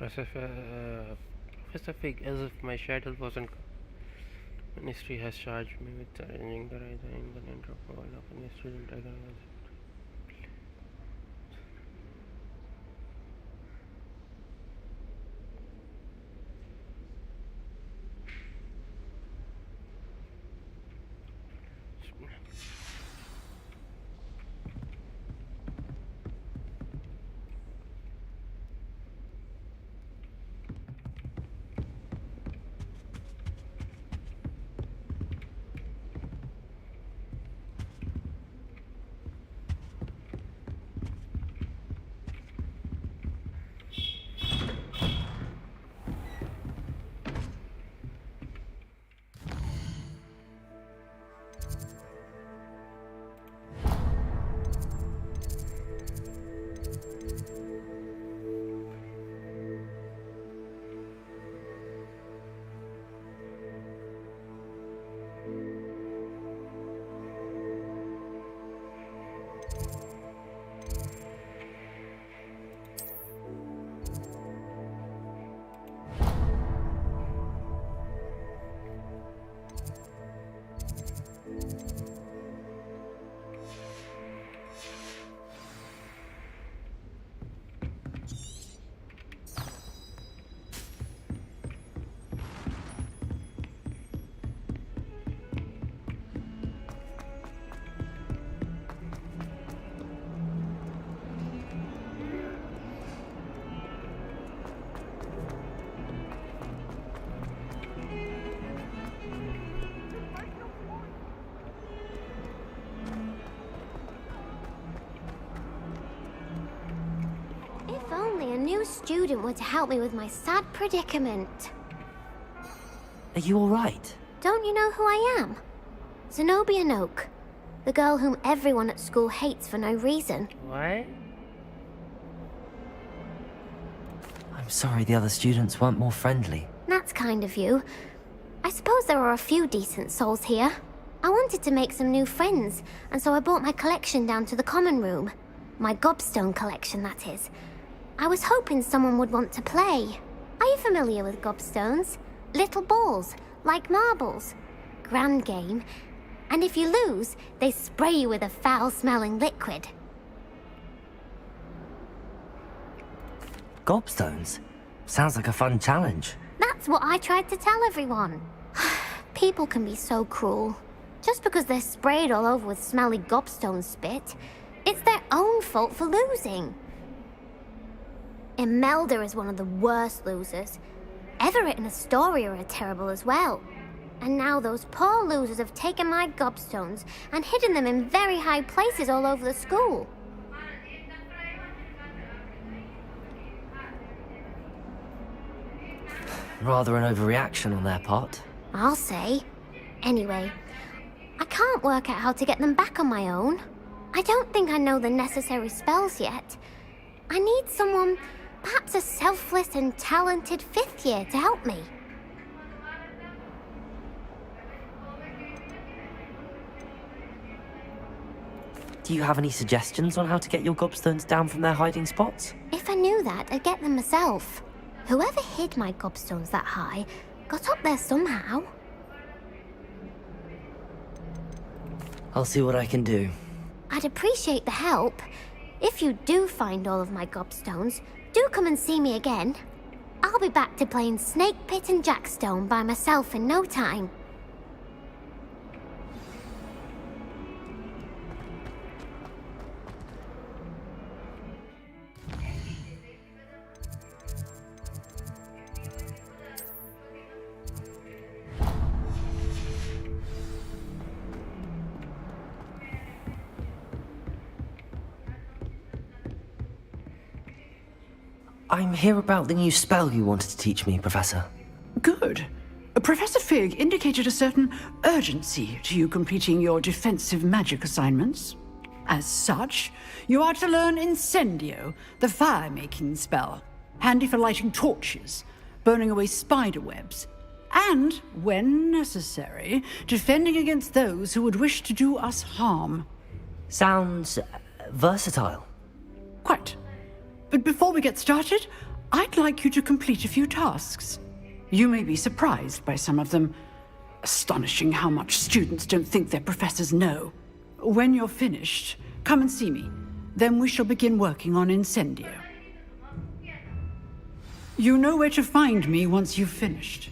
Professor Fig, as if my shadow wasn't. Ministry has charged me with arranging the rise in the name of all of the student. If only a new student were to help me with my sad predicament. Are you alright? Don't you know who I am? Zenobia Noak. The girl whom everyone at school hates for no reason. Why? I'm sorry the other students weren't more friendly. That's kind of you. I suppose there are a few decent souls here. I wanted to make some new friends, and so I brought my collection down to the common room. My gobstone collection, that is. I was hoping someone would want to play. Are you familiar with gobstones? Little balls, like marbles. Grand game. And if you lose, they spray you with a foul-smelling liquid. Gobstones? Sounds like a fun challenge. That's what I tried to tell everyone. People can be so cruel. Just because they're sprayed all over with smelly gobstone spit, it's their own fault for losing. Imelda is one of the worst losers. Everett and Astoria are terrible as well. And now those poor losers have taken my gobstones and hidden them in very high places all over the school. Rather an overreaction on their part. I'll say. Anyway, I can't work out how to get them back on my own. I don't think I know the necessary spells yet. I need someone, perhaps a selfless and talented fifth year to help me. Do you have any suggestions on how to get your gobstones down from their hiding spots? If I knew that, I'd get them myself. Whoever hid my gobstones that high got up there somehow. I'll see what I can do. I'd appreciate the help. If you do find all of my gobstones, do come and see me again. I'll be back to playing Snake Pit and Jackstone by myself in no time. I'm here about the new spell you wanted to teach me, Professor. Good. Professor Fig indicated a certain urgency to you completing your defensive magic assignments. As such, you are to learn Incendio, the fire-making spell, handy for lighting torches, burning away spider webs, and, when necessary, defending against those who would wish to do us harm. Sounds versatile. Quite. But before we get started, I'd like you to complete a few tasks. You may be surprised by some of them. Astonishing how much students don't think their professors know. When you're finished, come and see me. Then we shall begin working on Incendio. You know where to find me once you've finished.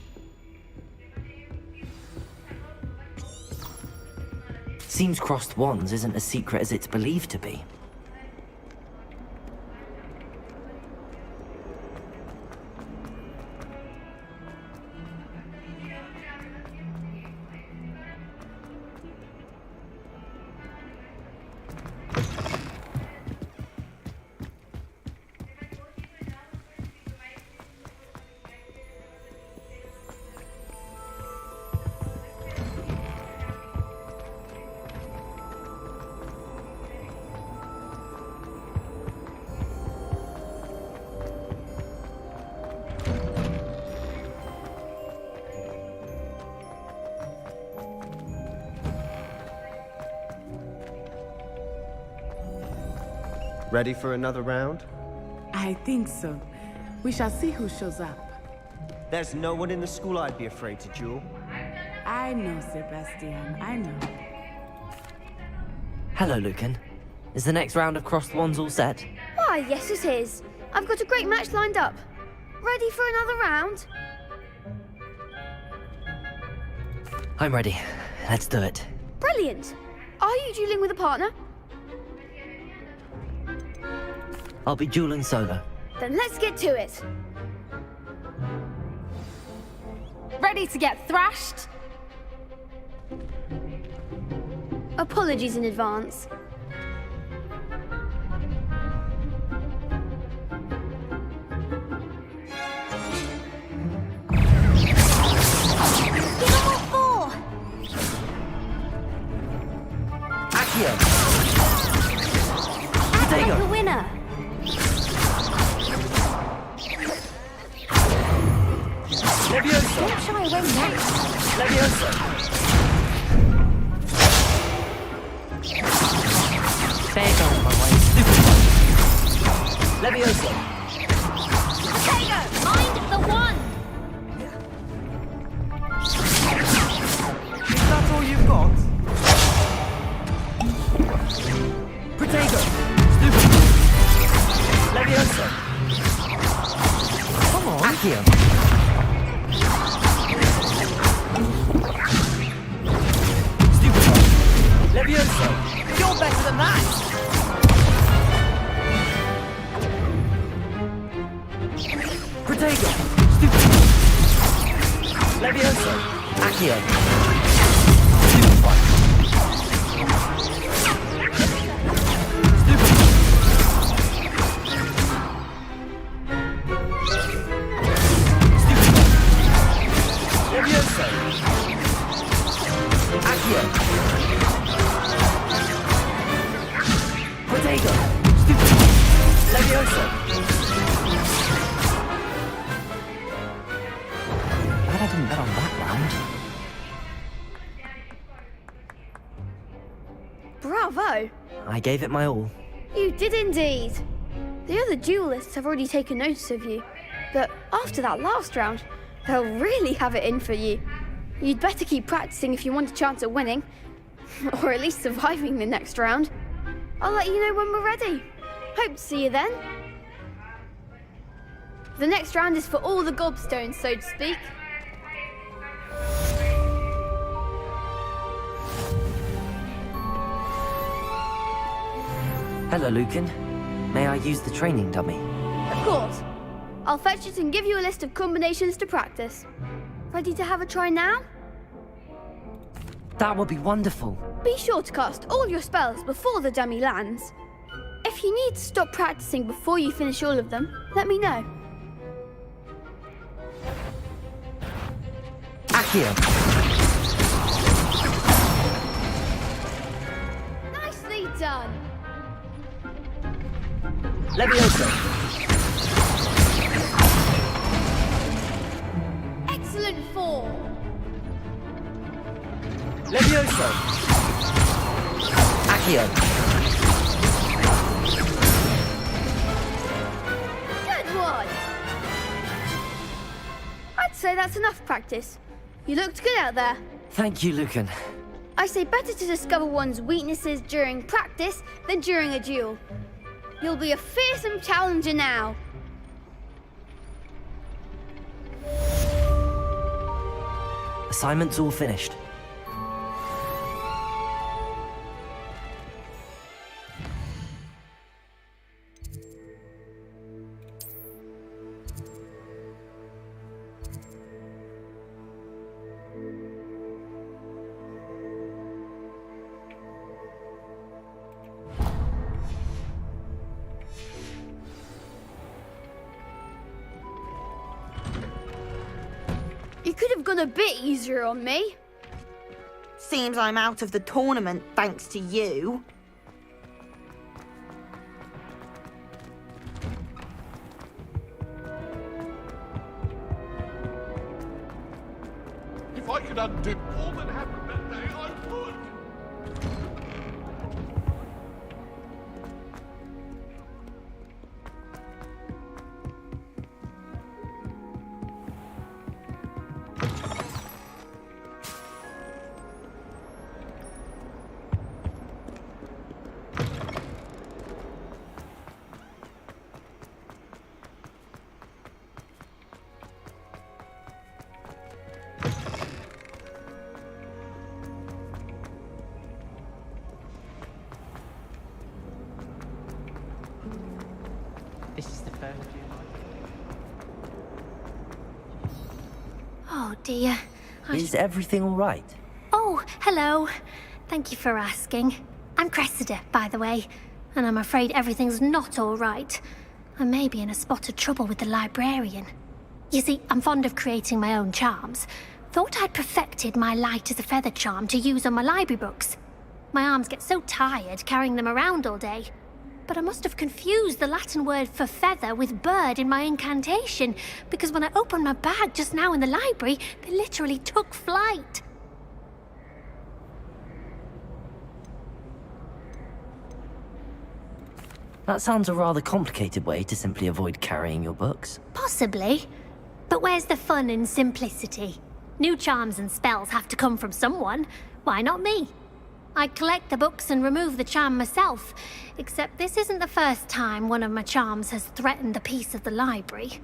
Seems crossed wands isn't as secret as it's believed to be. Ready for another round? I think so. We shall see who shows up. There's no one in the school I'd be afraid to duel. I know, Sebastian. I know. Hello, Lucan. Is the next round of crossed wands all set? Why, yes it is. I've got a great match lined up. Ready for another round? I'm ready. Let's do it. Brilliant. Are you dueling with a partner? I'll be dueling solo. Then let's get to it. Ready to get thrashed? Apologies in advance. Give them all four! Accio! Act like Potato! a winner! Levioso! Don't shy away now. Levioso! There goes my way, stupid one. Levioso! Potato! Mind the one! Is that all you've got? Potato! Stupid! Levioso! Come on! Accio! Stupid one! Levioso! You're better than that! Potato! Stupid one! Levioso! Accio! Stupid one! Stupid one! Stupid one! Levioso! Accio! Potato! Stupid one! Levioso! Glad I didn't bet on that round. Bravo! I gave it my all. You did indeed. The other duelists have already taken notice of you, but after that last round, they'll really have it in for you. You'd better keep practicing if you want a chance at winning, or at least surviving the next round. I'll let you know when we're ready. Hope to see you then. The next round is for all the gobstones, so to speak. Hello, Lucan. May I use the training dummy? Of course. I'll fetch it and give you a list of combinations to practice. Ready to have a try now? That would be wonderful. Be sure to cast all your spells before the dummy lands. If you need to stop practicing before you finish all of them, let me know. Accio! Nicely done. Levioso! Excellent form. Levioso! Accio! Good one. say that's enough practice. You looked good out there. Thank you, Lucan. I say better to discover one's weaknesses during practice than during a duel. You'll be a fearsome challenger now. Assignment's all finished. You could have gone a bit easier on me. Seems I'm out of the tournament thanks to you. If I could undo all that happened that day, I would. This is the first Oh dear. Is everything all right? Oh, hello. Thank you for asking. I'm Cressida, by the way, and I'm afraid everything's not all right. I may be in a spot of trouble with the librarian. You see, I'm fond of creating my own charms. Thought I'd perfected my light as a feather charm to use on my library books. My arms get so tired carrying them around all day. But I must have confused the Latin word for feather with bird in my incantation, because when I opened my bag just now in the library, they literally took flight. That sounds a rather complicated way to simply avoid carrying your books. Possibly. But where's the fun in simplicity? New charms and spells have to come from someone. Why not me? I'd collect the books and remove the charm myself, except this isn't the first time one of my charms has threatened the peace of the library.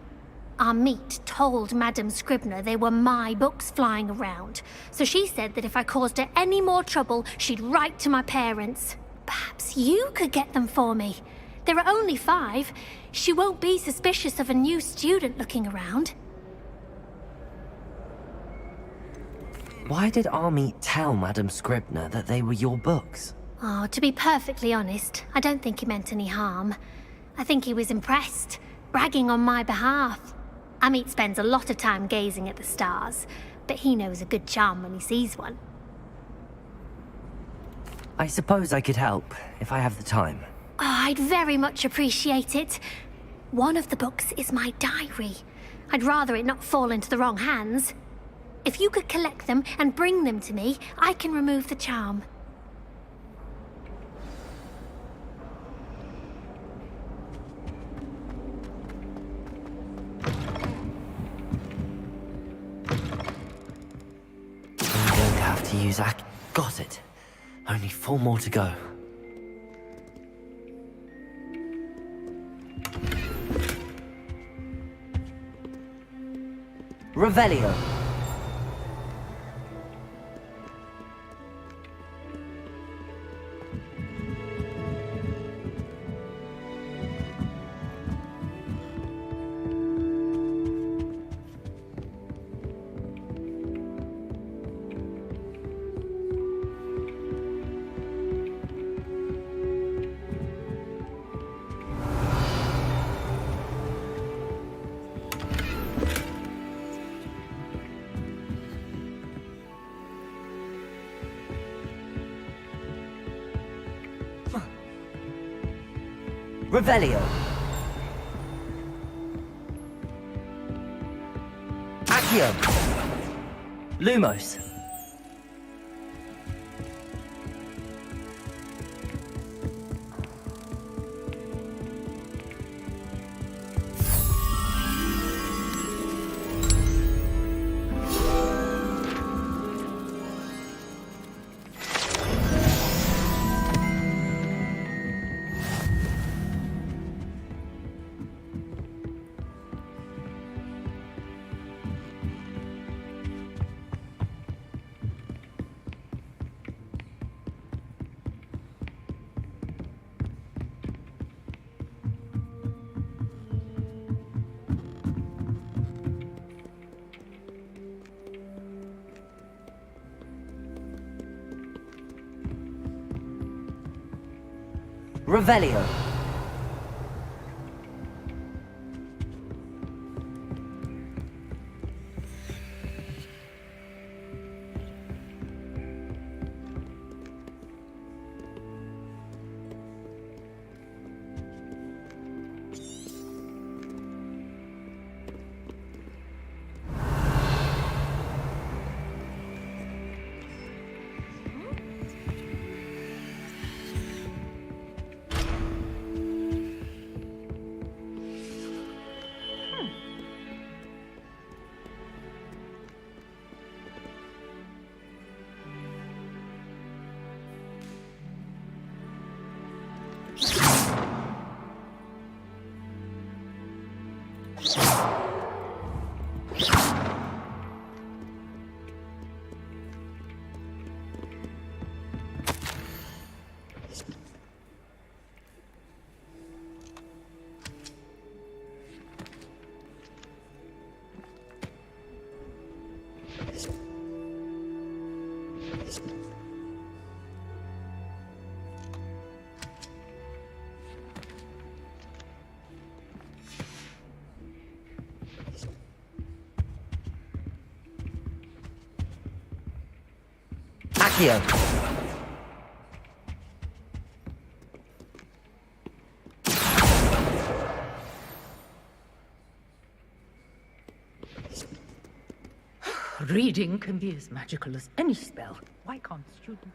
Our meet told Madame Scribner they were my books flying around, so she said that if I caused her any more trouble, she'd write to my parents. Perhaps you could get them for me. There are only 5. She won't be suspicious of a new student looking around. Why did Army tell Madame Scribner that they were your books? Oh, to be perfectly honest, I don't think he meant any harm. I think he was impressed, bragging on my behalf. Amit spends a lot of time gazing at the stars, but he knows a good charm when he sees one. I suppose I could help, if I have the time. Oh, I'd very much appreciate it. One of the books is my diary. I'd rather it not fall into the wrong hands. If you could collect them and bring them to me, I can remove the charm. I'm going to have to use Got it. Only 4 more to go. Revelio. Revelio. Accio. Lumos. Revelio. Accio. Reading can be as magical as any spell. Why can't students?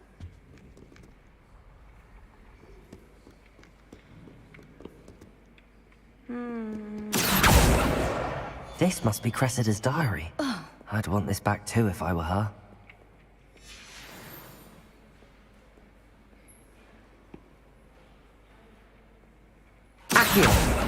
This must be Cressida's diary. I'd want this back too if I were her. Accio.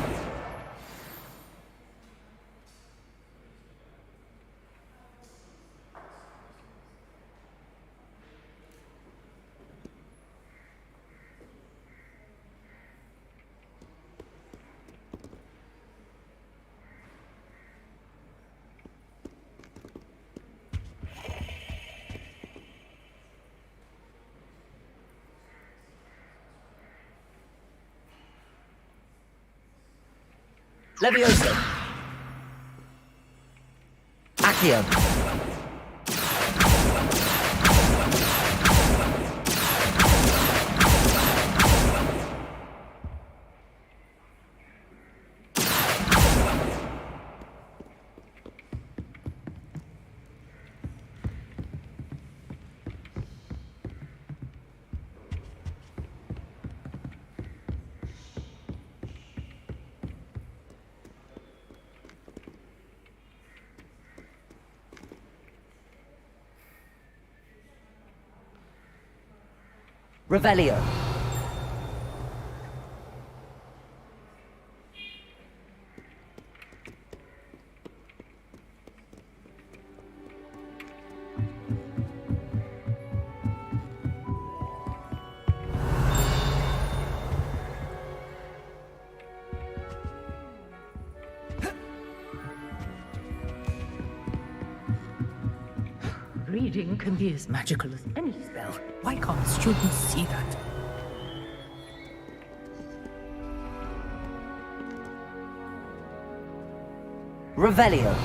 Levioso. Accio. Revelio. Reading can be as magical as any spell. Why can't students see that? Revelio.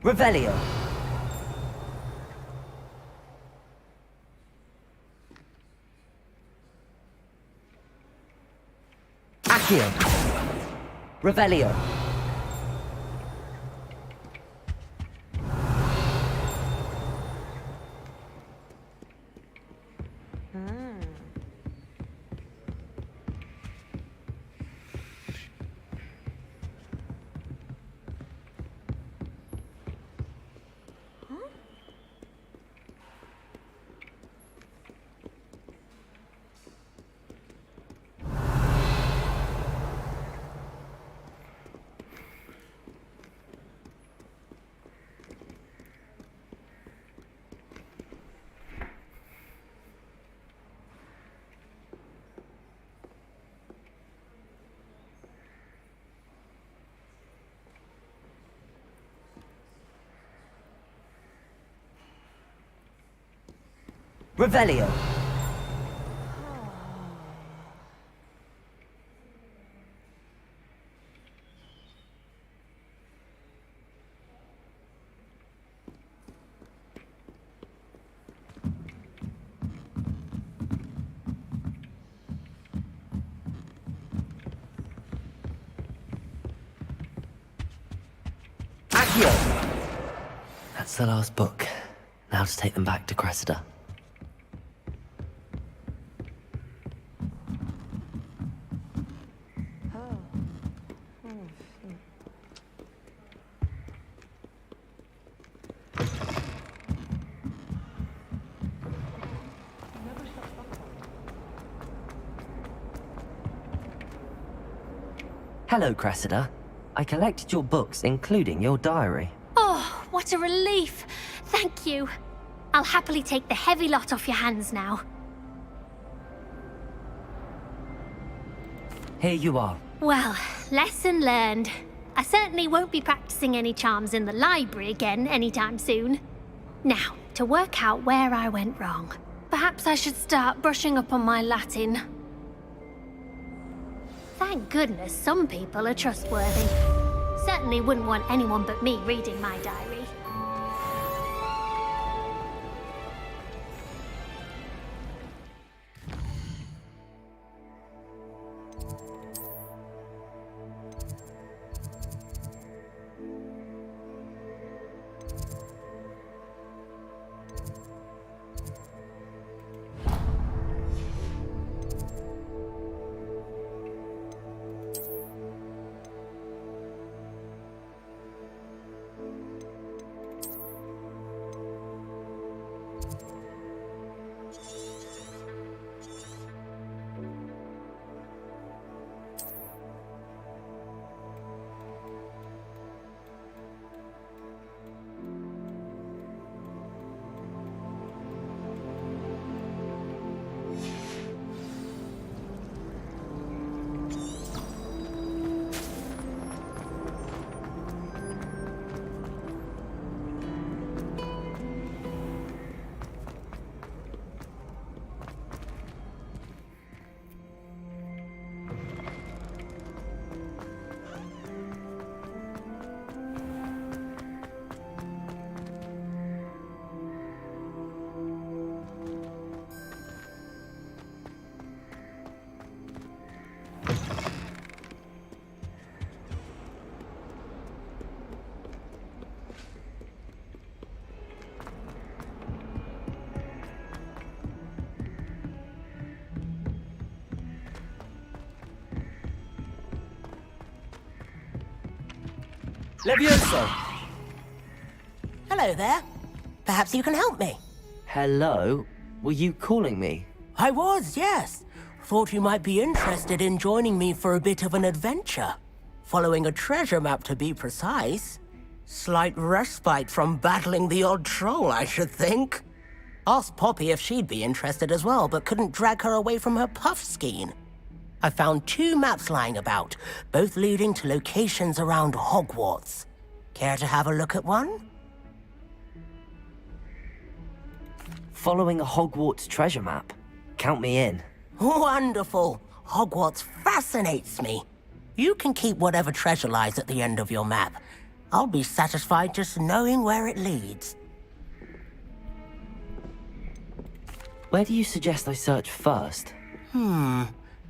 Revelio. Accio. Revelio. Revelio. Accio. That's the last book. Now to take them back to Cressida. Hello, Cressida. I collected your books, including your diary. Oh, what a relief. Thank you. I'll happily take the heavy lot off your hands now. Here you are. Well, lesson learned. I certainly won't be practicing any charms in the library again anytime soon. Now, to work out where I went wrong. Perhaps I should start brushing up on my Latin. Thank goodness some people are trustworthy. Certainly wouldn't want anyone but me reading my diary. Levioso! Hello there. Perhaps you can help me. Hello? Were you calling me? I was, yes. Thought you might be interested in joining me for a bit of an adventure. Following a treasure map, to be precise. Slight respite from battling the odd troll, I should think. Asked Poppy if she'd be interested as well, but couldn't drag her away from her puff skein. I found 2 maps lying about, both leading to locations around Hogwarts. Care to have a look at one? Following a Hogwarts treasure map? Count me in. Wonderful. Hogwarts fascinates me. You can keep whatever treasure lies at the end of your map. I'll be satisfied just knowing where it leads. Where do you suggest I search first?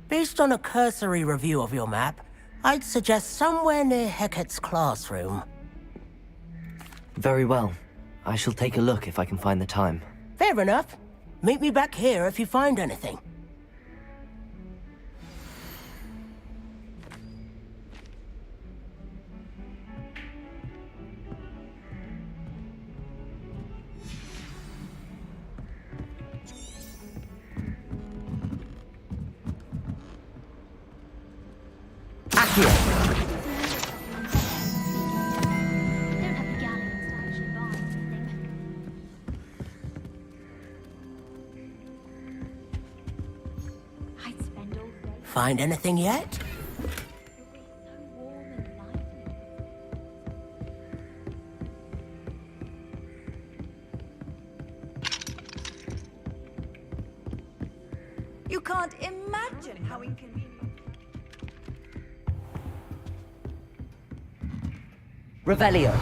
Based on a cursory review of your map, I'd suggest somewhere near Hecat's classroom. Very well. I shall take a look if I can find the time. Fair enough. Meet me back here if you find anything. Accio! Don't have the galleons to actually buy anything. I'd spend all day Find anything yet? so warm and lively. can't imagine how inconvenient. Revelio.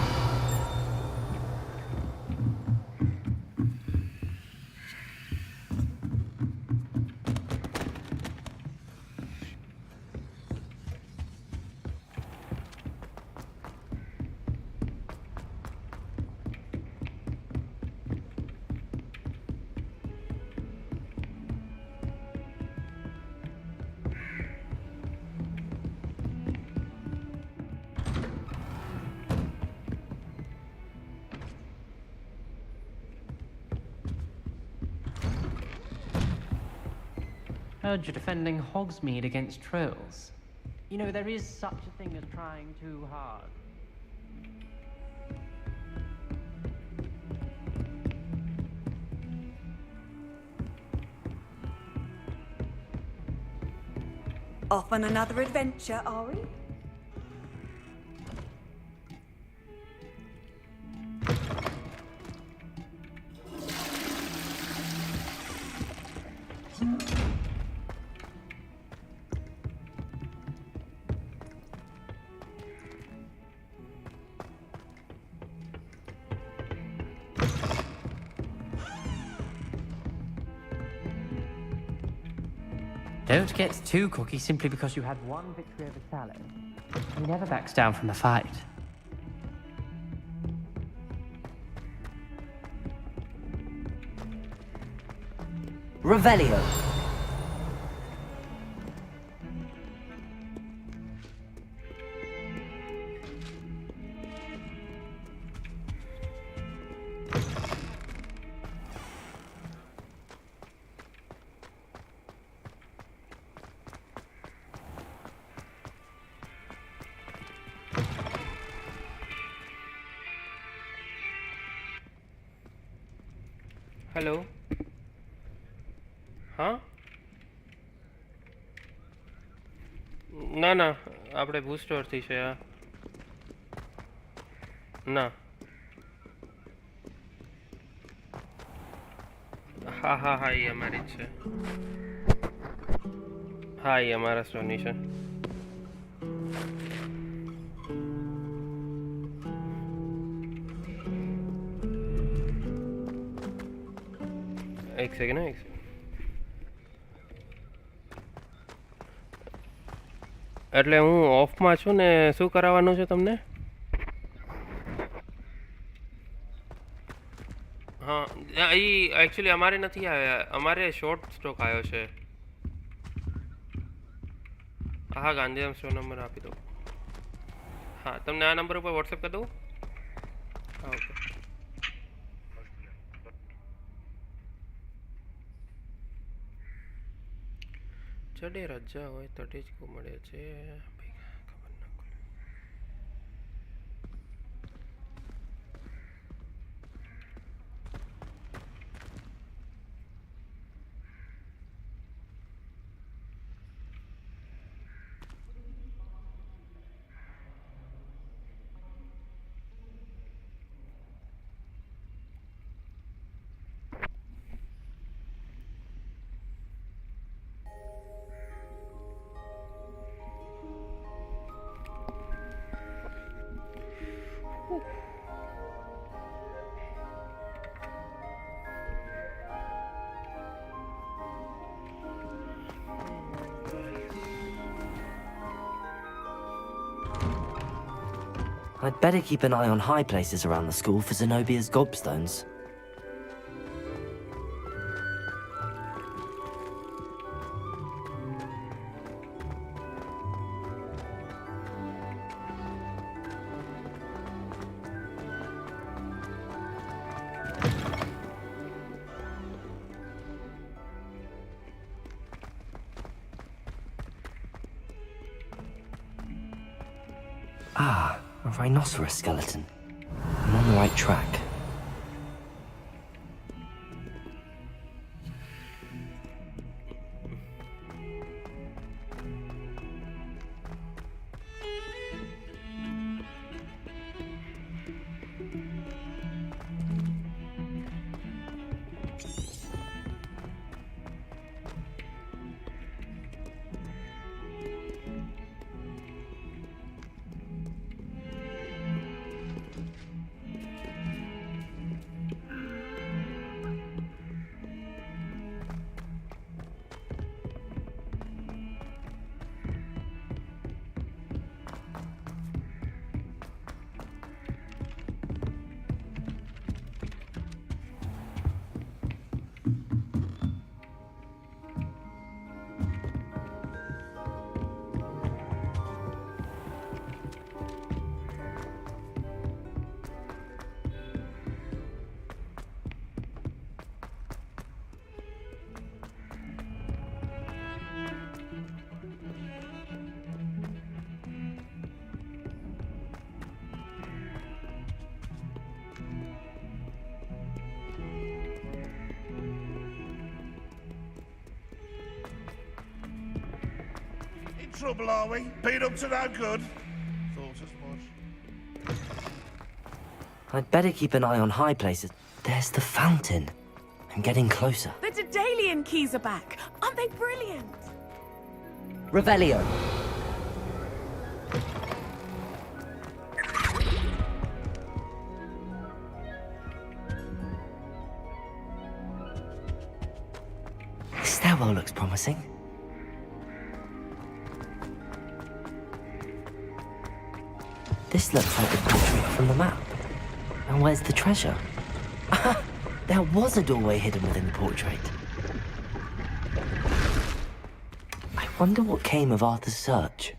Heard you're defending Hogsmeade against trolls. You know, there is such a thing as trying too hard. Off on another adventure, are we? Don't get too cocky simply because you had one victory over Sallow. He never backs down from the fight. Revelio. Hello હા ના આપણે બૂસ્ટરથી છે આ ના હા એ અમારી જ છે હા એ અમારા સ્ટોરની છે એક સેકન્ડ એટલે હું ઓફમાં છું ને શું કરાવવાનું છે તમને હા એ એકચ્યુઅલી અમારે નથી આવ્યા અમારે શોર્ટ સ્ટોક આવ્યો છે હા ગાંધીધામ સ્ટોર નંબર આપી દો હા તમને આ નંબર ઉપર વોટ્સએપ કરી દઉં હા ઓકે ચડે રજા હોય તટે જ મળે છે ખબર ના પડે I'd better keep an eye on high places around the school for Zenobia's gobstones. Ah, a rhinoceros skeleton. I'm on the right track. trouble, are we? Been up to no good? Thought as much. I'd better keep an eye on high places. There's the fountain. I'm getting closer. The Daedalian keys are back. Aren't they brilliant? Revelio. The stairwell looks promising. This looks like the portrait from the map. And where's the treasure? There was a doorway hidden within the portrait. I wonder what came of Arthur's search.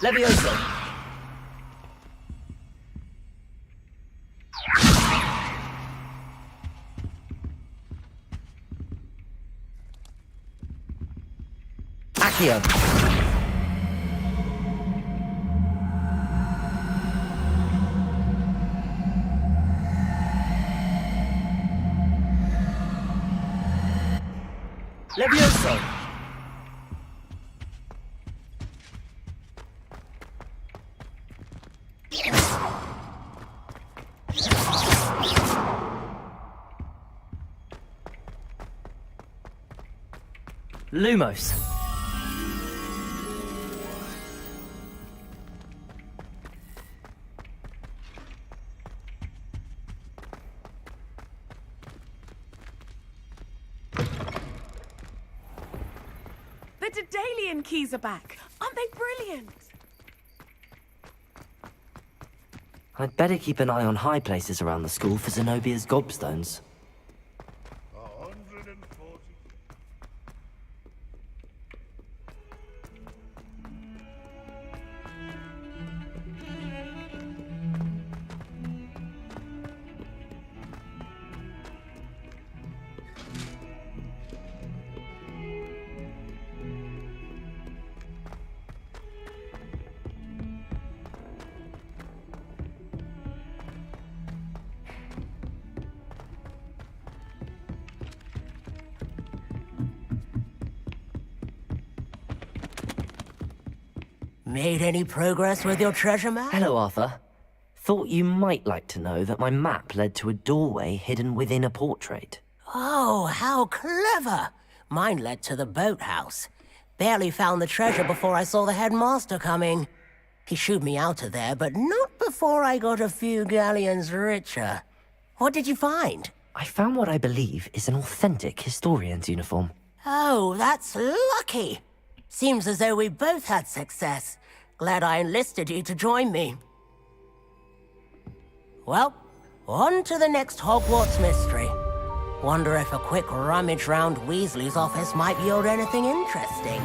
Levioso! Accio! Levioso! Lumos. The Daedalian keys are back. Aren't they brilliant? I'd better keep an eye on high places around the school for Zenobia's gobstones. 140. Made any progress with your treasure map? Hello, Arthur. Thought you might like to know that my map led to a doorway hidden within a portrait. Oh, how clever! Mine led to the boathouse. Barely found the treasure before I saw the headmaster coming. He shooed me out of there, but not before I got a few galleons richer. What did you find? I found what I believe is an authentic historian's uniform. Oh, that's lucky. Seems as though we both had success. Glad I enlisted you to join me. Well, on to the next Hogwarts mystery. Wonder if a quick rummage round Weasley's office might yield anything interesting.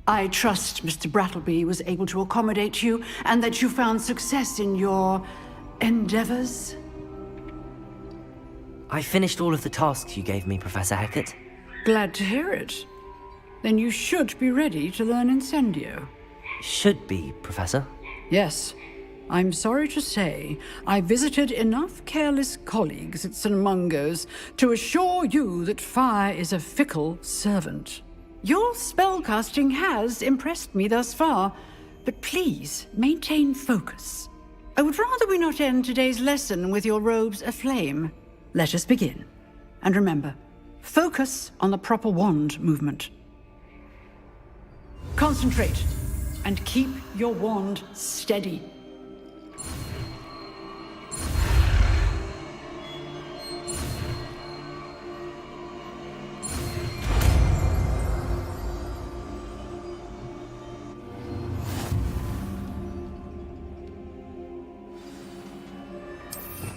I trust Mr. Brattleby was able to accommodate you and that you found success in your endeavors. I finished all of the tasks you gave me, Professor Hecat. Glad to hear it. Then you should be ready to learn Incendio. Should be, Professor. Yes. I'm sorry to say, I visited enough careless colleagues at St. Mungo's to assure you that fire is a fickle servant. Your spellcasting has impressed me thus far, but please maintain focus. I would rather we not end today's lesson with your robes aflame. Let us begin. And remember, focus on the proper wand movement. Concentrate, and keep your wand steady.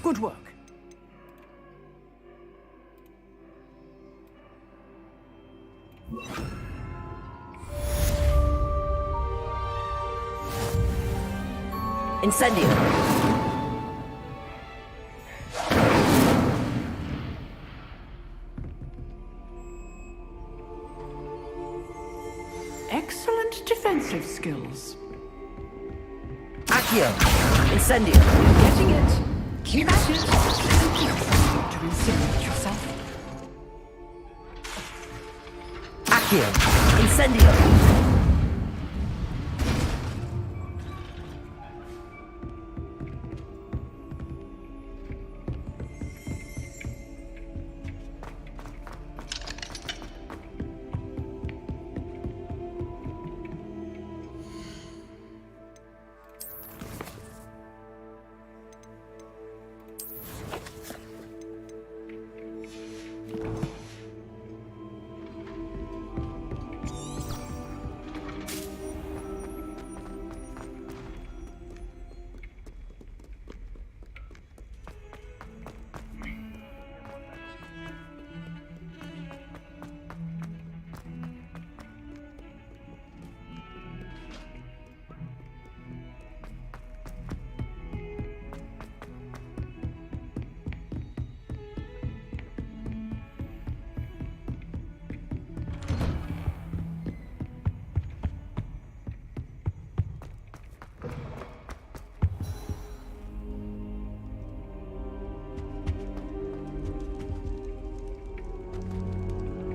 Good work. Incendio! Excellent defensive skills. Accio! Incendio! Getting it. Keep at it. To incinerate yourself. Accio! Incendio!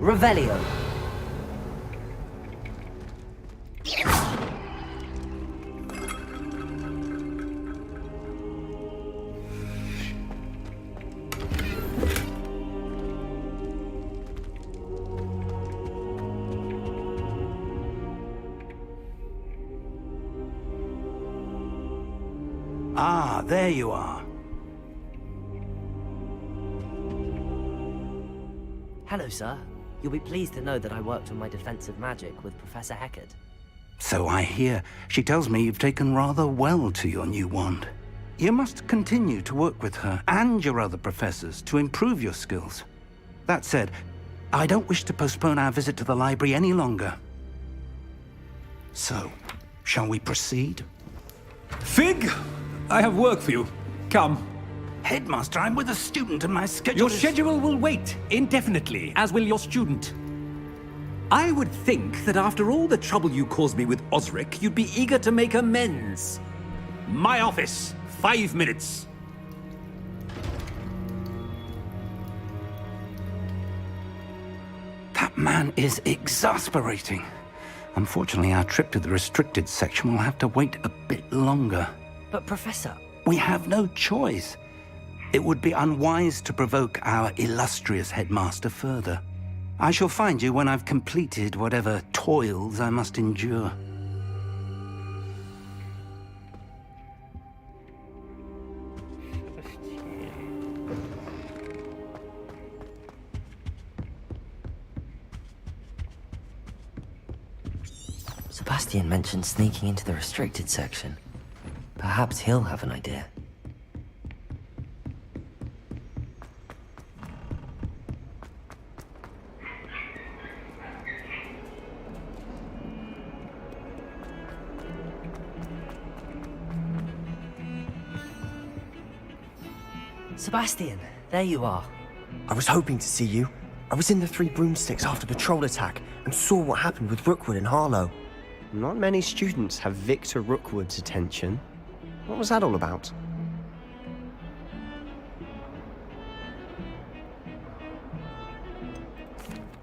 Revelio. Ah, there you are. Hello, sir. You'll be pleased to know that I worked on my defensive magic with Professor Hecat. So I hear. She tells me you've taken rather well to your new wand. You must continue to work with her and your other professors to improve your skills. That said, I don't wish to postpone our visit to the library any longer. So, shall we proceed? Fig, I have work for you. Come. Headmaster, I'm with a student and my schedule Your schedule will wait indefinitely, as will your student. I would think that after all the trouble you caused me with Osric, you'd be eager to make amends. My office, 5 minutes. That man is exasperating. Unfortunately, our trip to the restricted section will have to wait a bit longer. But Professor... We have no choice. It would be unwise to provoke our illustrious headmaster further. I shall find you when I've completed whatever toils I must endure. Sebastian mentioned sneaking into the restricted section. Perhaps he'll have an idea. Sebastian, there you are. I was hoping to see you. I was in the Three Broomsticks after the troll attack and saw what happened with Rookwood and Harlow. Not many students have Victor Rookwood's attention. What was that all about?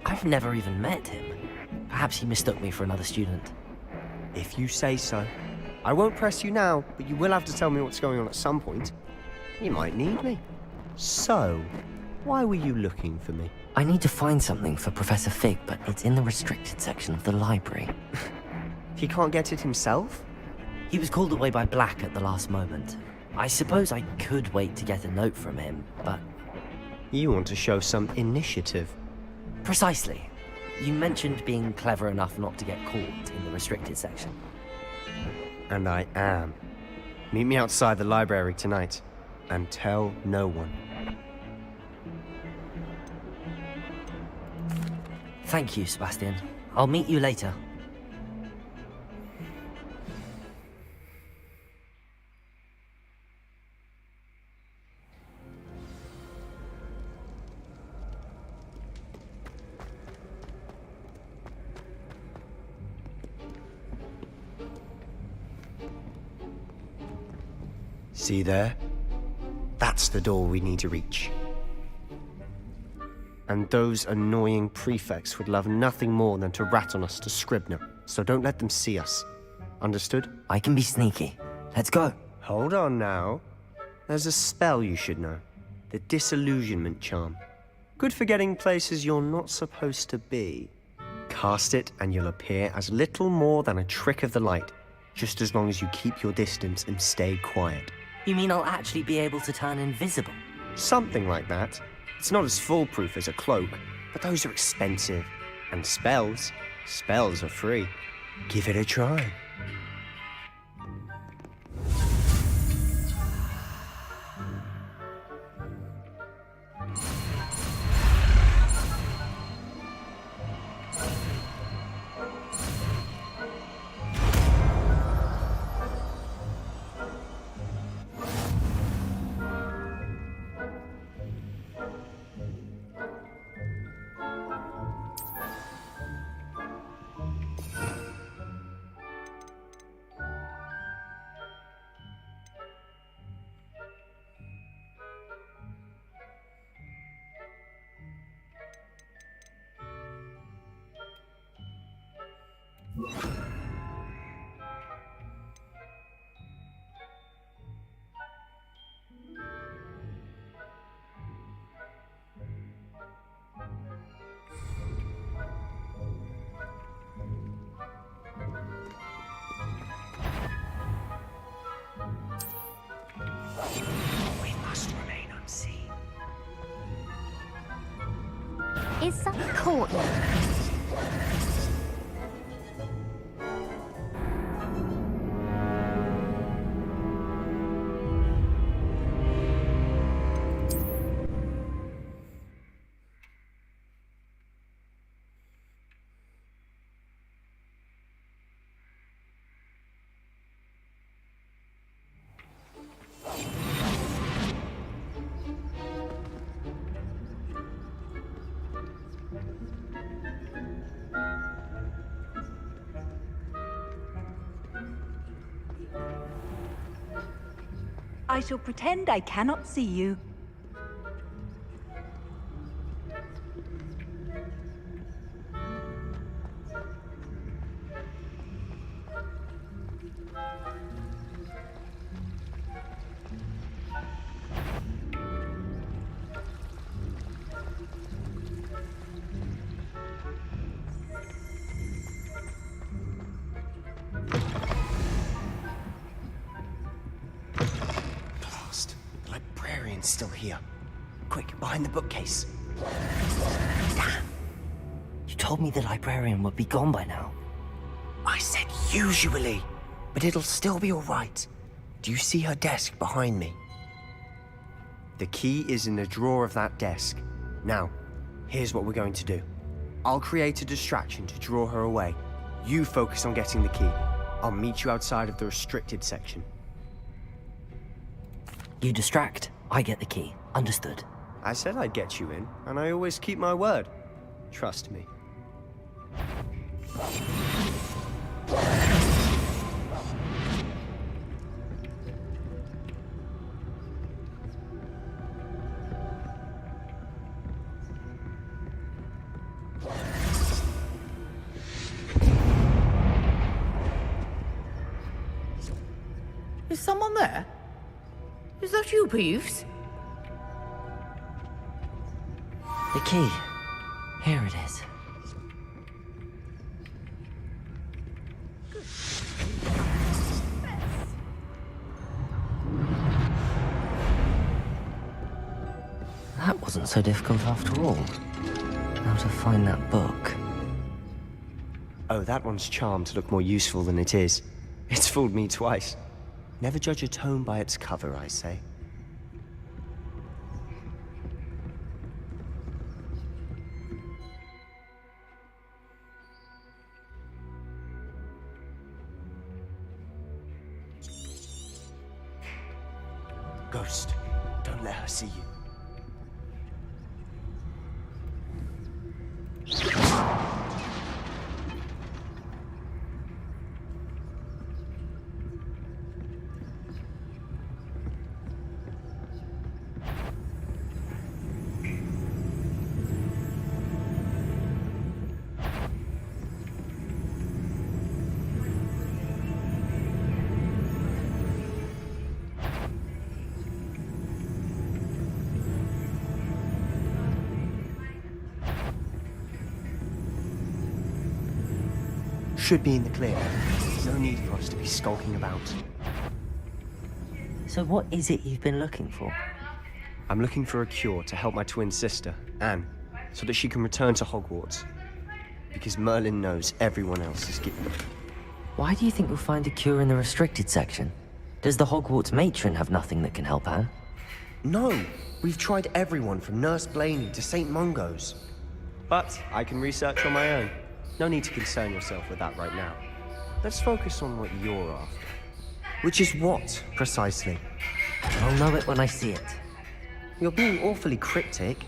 I've never even met him. Perhaps he mistook me for another student. If you say so. I won't press you now, but you will have to tell me what's going on at some point. You might need me. So, why were you looking for me? I need to find something for Professor Fig, but it's in the restricted section of the library. He can't get it himself? He was called away by Black at the last moment. I suppose I could wait to get a note from him, but... You want to show some initiative. Precisely. You mentioned being clever enough not to get caught in the restricted section. And I am. Meet me outside the library tonight, and tell no one. Thank you, Sebastian. I'll meet you later. See there? That's the door we need to reach. And those annoying prefects would love nothing more than to rat on us to Scribner, so don't let them see us. Understood? I can be sneaky. Let's go. Hold on now. There's a spell you should know. The Disillusionment Charm. Good for getting places you're not supposed to be. Cast it and you'll appear as little more than a trick of the light, just as long as you keep your distance and stay quiet. You mean I'll actually be able to turn invisible? Something like that. It's not as foolproof as a cloak, but those are expensive. And spells are free. Give it a try. Is that courtyard? I shall pretend I cannot see you. Blast. The librarian's still here. Quick, behind the bookcase. Damn. You told me the librarian would be gone by now. I said usually, but it'll still be all right. Do you see her desk behind me? The key is in the drawer of that desk. Now, here's what we're going to do. I'll create a distraction to draw her away. You focus on getting the key. I'll meet you outside of the restricted section. You distract, I get the key. Understood. I said I'd get you in, and I always keep my word. Trust me. Is someone there? Is that you, Peeves? The key. Here it is. That wasn't so difficult after all. How to find that book. Oh, that one's charmed to look more useful than it is. It's fooled me twice. Never judge a tome by its cover, I say. Ghost, don't let her see you. Should be in the clear. No need for us to be skulking about. So what is it you've been looking for? I'm looking for a cure to help my twin sister, Anne, so that she can return to Hogwarts. Because Merlin knows everyone else is given. Why do you think you'll find a cure in the restricted section? Does the Hogwarts matron have nothing that can help Anne? No! We've tried everyone from Nurse Blaney to St. Mungo's. But I can research on my own. No need to concern yourself with that right now. Let's focus on what you're after. Which is what, precisely? I'll know it when I see it. You're being awfully cryptic.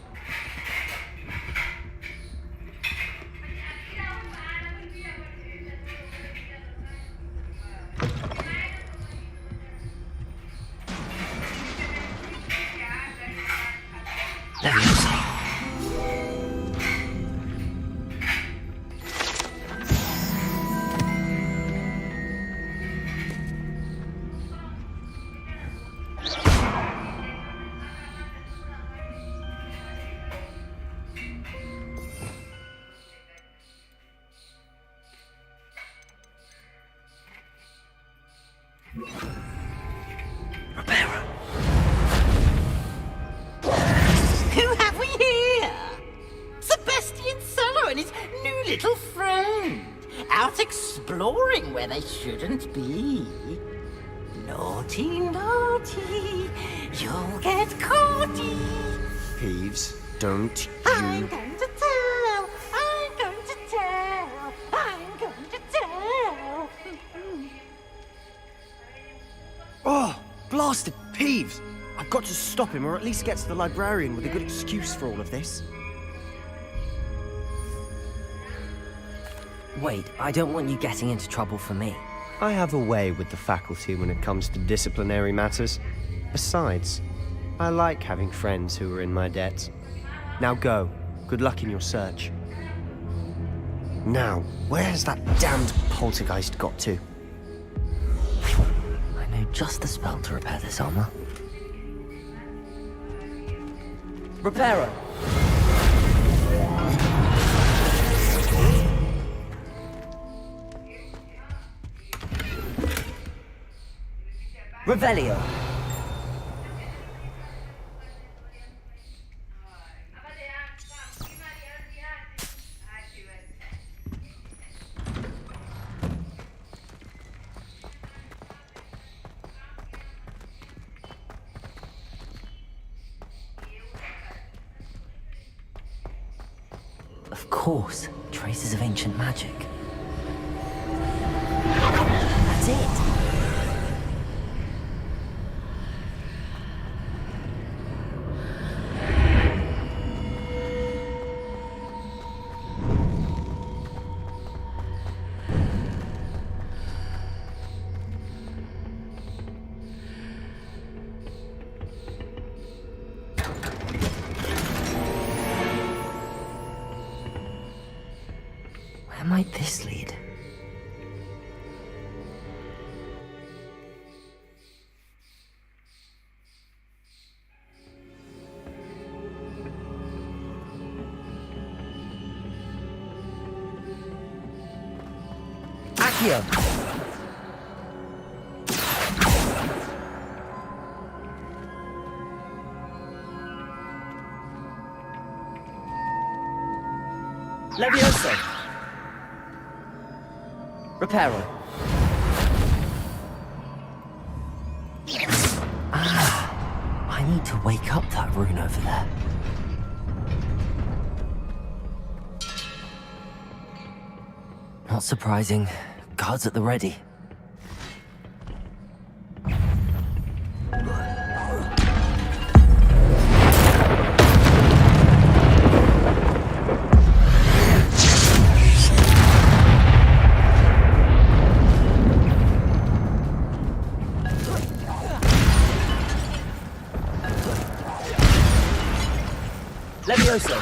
Who have we here? Sebastian Cello and his new little friend. Out exploring where they shouldn't be. Naughty, naughty. You'll get caughty. Peeves, don't I'm you... going to tell. I'm going to tell. I'm going to tell. Oh, blasted Peeves! I've got to stop him, or at least get to the librarian with a good excuse for all of this. Wait, I don't want you getting into trouble for me. I have a way with the faculty when it comes to disciplinary matters. Besides, I like having friends who are in my debt. Now go. Good luck in your search. Now, where has that damned poltergeist got to? I know just the spell to repair this armor. Repairer! Revelio! Of course, traces of ancient magic. That's it! Where might this lead? Accio! Levioso! Reparo. Ah, I need to wake up that rune over there. Not surprising. Guards at the ready. Levioso!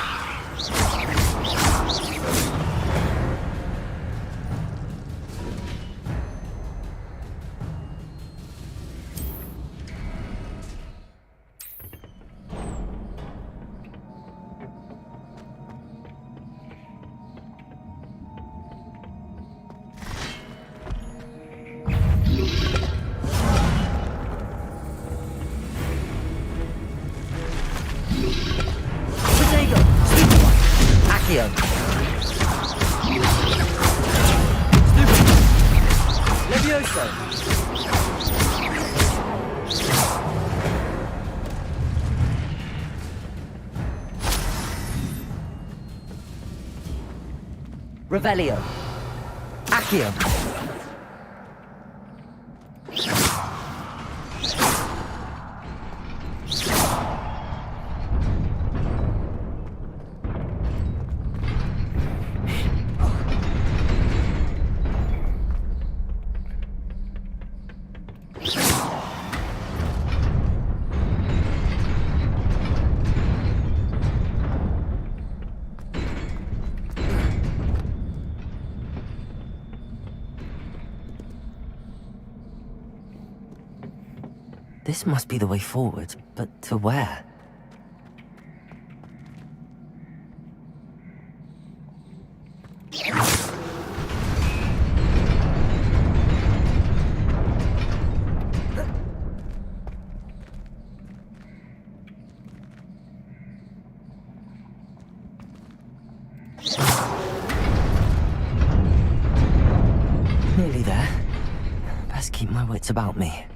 Accio. Levioso. Revelio. Accio. This must be the way forward, but to where? Nearly there. Best keep my wits about me.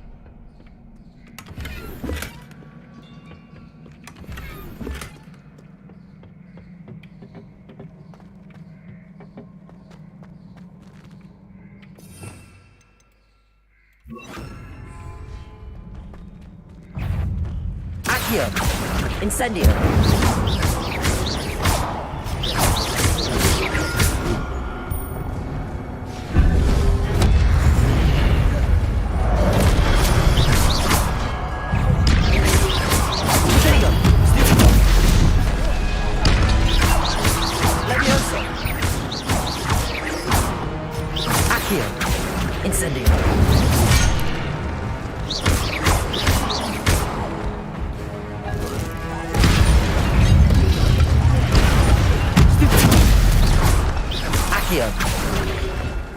Accio! Incendio! Accio. Incendio. Accio.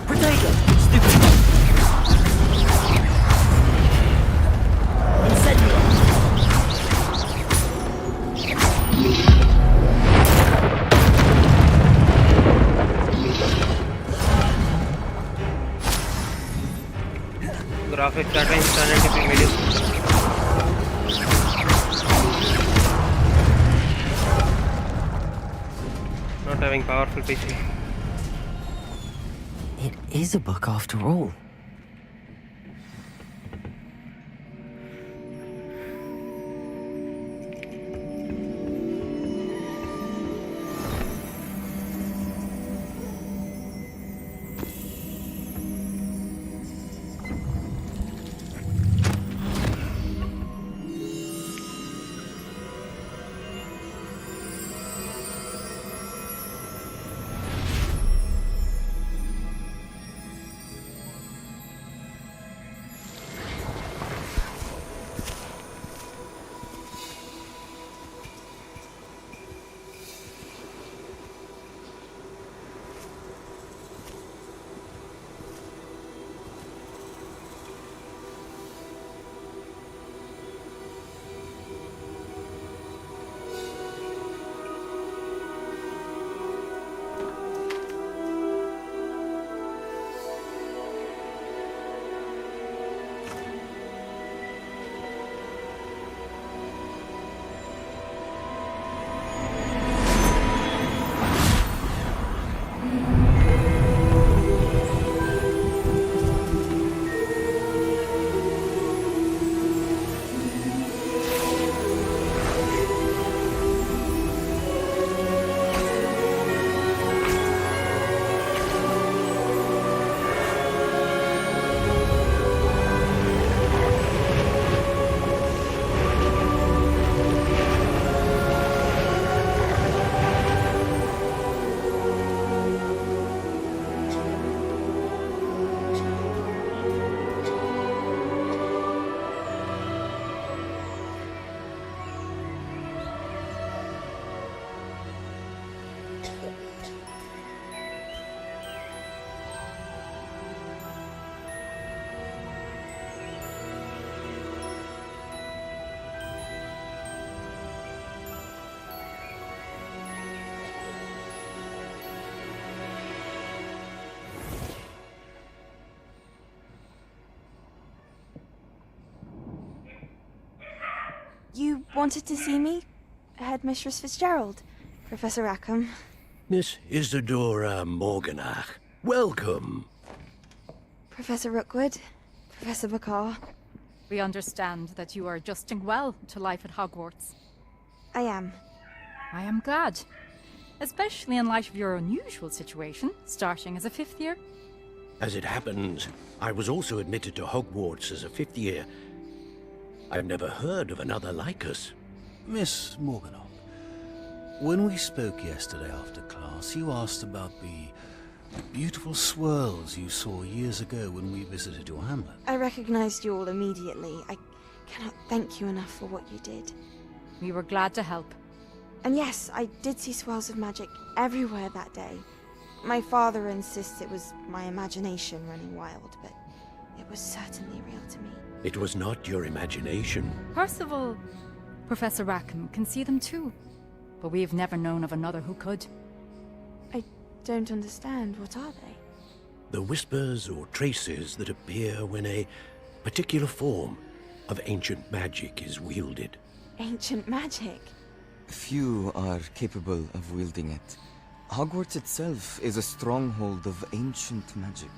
Protego. Stupid. Incendio. Graphics data instant and tipping videos. Not having powerful PC. It is a book after all. You wanted to see me? Headmistress Fitzgerald, Professor Rackham. Miss Isadora Morganach, welcome. Professor Rookwood, Professor Bakar. We understand that you are adjusting well to life at Hogwarts. I am. I am glad. Especially in light of your unusual situation, starting as a 5th year. As it happens, I was also admitted to Hogwarts as a 5th year. I've never heard of another like us. Miss Morganach, when we spoke yesterday after class, you asked about the beautiful swirls you saw years ago when we visited your hamlet. I recognized you all immediately. I cannot thank you enough for what you did. We were glad to help. And yes, I did see swirls of magic everywhere that day. My father insists it was my imagination running wild, but it was certainly real to me. It was not your imagination. Percival, Professor Rackham can see them too. But we have never known of another who could. I don't understand. What are they? The whispers or traces that appear when a particular form of ancient magic is wielded. Ancient magic? Few are capable of wielding it. Hogwarts itself is a stronghold of ancient magic.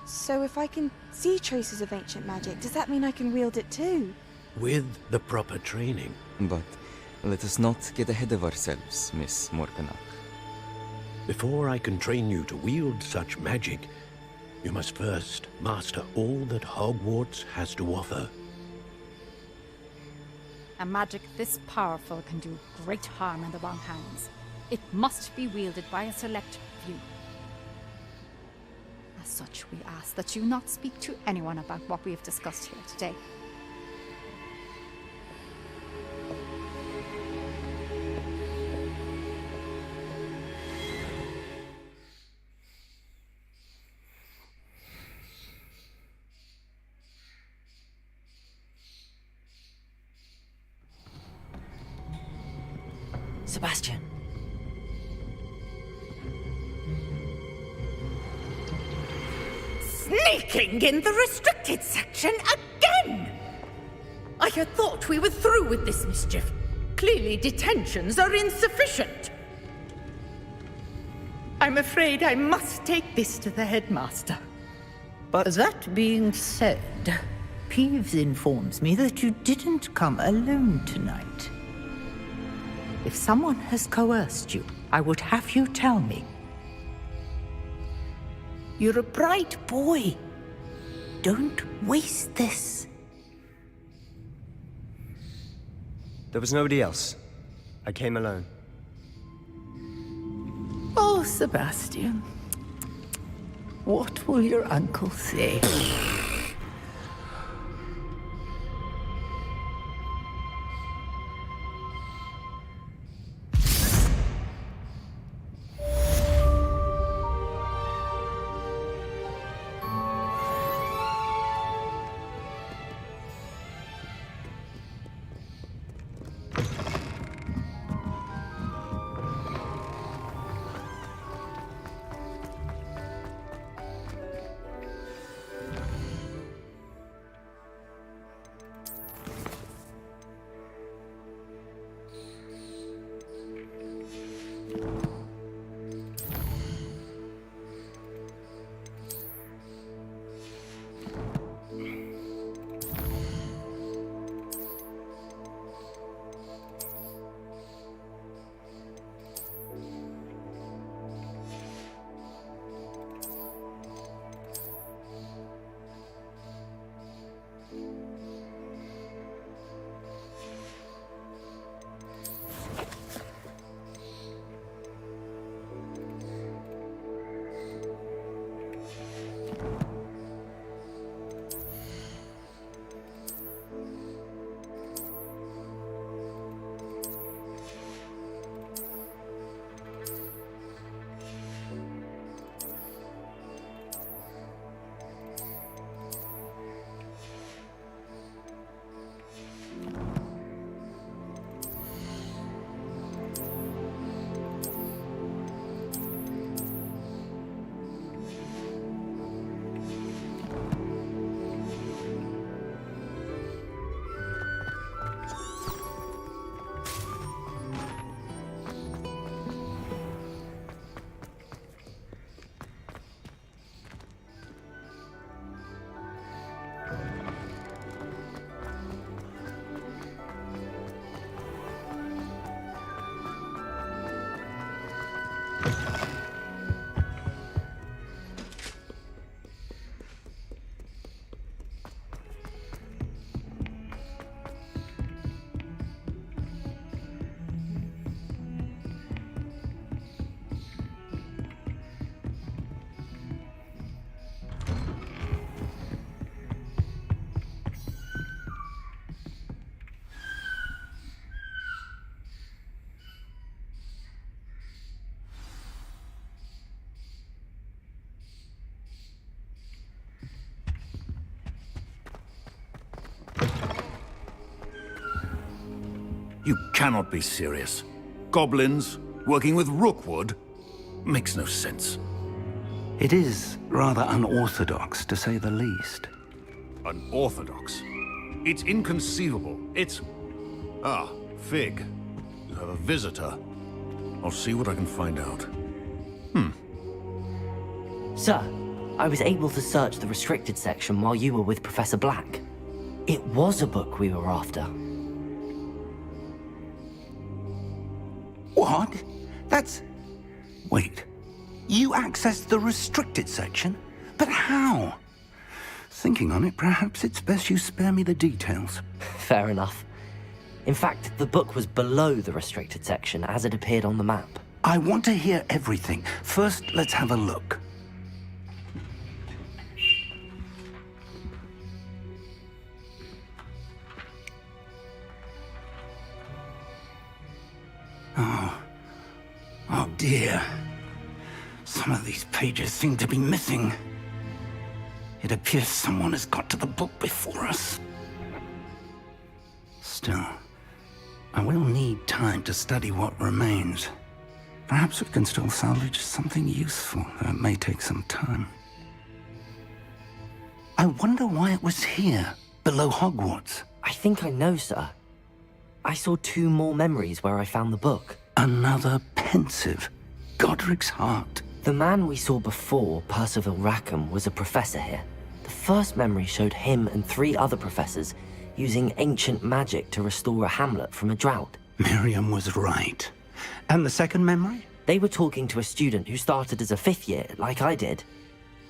So if I can see traces of ancient magic, does that mean I can wield it too? With the proper training. But let us not get ahead of ourselves, Miss Morganach. Before I can train you to wield such magic, you must first master all that Hogwarts has to offer. A magic this powerful can do great harm in the wrong hands. It must be wielded by a select few. A As such, we ask that you not speak to anyone about what we have discussed here today. Sebastian. Sneaking in the restricted section again! I had thought we were through with this mischief. Clearly detentions are insufficient. I'm afraid I must take this to the headmaster. But that being said, Peeves informs me that you didn't come alone tonight. If someone has coerced you, I would have you tell me. You're a bright boy. Don't waste this. There was nobody else. I came alone. Oh, Sebastian. What will your uncle say? You cannot be serious. Goblins working with Rookwood? Makes no sense. It is rather unorthodox, to say the least. Unorthodox? It's inconceivable. It's... Ah, Fig. You have a visitor. I'll see what I can find out. Sir, I was able to search the restricted section while you were with Professor Black. It was a book we were after. What? That's... Wait. You accessed the restricted section? But how? Thinking on it, perhaps it's best you spare me the details. Fair enough. In fact, the book was below the restricted section as it appeared on the map. I want to hear everything. First, let's have a look. dear. Some of these pages seem to be missing. It appears someone has got to the book before us. Still, I will need time to study what remains. Perhaps we can still salvage something useful, though it may take some time. I wonder why it was here, below Hogwarts. I think I know, sir. I saw 2 more memories where I found the book. Another pensive. Godric's heart. The man we saw before, Percival Rackham, was a professor here. The first memory showed him and 3 other professors using ancient magic to restore a hamlet from a drought. Miriam was right. And the second memory? They were talking to a student who started as a 5th year, like I did.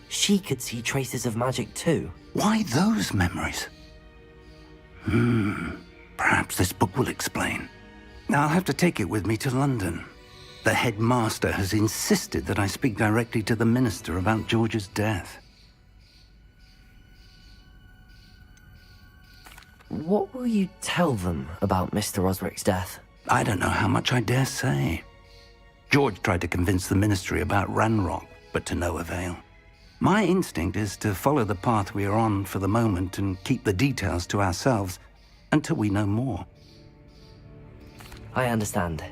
She could see traces of magic too. Why those memories? Perhaps this book will explain. I'll have to take it with me to London. The headmaster has insisted that I speak directly to the minister about George's death. What will you tell them about Mr. Osric's death? I don't know how much I dare say. George tried to convince the ministry about Ranrock, but to no avail. My instinct is to follow the path we are on for the moment and keep the details to ourselves until we know more. I understand.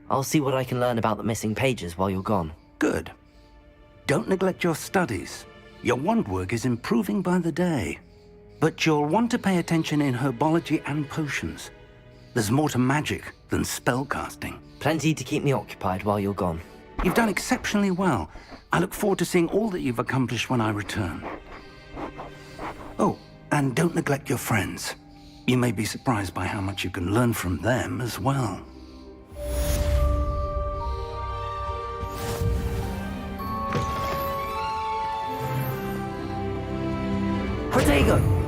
I'll see what I can learn about the missing pages while you're gone. Good. Don't neglect your studies. Your wand work is improving by the day. But you'll want to pay attention in herbology and potions. There's more to magic than spellcasting. Plenty to keep me occupied while you're gone. You've done exceptionally well. I look forward to seeing all that you've accomplished when I return. Oh, and don't neglect your friends. You may be surprised by how much you can learn from them as well. Protego!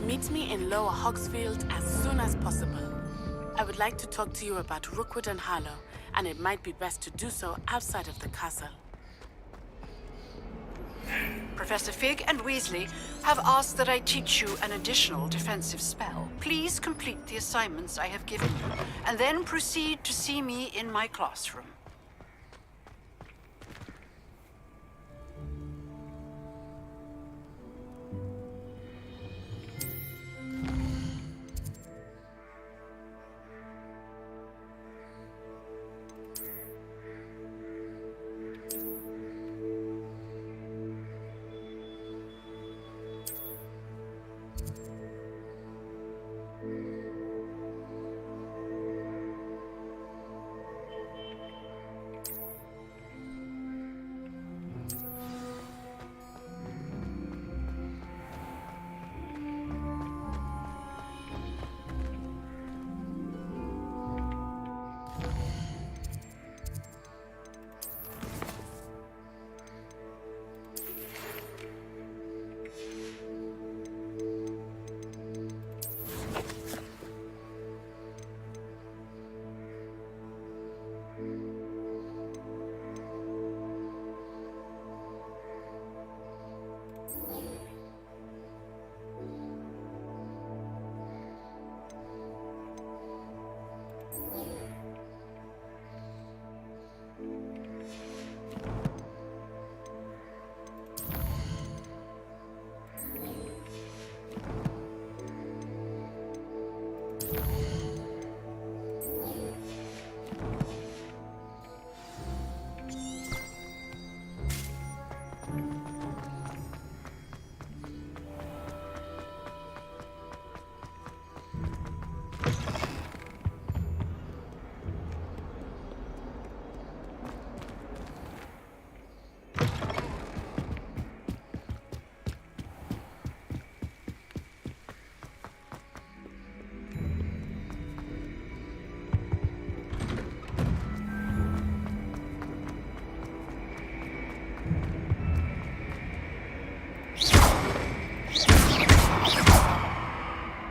Meet me in Lower Hogsfield as soon as possible. I would like to talk to you about Rookwood and Harlow, and it might be best to do so outside of the castle. Professor Fig and Weasley have asked that I teach you an additional defensive spell. Please complete the assignments I have given you, and then proceed to see me in my classroom.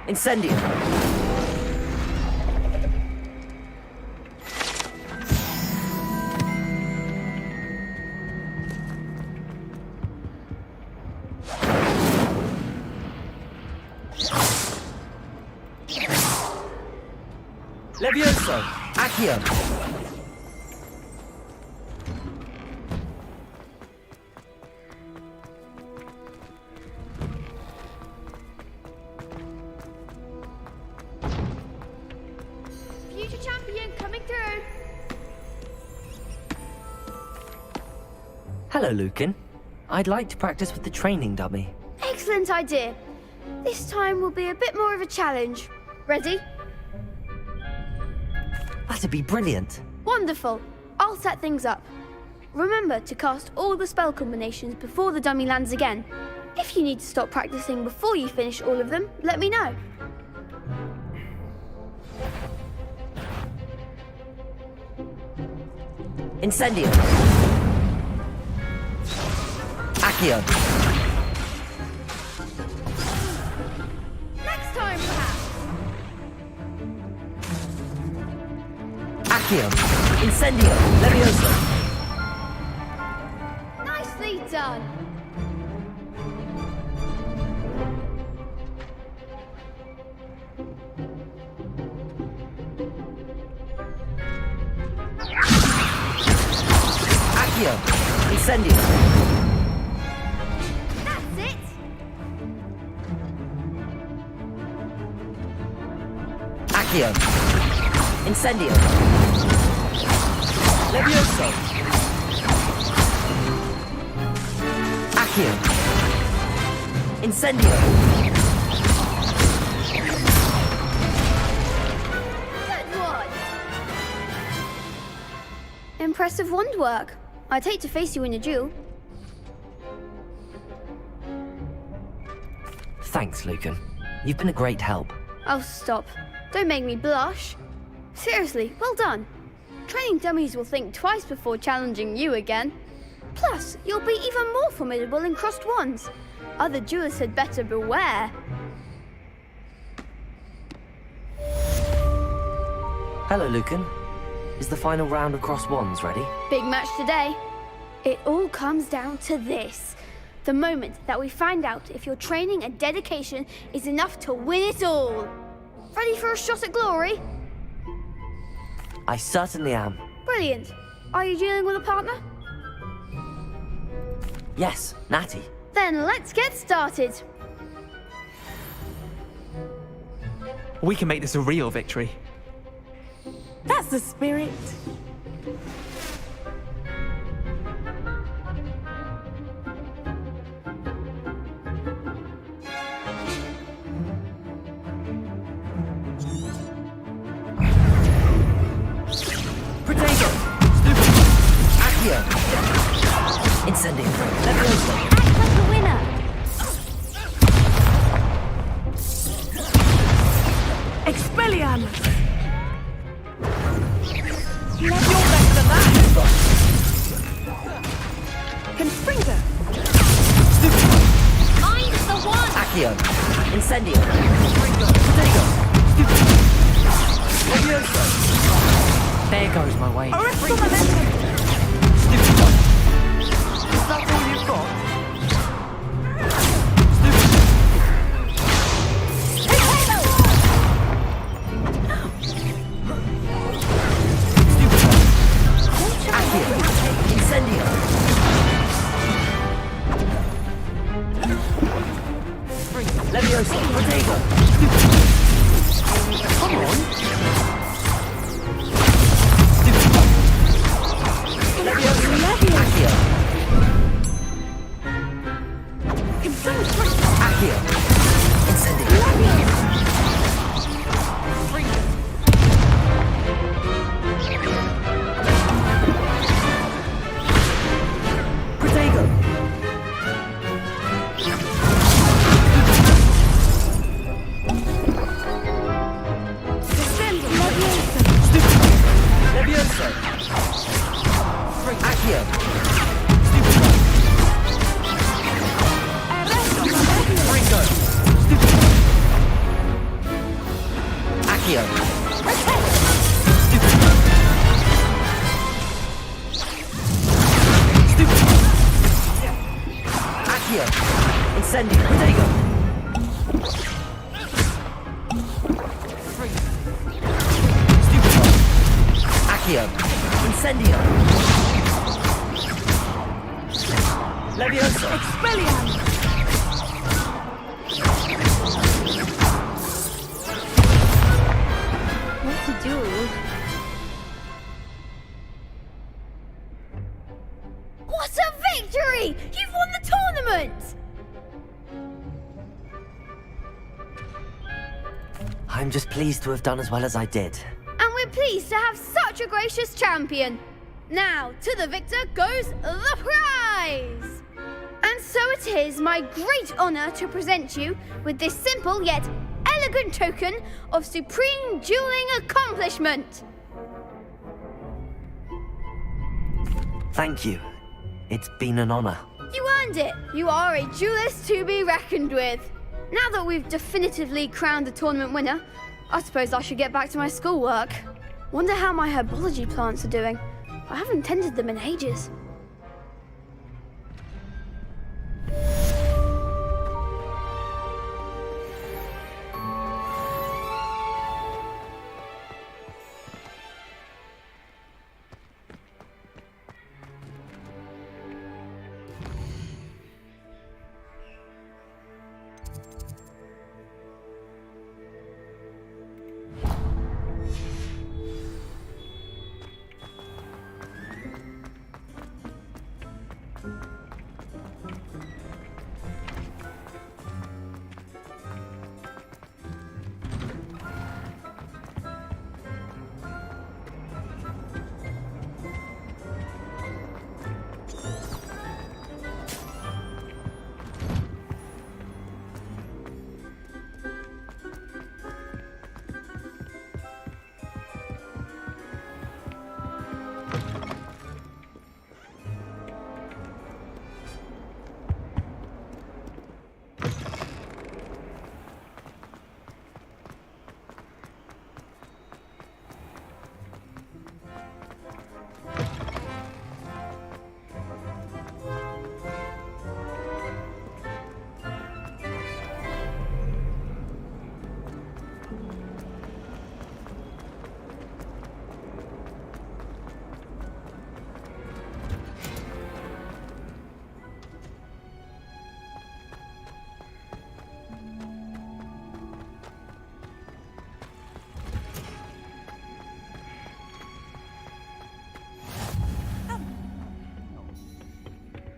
Incendio! Levioso! Accio! Future champion coming through. Hello, Lucan. I'd like to practice with the training dummy. Excellent idea. This time will be a bit more of a challenge. Ready? That'd be brilliant. Wonderful. I'll set things up. Remember to cast all the spell combinations before the dummy lands again. If you need to stop practicing before you finish all of them, let me know. Incendio! Accio! Next time, perhaps. Accio! Incendio! Levioso! Nicely done. Accio! Incendio! That's it. Accio! Incendio! Levioso! Accio! Incendio! Good one. Impressive wand work. I'd hate to face you in a duel. Thanks, Lucan. You've been a great help. Oh, stop. Don't make me blush. Seriously, well done. Training dummies will think twice before challenging you again. Plus, you'll be even more formidable in crossed wands. Other duelists had better beware. Hello, Lucan. Is the final round of cross wands ready? Big match today. It all comes down to this. The moment that we find out if your training and dedication is enough to win it all. Ready for a shot at glory? I certainly am. Brilliant. Are you dealing with a partner? Yes, Natty. Then let's get started. We can make this a real victory. That's the spirit. Protego! Accio! Incendio! Levioso! Act like a winner. Expelliarmus! You're better than that! Conspringa! I'm the one! Accio! Incendio! Protego! Levioso! There goes my way. Arresto momentum! Stupid one! Is that all you've got? Incendio! Levioso! Protego! Come on! Accio! Incendio! Protego! Stupido! Accio! Incendio! Levioso! Expelliarmus! What to do? What a victory! You've won the tournament! I'm just pleased to have done as well as I did. And we're pleased to have such a gracious champion. Now, to the victor goes the prize! And so it is my great honor to present you with this simple yet elegant token of supreme dueling accomplishment. Thank you. It's been an honor. You earned it. You are a duelist to be reckoned with. Now that we've definitively crowned the tournament winner, I suppose I should get back to my schoolwork. Wonder how my herbology plants are doing. I haven't tended them in ages.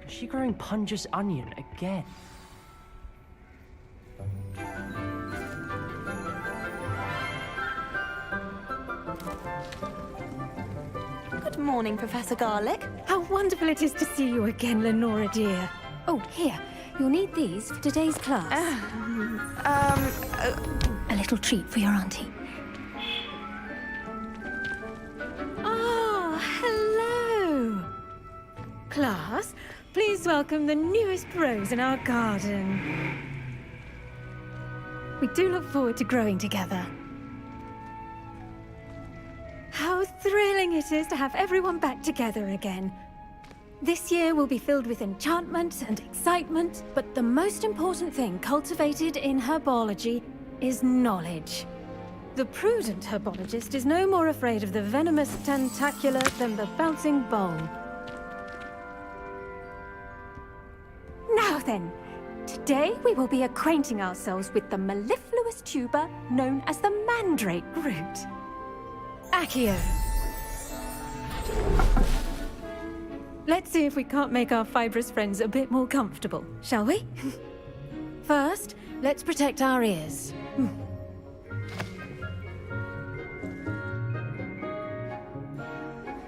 Is she growing Punja's onion again? Good morning, Professor Garlic. How wonderful it is to see you again, Lenora dear. Oh, here. You'll need these for today's class. A little treat for your auntie. Ah, hello. Class, please welcome the newest rose in our garden. We do look forward to growing together. How thrilling it is to have everyone back together again. This year will be filled with enchantment and excitement, but the most important thing cultivated in herbology is knowledge. The prudent herbologist is no more afraid of the venomous tentacula than the bouncing bowl. Now then, today we will be acquainting ourselves with the mellifluous tuber known as the mandrake root. Accio. Let's see if we can't make our fibrous friends a bit more comfortable, shall we? First, let's protect our ears.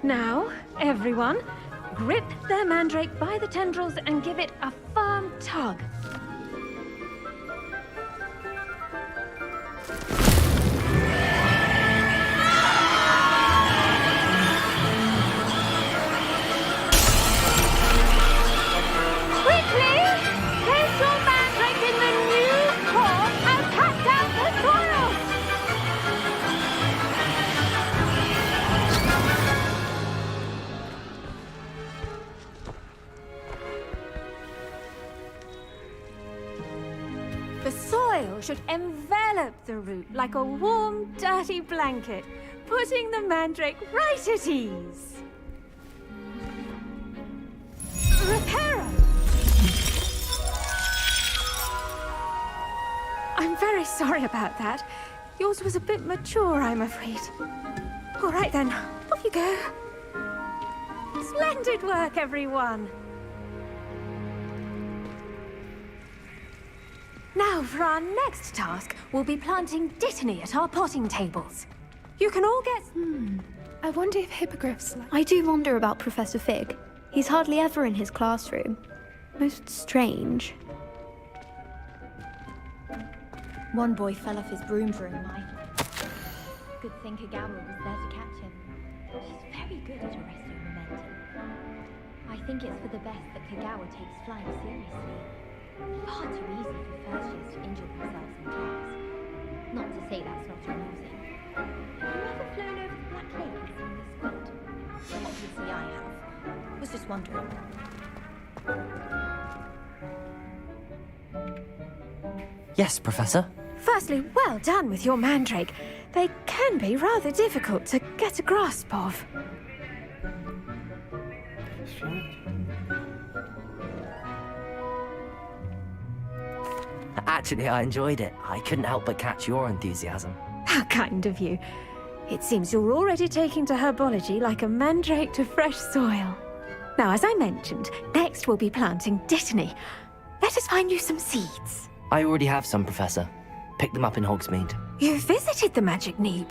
Now, everyone, grip their mandrake by the tendrils and give it a firm tug. The soil should envelop the root like a warm, dirty blanket, putting the mandrake right at ease. Reparo! I'm very sorry about that. Yours was a bit mature, I'm afraid. All right then, off you go. Splendid work, everyone. Now, for our next task, we'll be planting dittany at our potting tables. You can all get... I wonder if hippogriffs like... I do wonder about Professor Fig. He's hardly ever in his classroom. Most strange. One boy fell off his broom during mine. Good thing Kagawa was there to catch him. She's very good at arresting momentum. I think it's for the best that Kagawa takes flying seriously. Far too easy for first years to injure themselves in class. Not to say that's not amusing. Have you ever flown over the Black Lake and seen the squid? Obviously I have. Was just wondering. Yes, Professor. Firstly, well done with your mandrake. They can be rather difficult to get a grasp of. Actually, I enjoyed it. I couldn't help but catch your enthusiasm. How kind of you. It seems you're already taking to herbology like a mandrake to fresh soil. Now, as I mentioned, next we'll be planting dittany. Let us find you some seeds. I already have some, Professor. Picked them up in Hogsmeade. You visited the Magic Neeb.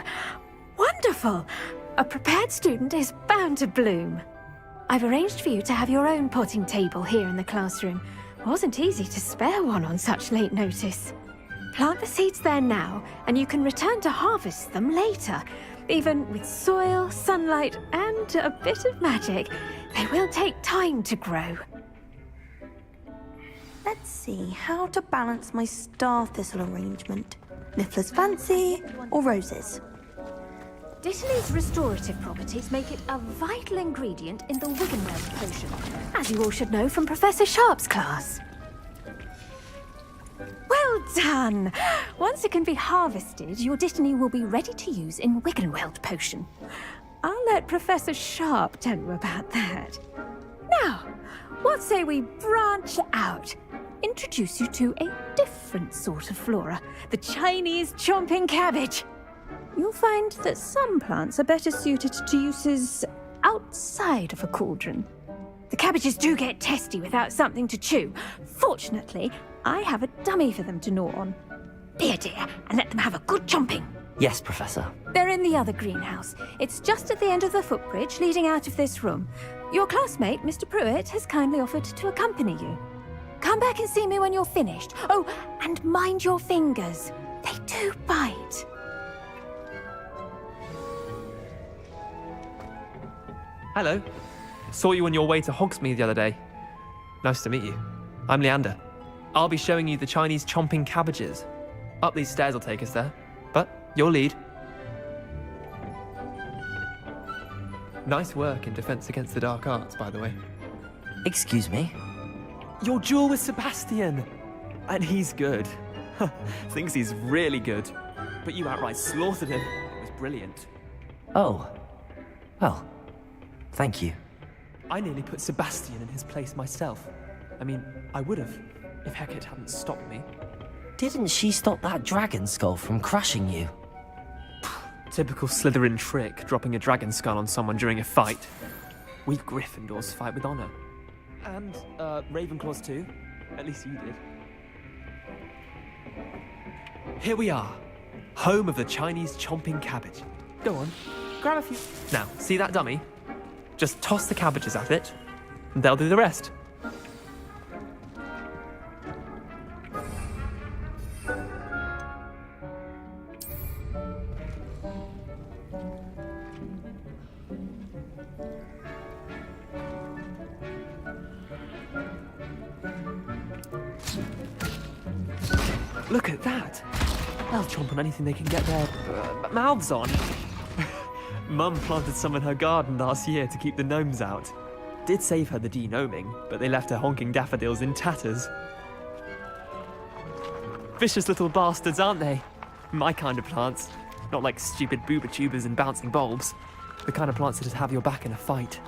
Wonderful! A prepared student is bound to bloom. I've arranged for you to have your own potting table here in the classroom. Wasn't easy to spare one on such late notice. Plant the seeds there now, and you can return to harvest them later. Even with soil, sunlight, and a bit of magic, they will take time to grow. Let's see how to balance my star thistle arrangement. Niffler's fancy or roses? Dittany's restorative properties make it a vital ingredient in the Wiggenweld potion, as you all should know from Professor Sharp's class. Well done! Once it can be harvested, your dittany will be ready to use in Wiggenweld potion. I'll let Professor Sharp tell you about that. Now, what say we branch out? Introduce you to a different sort of flora, the Chinese chomping cabbage. You'll find that some plants are better suited to uses outside of a cauldron. The cabbages do get testy without something to chew. Fortunately, I have a dummy for them to gnaw on. Dear, and let them have a good chomping. Yes, Professor. They're in the other greenhouse. It's just at the end of the footbridge leading out of this room. Your classmate, Mr. Pruitt, has kindly offered to accompany you. Come back and see me when you're finished. Oh, and mind your fingers. They do bite. Hello. Saw you on your way to Hogsmeade the other day. Nice to meet you. I'm Leander. I'll be showing you the Chinese chomping cabbages. Up these stairs will take us there. But your lead. Nice work in Defense Against the Dark Arts, by the way. Excuse me? Your duel with Sebastian! And he's good. Thinks he's really good. But you outright slaughtered him. It was brilliant. Oh. Well, thank you. I nearly put Sebastian in his place myself. I mean, I would have, if Hecate hadn't stopped me. Didn't she stop that dragon skull from crushing you? Typical Slytherin trick, dropping a dragon skull on someone during a fight. We Gryffindors fight with honor. And, Ravenclaws too. At least you did. Here we are. Home of the Chinese chomping cabbage. Go on, grab a few. Now, see that dummy? Just toss the cabbages at it, and they'll do the rest. Look at that! They'll chomp on anything they can get their mouths on. Mum planted some in her garden last year to keep the gnomes out. Did save her the de-gnoming, but they left her honking daffodils in tatters. vicious little bastards, aren't they? My kind of plants. Not like stupid booba tubers and bouncing bulbs. The kind of plants that'd have your back in a fight.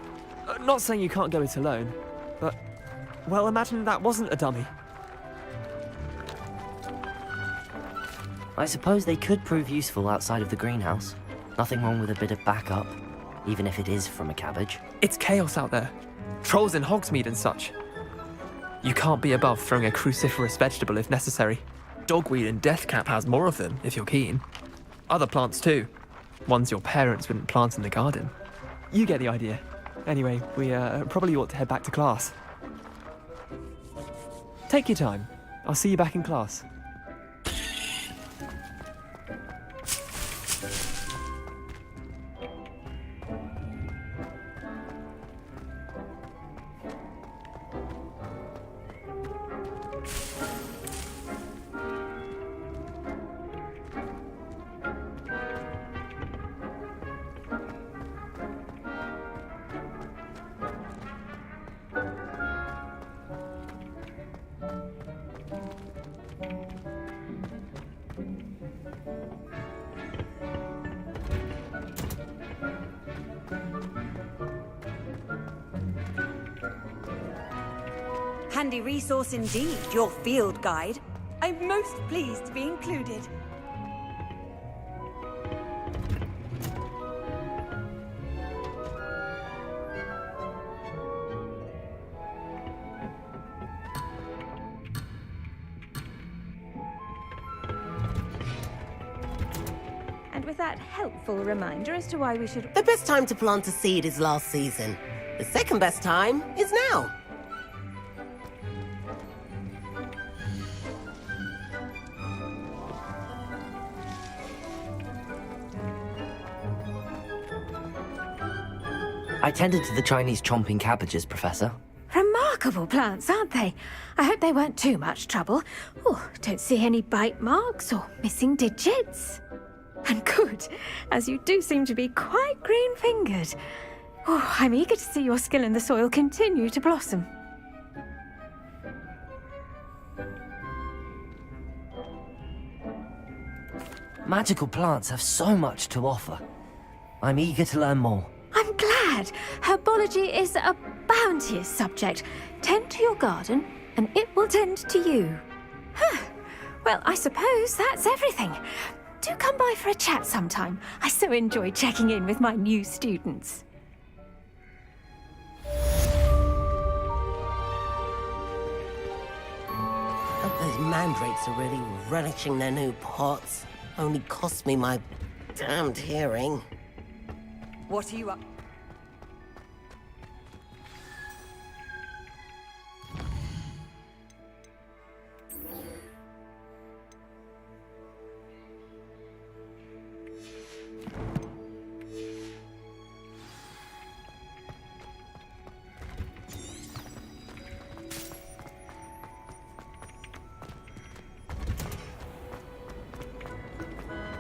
Not saying you can't go it alone, but... well, imagine that wasn't a dummy. I suppose they could prove useful outside of the greenhouse. Nothing wrong with a bit of backup, even if it is from a cabbage. It's chaos out there. Trolls in Hogsmeade and such. You can't be above throwing a cruciferous vegetable if necessary. Dogweed and deathcap has more of them, if you're keen. Other plants too. Ones your parents wouldn't plant in the garden. You get the idea. Anyway, we probably ought to head back to class. Take your time. I'll see you back in class. Handy resource indeed, your field guide. I'm most pleased to be included. And with that helpful reminder as to why we should... The best time to plant a seed is last season. The second best time is now. I tended to the Chinese chomping cabbages, Professor. Remarkable plants, aren't they? I hope they weren't too much trouble. Oh, don't see any bite marks or missing digits. And good, as you do seem to be quite green-fingered. Oh, I'm eager to see your skill in the soil continue to blossom. Magical plants have so much to offer. I'm eager to learn more. I'm glad. Herbology is a bounteous subject. Tend to your garden, and it will tend to you. Huh. Well, I suppose that's everything. Do come by for a chat sometime. I so enjoy checking in with my new students. Hope those mandrakes are really relishing their new pots. Only cost me my damned hearing. What are you up?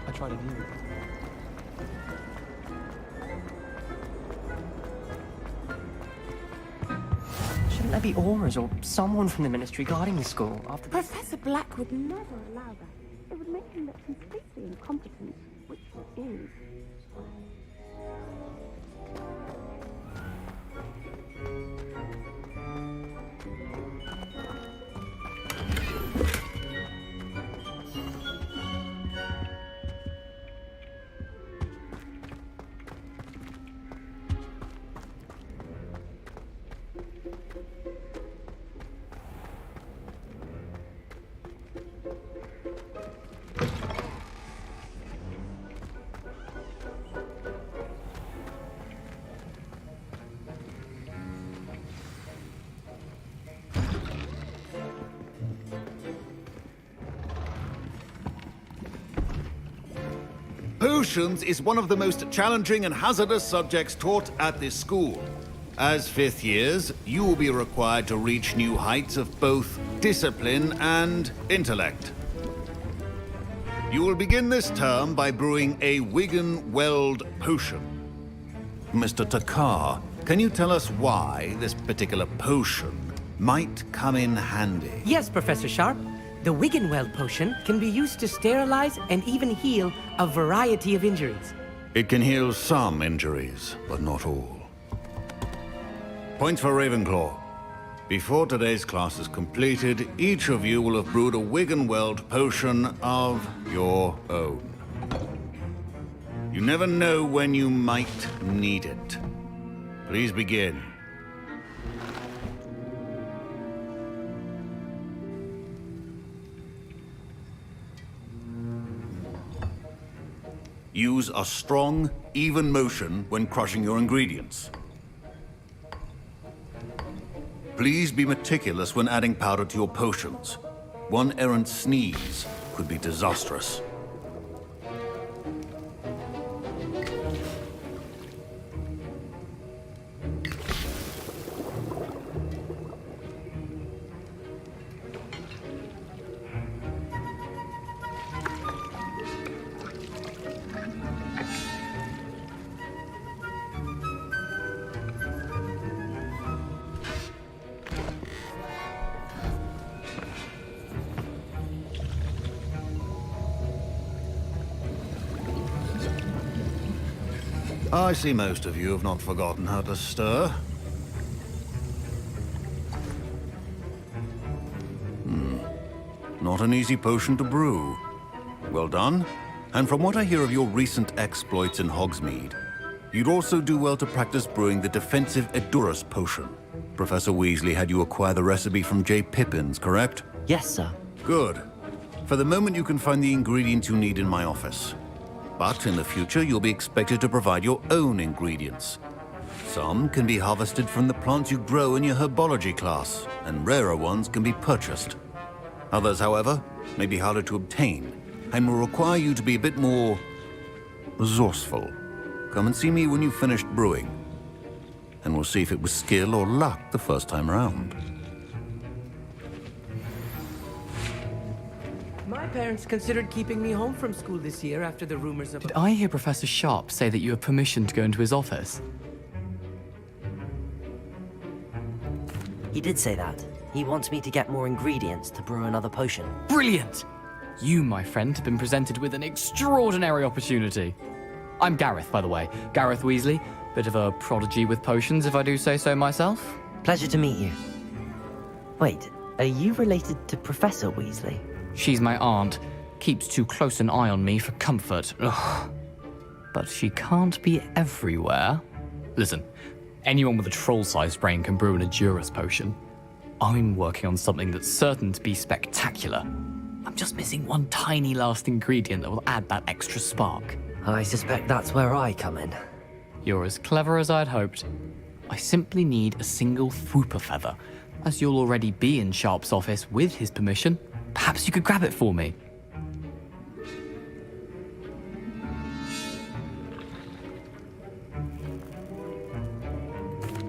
I tried to do it. Shouldn't there be auras or someone from the ministry guarding the school after... Professor Black would never allow that. It would make him look completely incompetent, which he is. Potions is one of the most challenging and hazardous subjects taught at this school. As fifth years, you will be required to reach new heights of both discipline and intellect. You will begin this term by brewing a Wigan-Weld potion. Mr. Takar, can you tell us why this particular potion might come in handy? Yes, Professor Sharp. The Wiggenweld potion can be used to sterilize and even heal a variety of injuries. It can heal some injuries, but not all. Points for Ravenclaw. Before today's class is completed, each of you will have brewed a Wiggenweld potion of your own. You never know when you might need it. Please begin. Use a strong, even motion when crushing your ingredients. Please be meticulous when adding powder to your potions. One errant sneeze could be disastrous. I see most of you have not forgotten how to stir. Not an easy potion to brew. Well done. And from what I hear of your recent exploits in Hogsmeade, you'd also do well to practice brewing the defensive Edurus potion. Professor Weasley had you acquire the recipe from J. Pippin's, correct? Yes, sir. Good. For the moment, you can find the ingredients you need in my office. But in the future, you'll be expected to provide your own ingredients. Some can be harvested from the plants you grow in your herbology class, and rarer ones can be purchased. Others, however, may be harder to obtain, and will require you to be a bit more resourceful. Come and see me when you've finished brewing, and we'll see if it was skill or luck the first time around. My parents considered keeping me home from school this year after the rumors of... Did I hear Professor Sharp say that you have permission to go into his office? He did say that. He wants me to get more ingredients to brew another potion. Brilliant! You, my friend, have been presented with an extraordinary opportunity. I'm Gareth, by the way. Gareth Weasley. Bit of a prodigy with potions, if I do say so myself. Pleasure to meet you. Wait, are you related to Professor Weasley? She's my aunt. Keeps too close an eye on me for comfort. Ugh. But she can't be everywhere. Listen, anyone with a troll-sized brain can brew an Edurus potion. I'm working on something that's certain to be spectacular. I'm just missing one tiny last ingredient that will add that extra spark. I suspect that's where I come in. You're as clever as I'd hoped. I simply need a single Fwooper feather. As you'll already be in Sharp's office with his permission, perhaps you could grab it for me.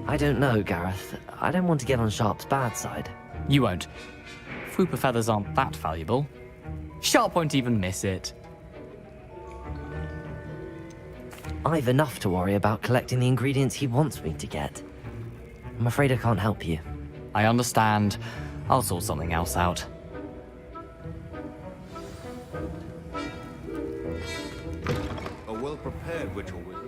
I don't know, Gareth. I don't want to get on Sharp's bad side. You won't. Fwooper feathers aren't that valuable. Sharp won't even miss it. I've enough to worry about collecting the ingredients he wants me to get. I'm afraid I can't help you. I understand. I'll sort something else out. A well-prepared witch or wizard.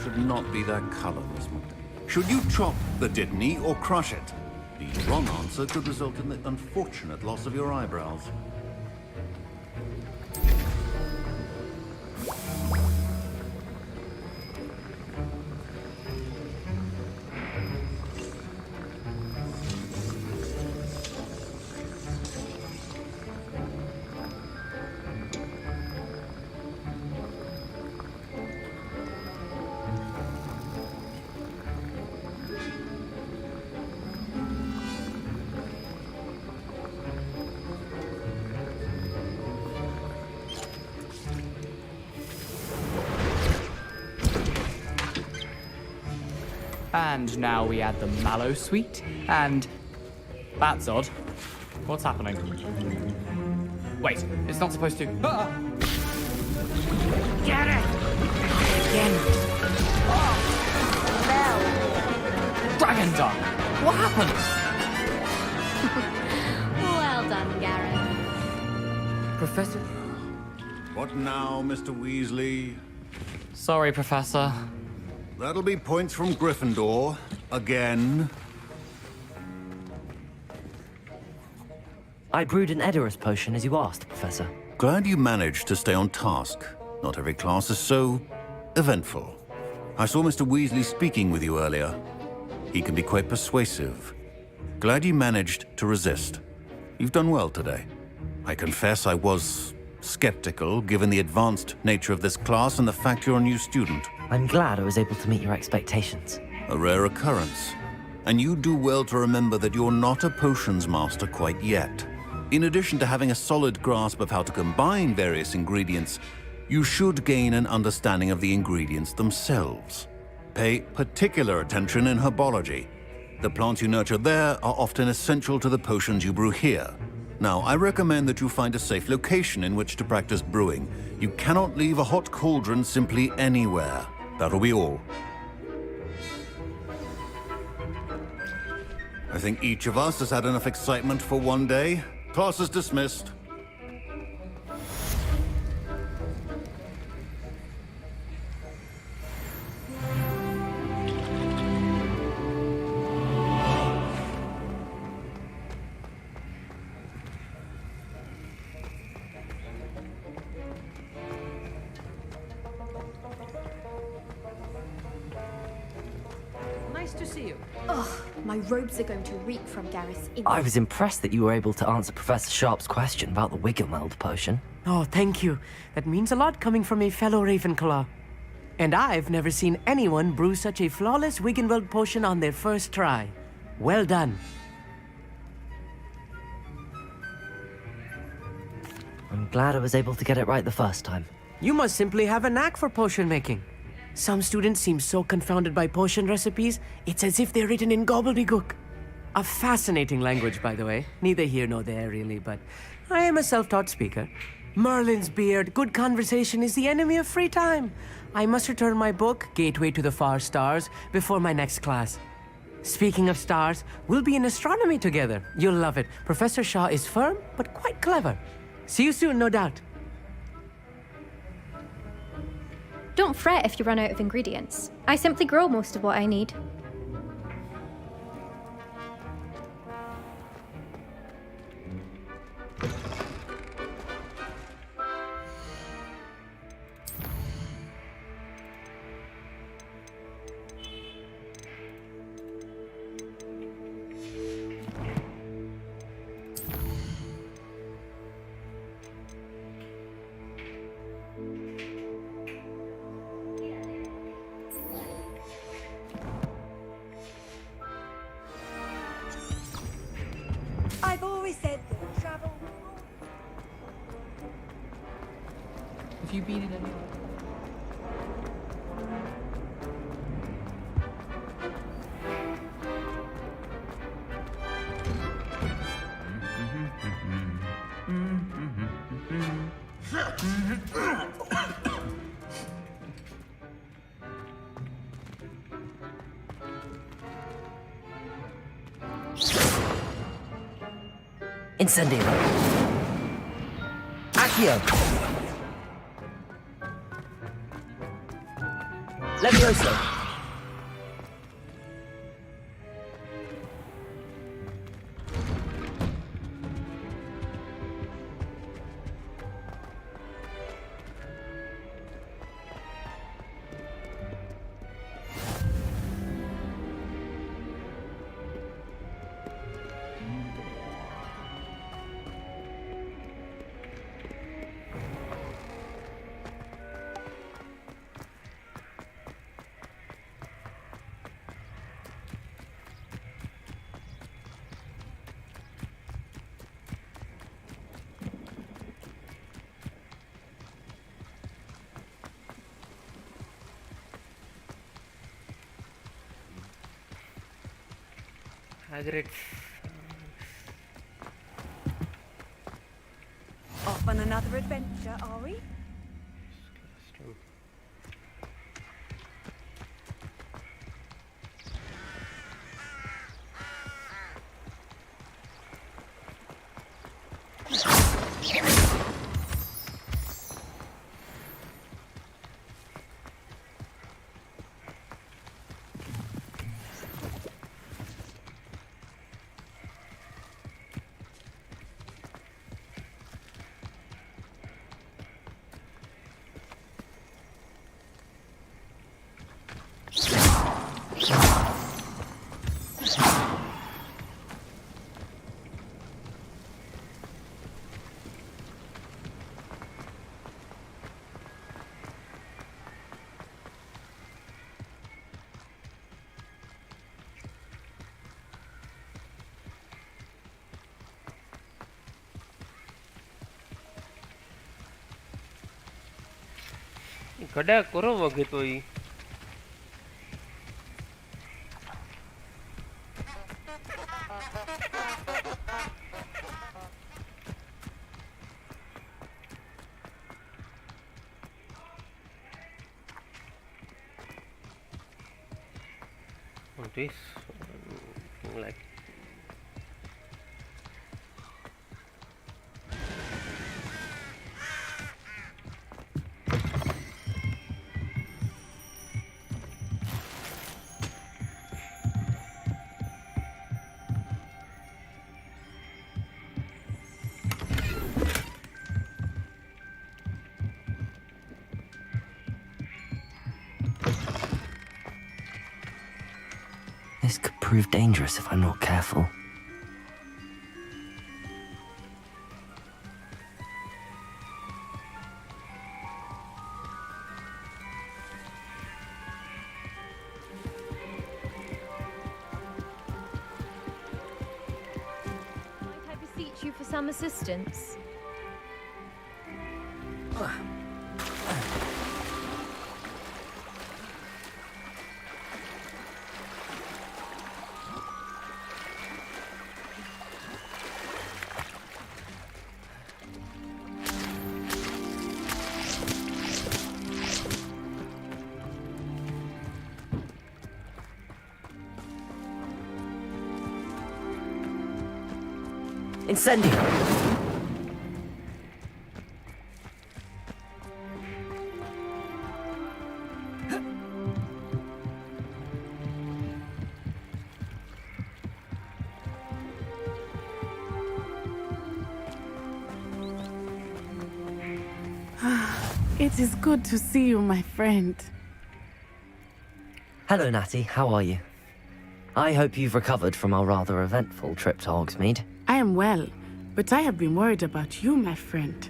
Should not be that color, Miss Moulton. Should you chop the Dittany or crush it? The wrong answer could result in the unfortunate loss of your eyebrows. And now we add the mallow sweet, and... That's odd. What's happening? Wait, it's not supposed to... Ah! Get it! Again. Dragon Dung! What happened? Well done, Gareth. Professor? What now, Mr. Weasley? Sorry, Professor. That'll be points from Gryffindor. Again. I brewed an Edorus potion as you asked, Professor. Glad you managed to stay on task. Not every class is so eventful. I saw Mr. Weasley speaking with you earlier. He can be quite persuasive. Glad you managed to resist. You've done well today. I confess I was skeptical, given the advanced nature of this class and the fact you're a new student. I'm glad I was able to meet your expectations. A rare occurrence. And you do well to remember that you're not a potions master quite yet. In addition to having a solid grasp of how to combine various ingredients, you should gain an understanding of the ingredients themselves. Pay particular attention in herbology. The plants you nurture there are often essential to the potions you brew here. Now, I recommend that you find a safe location in which to practice brewing. You cannot leave a hot cauldron simply anywhere. That'll be all. I think each of us has had enough excitement for one day. Class is dismissed. Nice to see you. Ugh, my robes are going to reek from Gareth's ink. I was impressed that you were able to answer Professor Sharp's question about the Wiggenweld potion. Oh, thank you. That means a lot coming from a fellow Ravenclaw. And I've never seen anyone brew such a flawless Wiggenweld potion on their first try. Well done. I'm glad I was able to get it right the first time. You must simply have a knack for potion making. Some students seem so confounded by potion recipes, it's as if they're written in gobbledygook. A fascinating language, by the way. Neither here nor there, really, but I am a self-taught speaker. Merlin's beard, good conversation is the enemy of free time. I must return my book, Gateway to the Far Stars, before my next class. Speaking of stars, we'll be in astronomy together. You'll love it. Professor Shaw is firm, but quite clever. See you soon, no doubt. Don't fret if you run out of ingredients. I simply grow most of what I need. I've always said that travel... Have you been in any... Incendio. Accio. Levioso. Hagrid. Off on another adventure, are we? गड्या करो वगे तो ही this like This could prove dangerous if I'm not careful. Might I beseech you for some assistance? Incendio! It is good to see you, my friend. Hello, Natty. How are you? I hope you've recovered from our rather eventful trip to Hogsmeade. I am well, but I have been worried about you, my friend.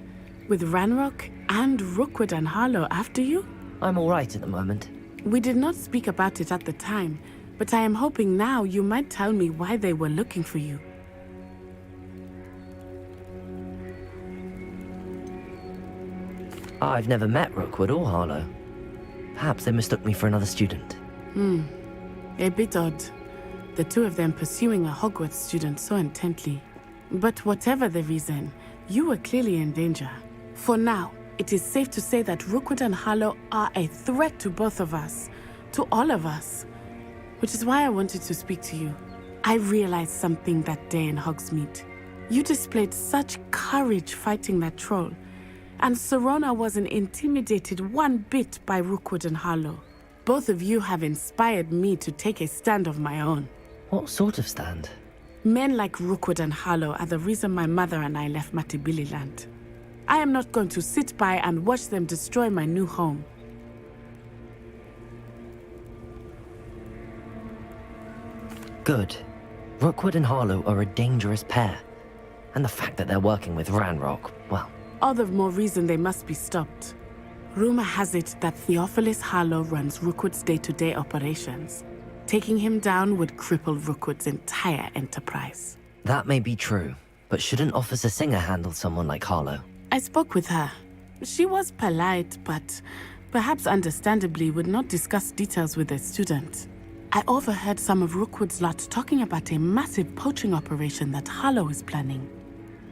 With Ranrock and Rookwood and Harlow after you? I'm all right at the moment. We did not speak about it at the time, but I am hoping now you might tell me why they were looking for you. I've never met Rookwood or Harlow. Perhaps they mistook me for another student. A bit odd. The two of them pursuing a Hogwarts student so intently. But whatever the reason, you were clearly in danger. For now, it is safe to say that Rookwood and Harlow are a threat to both of us. To all of us. Which is why I wanted to speak to you. I realized something that day in Hogsmeade. You displayed such courage fighting that troll. And Serona wasn't intimidated one bit by Rookwood and Harlow. Both of you have inspired me to take a stand of my own. What sort of stand? Men like Rookwood and Harlow are the reason my mother and I left Matibili land. I am not going to sit by and watch them destroy my new home. Good. Rookwood and Harlow are a dangerous pair. And the fact that they're working with Ranrock, well... All the more reason they must be stopped. Rumor has it that Theophilus Harlow runs Rookwood's day-to-day operations. Taking him down would cripple Rookwood's entire enterprise. That may be true, but shouldn't Officer Singer handle someone like Harlow? I spoke with her. She was polite, but perhaps understandably would not discuss details with a student. I overheard some of Rookwood's lot talking about a massive poaching operation that Harlow is planning.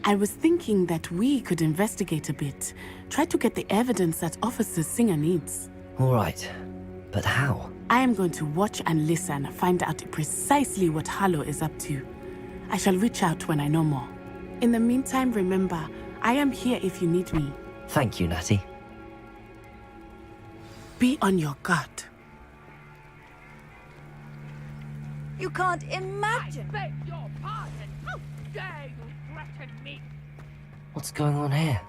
I was thinking that we could investigate a bit, try to get the evidence that Officer Singer needs. All right, but how? I am going to watch and listen, find out precisely what Harlow is up to. I shall reach out when I know more. In the meantime, remember, I am here if you need me. Thank you, Natty. Be on your guard. You can't imagine. I beg your pardon. How dare you threaten me? What's going on here?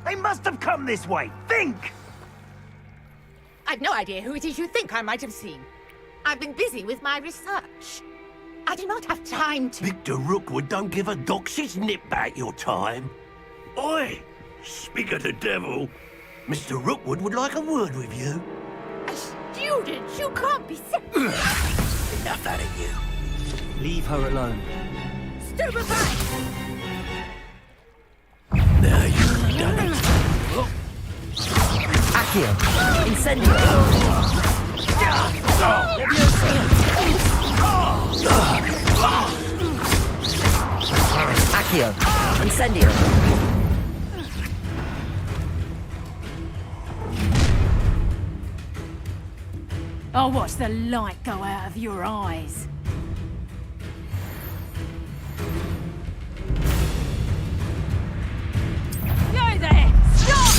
They must have come this way. Think! I've no idea who it is you think I might have seen. I've been busy with my research. I do not have time to... Victor Rookwood don't give a doxy's nip back your time. Oi! Speak of the devil. Mr. Rookwood would like a word with you. A student? You can't be sick. Enough out of you. Leave her alone. Stupefy! Now you've done it. Accio! Incendio! Accio! Incendio! I'll watch the light go out of your eyes. Yo there! Stop!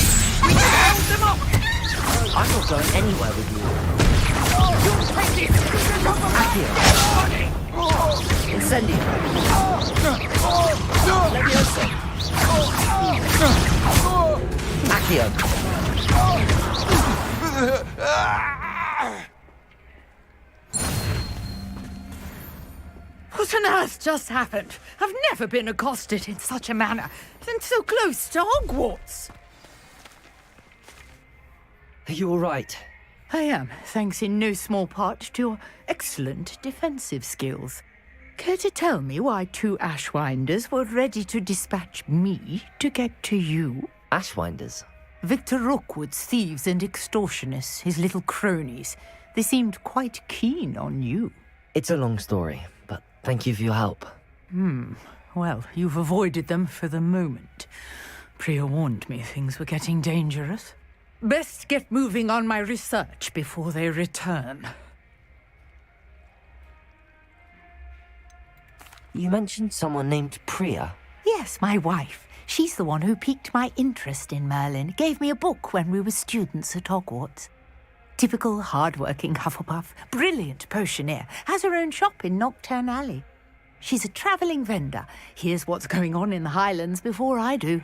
We can hold them up! I'm not going anywhere with you. Accio! Incendio! Levioso! Accio! What on earth just happened? I've never been accosted in such a manner, and so close to Hogwarts. Are you all right? I am, thanks in no small part to your excellent defensive skills. Care to tell me why 2 Ashwinders were ready to dispatch me to get to you? Ashwinders? Victor Rookwood's thieves and extortionists, his little cronies. They seemed quite keen on you. It's a long story, but thank you for your help. Well, you've avoided them for the moment. Priya warned me things were getting dangerous. Best get moving on my research before they return. You mentioned someone named Priya. Yes, my wife. She's the one who piqued my interest in Merlin. Gave me a book when we were students at Hogwarts. Typical hard-working Hufflepuff, brilliant potioneer, has her own shop in Knockturn Alley. She's a travelling vendor. Hears what's going on in the Highlands before I do.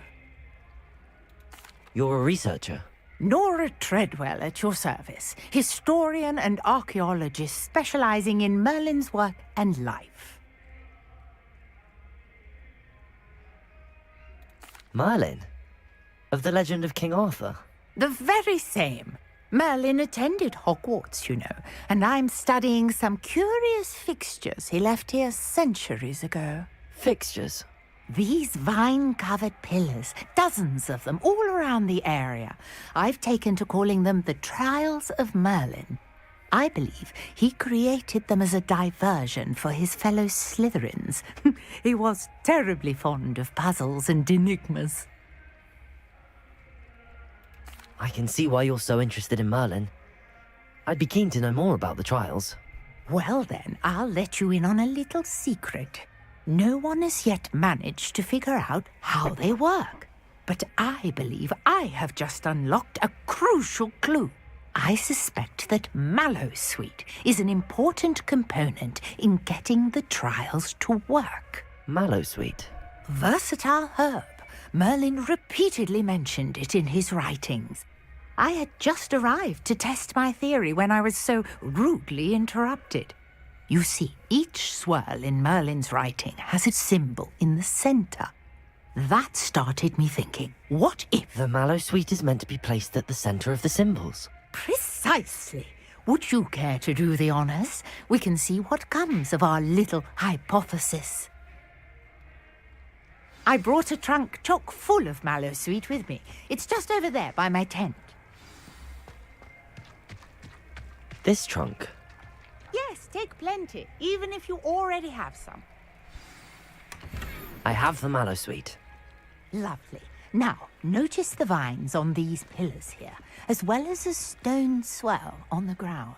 You're a researcher? Nora Treadwell at your service, historian and archaeologist specialising in Merlin's work and life. Merlin? Of the legend of King Arthur? The very same. Merlin attended Hogwarts, you know, and I'm studying some curious fixtures he left here centuries ago. Fixtures? These vine-covered pillars, dozens of them, all around the area. I've taken to calling them the Trials of Merlin. I believe he created them as a diversion for his fellow Slytherins. He was terribly fond of puzzles and enigmas. I can see why you're so interested in Merlin. I'd be keen to know more about the trials. Well then, I'll let you in on a little secret. No one has yet managed to figure out how they work. But I believe I have just unlocked a crucial clue. I suspect that Mallowsweet is an important component in getting the trials to work. Mallowsweet? Versatile herb. Merlin repeatedly mentioned it in his writings. I had just arrived to test my theory when I was so rudely interrupted. You see, each swirl in Merlin's writing has a symbol in the centre. That started me thinking, what if... The Mallowsweet is meant to be placed at the centre of the symbols? Precisely. Would you care to do the honors? We can see what comes of our little hypothesis. I brought a trunk chock full of mallow sweet with me. It's just over there by my tent. This trunk? Yes, take plenty, even if you already have some. I have the mallow sweet. Lovely. Now, notice the vines on these pillars here, as well as a stone swell on the ground.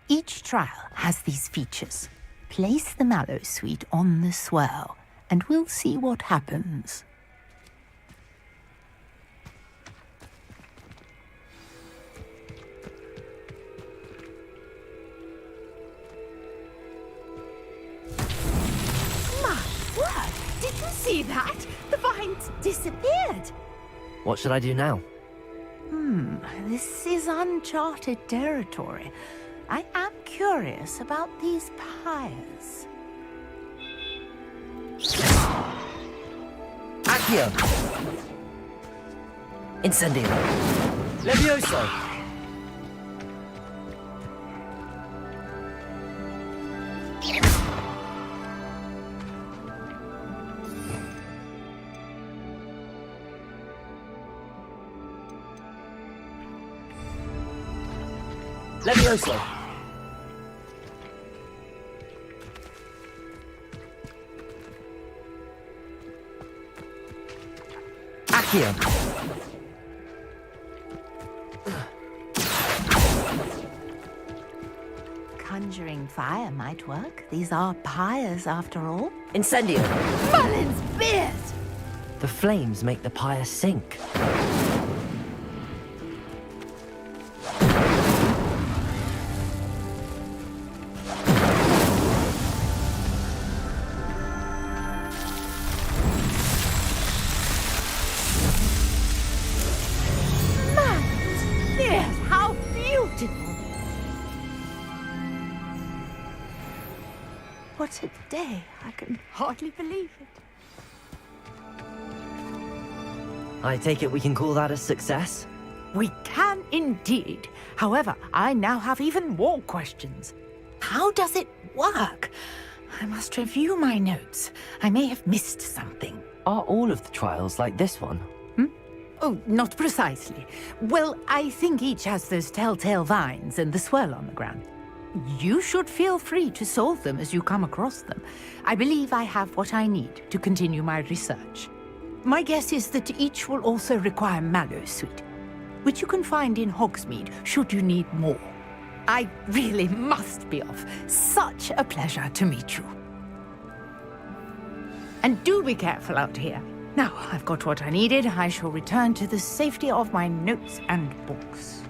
Each trial has these features. Place the mallow sweet on the swell, and we'll see what happens. My word! Did you see that? The vines disappeared. What should I do now? This is uncharted territory. I am curious about these pyres. Accio! Incendio! Levioso! Levioso! Accio! Conjuring fire might work. These are pyres, after all. Incendio! Mullins' beard! The flames make the pyre sink. Yes, how beautiful! What a day! I can hardly believe it. I take it we can call that a success? We can indeed. However, I now have even more questions. How does it work? I must review my notes. I may have missed something. Are all of the trials like this one? Oh, not precisely. Well, I think each has those telltale vines and the swirl on the ground. You should feel free to solve them as you come across them. I believe I have what I need to continue my research. My guess is that each will also require mallow sweet, which you can find in Hogsmeade should you need more. I really must be off. Such a pleasure to meet you. And do be careful out here. Now I've got what I needed, I shall return to the safety of my notes and books.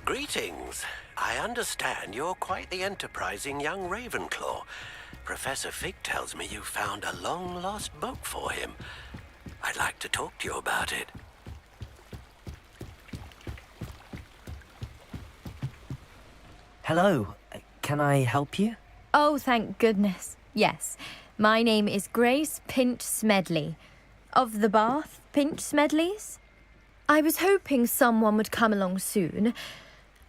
Greetings. I understand you're quite the enterprising young Ravenclaw. Professor Fig tells me you found a long-lost book for him. I'd like to talk to you about it. Hello, can I help you? Oh, thank goodness. Yes. My name is Grace Pinch Smedley. Of the Bath Pinch Smedleys? I was hoping someone would come along soon.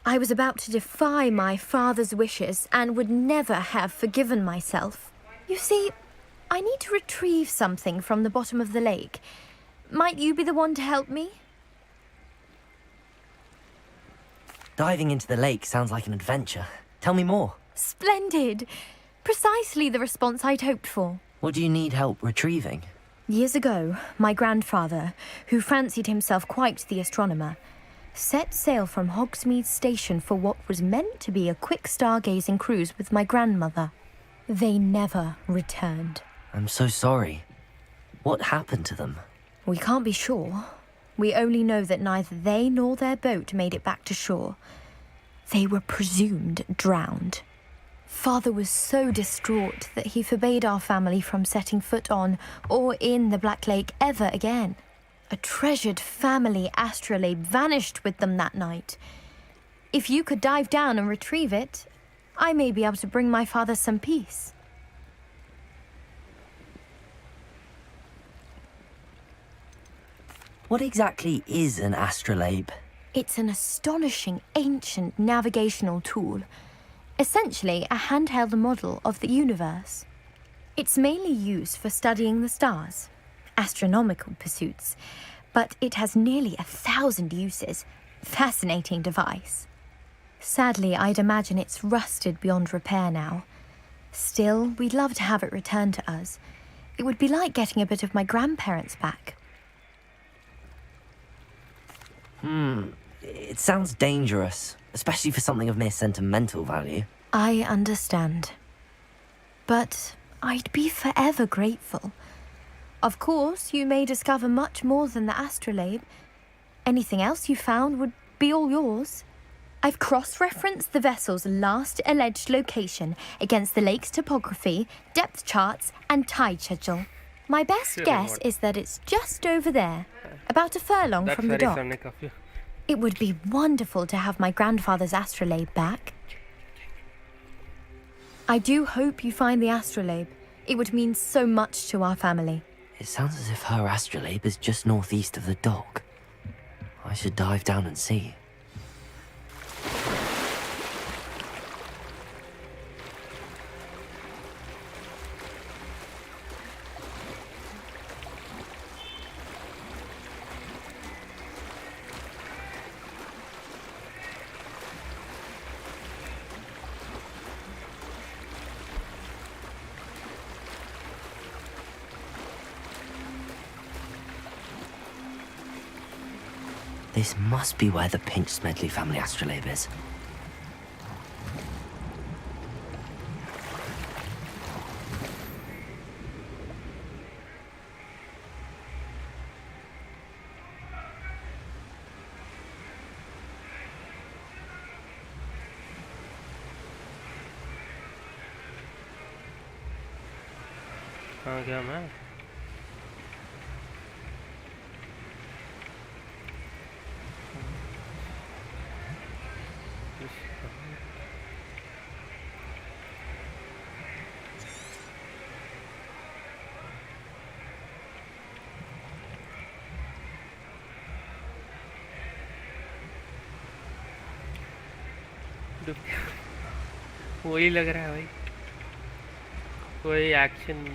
I was about to defy my father's wishes and would never have forgiven myself. You see, I need to retrieve something from the bottom of the lake. Might you be the one to help me? Diving into the lake sounds like an adventure. Tell me more. Splendid! Precisely the response I'd hoped for. What do you need help retrieving? Years ago, my grandfather, who fancied himself quite the astronomer, set sail from Hogsmeade Station for what was meant to be a quick stargazing cruise with my grandmother. They never returned. I'm so sorry. What happened to them? We can't be sure. We only know that neither they nor their boat made it back to shore. They were presumed drowned. Father was so distraught that he forbade our family from setting foot on or in the Black Lake ever again. A treasured family astrolabe vanished with them that night. If you could dive down and retrieve it, I may be able to bring my father some peace. What exactly is an astrolabe? It's an astonishing ancient navigational tool. Essentially a handheld model of the universe. It's mainly used for studying the stars. Astronomical pursuits, but it has nearly 1,000 uses. Fascinating device. Sadly, I'd imagine it's rusted beyond repair now. Still, we'd love to have it returned to us. It would be like getting a bit of my grandparents back. It sounds dangerous, especially for something of mere sentimental value. I understand. But I'd be forever grateful. Of course, you may discover much more than the astrolabe. Anything else you found would be all yours. I've cross-referenced the vessel's last alleged location against the lake's topography, depth charts, and tide schedule. My best guess is that it's just over there, about a furlong from the dock. It would be wonderful to have my grandfather's astrolabe back. I do hope you find the astrolabe. It would mean so much to our family. It sounds as if her astrolabe is just northeast of the dock. I should dive down and see. This must be where the Pinch Smedley family astrolabe is. कहाँ गया मैं? वही लग रहा है भाई, कोई action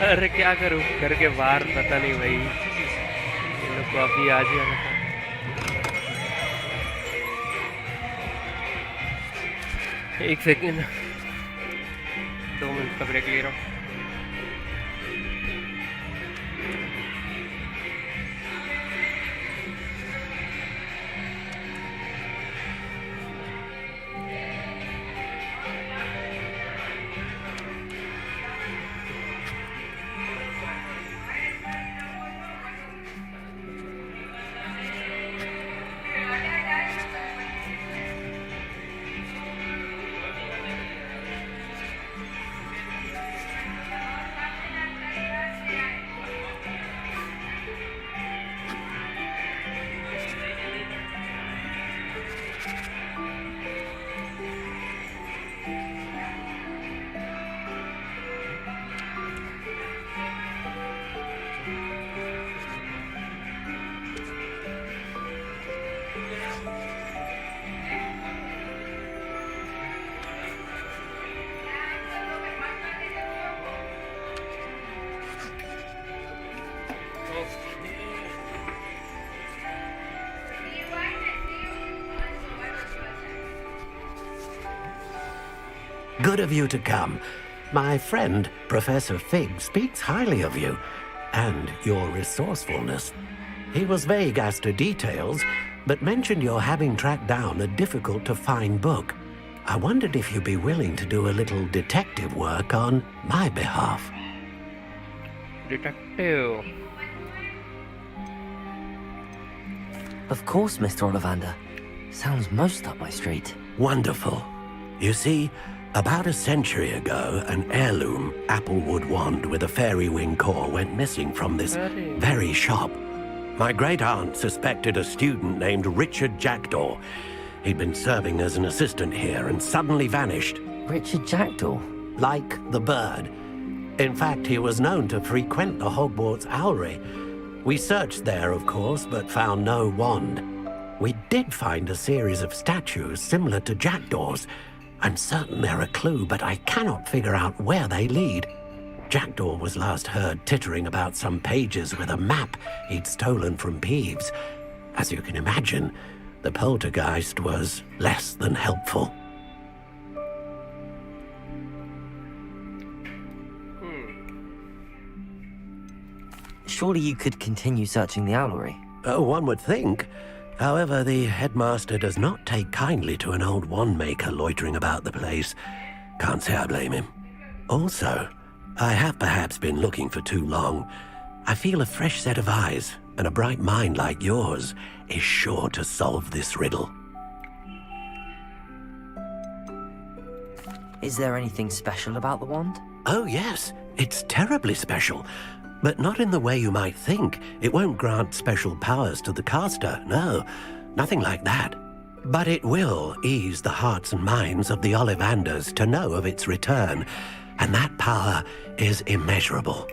अरे क्या करूं घर के बाहर पता नहीं भाई ये लोग को अभी आज ही आना था एक सेकंड 2 मिनट का ब्रेक ले रहा हूँ Good of you to come. My friend, Professor Fig, speaks highly of you and your resourcefulness. He was vague as to details, but mentioned your having tracked down a difficult-to-find book. I wondered if you'd be willing to do a little detective work on my behalf. Detective. Of course, Mr. Ollivander. Sounds most up my street. Wonderful. You see, about a century ago, an heirloom applewood wand with a fairy wing core went missing from this very shop. My great-aunt suspected a student named Richard Jackdaw. He'd been serving as an assistant here and suddenly vanished. Richard Jackdaw? Like the bird. In fact, he was known to frequent the Hogwarts Owlery. We searched there, of course, but found no wand. We did find a series of statues similar to Jackdaw's. I'm certain they're a clue, but I cannot figure out where they lead. Jackdaw was last heard tittering about some pages with a map he'd stolen from Peeves. As you can imagine, the poltergeist was less than helpful. Surely you could continue searching the owlery. Oh, one would think. However, the headmaster does not take kindly to an old wand maker loitering about the place. Can't say I blame him. Also, I have perhaps been looking for too long. I feel a fresh set of eyes, and a bright mind like yours is sure to solve this riddle. Is there anything special about the wand? Oh, yes. It's terribly special. But not in the way you might think. It won't grant special powers to the caster, no. Nothing like that. But it will ease the hearts and minds of the Ollivanders to know of its return, and that power is immeasurable.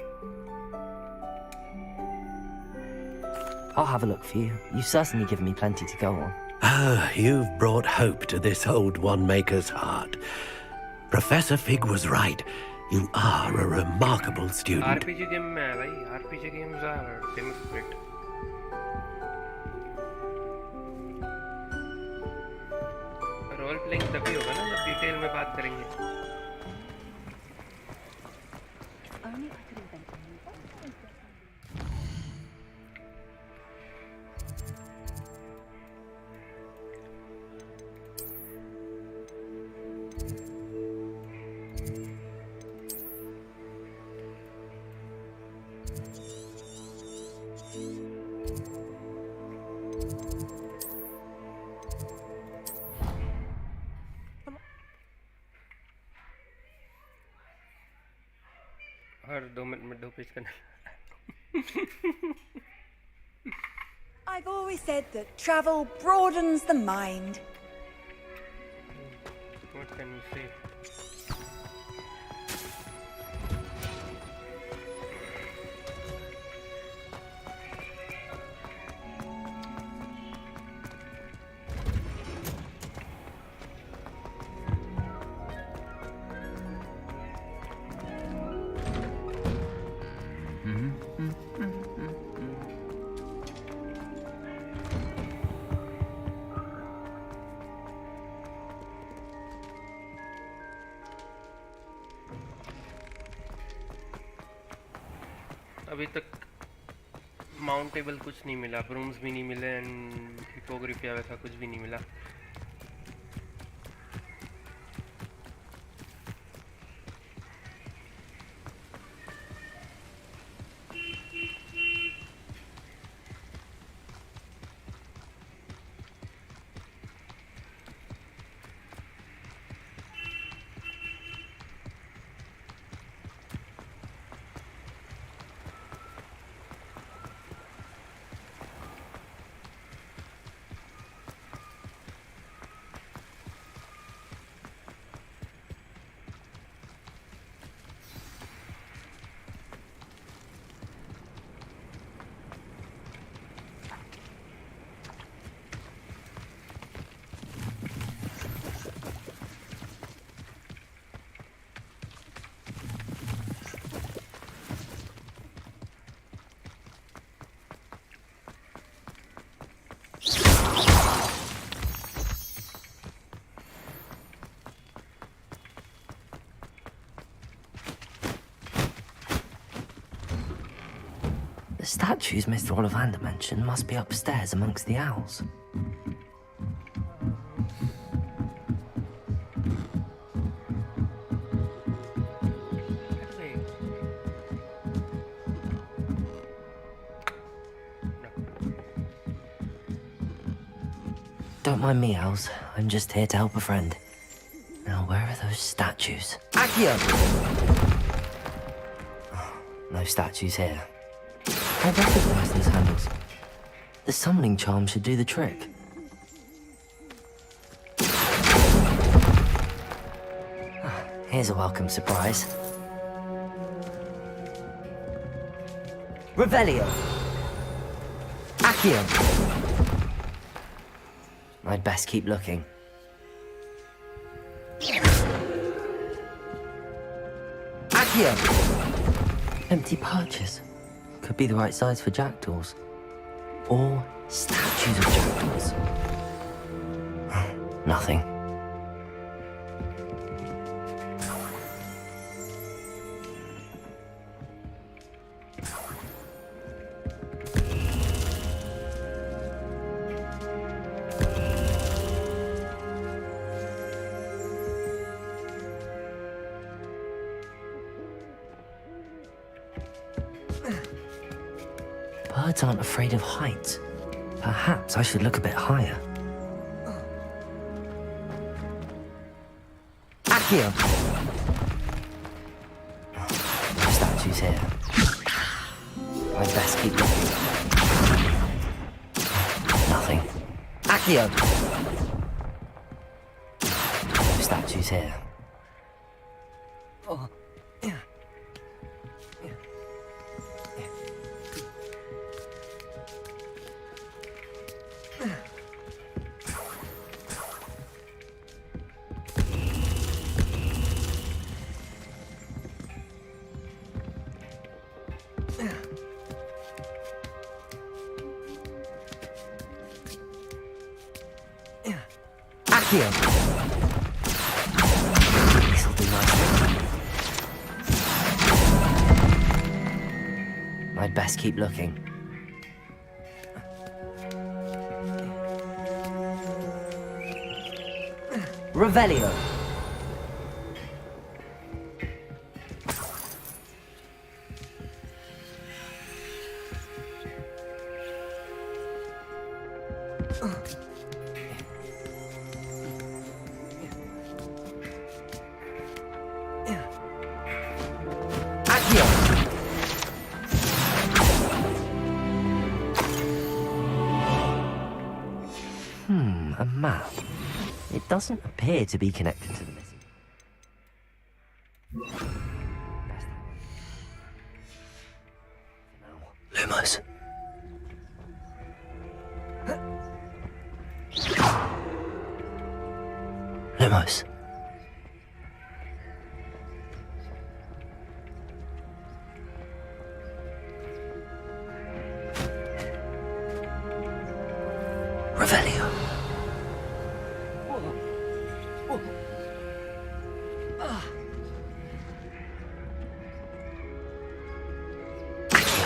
I'll have a look for you. You've certainly given me plenty to go on. Oh, you've brought hope to this old wand-maker's heart. Professor Fig was right. You are a remarkable student. RPG game में है भाई. RPG games are famous for it. Role playing तभी होगा ना जब detail में बात करेंगे. हर 2 मिनट में 2 पेज करना. I've always said that travel broadens the mind. What can you say? अभी तक माउंटेबल कुछ नहीं मिला, ब्रूम्स भी नहीं मिले एंड हिपोग्रिफिया वैसा कुछ भी नहीं मिला. The statues Mr. Ollivander mentioned must be upstairs amongst the owls. Don't mind me, owls. I'm just here to help a friend. Now, where are those statues? Accio! Oh, no statues here. I recognize those handles. The summoning charm should do the trick. Here's a welcome surprise. Revelio! Accio! I'd best keep looking. Accio! Empty perches. Could be the right size for jackdaws. Or statues of jackdaws. Nothing. Birds aren't afraid of heights. Perhaps I should look a bit higher. Accio! No statues here. I'd best keep looking. Nothing. Accio! No statues here. Oh. Accio! This'll do nicely. I'd best keep looking. Revelio! A map. It doesn't appear to be connected to the missing. Lumos. Lumos. Revelio. Accio.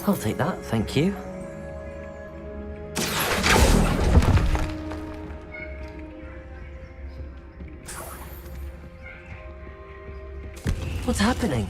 I'll take that, thank you. What's happening?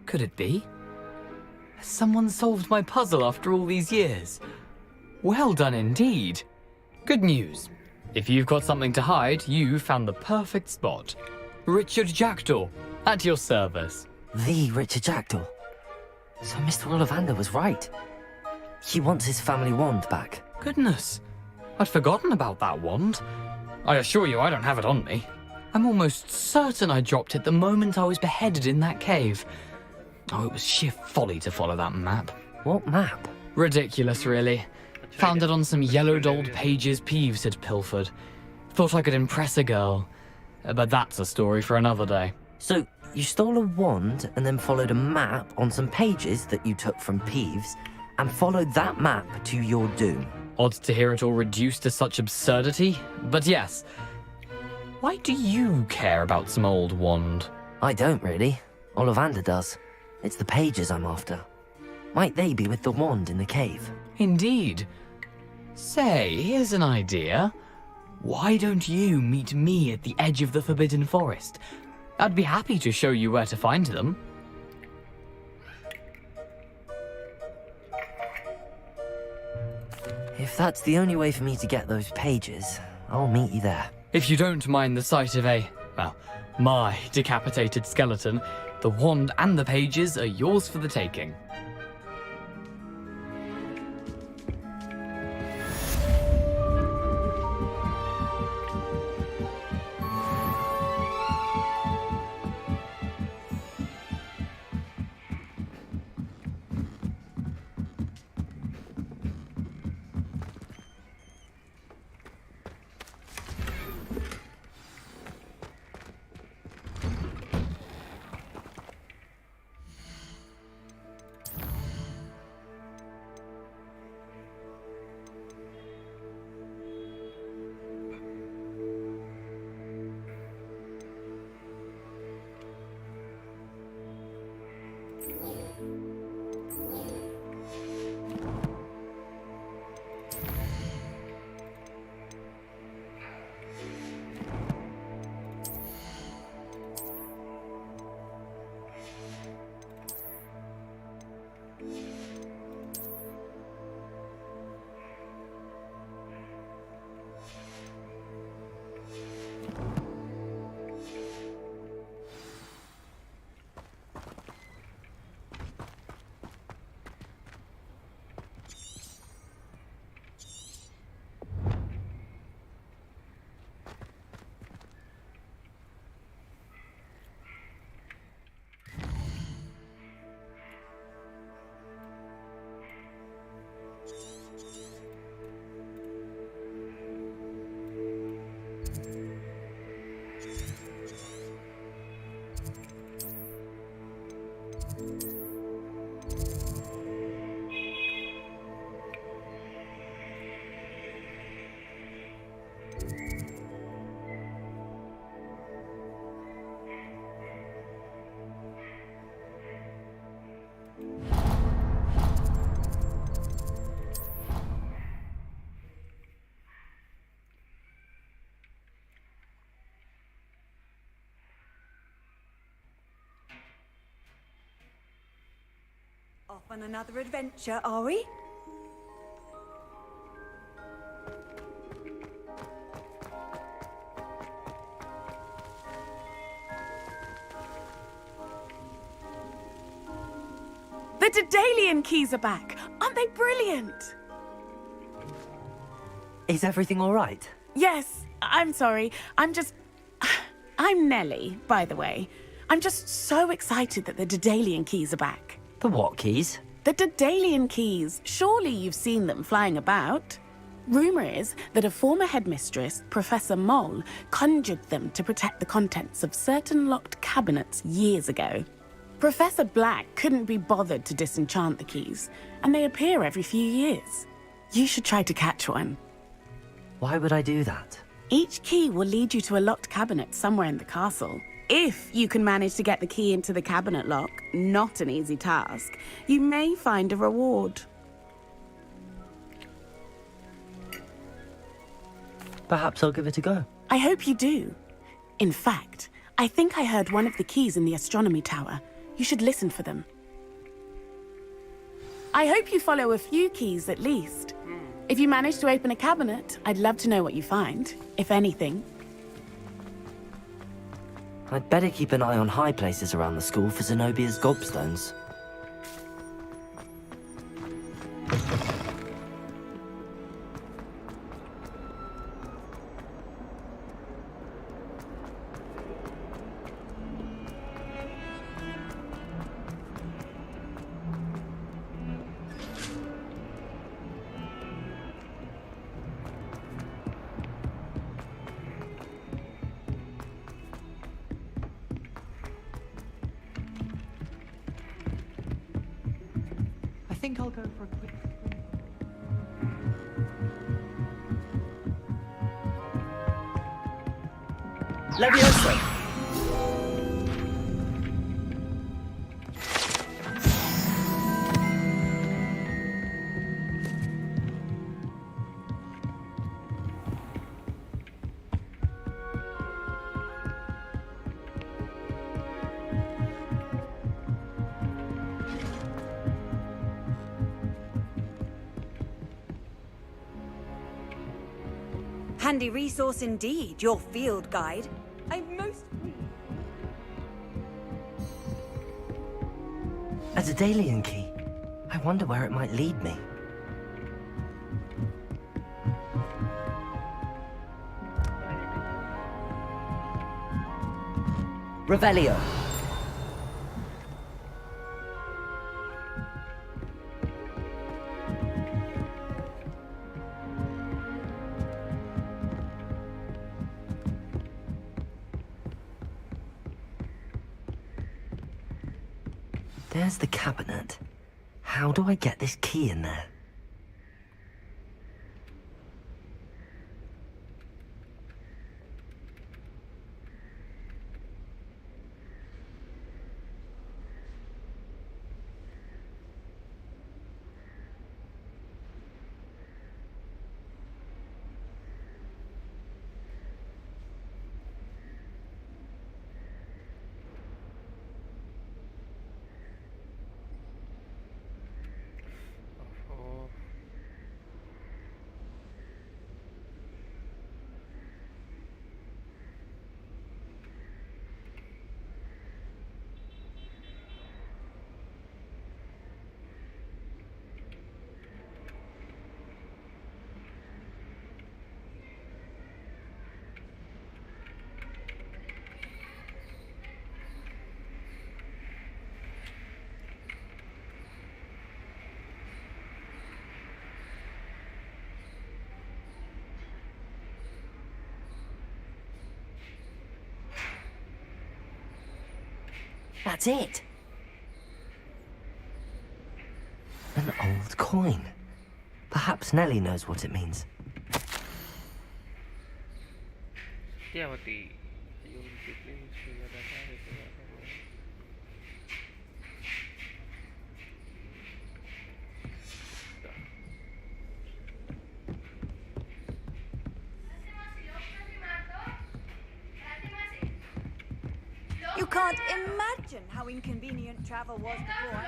Could it be? Has someone solved my puzzle after all these years? Well done indeed. Good news. If you've got something to hide, you found the perfect spot. Richard Jackdaw, at your service. The Richard Jackdaw. So Mr. Ollivander was right. He wants his family wand back. Goodness, I'd forgotten about that wand. I assure you I don't have it on me. I'm almost certain I dropped it the moment I was beheaded in that cave. Oh, it was sheer folly to follow that map. What map? Ridiculous, really. Found it on some yellowed old pages Peeves had pilfered. Thought I could impress a girl. But that's a story for another day. So, you stole a wand and then followed a map on some pages that you took from Peeves and followed that map to your doom. Odd to hear it all reduced to such absurdity, but yes. Why do you care about some old wand? I don't really. Ollivander does. It's the pages I'm after. Might they be with the wand in the cave? Indeed. Say, here's an idea. Why don't you meet me at the edge of the Forbidden Forest? I'd be happy to show you where to find them. If that's the only way for me to get those pages, I'll meet you there. If you don't mind the sight of my decapitated skeleton, the wand and the pages are yours for the taking. Off on another adventure, are we? The Daedalian keys are back! Aren't they brilliant? Is everything all right? Yes, I'm sorry. I'm Nellie, by the way. I'm just so excited that the Daedalian keys are back. The what keys? The Daedalian keys. Surely you've seen them flying about. Rumour is that a former headmistress, Professor Moll, conjured them to protect the contents of certain locked cabinets years ago. Professor Black couldn't be bothered to disenchant the keys, and they appear every few years. You should try to catch one. Why would I do that? Each key will lead you to a locked cabinet somewhere in the castle. If you can manage to get the key into the cabinet lock, not an easy task, you may find a reward. Perhaps I'll give it a go. I hope you do. In fact, I think I heard one of the keys in the astronomy tower. You should listen for them. I hope you follow a few keys at least. If you manage to open a cabinet, I'd love to know what you find, if anything. I'd better keep an eye on high places around the school for Zenobia's gobstones. I think I'll go for a quick... Leviosa! Handy resource indeed, your field guide. I'm most pleased. A Daedalian key. I wonder where it might lead me. Revelio. There's the cabinet. How do I get this key in there? That's it. An old coin. Perhaps Nellie knows what it means. You can't imagine how inconvenient travel was before.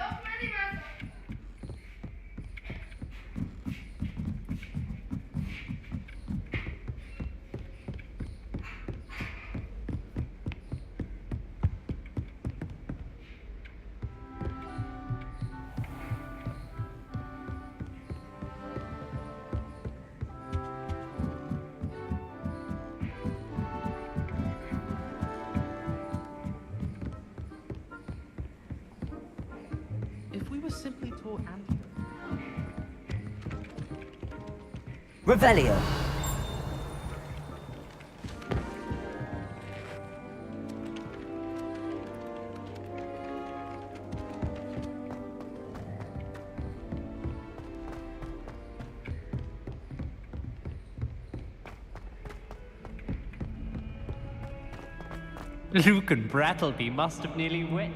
If we were simply taught antidote... Revelio. Luke and Brattleby must have nearly wet.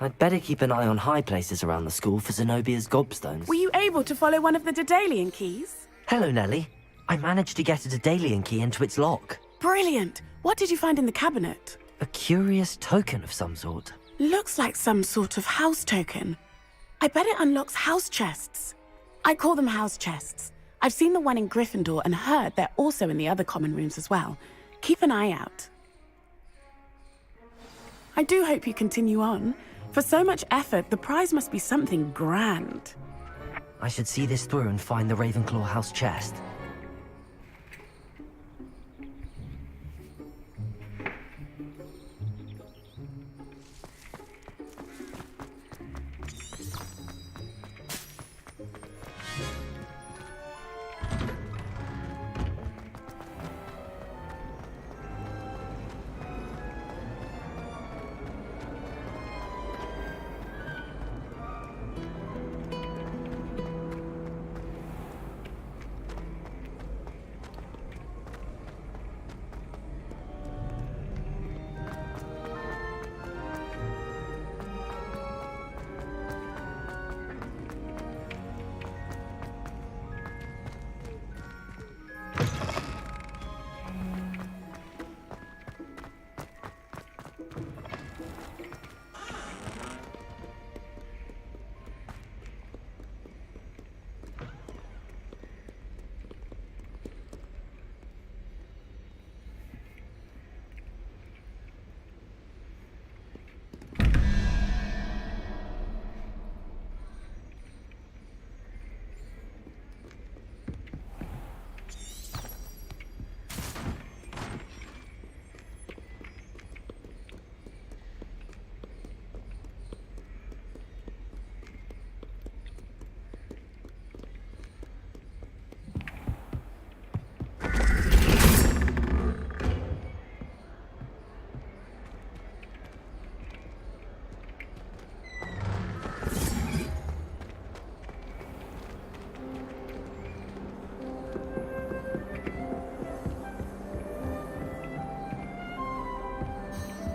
I'd better keep an eye on high places around the school for Zenobia's gobstones. Were you able to follow one of the Daedalian keys? Hello, Nellie. I managed to get a Daedalian key into its lock. Brilliant. What did you find in the cabinet? A curious token of some sort. Looks like some sort of house token. I bet it unlocks house chests. I call them house chests. I've seen the one in Gryffindor and heard they're also in the other common rooms as well. Keep an eye out. I do hope you continue on. For so much effort, the prize must be something grand. I should see this through and find the Ravenclaw house chest.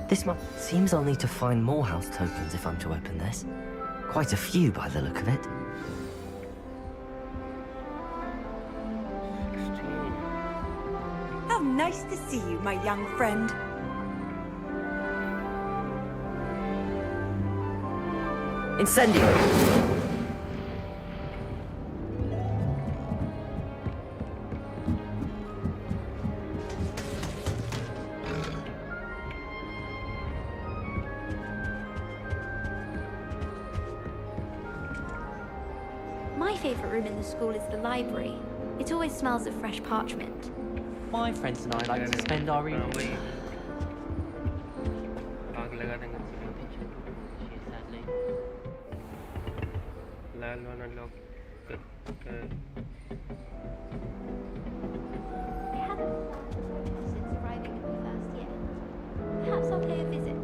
This map seems I'll need to find more house tokens if I'm to open this. Quite a few by the look of it. How nice to see you, my young friend. Incendio! My favourite room in the school is the library. It always smells of fresh parchment. My friends and I like to spend our evenings. I haven't since arriving at the first year. Perhaps I'll pay a visit.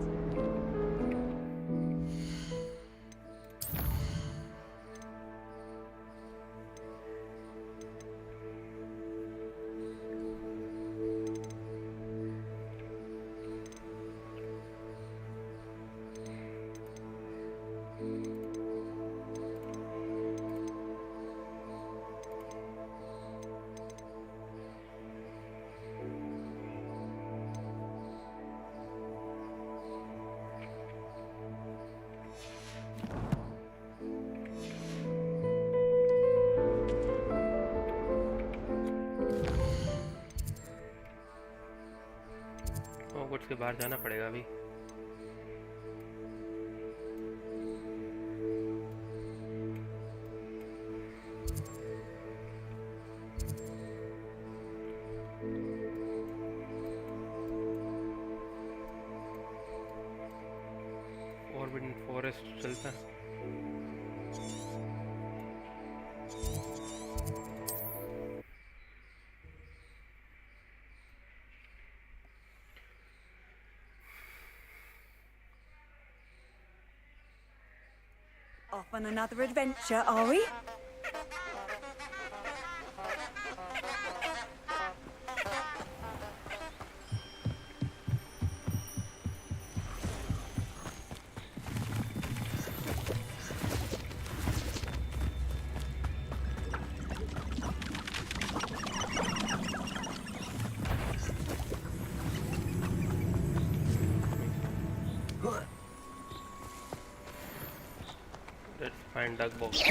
Hogwarts के बाहर जाना पड़ेगा अभी। forbidden forest चलता. Off on another adventure, are we? Let's find duck box.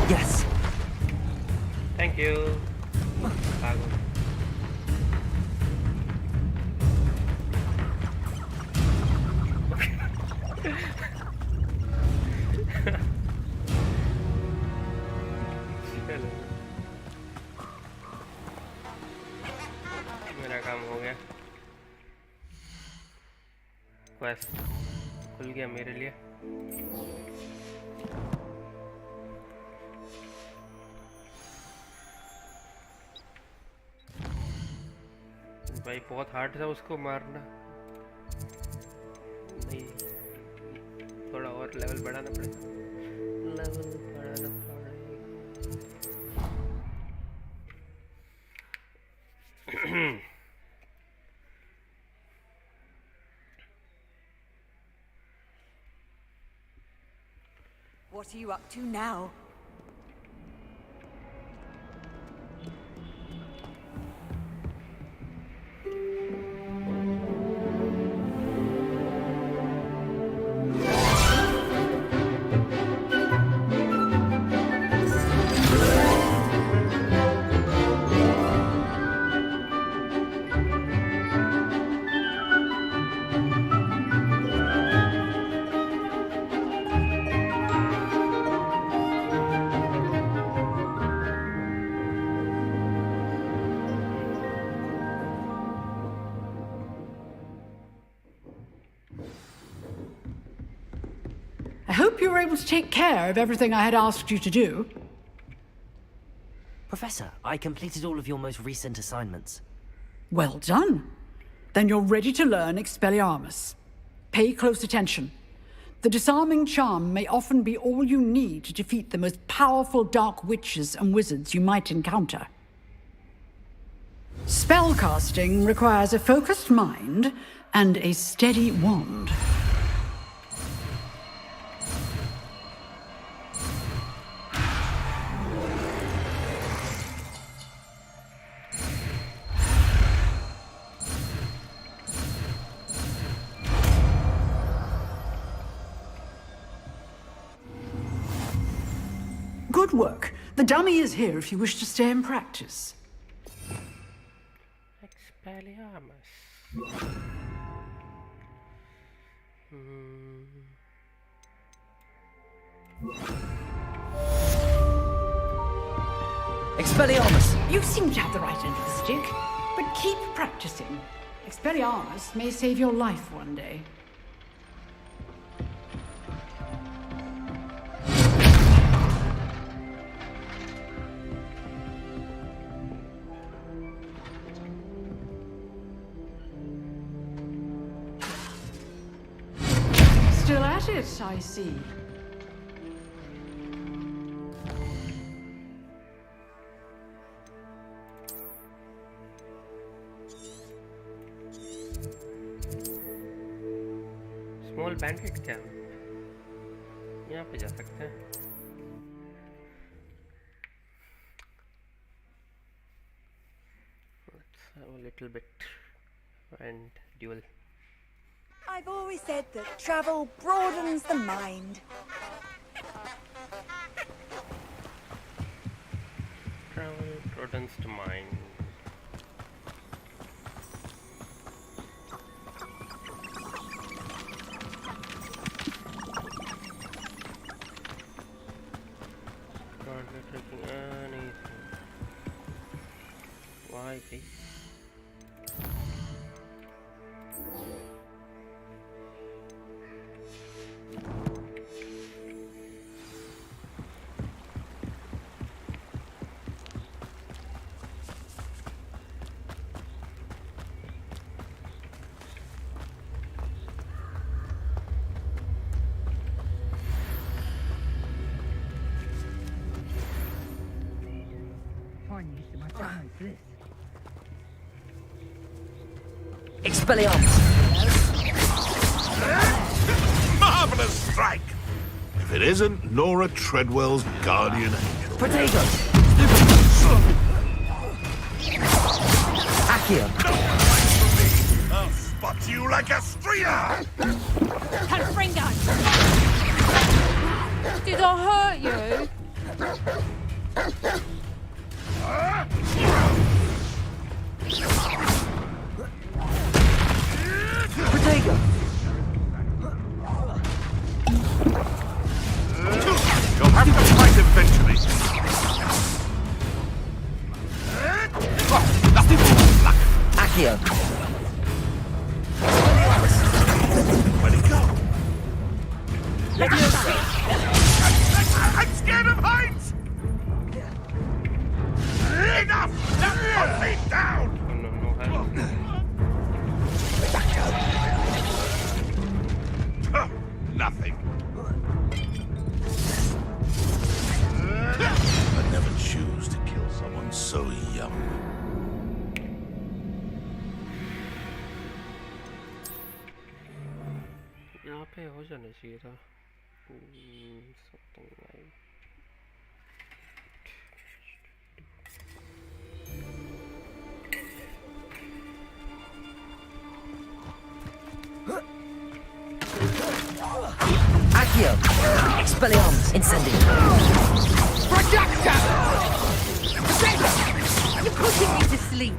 Yes. Thank you. मेरा काम हो गया. बस खुल गया मेरे लिए. भाई बहुत हार्ड था उसको मारना. नहीं, थोड़ा और लेवल बढ़ाना पड़ेगा. लेवल बढ़ाना पड़ेगा. What are you up to now? I hope you were able to take care of everything I had asked you to do. Professor, I completed all of your most recent assignments. Well done. Then you're ready to learn Expelliarmus. Pay close attention. The disarming charm may often be all you need to defeat the most powerful dark witches and wizards you might encounter. Spellcasting requires a focused mind and a steady wand. Good work. The dummy is here if you wish to stay and practice. Expelliarmus. Expelliarmus! You seem to have the right end of the stick, but keep practicing. Expelliarmus may save your life one day. Still at it, I see. bandit camp. यहाँ पे जा सकते हैं. Let's have a little bit and duel. I've always said that travel broadens the mind. Travel broadens the mind. Not taking anything. Why this? Expelliarmus! Marvelous strike! If it isn't Nora Treadwell's guardian angel. Protego! Accio! I'll spot you like a stringer! Confringo! Did I hurt you? Protego! You'll have to fight eventually. Accio! Where'd he go? Leviosa! I'm scared of heights! Enough! Now put me down! Nothing. I'd never choose to kill someone so young. यहाँ पे हो जाना चाहिए था. Something like. Accio! Expelliarmus! Incendio! Projector! You're putting me to sleep.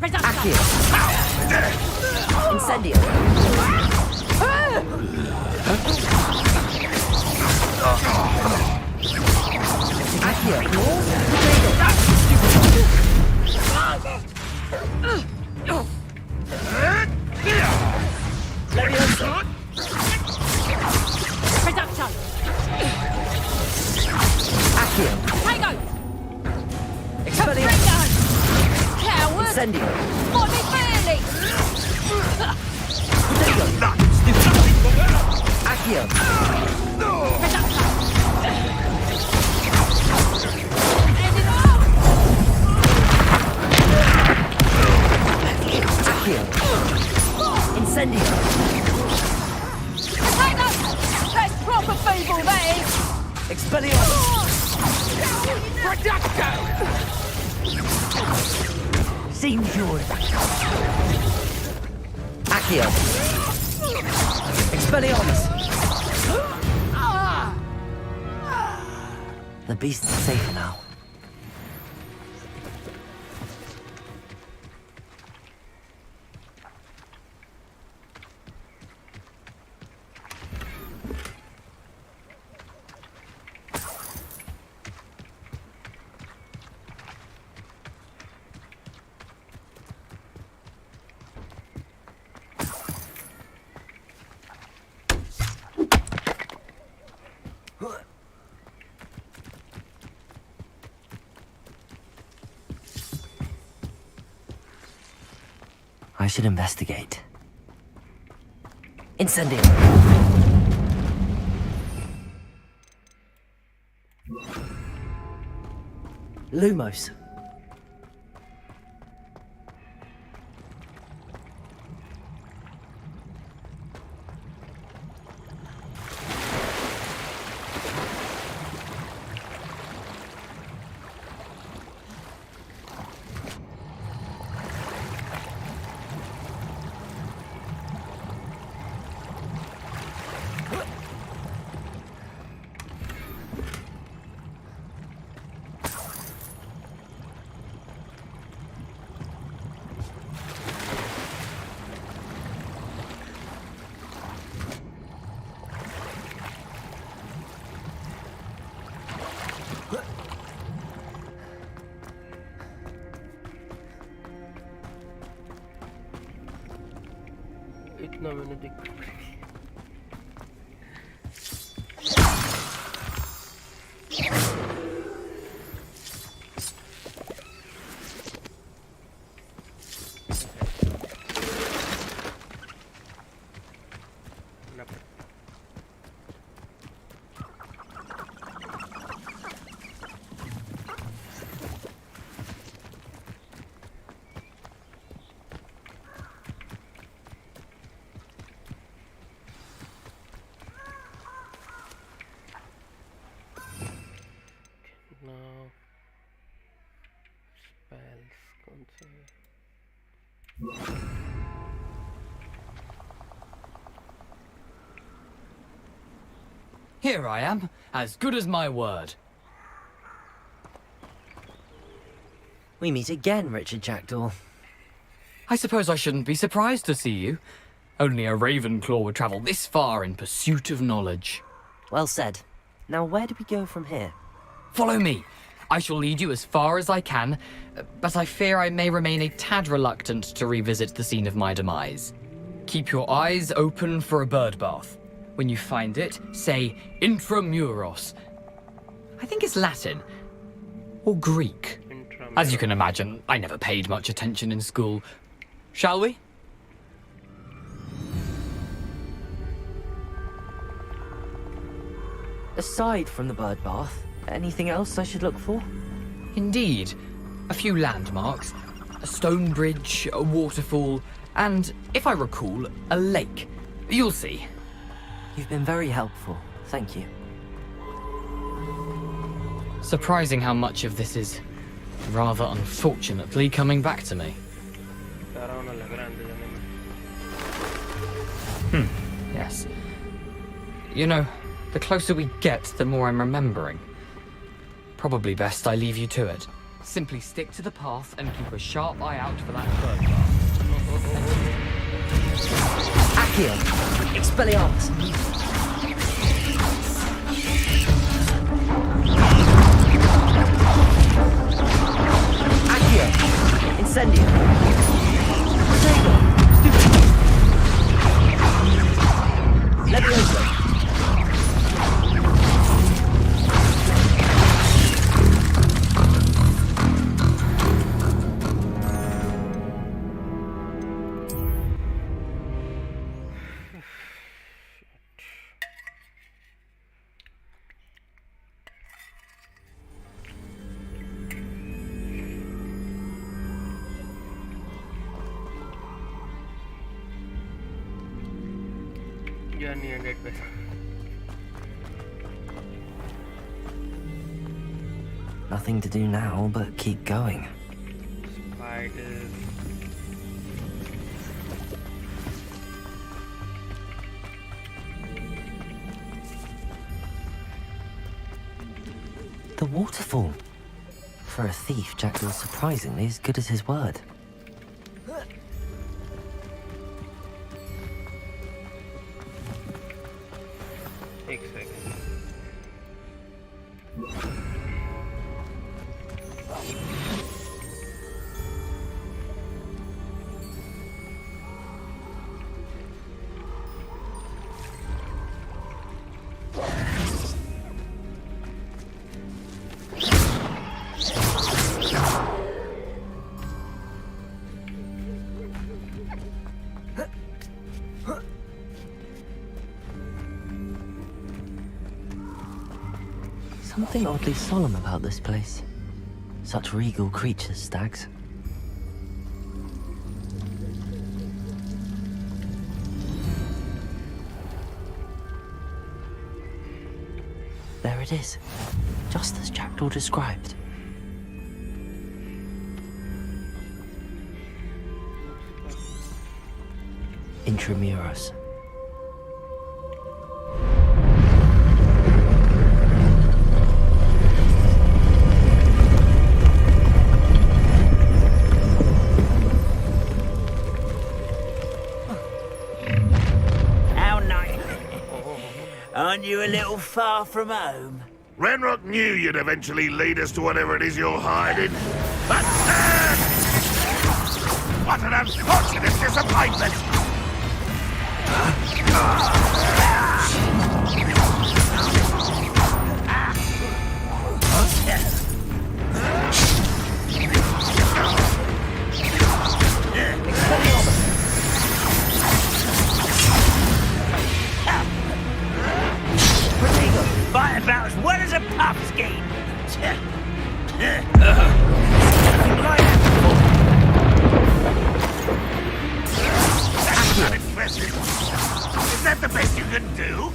Accio! Incendio! Accio! Leviosa! Reduction! Accio! Tango! Expelliarmus! Coward! Incendio! Body fairly! Accio! Accio! Incendio! Tango! That's proper feeble, that is! Expelliarmus! Projector! Seems yours. Accio! Expelliarmus! The beast is safe now. I should investigate. Incendio! Lumos. इतना मैंने देखा now spells कौन से हैं? Here I am, as good as my word. We meet again, Richard Jackdaw. I suppose I shouldn't be surprised to see you. Only a Ravenclaw would travel this far in pursuit of knowledge. Well said. Now where do we go from here? Follow me. I shall lead you as far as I can, but I fear I may remain a tad reluctant to revisit the scene of my demise. Keep your eyes open for a bird bath. When you find it, say intramuros. I think it's Latin. Or Greek. As you can imagine, I never paid much attention in school. Shall we? Aside from the bird bath, anything else I should look for? Indeed. A few landmarks. A stone bridge, a waterfall, and, if I recall, a lake. You'll see. You've been very helpful. Thank you. Surprising how much of this is, rather unfortunately, coming back to me. Yes. You know, the closer we get, the more I'm remembering. Probably best I leave you to it. Simply stick to the path and keep a sharp eye out for that bird bath. Accio! Expelliarmus! Accio! Incendio! Prego! Stupid! Levioso! Journey ended with Nothing to do now but keep going. spiders. The waterfall. For a thief, Jackdaw's surprisingly as good as his word. एक second. Something oddly solemn about this place. Such regal creatures, stags. There it is, just as Jackdaw described. Intramuros. Aren't you a little far from home? Renrock knew you'd eventually lead us to whatever it is you're hiding. But what an unfortunate disappointment! Fight about as well as a pumpkin. That's not impressive. Is that the best you can do?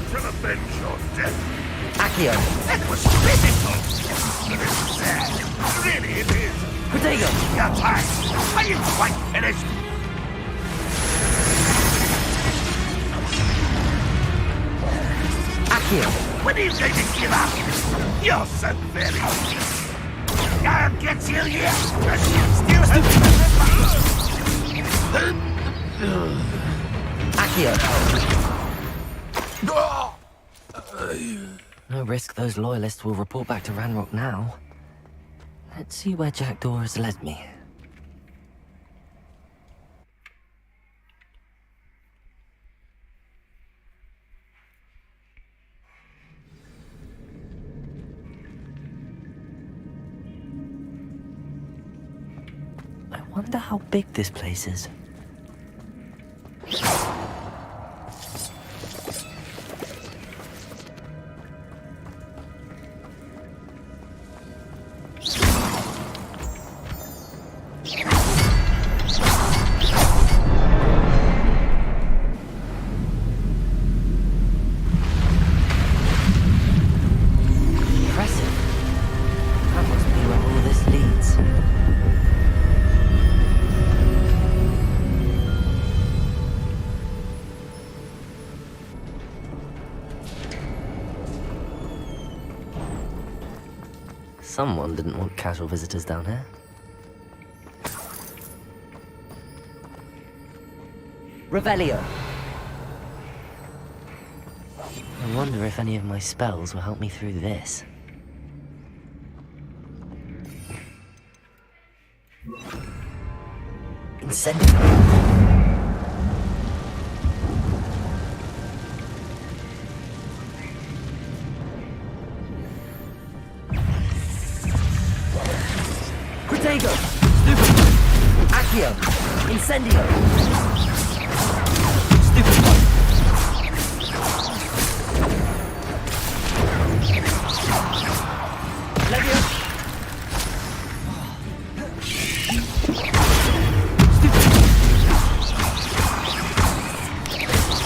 To avenge your death. Accio. That was pitiful. But it's sad. Really, it is. Protego. Your time. Are you quite finished? Accio. When are you going to give up? You're so very... I'll get you yet. Still Accio. No risk those loyalists will report back to Ranrock now. Let's see where Jackdaw has led me. I wonder how big this place is. Impressive. That must be where all this leads. Someone didn't want casual visitors down here. Revelio. I wonder if any of my spells will help me through this. Incendio. Protego. Accio. Incendio. Stupid one. Levio.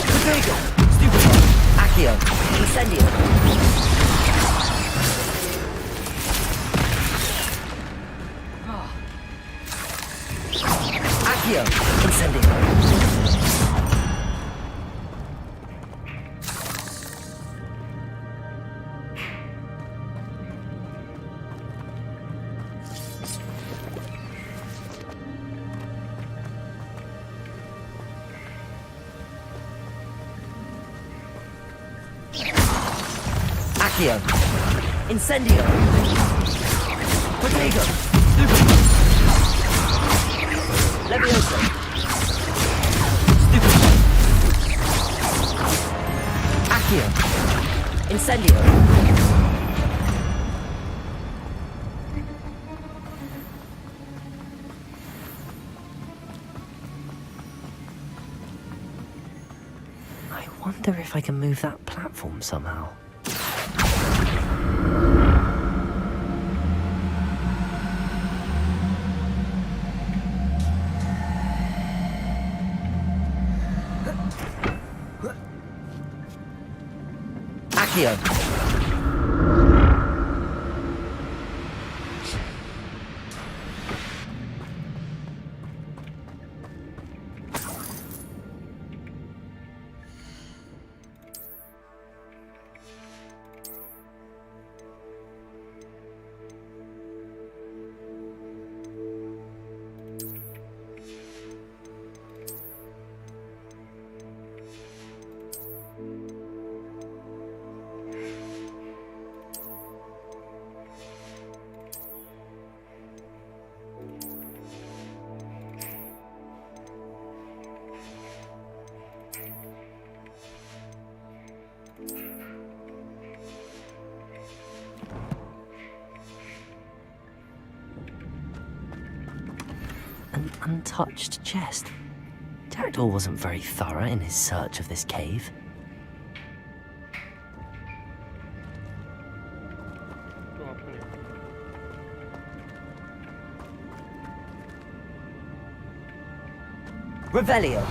Protego. Stupid one. Accio. Incendio. Accio. Incendio. Accio. Incendio. Protego. Stupid. Levioso. Stupid. Accio. Incendio. I wonder if I can move that platform somehow. Accio. untouched chest. Jackdaw wasn't very thorough in his search of this cave. Revelio.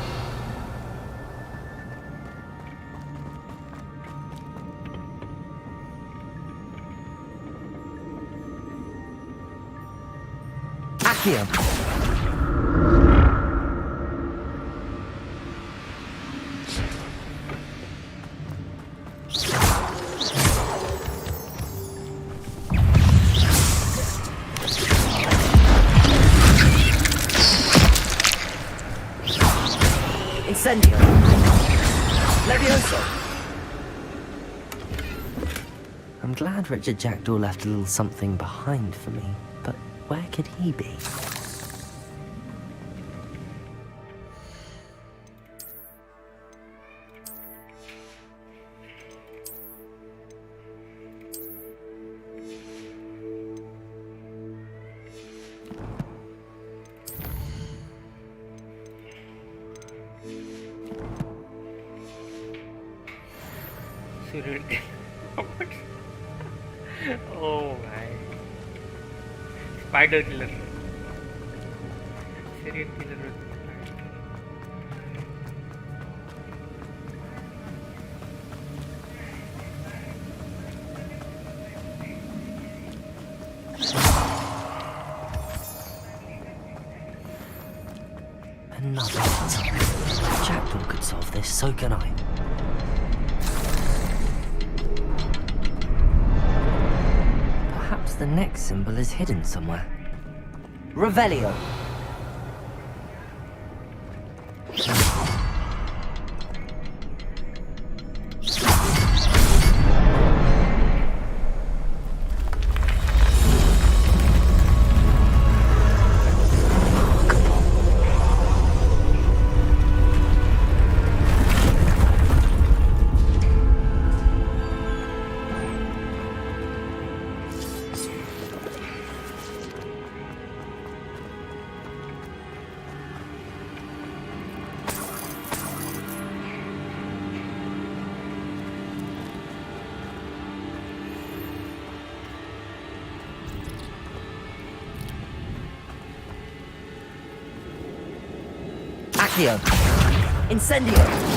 Accio. Incendio. Levioso. I'm glad Richard Jackdaw left a little something behind for me, but where could he be? Oh my. Spider killer. Serial killer. Another puzzle. Jackdaw could solve this, so can I. Perhaps the next symbol is hidden somewhere. Revelio. Accio. Incendio.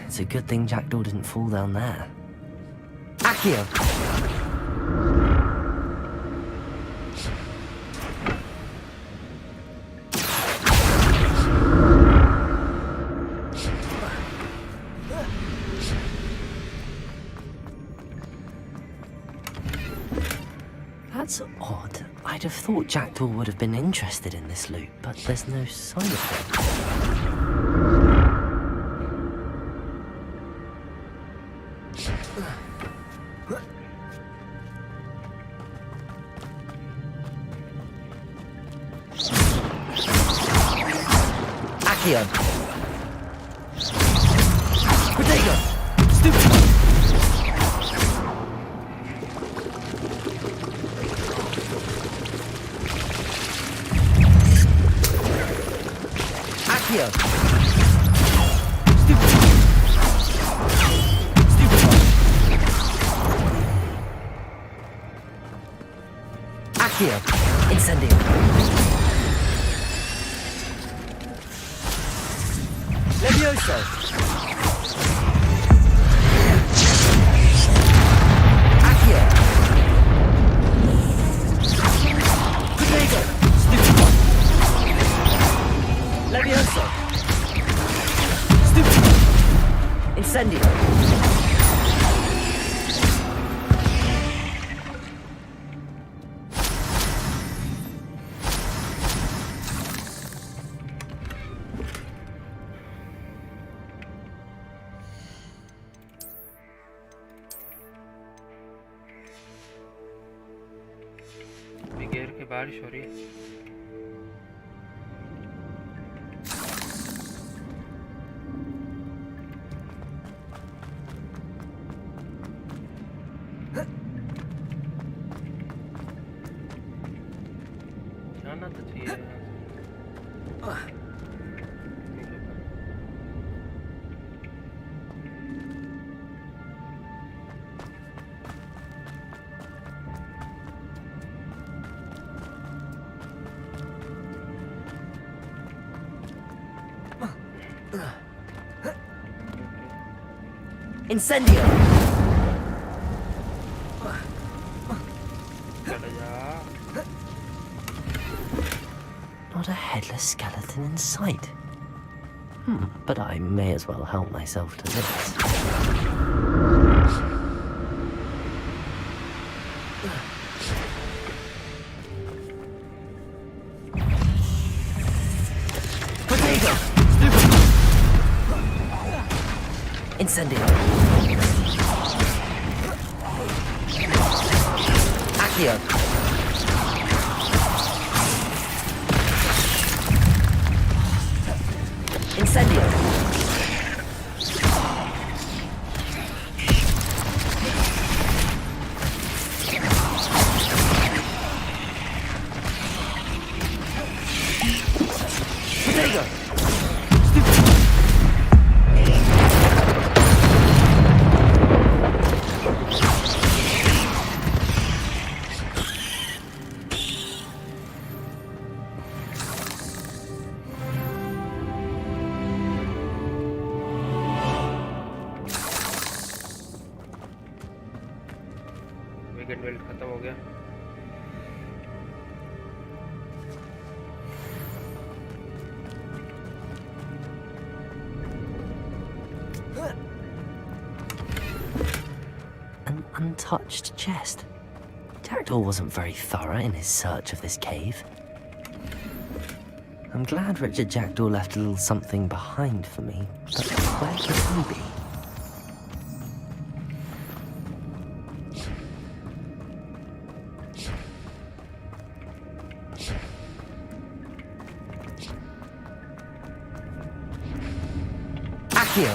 It's a good thing Jackdaw didn't fall down there. Accio! That's odd. I'd have thought Jackdaw would have been interested in this loot, but there's no sign of him. Accio! Protego! Stupid! Accio! Stupid! Stupid one! Accio! Incendio! Levioso! Accio! Protego! Stupid one! Levioso! Stupid! Incendio! बारिश हो रही है। जाना तो चाहिए यहाँ से। Incendio! Not a headless skeleton in sight. But I may as well help myself to this. Potato! Incendio! Accio! Incendio! Potato! वेगन वेल्ट खत्म हो गया। An untouched chest. Jackdaw wasn't very thorough in his search of this cave. I'm glad Richard Jackdaw left a little something behind for me, but where could he be? Accio!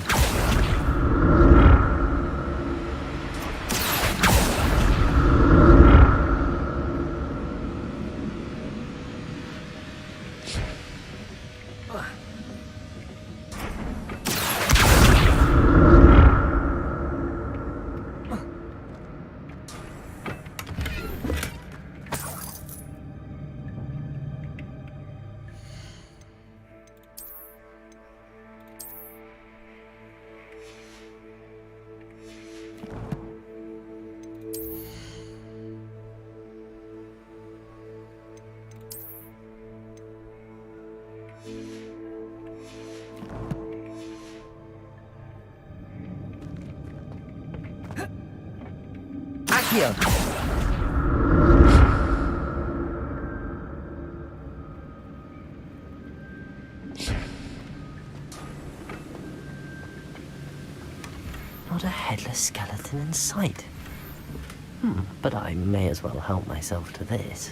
Accio! Not a headless skeleton in sight. But I may as well help myself to this.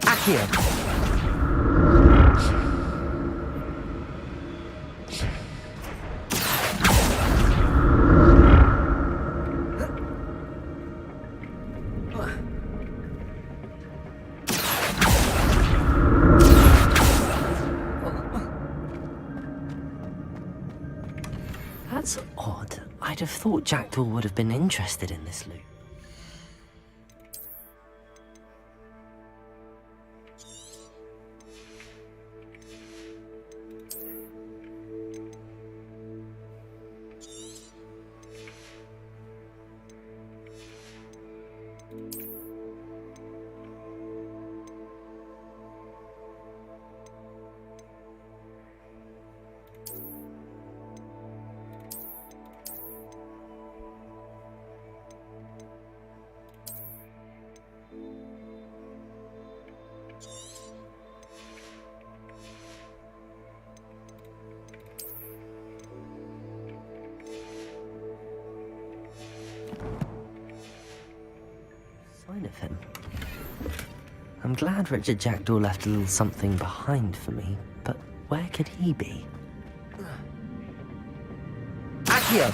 Accio! I'd have thought Jackdaw would have been interested in this loop. Sign of him. I'm glad Richard Jackdaw left a little something behind for me, but where could he be? Accio!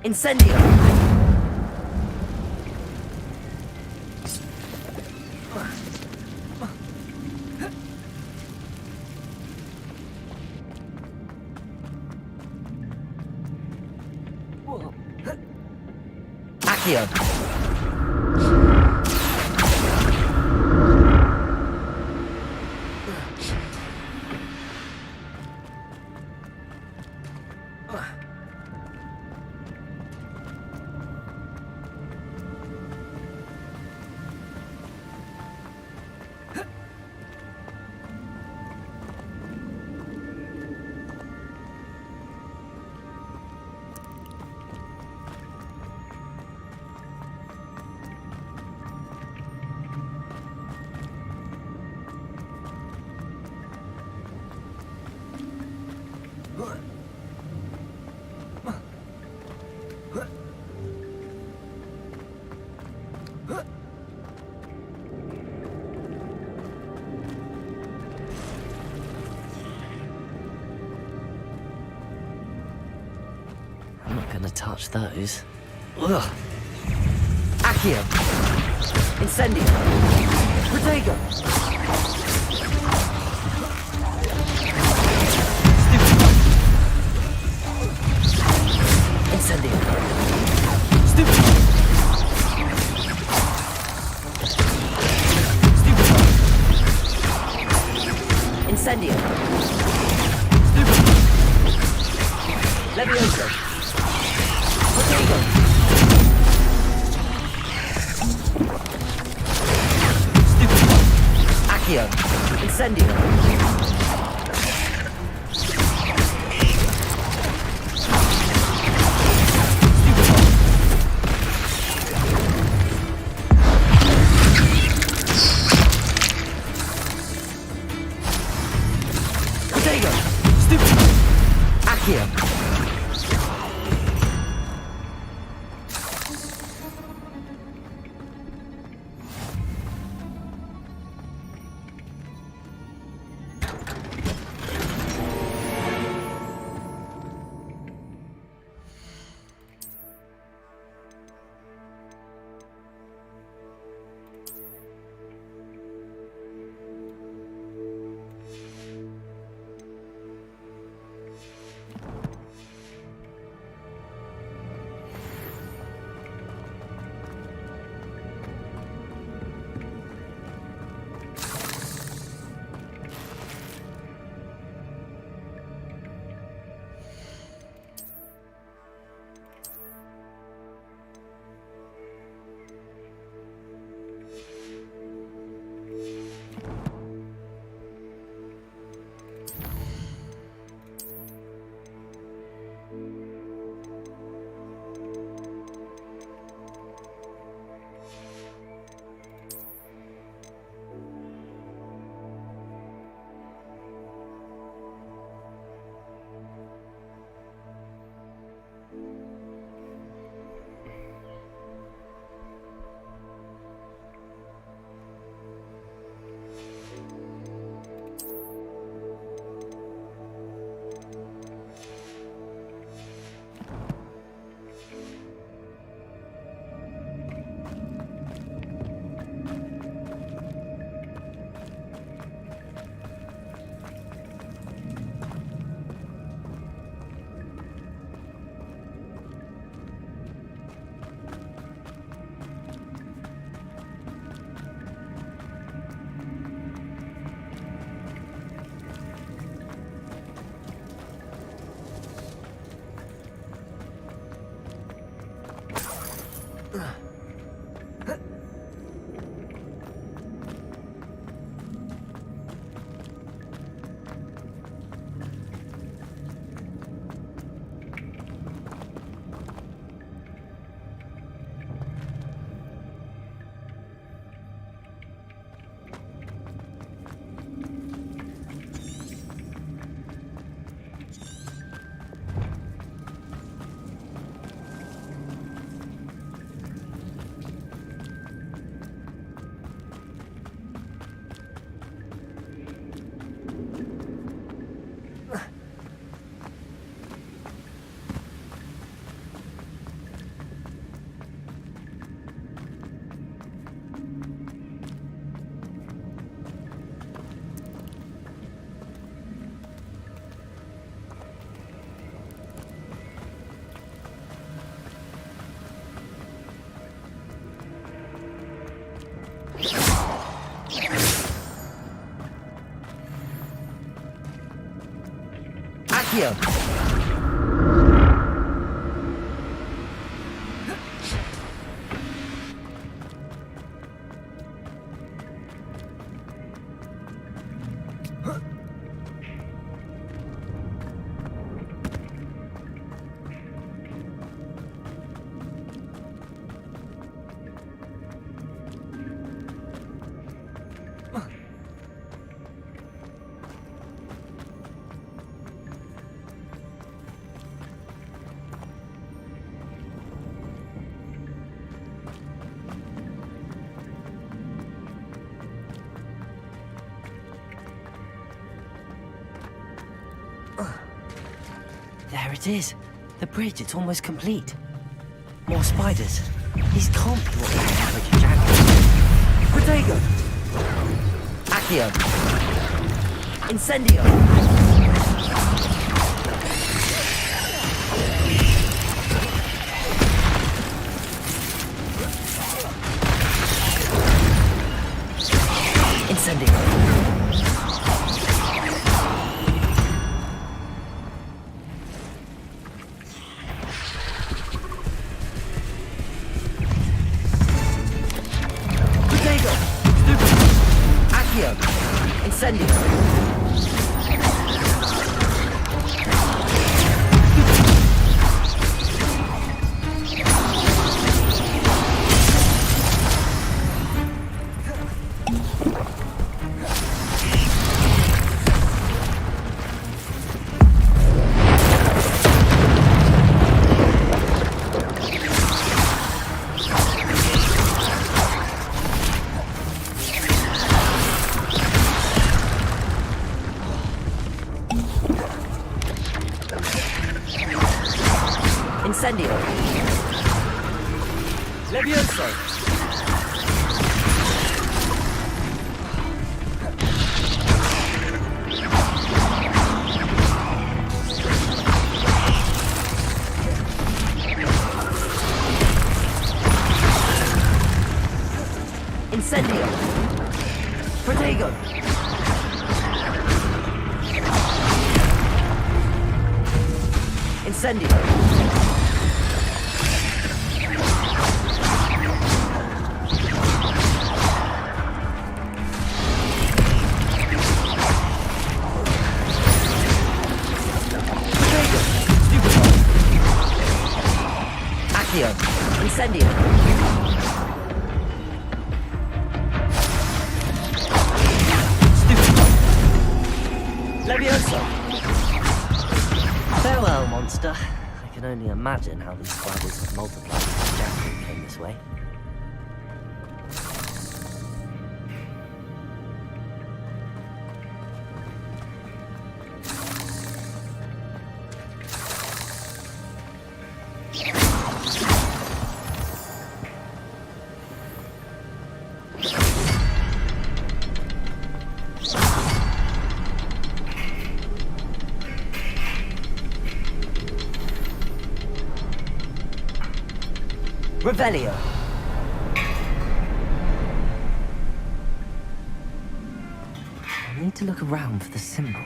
Incendio! Accio! I'm not gonna touch those. Ugh. Accio! Incendio! Protego! Incendio! Stupid! Incendio! Stupid! Levioso! Protego! Stupid! Accio! Incendio! Protego! Stupid! Accio! Accio. There it is. The bridge, it's almost complete. More spiders. These can't be what the average jacket. Protego. Accio. Incendio. Incendio. Incendio. Incendio. Levioso. Incendio. Protego. Incendio. Incendio. Levioso. Farewell, monster. I can only imagine how these spiders have multiplied since Jackal came this way. Revelio. I need to look around for the symbol.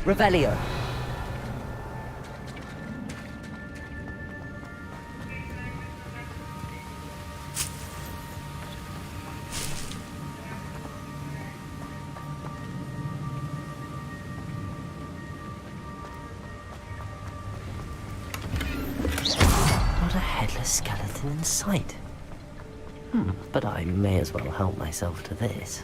Revelio. Not a headless skeleton in sight. But I may as well help myself to this.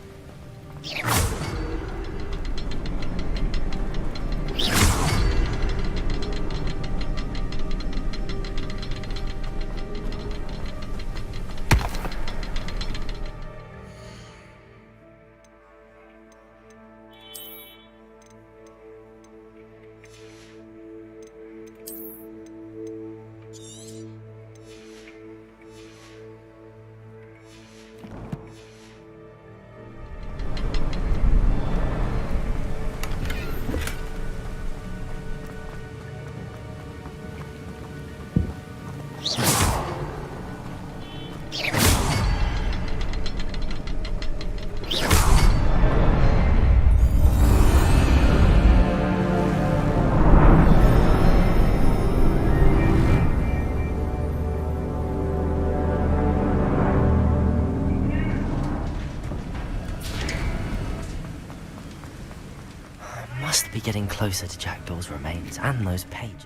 Must be getting closer to Jackdaw's remains and those pages.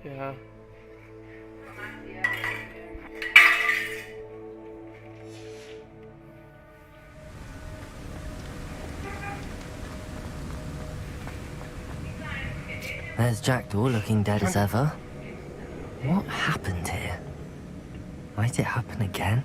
Yeah. There's Jackdaw looking dead as ever. What happened here? Might it happen again?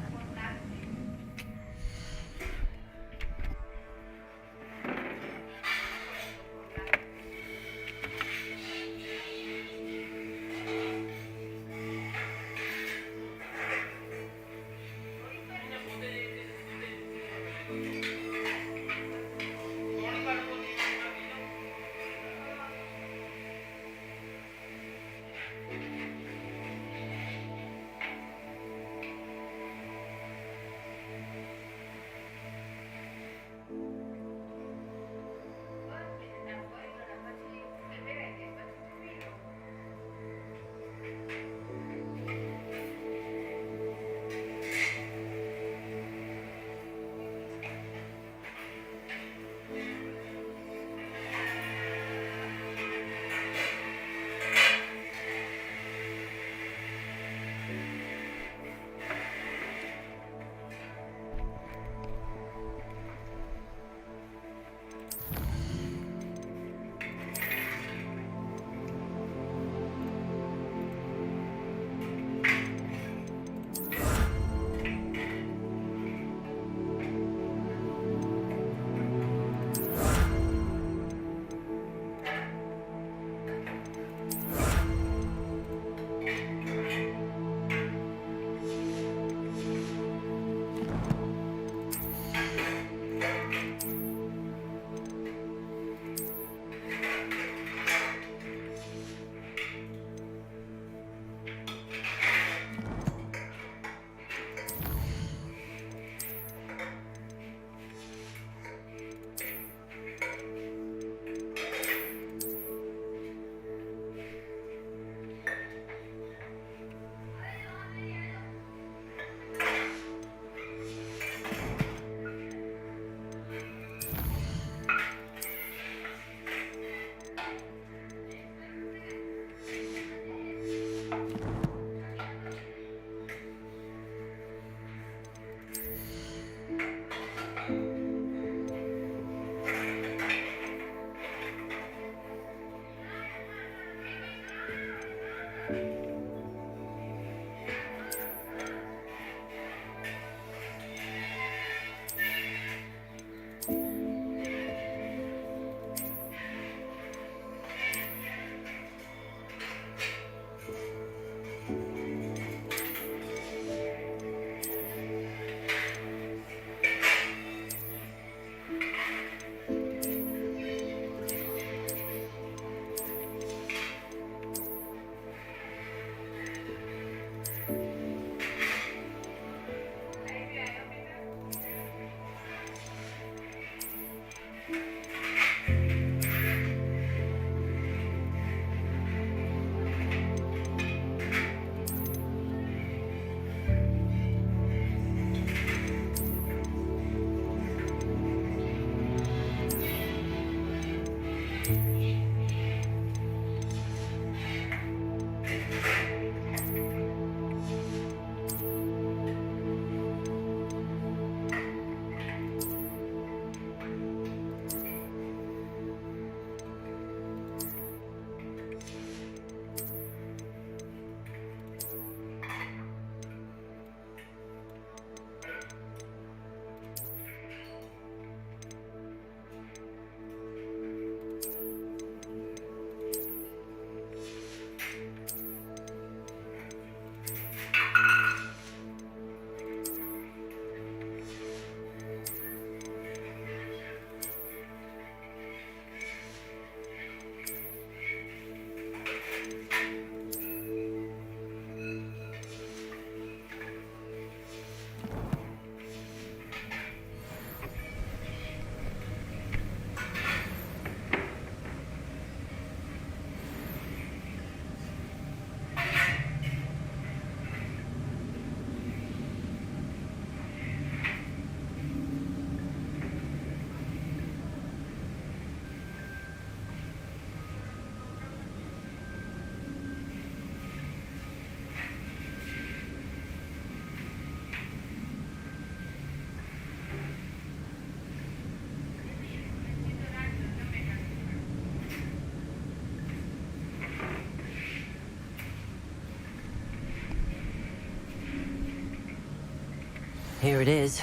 Here it is.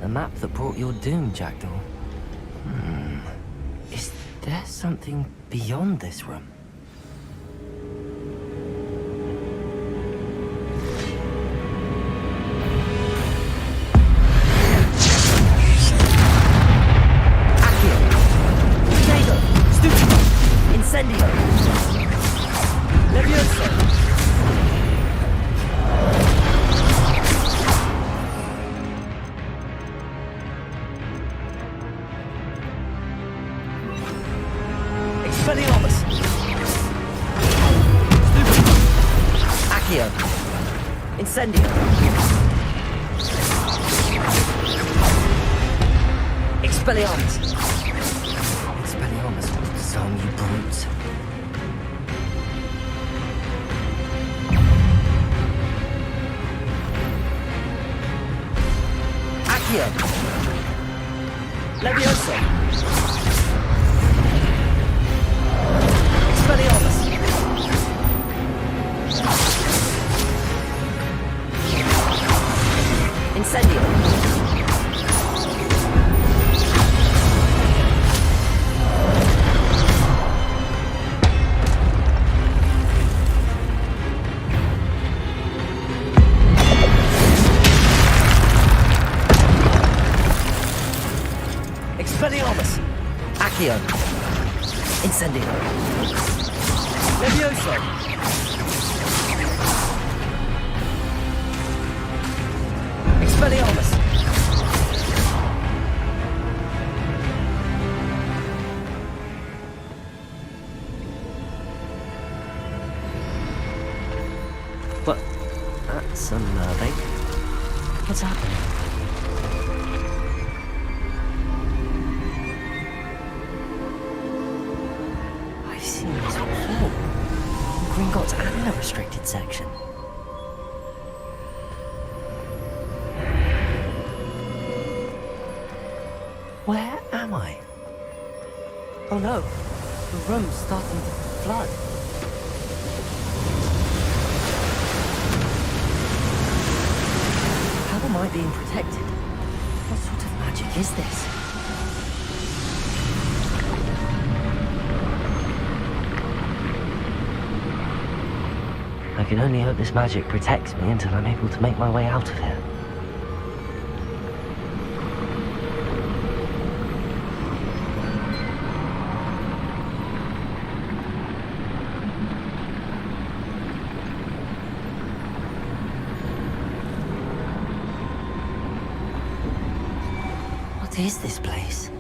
The map that brought your doom, Jackdaw. Is there something beyond this room? Incendio! Levioso! Expelliarmus! Accio! Incendio! Expelliarmus! Expelliarmus will disarm you brutes. Accio! Levioso! Expelliarmus! Incendio! Expelliarmus! Accio! Incendio! Levioso! Expelliarmus! But that's unnerving. What's happening? I've seen this before. Gringotts and the restricted section. Where am I? Oh no, the room's starting to flood. How am I being protected? What sort of magic is this? I can only hope this magic protects me until I'm able to make my way out of here. What is this place?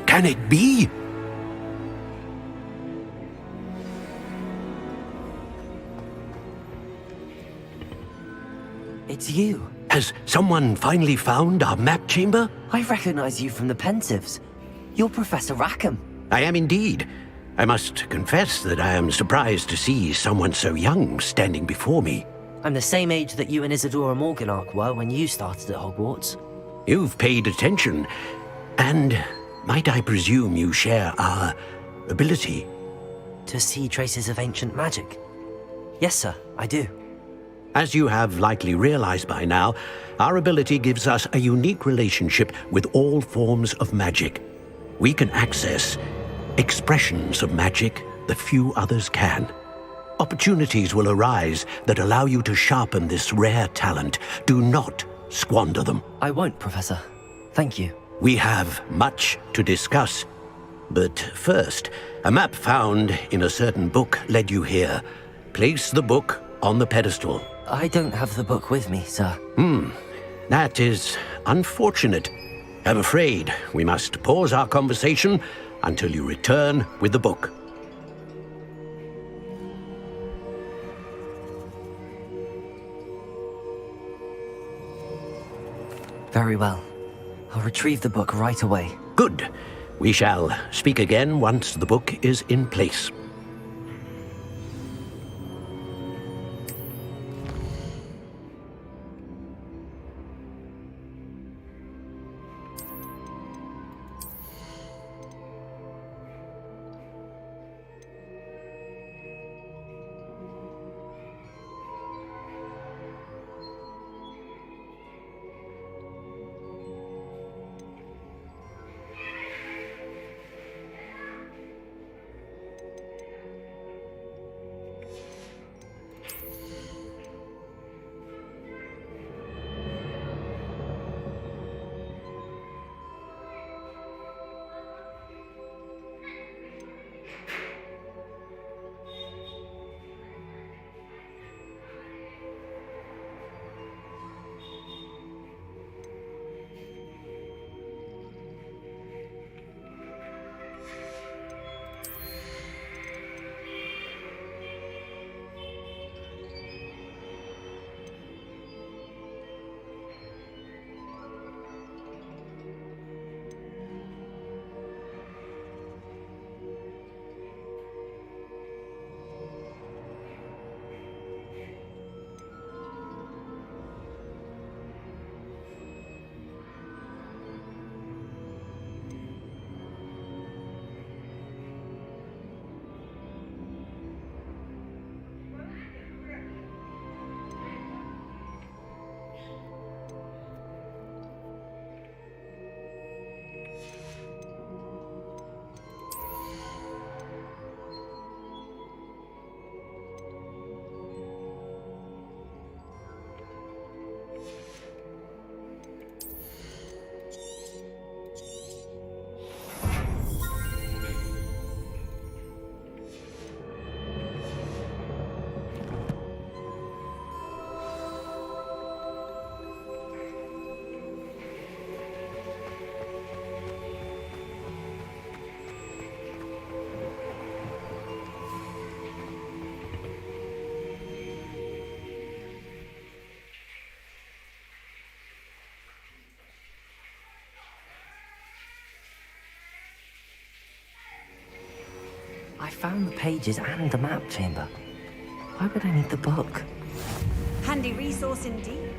Can it be? It's you. Has someone finally found our map chamber? I recognize you from the Pensieves. You're Professor Rackham. I am indeed. I must confess that I am surprised to see someone so young standing before me. I'm the same age that you and Isadora Morganach were when you started at Hogwarts. You've paid attention, and might I presume you share our ability? To see traces of ancient magic? Yes, sir, I do. As you have likely realized by now, our ability gives us a unique relationship with all forms of magic. We can access expressions of magic that few others can. Opportunities will arise that allow you to sharpen this rare talent. Do not squander them. I won't, Professor. Thank you. We have much to discuss. But first, a map found in a certain book led you here. Place the book on the pedestal. I don't have the book with me, sir. That is unfortunate. I'm afraid we must pause our conversation until you return with the book. Very well. I'll retrieve the book right away. Good. We shall speak again once the book is in place. I found the pages and the map chamber. Why would I need the book? Handy resource indeed.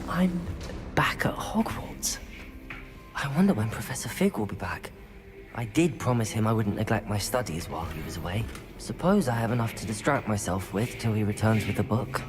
I'm back at Hogwarts. I wonder when Professor Fig will be back. I did promise him I wouldn't neglect my studies while he was away. Suppose I have enough to distract myself with till he returns with the book.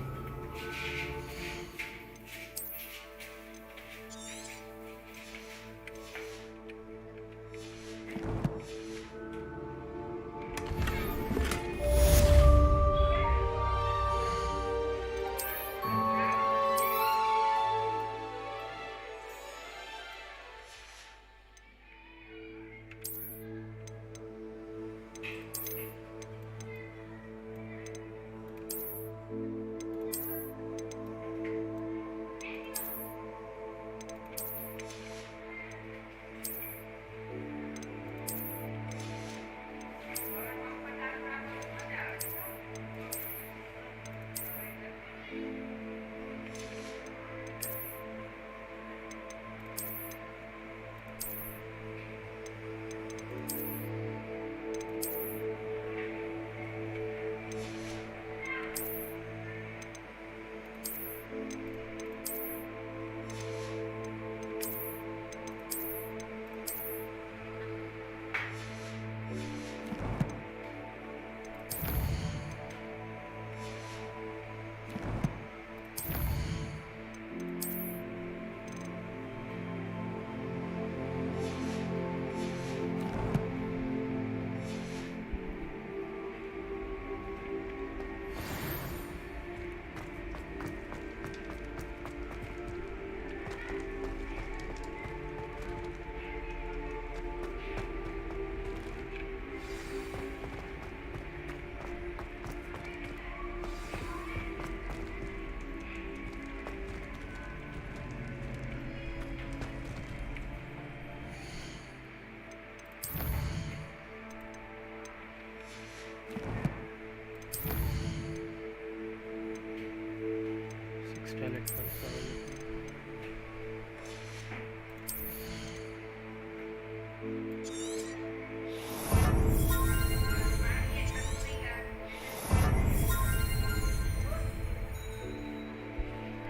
Toilet console.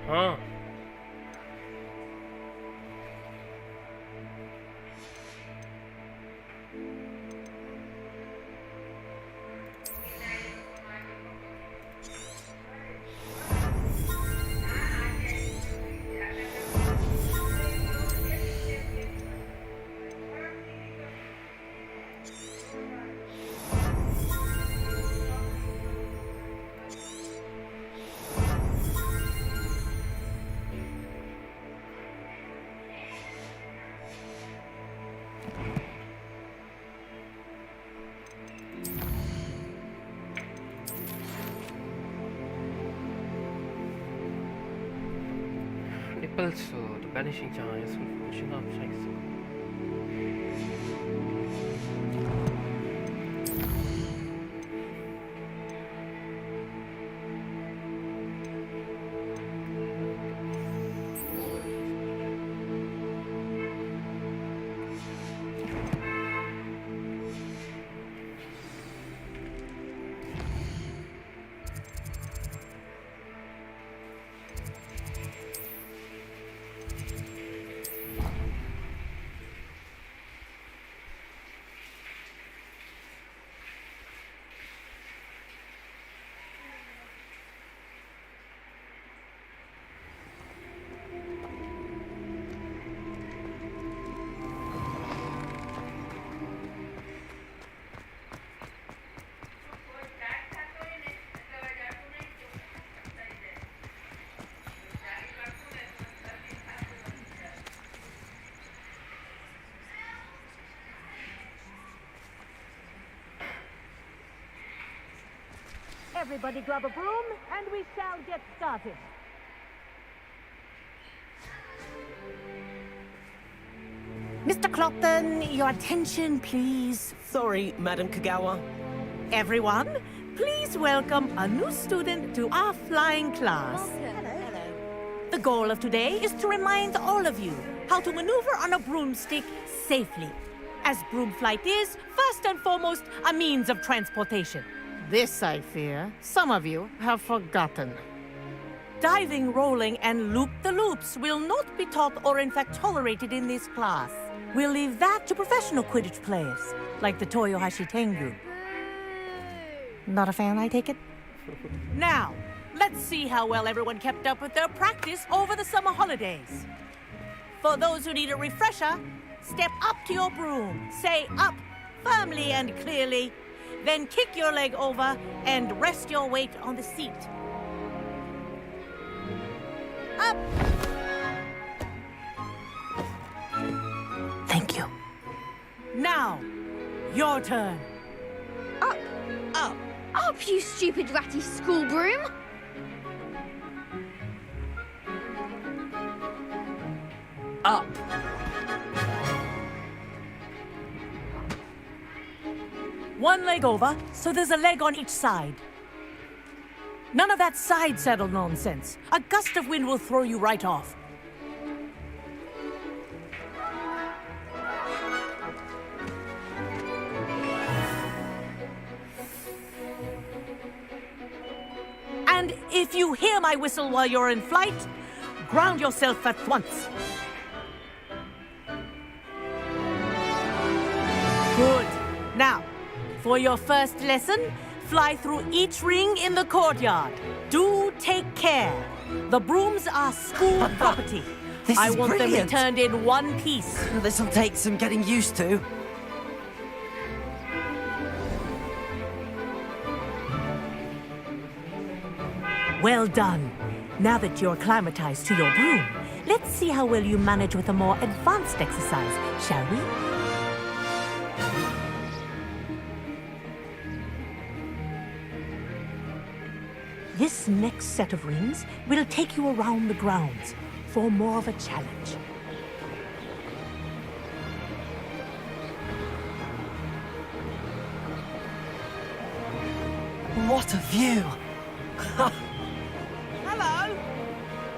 हाँ Also, the banishing giants will pushing up size. Everybody grab a broom, and we shall get started. Mr. Clopton, your attention, please. Sorry, Madam Kagawa. Everyone, please welcome a new student to our flying class. The goal of today is to remind all of you how to maneuver on a broomstick safely, as broom flight is, first and foremost, a means of transportation. This, I fear, some of you have forgotten. Diving, rolling, and loop-the-loops will not be taught or in fact tolerated in this class. We'll leave that to professional Quidditch players, like the Toyohashi Tengu. Not a fan, I take it? Now, let's see how well everyone kept up with their practice over the summer holidays. For those who need a refresher, step up to your broom, say up firmly and clearly, then kick your leg over and rest your weight on the seat. Up! Thank you. Now, your turn. Up! Up! Up, you stupid ratty school broom! Up. One leg over, so there's a leg on each side. None of that side saddle nonsense. A gust of wind will throw you right off. And if you hear my whistle while you're in flight, ground yourself at once. Good. Now, for your first lesson, fly through each ring in the courtyard. Do take care. The brooms are school property. I want them returned in one piece. This'll take some getting used to. Well done. Now that you're acclimatized to your broom, let's see how well you manage with a more advanced exercise, shall we? This next set of rings will take you around the grounds for more of a challenge. What a view! Hello!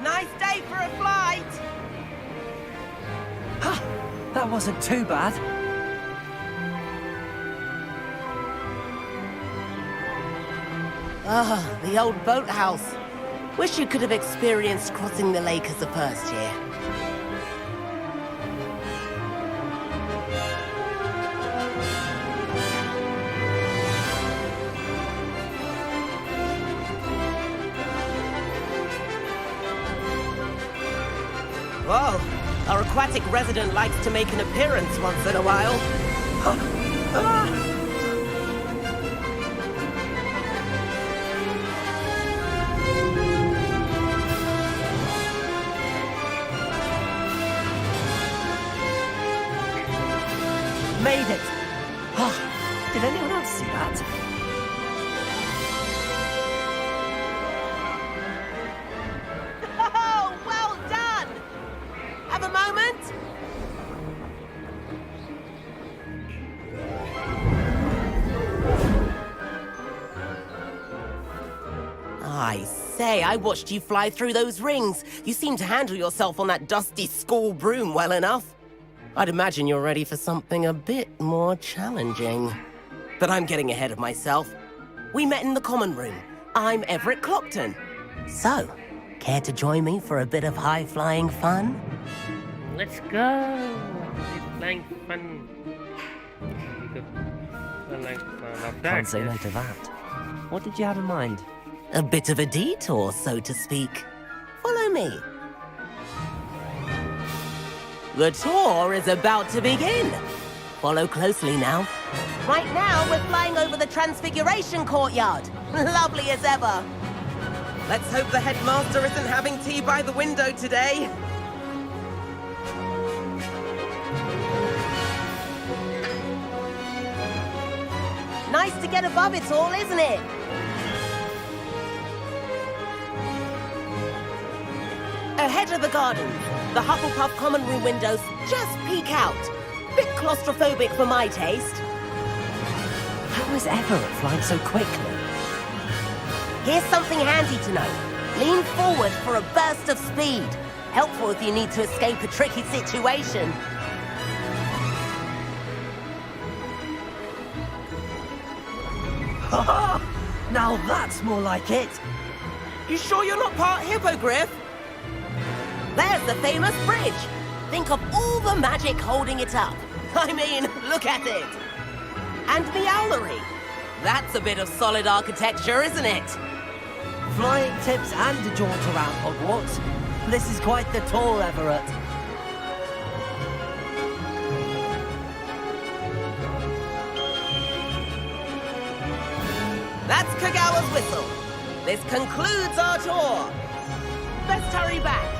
Nice day for a flight! That wasn't too bad. Ah, the old boathouse. Wish you could have experienced crossing the lake as a first year. Whoa, our aquatic resident likes to make an appearance once in a while. Made it! Did anyone else see that? Oh, well done! Have a moment? I say, I watched you fly through those rings. You seem to handle yourself on that dusty school broom well enough. I'd imagine you're ready for something a bit more challenging. But I'm getting ahead of myself. We met in the common room. I'm Everett Clopton. So, care to join me for a bit of high-flying fun? Let's go! It's flying fun. Can't say no to that. What did you have in mind? A bit of a detour, so to speak. Follow me. The tour is about to begin. Follow closely now. Right now, we're flying over the Transfiguration Courtyard. Lovely as ever. Let's hope the headmaster isn't having tea by the window today. Nice to get above it all, isn't it? Ahead of the gardens, the Hufflepuff common room windows just peek out. Bit claustrophobic for my taste. How is Everett flying so quickly? Here's something handy to know. Lean forward for a burst of speed. Helpful if you need to escape a tricky situation. Now that's more like it. You sure you're not part hippogriff? There's the famous bridge. Think of all the magic holding it up. I mean, look at it. And the owlery. That's a bit of solid architecture, isn't it? Flying tips and a jaunt around Hogwarts. This is quite the tour, Everett. That's Kagawa's whistle. This concludes our tour. Best hurry back.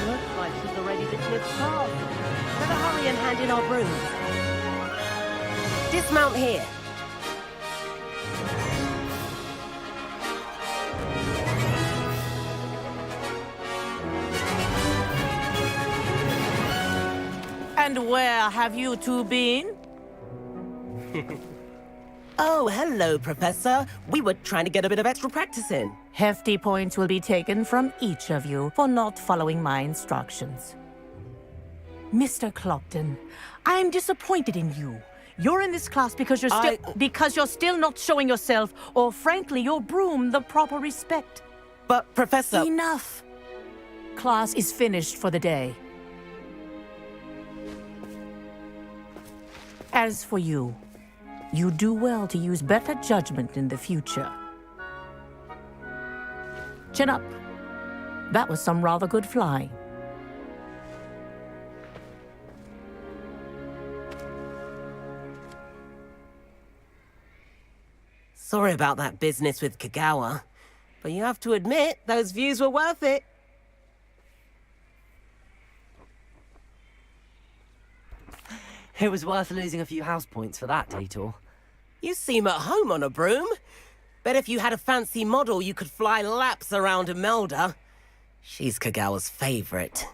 Looks like she's already dismissed class. Better hurry and hand in our brooms. Dismount here. And where have you two been? Oh, hello, Professor. We were trying to get a bit of extra practice in. Hefty points will be taken from each of you for not following my instructions. Mr. Clopton, I'm disappointed in you. You're in this class because you're still not showing yourself, or frankly, your broom the proper respect. But, Professor... Enough. Class is finished for the day. As for you, you do well to use better judgment in the future. Chin up. That was some rather good flying. Sorry about that business with Kagawa, but you have to admit, those views were worth it. It was worth losing a few house points for that detour. You seem at home on a broom. Bet if you had a fancy model, you could fly laps around Imelda. She's Kagawa's favorite.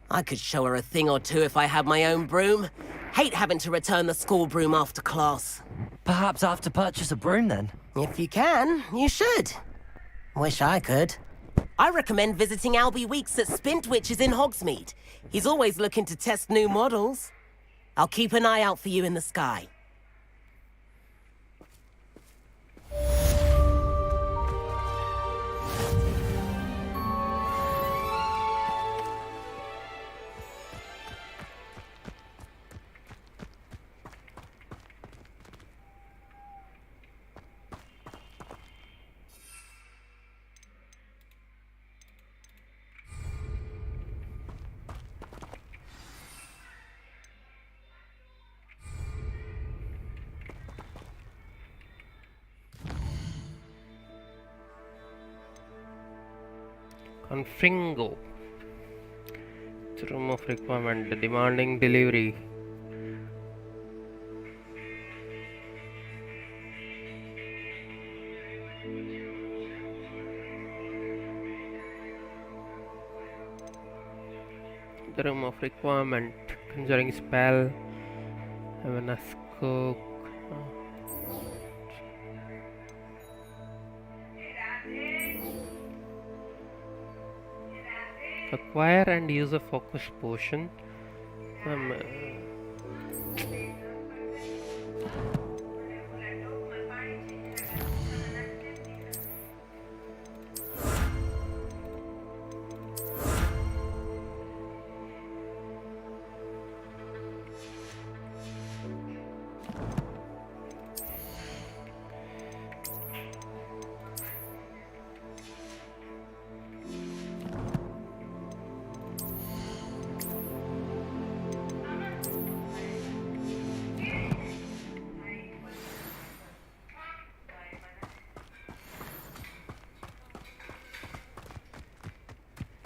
I could show her a thing or two if I had my own broom. Hate having to return the school broom after class. Perhaps I have to purchase a broom then. If you can, you should. Wish I could. I recommend visiting Albie Weeks at Spintwitches in Hogsmeade. He's always looking to test new models. I'll keep an eye out for you in the sky. Confringo. It's a room of requirement demanding delivery. The room of requirement, conjuring spell, Havana cook. Acquire and use a focus potion.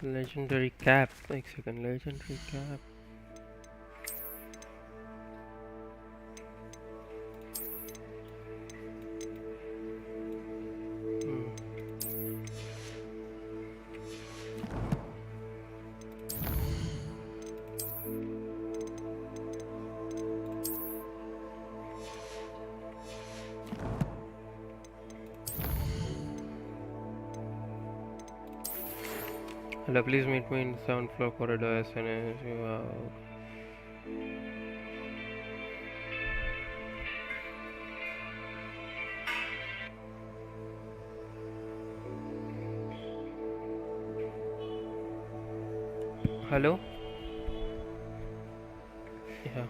Legendary cap. Like second legendary cap. Hello, please meet me in the 7th floor corridor as soon as you are. Hello? Yeah.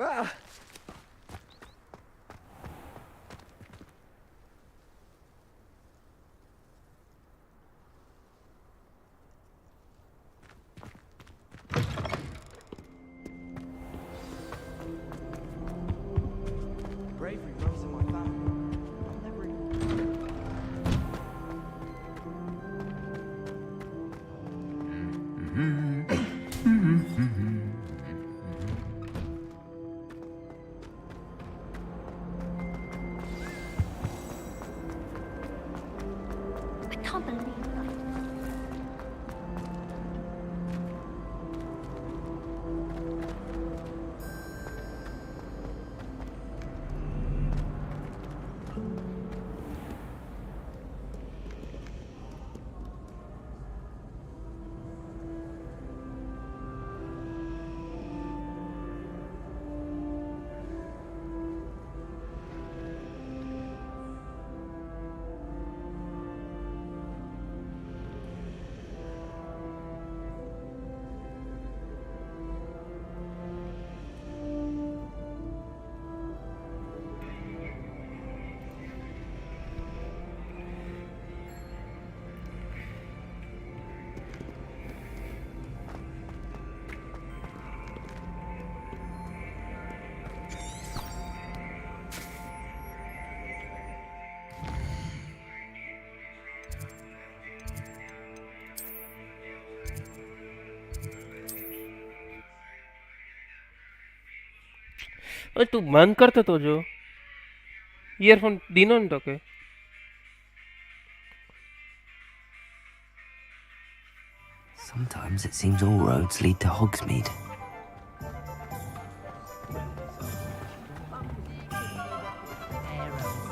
Ah. Bravery runs in my family. I'll never I can't believe that. ओए तू बंद करते तो जो earphone दिनो न तोके Sometimes it seems all roads lead to Hogsmeade.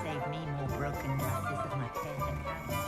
Save me more broken glasses of my parent house.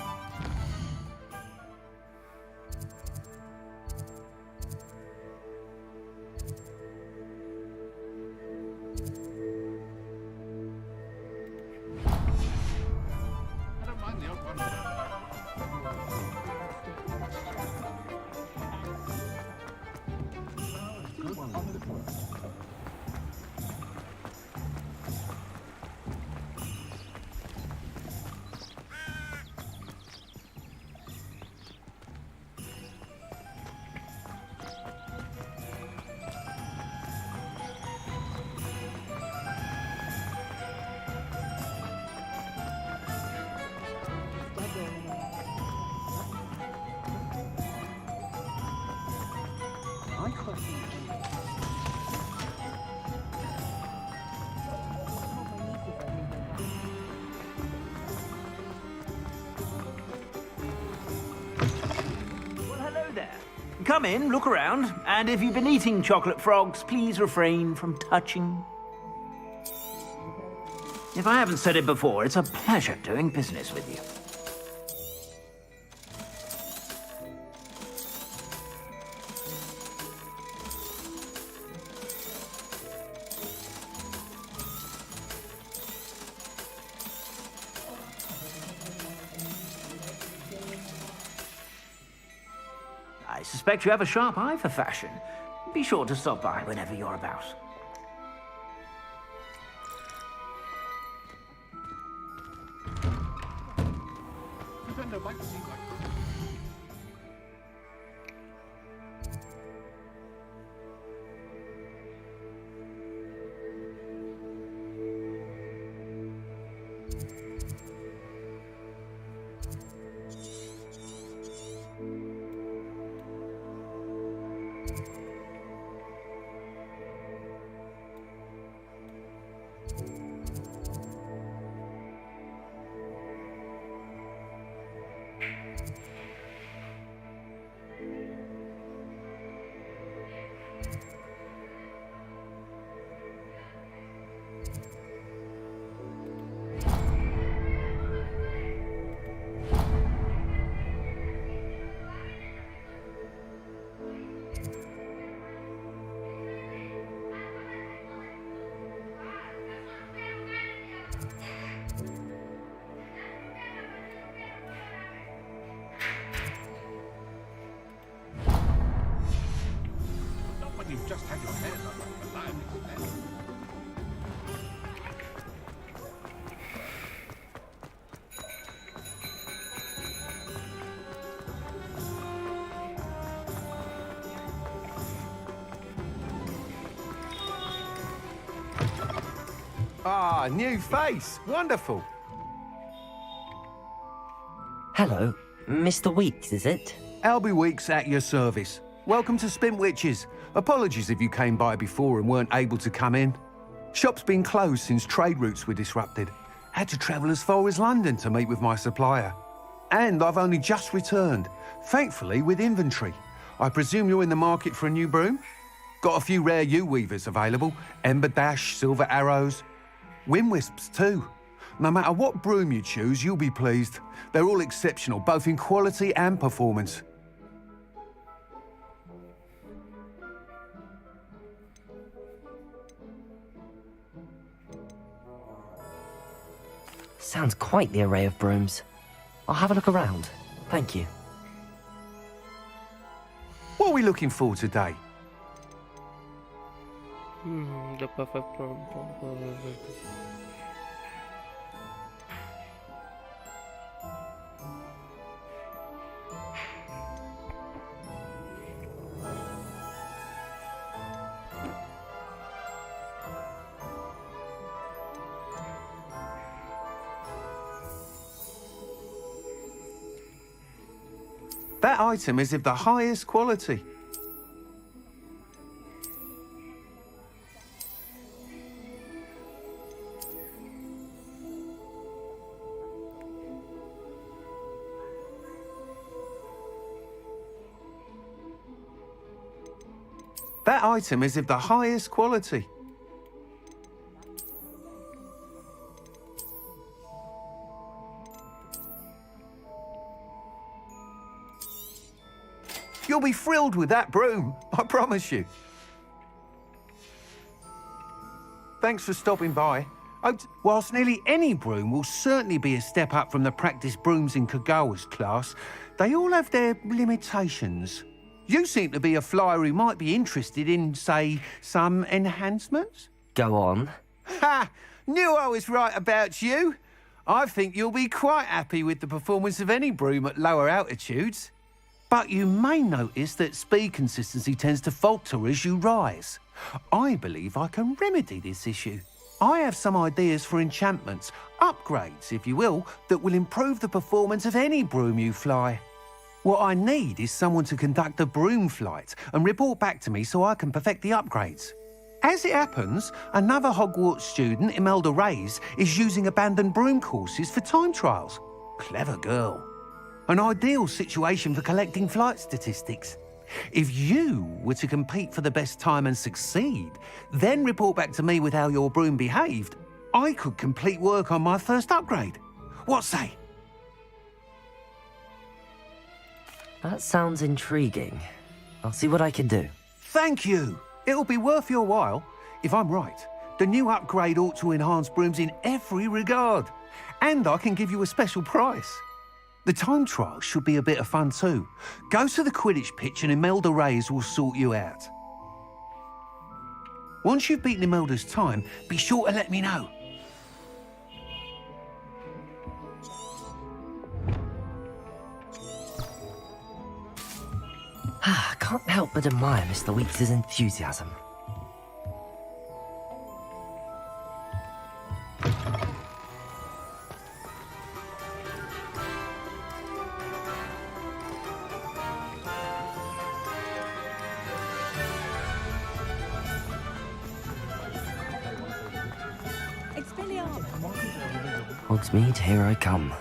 Come in, look around, and if you've been eating chocolate frogs, please refrain from touching. If I haven't said it before, it's a pleasure doing business with you. I suspect you have a sharp eye for fashion. Be sure to stop by whenever you're about. You've just had your hair done like a lion. Ah, new face. Wonderful. Hello, Mr. Weeks, is it? Albie Weeks at your service. Welcome to Spintwitches. Apologies if you came by before and weren't able to come in. Shop's been closed since trade routes were disrupted. Had to travel as far as London to meet with my supplier. And I've only just returned, thankfully with inventory. I presume you're in the market for a new broom? Got a few rare yew-weavers available. Ember Dash, Silver Arrows. Wind Wisps too. No matter what broom you choose, you'll be pleased. They're all exceptional, both in quality and performance. Sounds quite the array of brooms. I'll have a look around. Thank you. What are we looking for today? The perfect broom. That item is of the highest quality. That item is of the highest quality. You'll be thrilled with that broom, I promise you. Thanks for stopping by. Whilst nearly any broom will certainly be a step up from the practice brooms in Kagawa's class, they all have their limitations. You seem to be a flyer who might be interested in, say, some enhancements? Go on. Ha! Knew I was right about you. I think you'll be quite happy with the performance of any broom at lower altitudes. But you may notice that speed consistency tends to falter as you rise. I believe I can remedy this issue. I have some ideas for enchantments, upgrades, if you will, that will improve the performance of any broom you fly. What I need is someone to conduct a broom flight and report back to me so I can perfect the upgrades. As it happens, another Hogwarts student, Imelda Reyes, is using abandoned broom courses for time trials. Clever girl. An ideal situation for collecting flight statistics. If you were to compete for the best time and succeed, then report back to me with how your broom behaved, I could complete work on my first upgrade. What say? That sounds intriguing. I'll see what I can do. Thank you. It'll be worth your while. If I'm right, the new upgrade ought to enhance brooms in every regard. And I can give you a special price. The time trial should be a bit of fun too. Go to the Quidditch pitch and Imelda Reyes will sort you out. Once you've beaten Imelda's time, be sure to let me know. I can't help but admire Mr. Weeks' enthusiasm. Hogsmeade, here I come.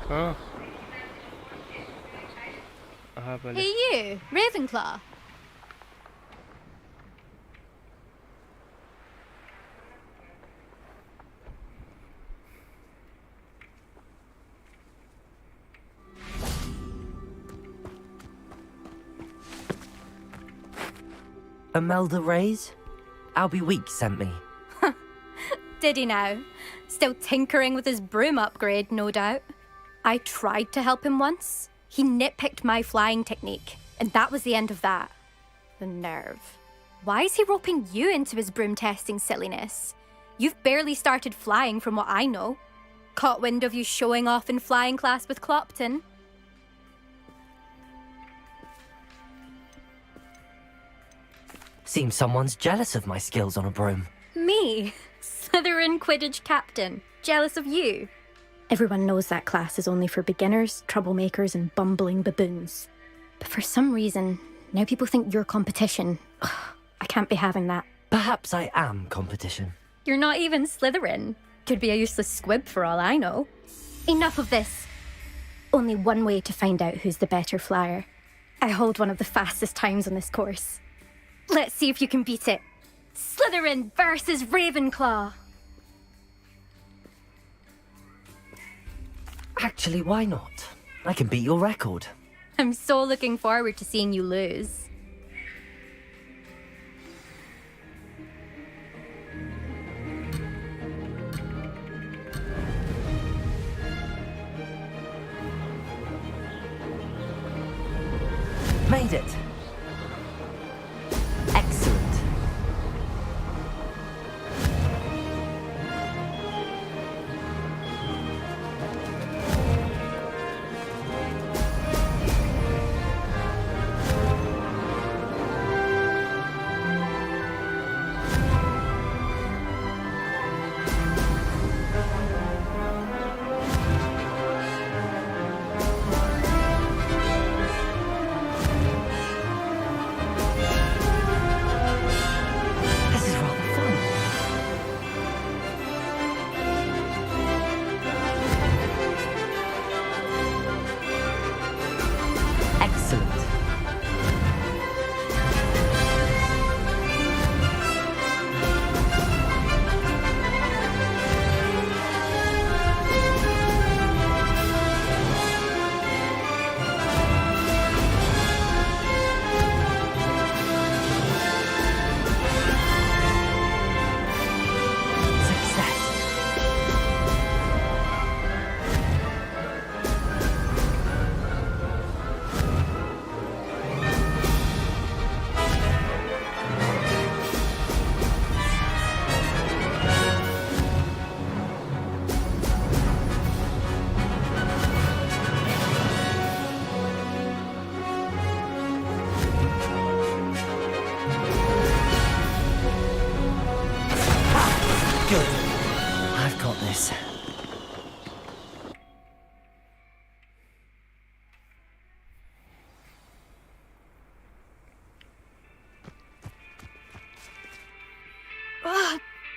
Huh? Hey you, Ravenclaw. Imelda Reyes? Albie Weeks sent me. Did he now? Still tinkering with his broom upgrade, no doubt. I tried to help him once. He nitpicked my flying technique, and that was the end of that. The nerve. Why is he roping you into his broom testing silliness? You've barely started flying from what I know. Caught wind of you showing off in flying class with Clopton. Seems someone's jealous of my skills on a broom. Me? Slytherin Quidditch captain. Jealous of you? Everyone knows that class is only for beginners, troublemakers, and bumbling baboons. But for some reason, now people think you're competition. Ugh, I can't be having that. Perhaps I am competition. You're not even Slytherin. Could be a useless squib for all I know. Enough of this. Only one way to find out who's the better flyer. I hold one of the fastest times on this course. Let's see if you can beat it. Slytherin versus Ravenclaw. Actually, why not? I can beat your record. I'm so looking forward to seeing you lose. Made it. Excellent.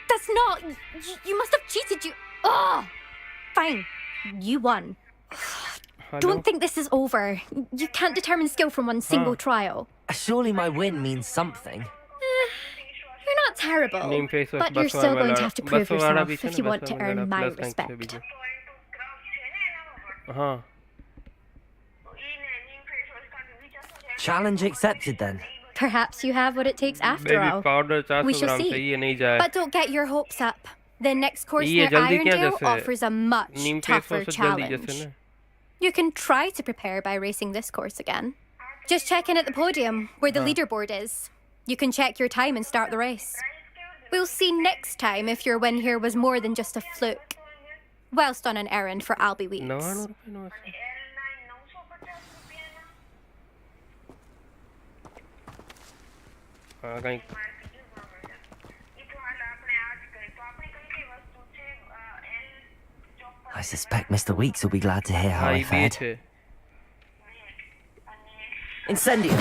That's not... You must have cheated, you... Ugh! Fine. You won. Don't think this is over. You can't determine skill from one single trial. Surely my win means something. You're not terrible, but you're still going to have to prove yourself if you want to earn my respect. Challenge accepted then. Perhaps you have what it takes after all. We shall see. But don't get your hopes up. The next course near Irondale offers a much tougher challenge. You can try to prepare by racing this course again. Just check in at the podium, where the leaderboard is. You can check your time and start the race. We'll see next time if your win here was more than just a fluke. Whilst on an errand for Albie Weeks. I suspect Mr. Weeks will be glad to hear how I fared. Incendio!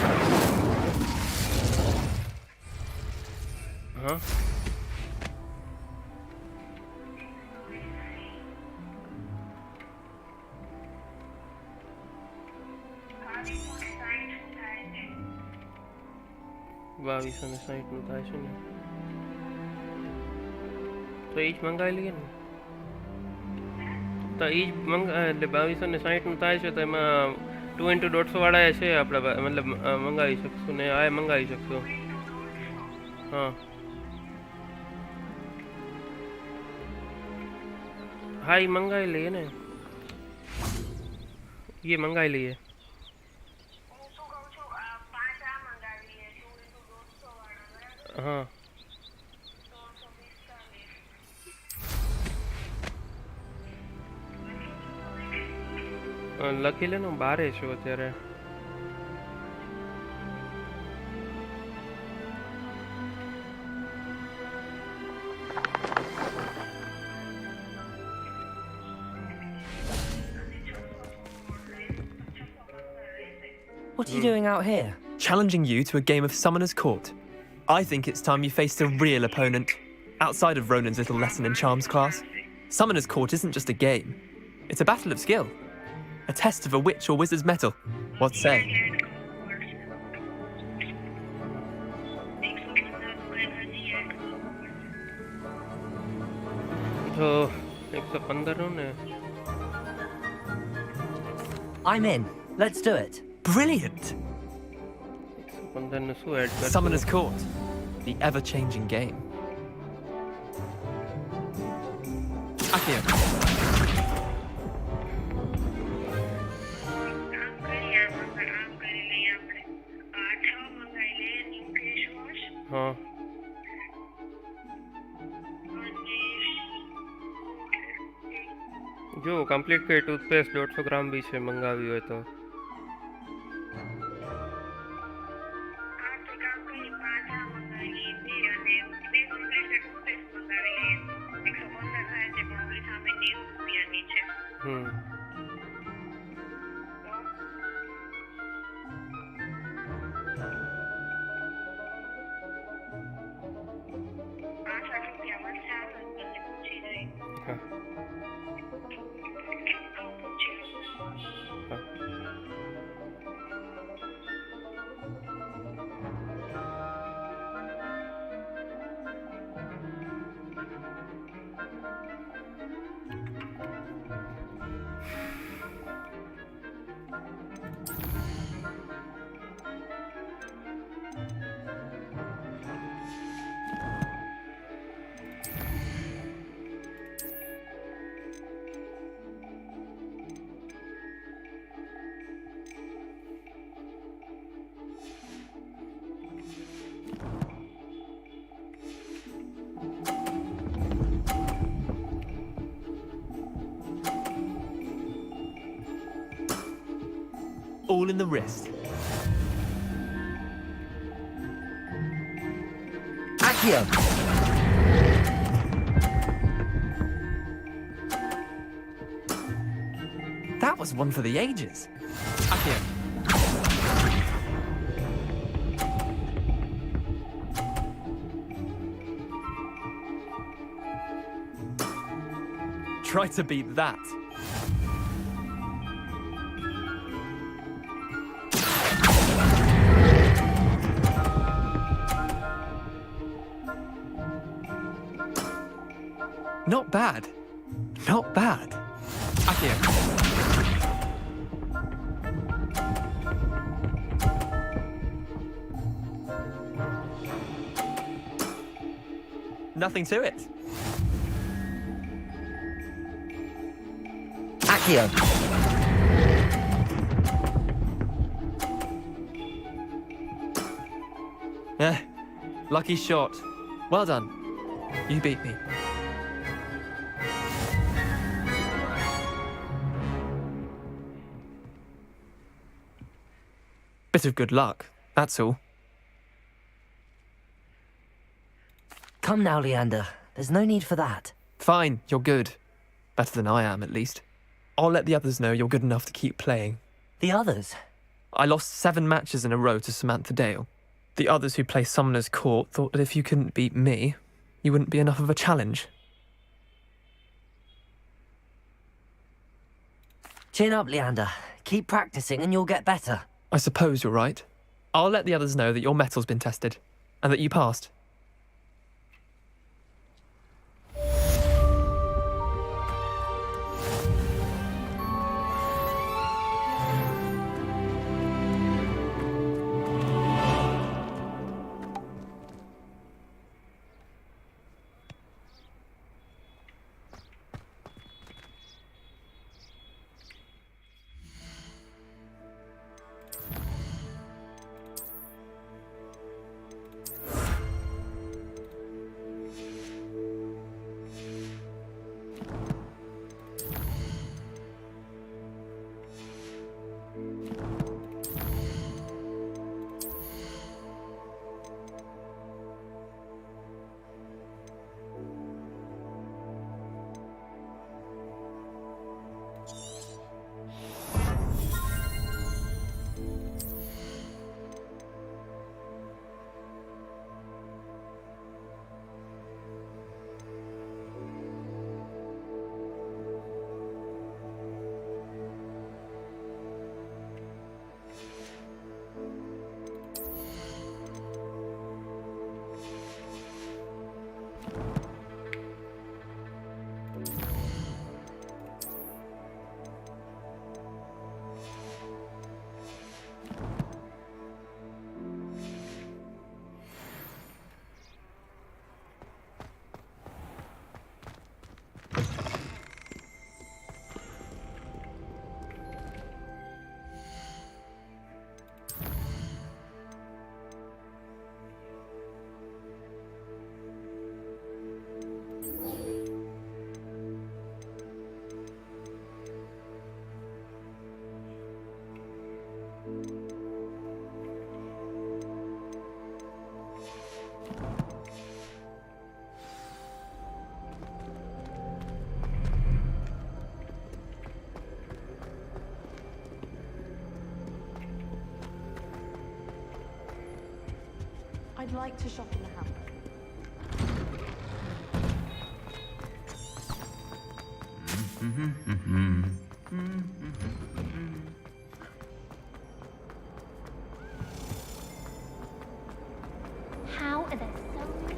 તો ઈ જ મંગાવી લઈએ ને તો ઈ જ એટલે 2260 નું થાય છે તો એમાં 2x150 વાળા છે આપણે મતલબ મંગાવી શકશું ને આ મંગાવી શકશું હા હા ઈ મંગાવી લઈએ ને ये મંગાવી લઈએ હા લખી લે ને હું બારે છું અત્યારે What are you doing out here? Challenging you to a game of Summoner's Court. I think it's time you faced a real opponent, outside of Ronan's little lesson in charms class. Summoner's Court isn't just a game. It's a battle of skill. A test of a witch or wizard's mettle. What say? तो 115 हो ने. I'm in. Let's do it. Brilliant! 115 ને શું add કર. Summoner's Court. The ever-changing game. Akio. हाँ. જો complete કે toothpaste 150 ગ્રામ બી છે મંગાવી હોય તો. All in the wrist. Akio! That was one for the ages. Akio. Try to beat that. Not bad. Not bad. Akio. Nothing to it. Akio. Lucky shot. Well done. You beat me. Bit of good luck, that's all. Come now, Leander. There's no need for that. Fine, you're good. Better than I am, at least. I'll let the others know you're good enough to keep playing. The others? I lost 7 matches in a row to Samantha Dale. The others who play Summoner's Court thought that if you couldn't beat me, you wouldn't be enough of a challenge. Chin up, Leander. Keep practicing and you'll get better. I suppose you're right. I'll let the others know that your metal's been tested, and that you passed. I'd like to shop in the hamlet. How are there so many?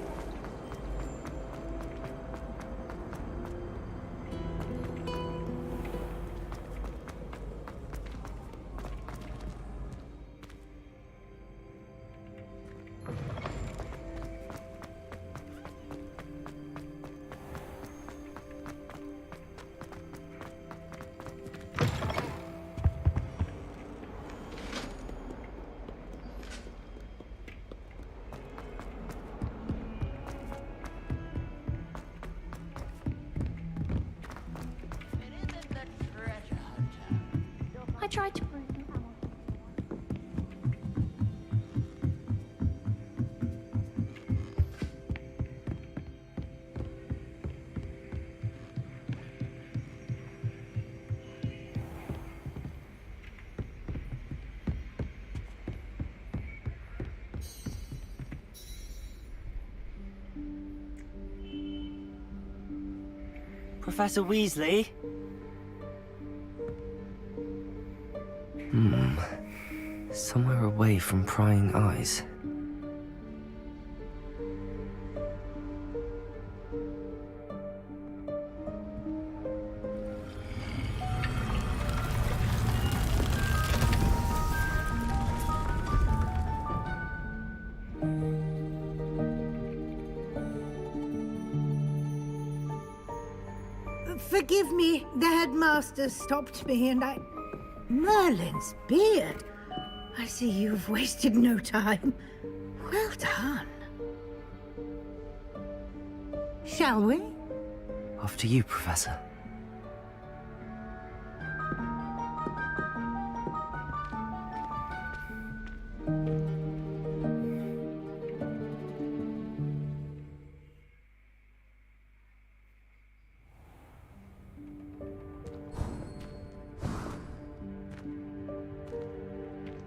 I tried to prove them how Professor Weasley? Somewhere away from prying eyes. Forgive me, the headmaster stopped me and I... Merlin's beard! I see you've wasted no time. Well done. Shall we? After you, Professor.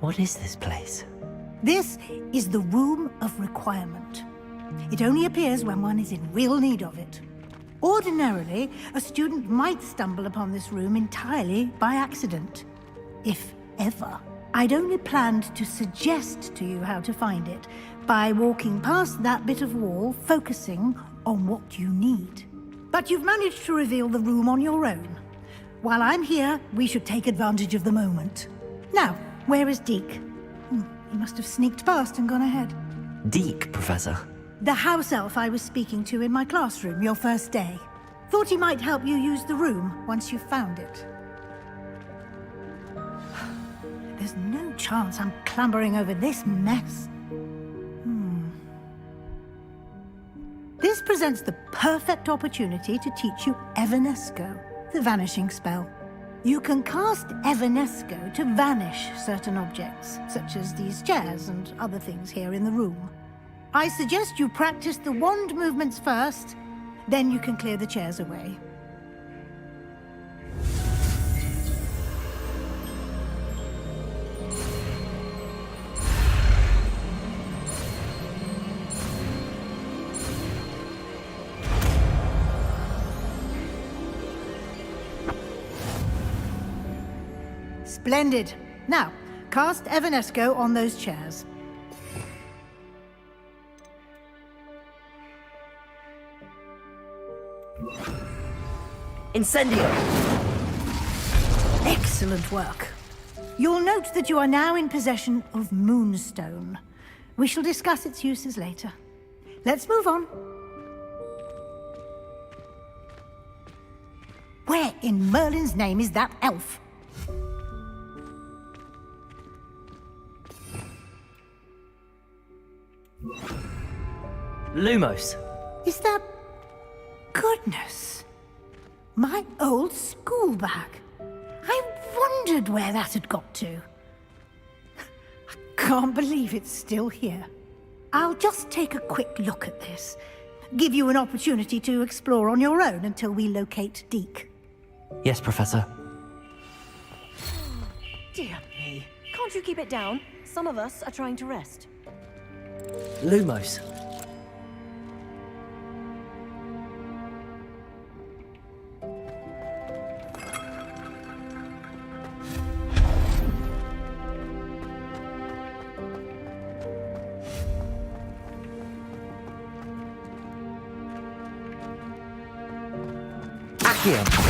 What is this place? This is the Room of Requirement. It only appears when one is in real need of it. Ordinarily, a student might stumble upon this room entirely by accident. If ever. I'd only planned to suggest to you how to find it by walking past that bit of wall, focusing on what you need. But you've managed to reveal the room on your own. While I'm here, we should take advantage of the moment. Now, where is Deke? He must have sneaked past and gone ahead. Deke, Professor. The house elf I was speaking to in my classroom your first day. Thought he might help you use the room once you found it. There's no chance I'm clambering over this mess. This presents the perfect opportunity to teach you Evanesco, the vanishing spell. You can cast Evanesco to vanish certain objects, such as these chairs and other things here in the room. I suggest you practice the wand movements first, then you can clear the chairs away. Splendid. Now, cast Evanesco on those chairs. Incendio! Excellent work. You'll note that you are now in possession of Moonstone. We shall discuss its uses later. Let's move on. Where in Merlin's name is that elf? Lumos. Is that... Goodness. My old school bag. I wondered where that had got to. I can't believe it's still here. I'll just take a quick look at this. Give you an opportunity to explore on your own until we locate Deke. Yes, Professor. Dear me. Can't you keep it down? Some of us are trying to rest. Lumos. Accio.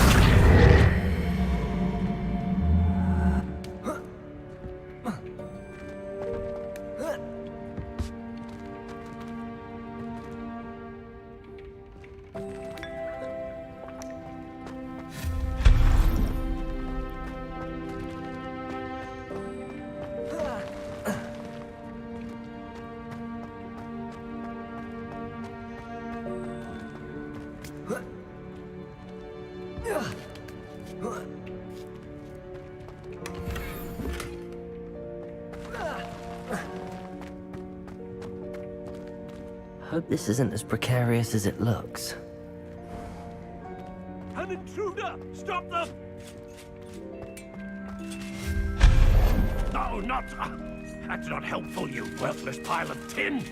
Hope this isn't as precarious as it looks. An intruder! Stop them! No, not... that's not helpful, you worthless pile of tin!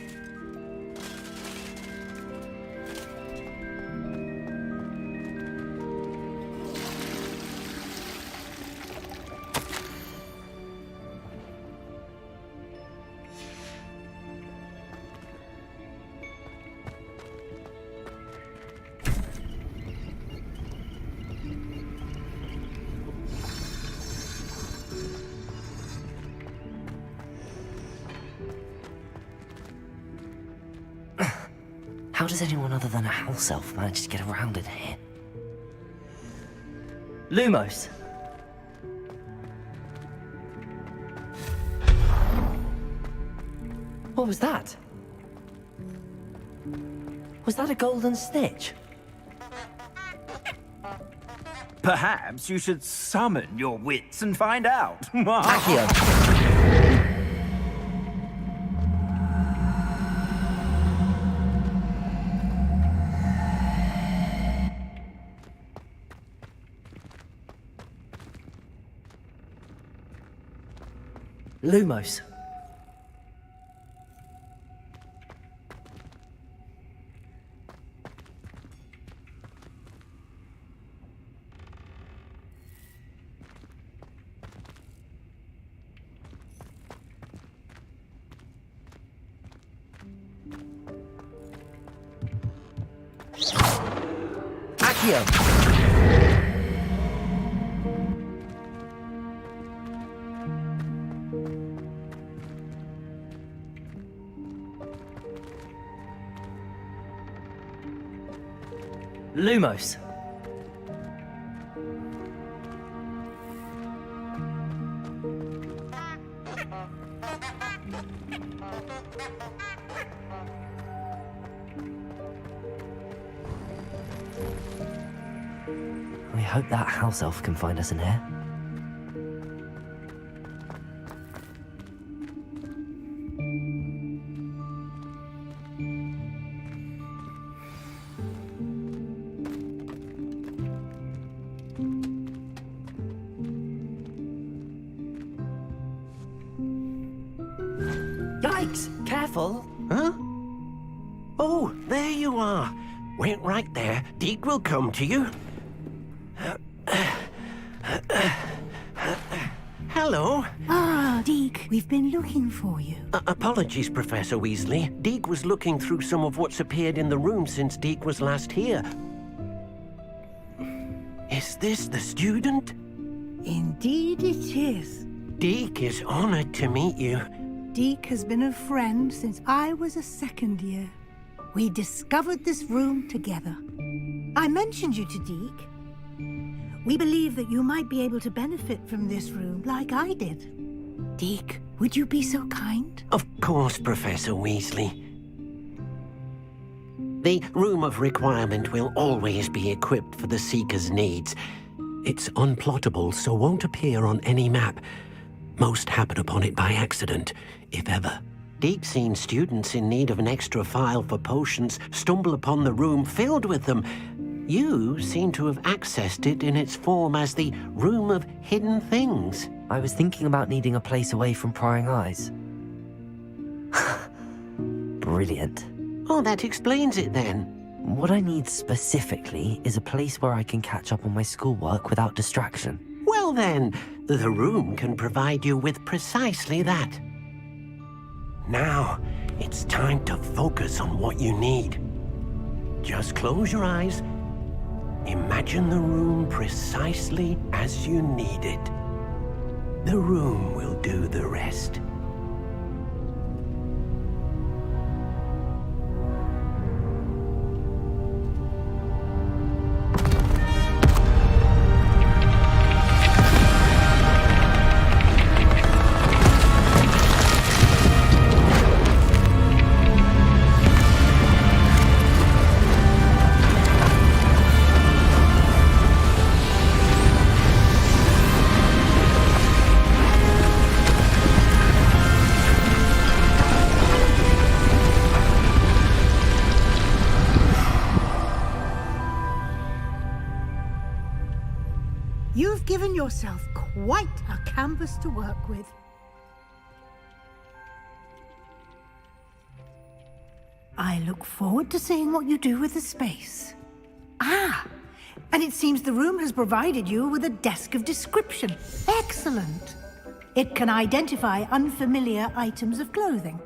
How does anyone other than a house elf manage to get around in here? Lumos! What was that? Was that a golden snitch? Perhaps you should summon your wits and find out. Accio! Lumos. Accio! Lumos. I hope that house elf can find us in here. Yikes! Careful! Huh? Oh, there you are. Wait right there. Deke will come to you. Hello. Ah, Deke, we've been looking for you. Apologies, Professor Weasley. Deke was looking through some of what's appeared in the room since Deke was last here. Is this the student? Indeed it is. Deke is honored to meet you. Deke has been a friend since I was a second year. We discovered this room together. I mentioned you to Deke. We believe that you might be able to benefit from this room like I did. Deke, would you be so kind? Of course, Professor Weasley. The Room of Requirement will always be equipped for the Seeker's needs. It's unplottable, so won't appear on any map. Most happen upon it by accident, if ever. Deke's seen students in need of an extra file for potions stumble upon the room filled with them. You seem to have accessed it in its form as the Room of Hidden Things. I was thinking about needing a place away from prying eyes. brilliant. Oh, that explains it then. What I need specifically is a place where I can catch up on my schoolwork without distraction. Well then, the room can provide you with precisely that. Now, it's time to focus on what you need. Just close your eyes. Imagine the room precisely as you need it. The room will do the rest. You've given yourself quite a canvas to work with. I look forward to seeing what you do with the space. Ah, and it seems the room has provided you with a desk of description. Excellent. It can identify unfamiliar items of clothing.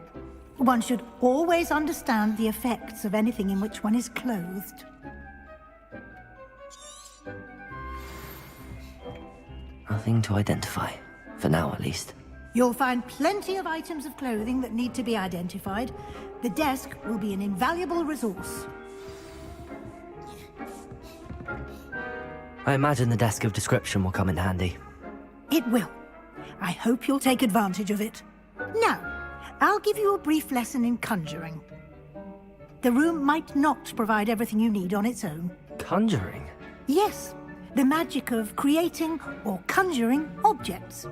One should always understand the effects of anything in which one is clothed. Nothing to identify. For now, at least. You'll find plenty of items of clothing that need to be identified. The desk will be an invaluable resource. I imagine the desk of description will come in handy. It will. I hope you'll take advantage of it. Now, I'll give you a brief lesson in conjuring. The room might not provide everything you need on its own. Conjuring? Yes, the magic of creating or conjuring objects.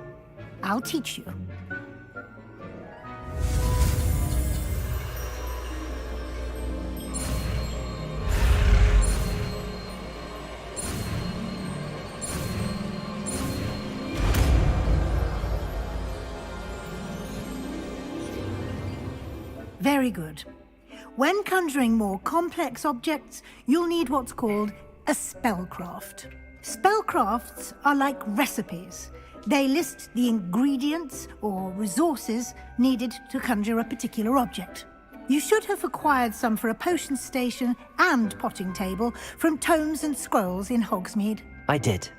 I'll teach you. Very good. When conjuring more complex objects, you'll need what's called a spellcraft. Spellcrafts are like recipes. They list the ingredients or resources needed to conjure a particular object. You should have acquired some for a potion station and potting table from tomes and scrolls in Hogsmeade. I did.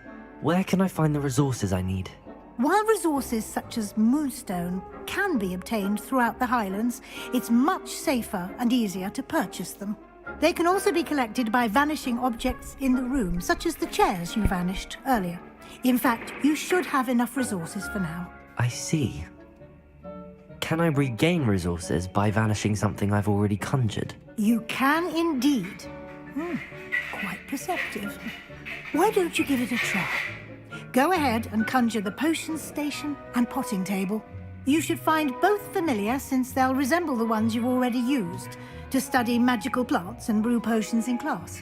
Where can I find the resources I need? While resources such as moonstone can be obtained throughout the Highlands, it's much safer and easier to purchase them. They can also be collected by vanishing objects in the room, such as the chairs you vanished earlier. In fact, you should have enough resources for now. I see. Can I regain resources by vanishing something I've already conjured? You can indeed. Quite perceptive. Why don't you give it a try? Go ahead and conjure the potion station and potting table. You should find both familiar, since they'll resemble the ones you've already used to study magical plants and brew potions in class.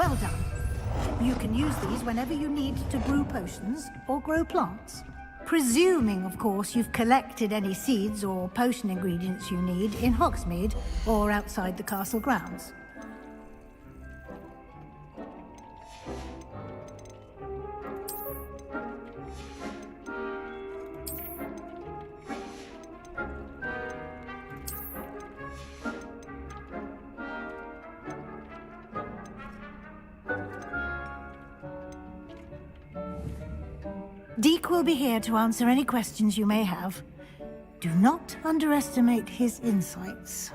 Well done. You can use these whenever you need to brew potions or grow plants. Presuming, of course, you've collected any seeds or potion ingredients you need in Hogsmeade or outside the castle grounds. Deke will be here to answer any questions you may have. Do not underestimate his insights.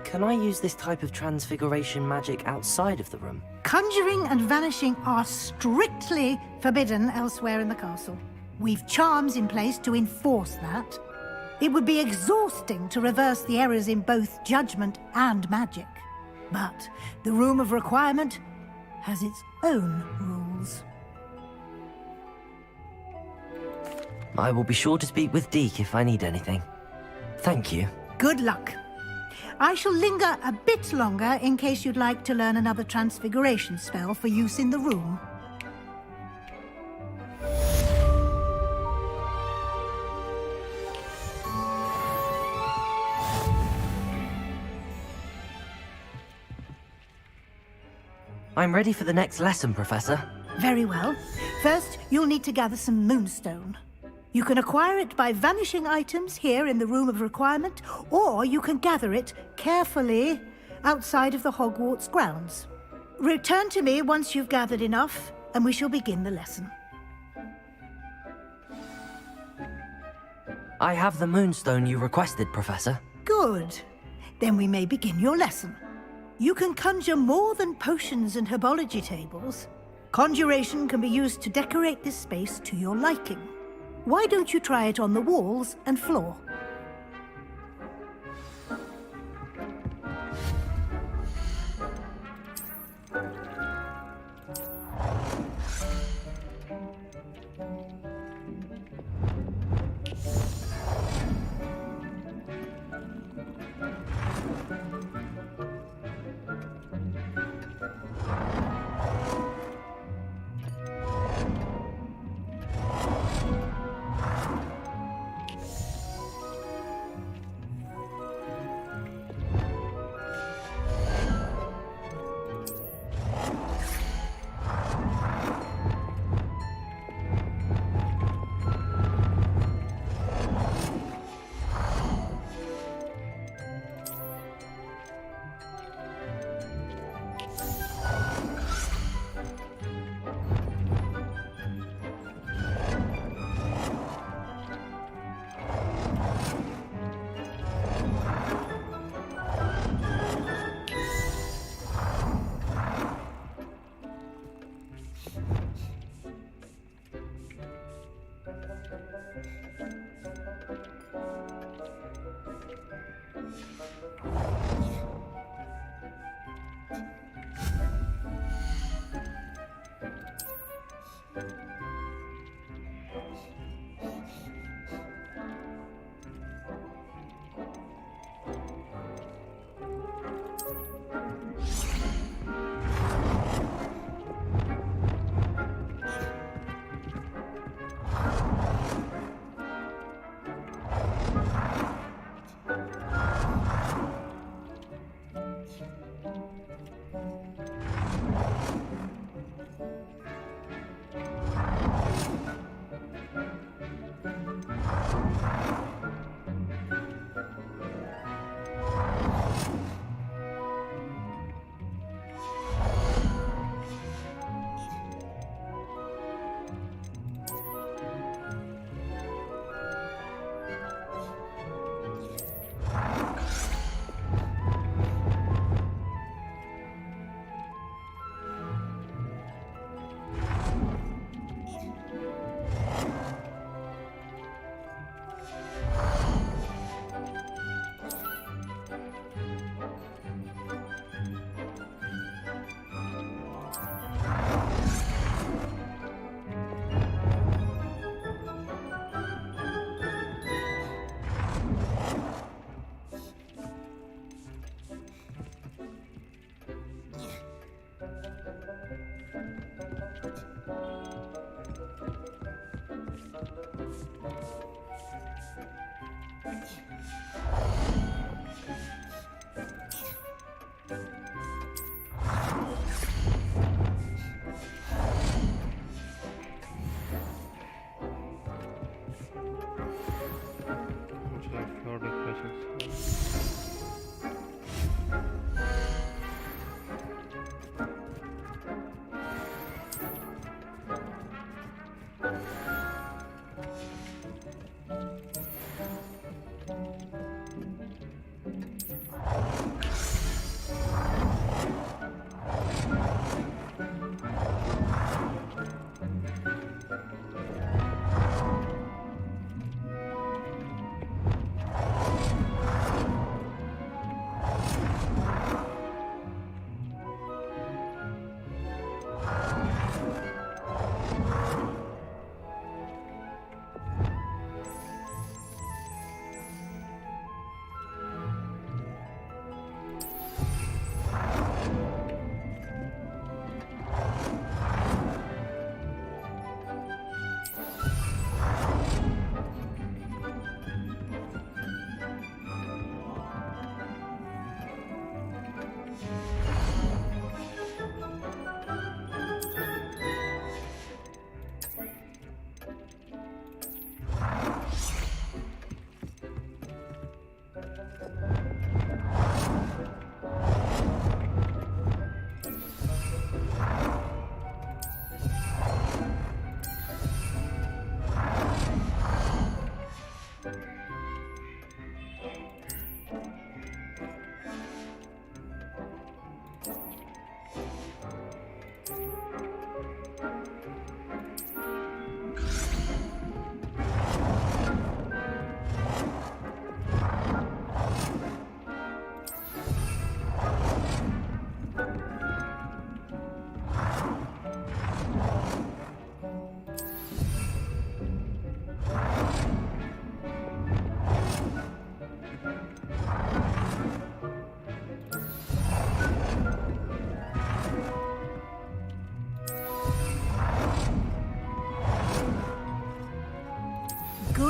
Can I use this type of transfiguration magic outside of the room? Conjuring and vanishing are strictly forbidden elsewhere in the castle. We've charms in place to enforce that. It would be exhausting to reverse the errors in both judgment and magic. But the Room of Requirement has its own rules. I will be sure to speak with Deke if I need anything. Thank you. Good luck. I shall linger a bit longer in case you'd like to learn another transfiguration spell for use in the room. I'm ready for the next lesson, Professor. Very well. First, you'll need to gather some moonstone. You can acquire it by vanishing items here in the Room of Requirement, or you can gather it carefully outside of the Hogwarts grounds. Return to me once you've gathered enough, and we shall begin the lesson. I have the moonstone you requested, Professor. Good. Then we may begin your lesson. You can conjure more than potions and herbology tables. Conjuration can be used to decorate this space to your liking. Why don't you try it on the walls and floor?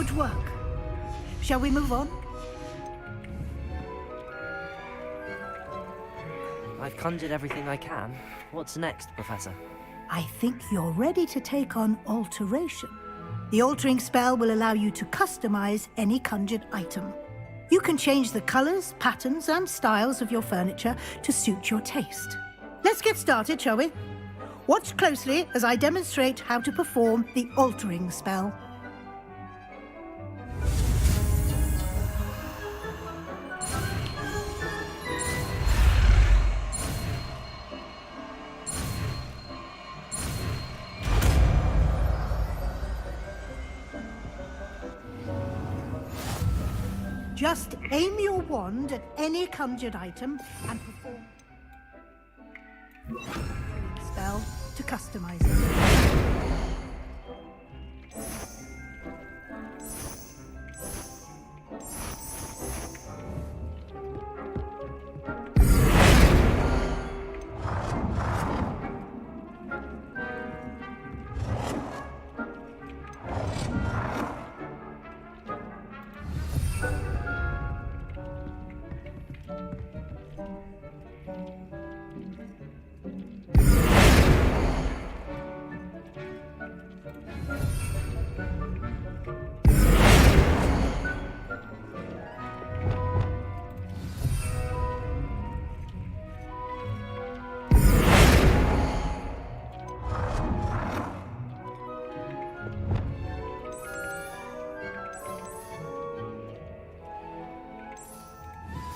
Good work. Shall we move on? I've conjured everything I can. What's next, Professor? I think you're ready to take on alteration. The altering spell will allow you to customize any conjured item. You can change the colors, patterns, and styles of your furniture to suit your taste. Let's get started, shall we? Watch closely as I demonstrate how to perform the altering spell. Just aim your wand at any conjured item and perform the spell to customize it.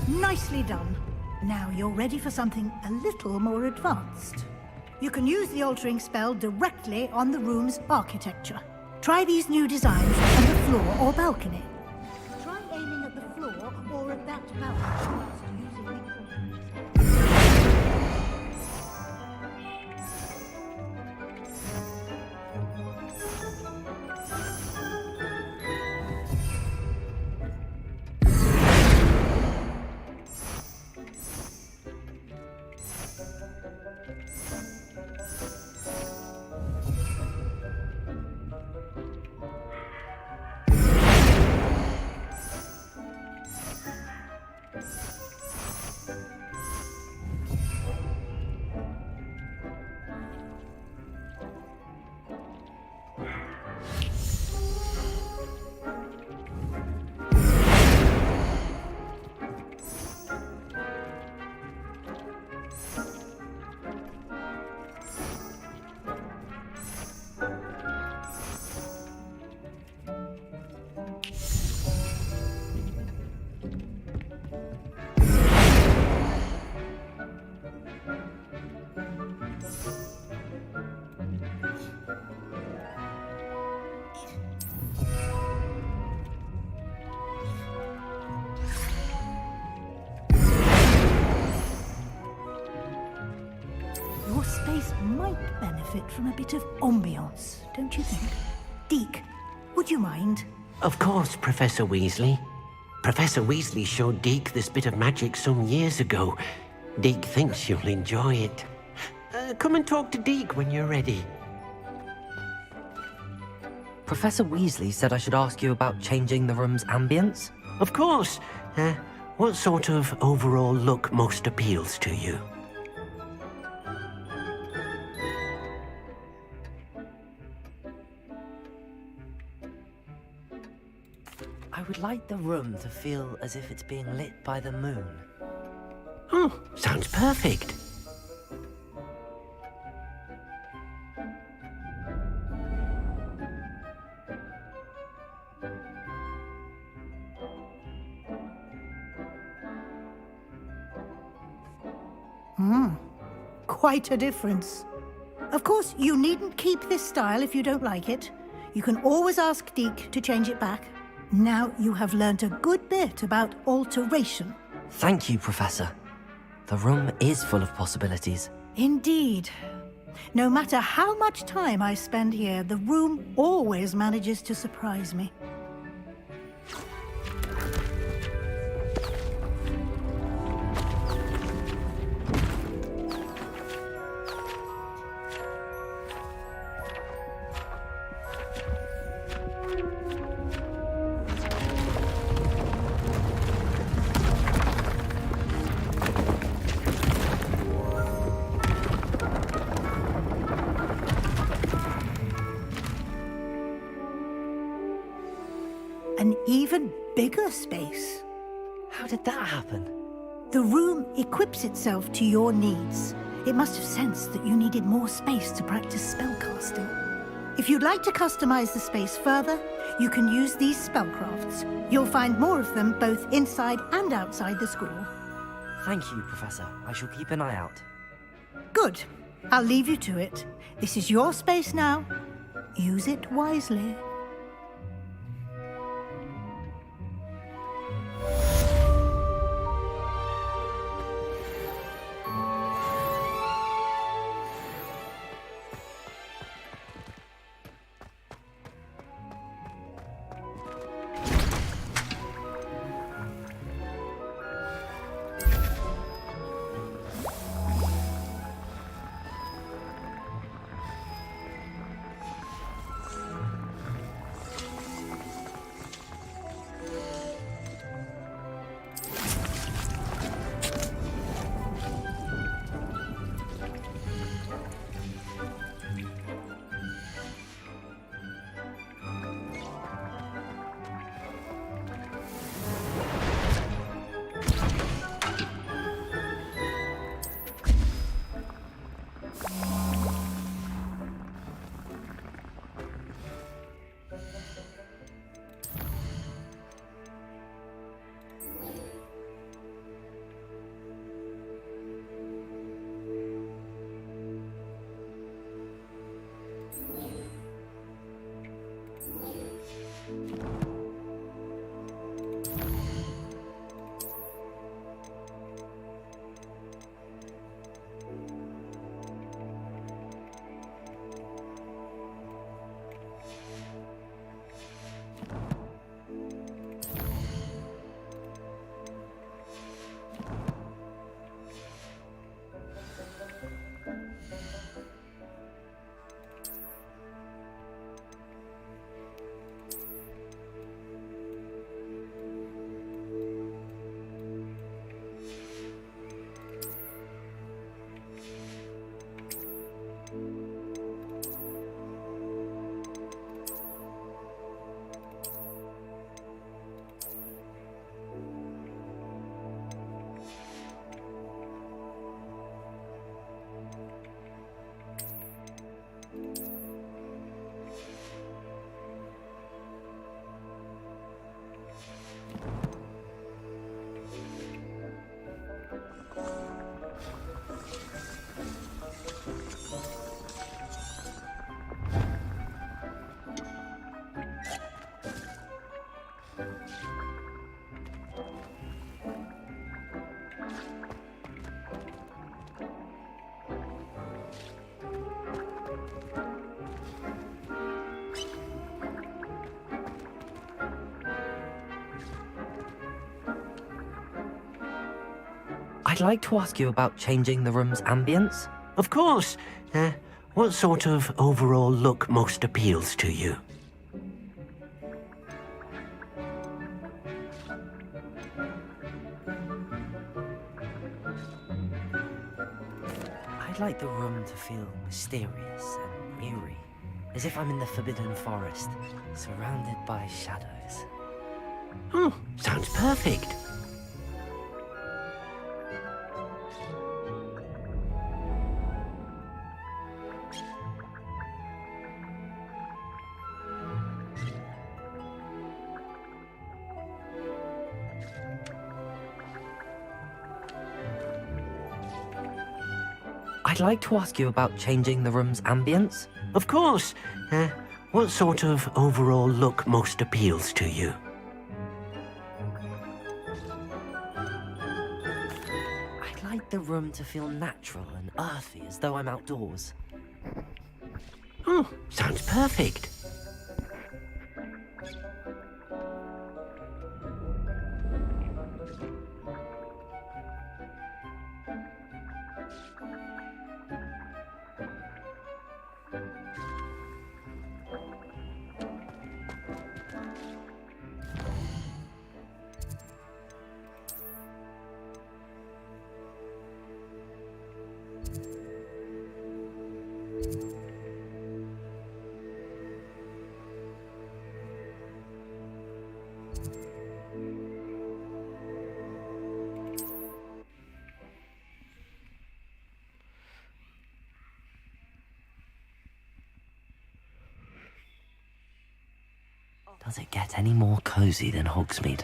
Nicely done. Now you're ready for something a little more advanced. You can use the altering spell directly on the room's architecture. Try these new designs on the floor or balcony. Try aiming at the floor or at that balcony whilst using the altering spell. Your space might benefit from a bit of ambiance, don't you think? Deke, would you mind? Of course, Professor Weasley. Professor Weasley showed Deke this bit of magic some years ago. Deke thinks you'll enjoy it. Come and talk to Deke when you're ready. Professor Weasley said I should ask you about changing the room's ambience? Of course. What sort of overall look most appeals to you? I would like the room to feel as if it's being lit by the moon. Oh, sounds perfect. Quite a difference. Of course, you needn't keep this style if you don't like it. You can always ask Deke to change it back. Now you have learnt a good bit about alteration. Thank you, Professor. The room is full of possibilities. Indeed. No matter how much time I spend here, the room always manages to surprise me. an even bigger space. How did that happen? The room equips itself to your needs. It must have sensed that you needed more space to practice spellcasting. If you'd like to customize the space further, you can use these spellcrafts. You'll find more of them both inside and outside the school. Thank you, Professor. I shall keep an eye out. Good. I'll leave you to it. This is your space now. Use it wisely. I'd like to ask you about changing the room's ambience. Of course. What sort of overall look most appeals to you? I'd like the room to feel mysterious and eerie, as if I'm in the Forbidden Forest, surrounded by shadows. Oh, sounds perfect. I'd like to ask you about changing the room's ambience. Of course. What sort of overall look most appeals to you? I'd like the room to feel natural and earthy, as though I'm outdoors. Oh, sounds perfect. Does it get any more cozy than Hogsmeade?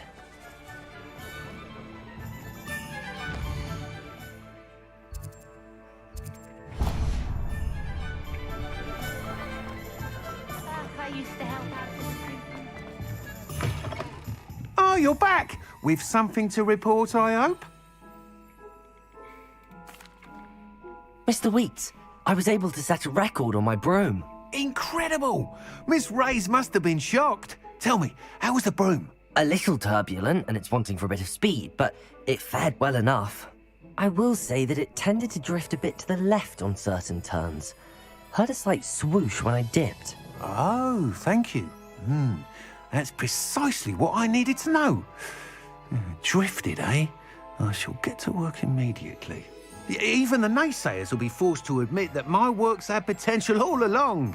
I used to help out with the group. Oh, you're back! With something to report, I hope? Mr. Weeks, I was able to set a record on my broom. Incredible! Miss Reyes must have been shocked. Tell me, how was the broom? A little turbulent, and it's wanting for a bit of speed, but it fared well enough. I will say that it tended to drift a bit to the left on certain turns. Heard a slight swoosh when I dipped. Oh, thank you. That's precisely what I needed to know. Drifted, eh? I shall get to work immediately. Even the naysayers will be forced to admit that my work's had potential all along.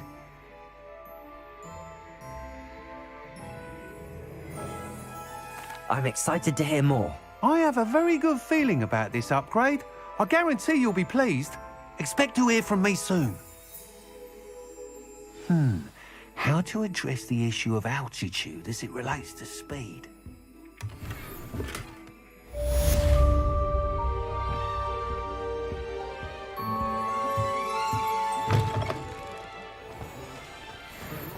I'm excited to hear more. I have a very good feeling about this upgrade. I guarantee you'll be pleased. Expect to hear from me soon. How to address the issue of altitude as it relates to speed?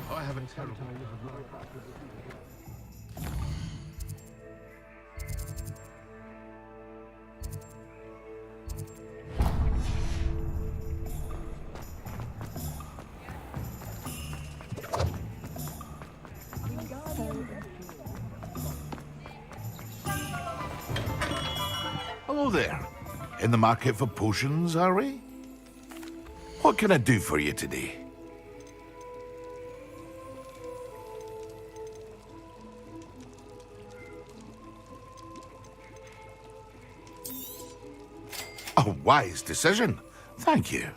I have a terrible... Hello there. In the market for potions, are we? What can I do for you today? A wise decision. Thank you.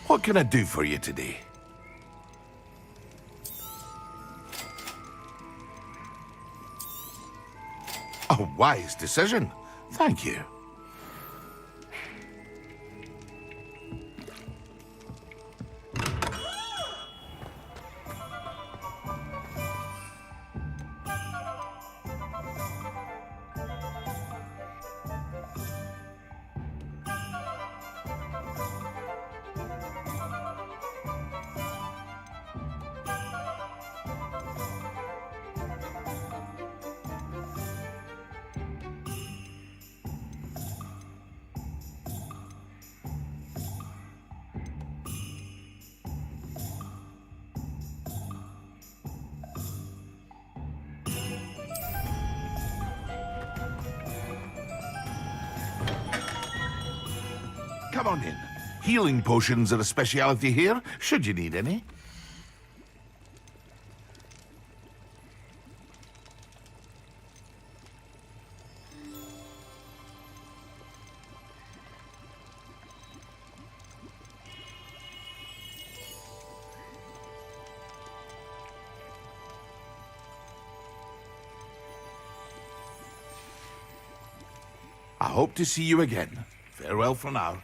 What can I do for you today? A wise decision. Thank you. Come on in. Healing potions are a speciality here, should you need any. I hope to see you again. Farewell for now.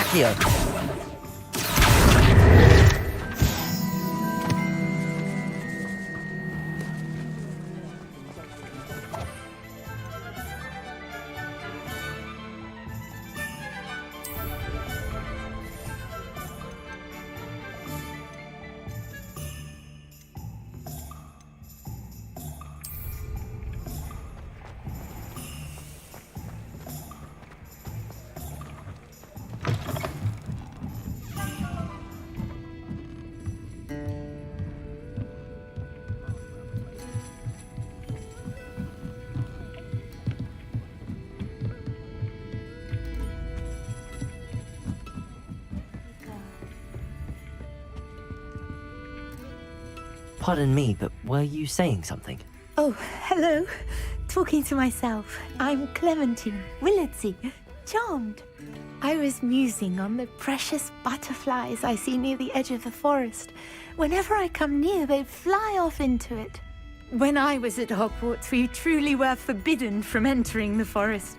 Accio. Pardon me, but were you saying something? Oh, hello. Talking to myself. I'm Clementine, Willardsy, charmed. I was musing on the precious butterflies I see near the edge of the forest. Whenever I come near, they fly off into it. When I was at Hogwarts, we truly were forbidden from entering the forest.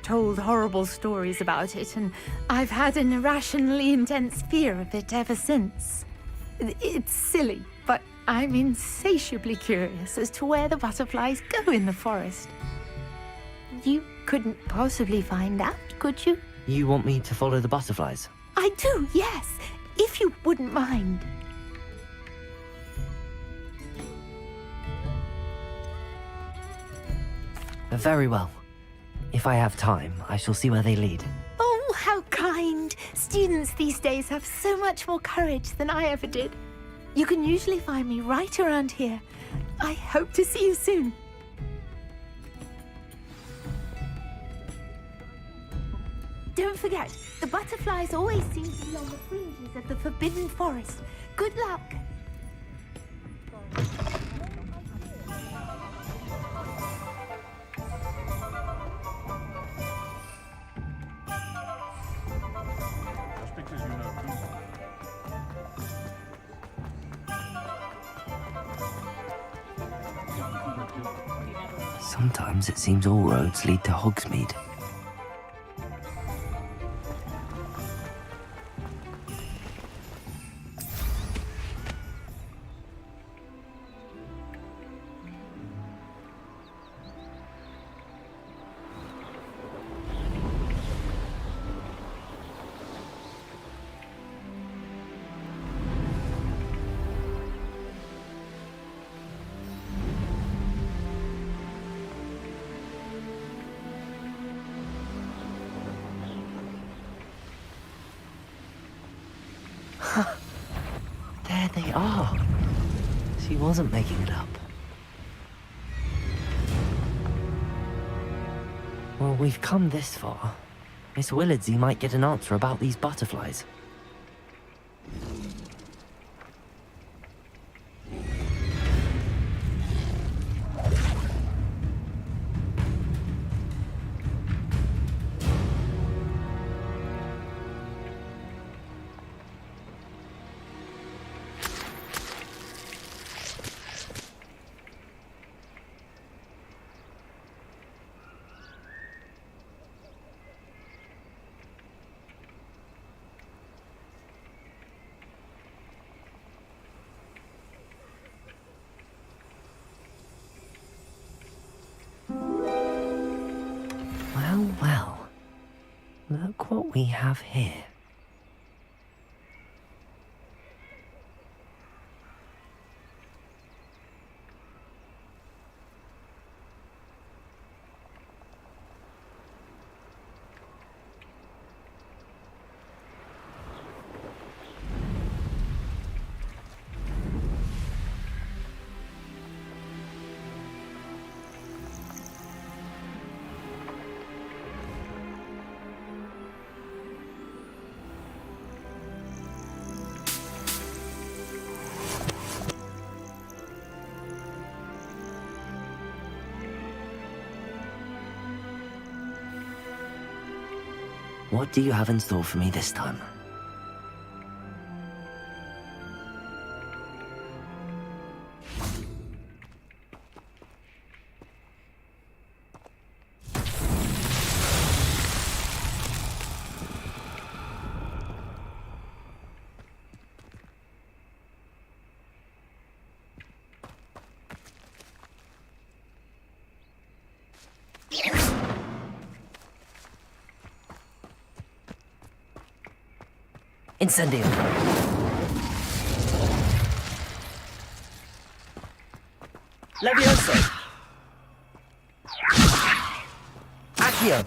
Told horrible stories about it, and I've had an irrationally intense fear of it ever since. It's silly, but I'm insatiably curious as to where the butterflies go in the forest. You couldn't possibly find out, could you? You want me to follow the butterflies? I do, yes, if you wouldn't mind. Very well. If I have time, I shall see where they lead. Oh, how kind! Students these days have so much more courage than I ever did. You can usually find me right around here. I hope to see you soon. Don't forget, the butterflies always seem to be on the fringes of the Forbidden Forest. Good luck! Sometimes it seems all roads lead to Hogsmeade. There they are. She wasn't making it up. Well, we've come this far. Miss Willardsy might get an answer about these butterflies. Well, look what we have here. What do you have in store for me this time? Incendio. Levioso. Accio.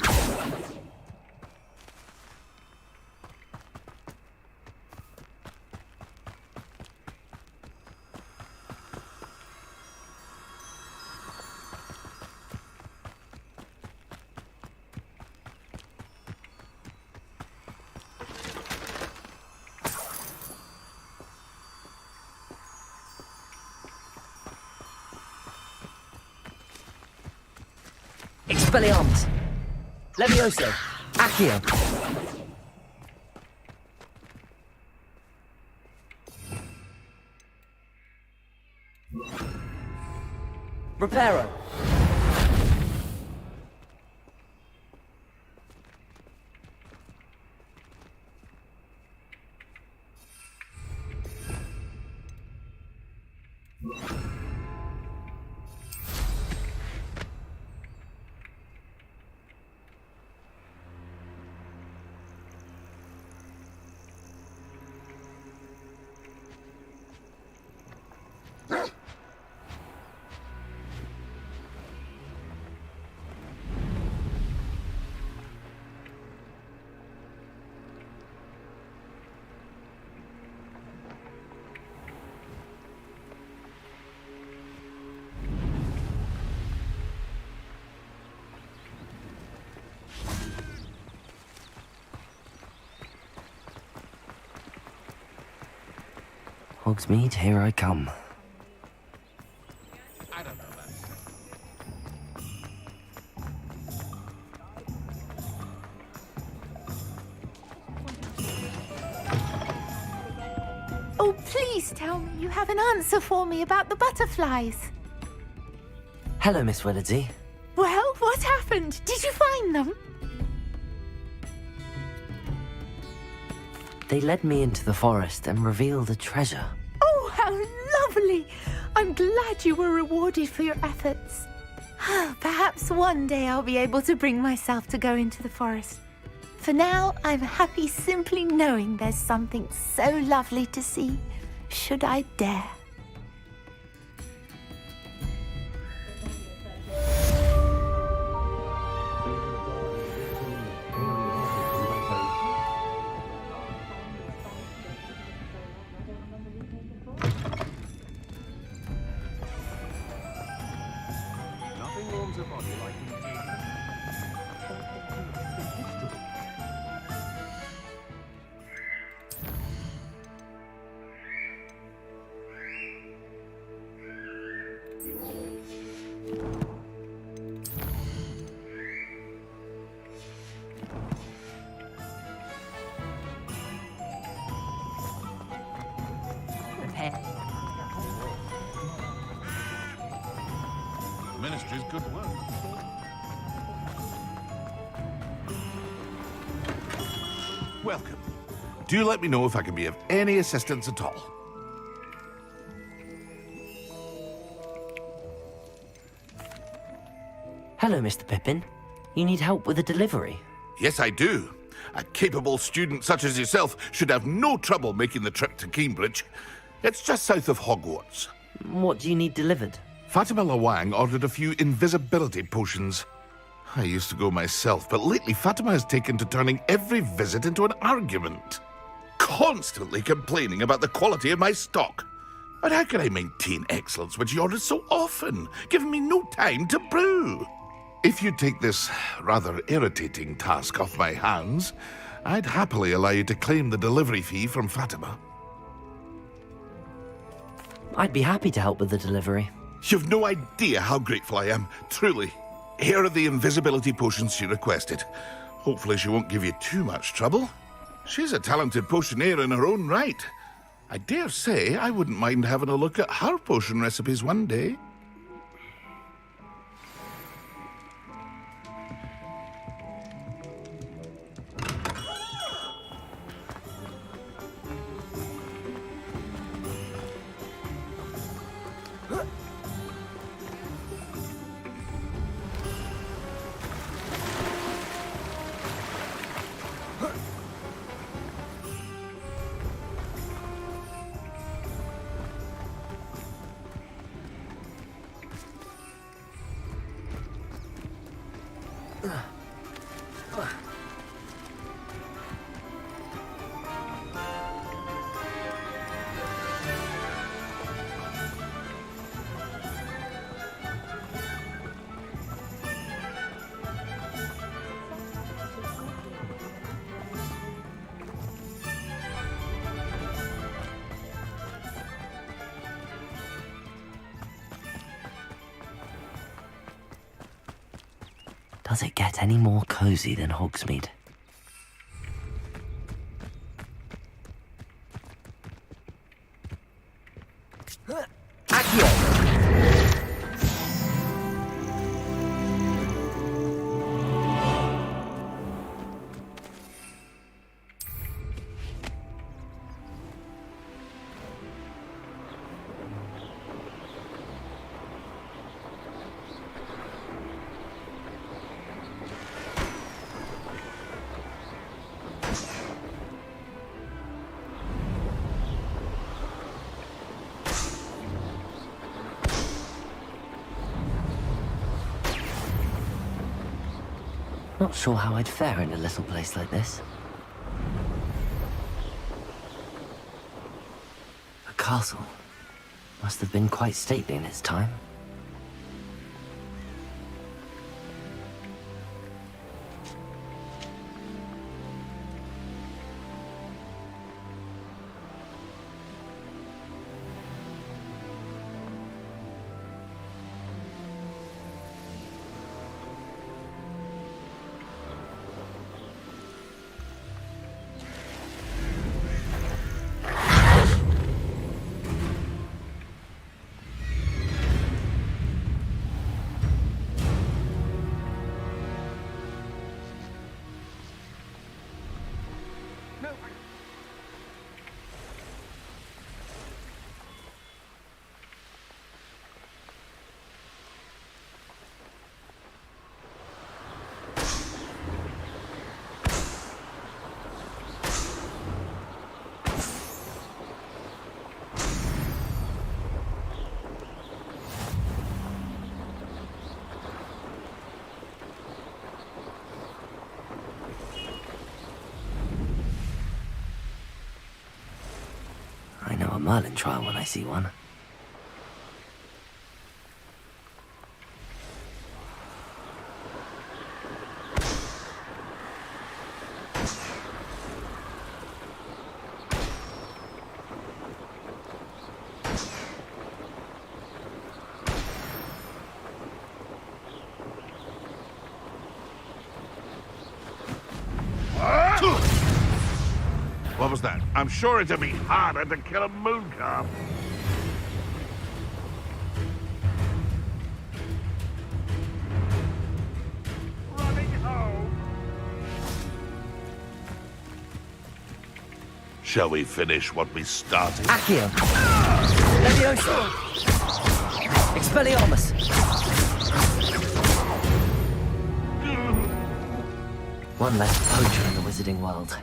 Expelliarmus! Levioso! Accio! Reparo! Hogsmeade, here I come. Oh, please tell me you have an answer for me about the butterflies. Hello, Miss Willardsey. Well, what happened? Did you find them? They led me into the forest and revealed a treasure. Oh, how lovely! I'm glad you were rewarded for your efforts. Perhaps one day I'll be able to bring myself to go into the forest. For now, I'm happy simply knowing there's something so lovely to see, should I dare. Ministry's good work. Welcome. Do let me know if I can be of any assistance at all. Hello, Mr. Pippin. You need help with a delivery? Yes, I do. A capable student such as yourself should have no trouble making the trip to Cambridge. It's just south of Hogwarts. What do you need delivered? Fatima Lawang ordered a few invisibility potions. I used to go myself, but lately Fatima has taken to turning every visit into an argument. Constantly complaining about the quality of my stock. But how can I maintain excellence when she orders so often, giving me no time to brew? If you take this rather irritating task off my hands, I'd happily allow you to claim the delivery fee from Fatima. I'd be happy to help with the delivery. You've no idea how grateful I am, truly. Here are the invisibility potions she requested. Hopefully she won't give you too much trouble. She's a talented potioneer in her own right. I dare say I wouldn't mind having a look at her potion recipes one day. Does it get any more cozy than Hogsmeade? Not sure how I'd fare in a little place like this. A castle. Must have been quite stately in its time. I know a Merlin trial when I see one. What was that? I'm sure it'd be harder to kill a mooncalf. Running home. Shall we finish what we started? Accio! Levioso! Expelliarmus! One less poacher in the wizarding world.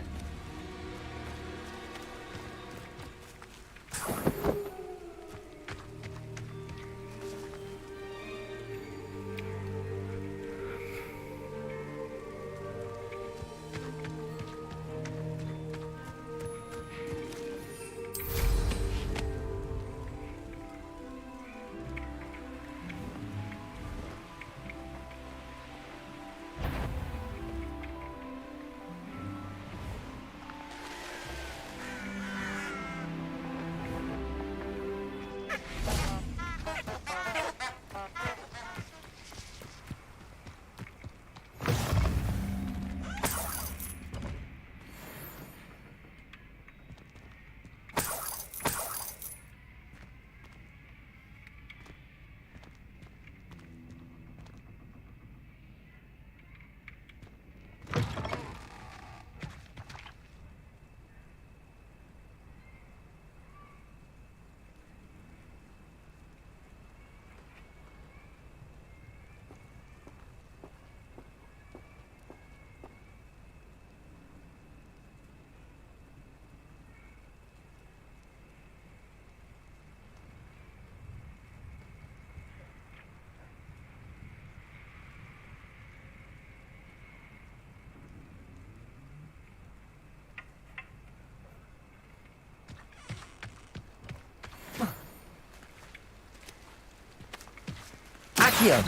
Accio!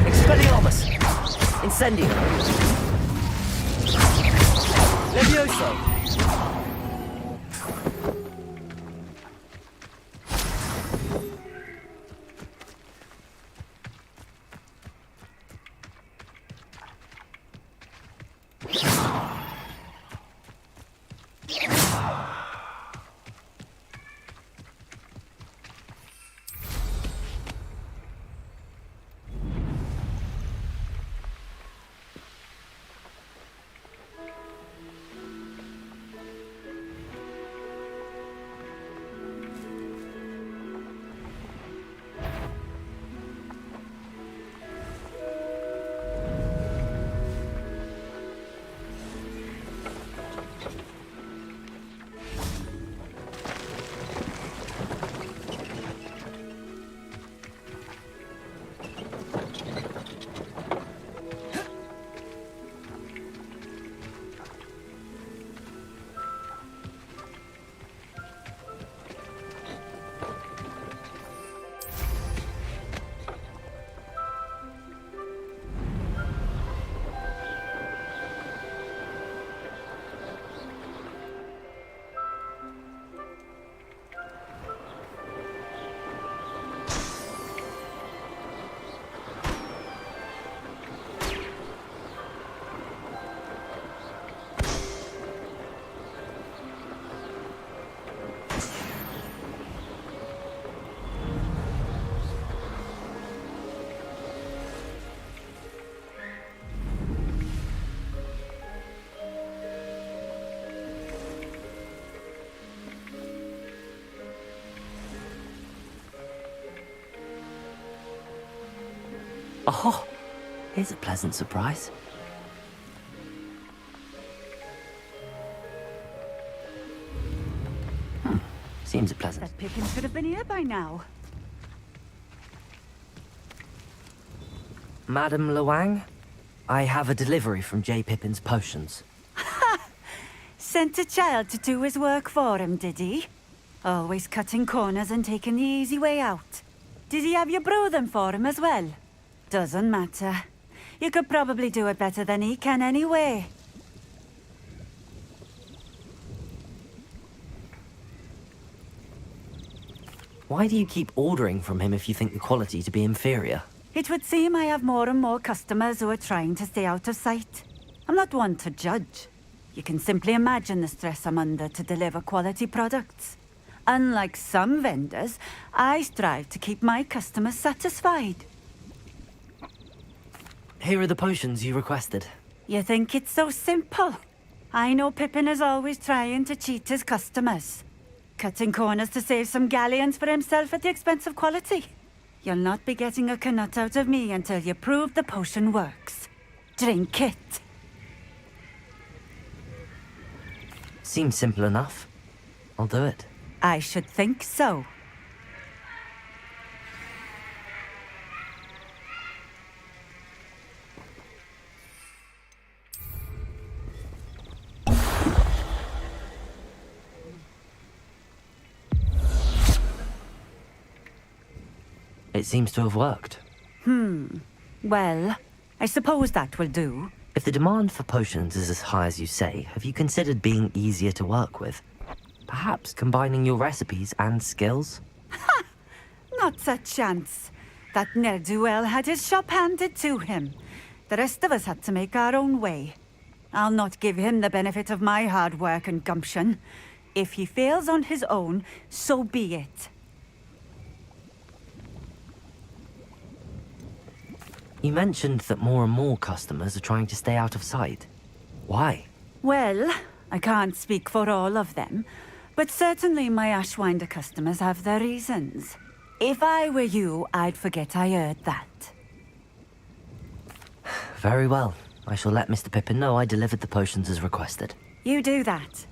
Expelliarmus! Incendio! Levioso! Oh, here's a pleasant surprise. Seems a pleasant. That Pippin should have been here by now. Madam Luang, I have a delivery from J. Pippin's potions. Sent a child to do his work for him, did he? Always cutting corners and taking the easy way out. Did he have you brew them for him as well? Doesn't matter. You could probably do it better than he can anyway. Why do you keep ordering from him if you think the quality to be inferior? It would seem I have more and more customers who are trying to stay out of sight. I'm not one to judge. You can simply imagine the stress I'm under to deliver quality products. Unlike some vendors, I strive to keep my customers satisfied. Here are the potions you requested. You think it's so simple? I know Pippin is always trying to cheat his customers. Cutting corners to save some galleons for himself at the expense of quality. You'll not be getting a canut out of me until you prove the potion works. Drink it. Seems simple enough. I'll do it. I should think so. It seems to have worked. Well, I suppose that will do. If the demand for potions is as high as you say, have you considered being easier to work with? Perhaps combining your recipes and skills? Not a chance. That ne'er-do-well had his shop handed to him. The rest of us had to make our own way. I'll not give him the benefit of my hard work and gumption. If he fails on his own, so be it. You mentioned that more and more customers are trying to stay out of sight. Why? Well, I can't speak for all of them, but certainly my Ashwinder customers have their reasons. If I were you, I'd forget I heard that. Very well. I shall let Mr. Pippin know I delivered the potions as requested. You do that.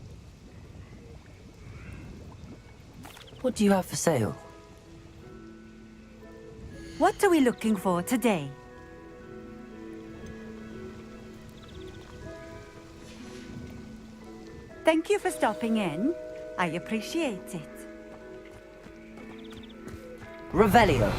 What do you have for sale? What are we looking for today? Thank you for stopping in. I appreciate it. Revelio.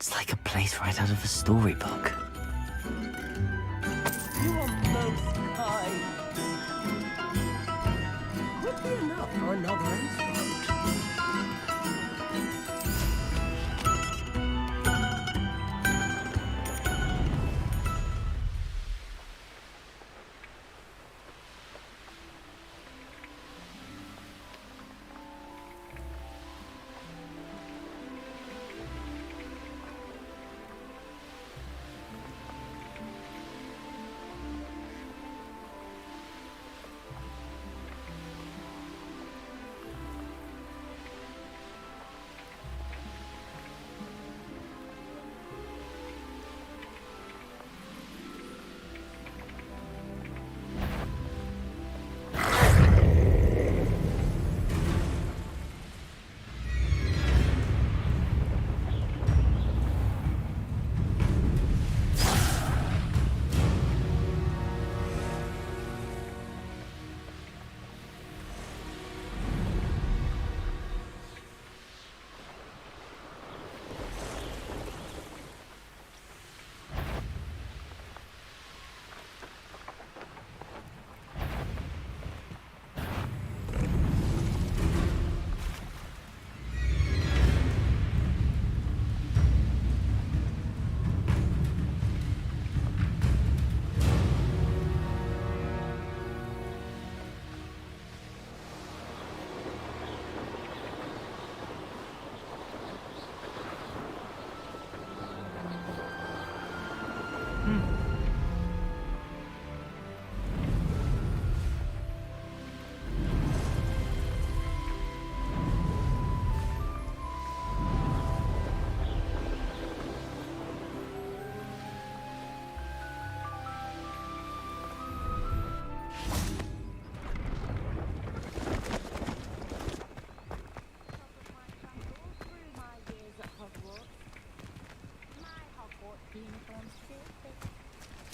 It's like a place right out of a storybook. You are most kind. Could be enough for another instrument.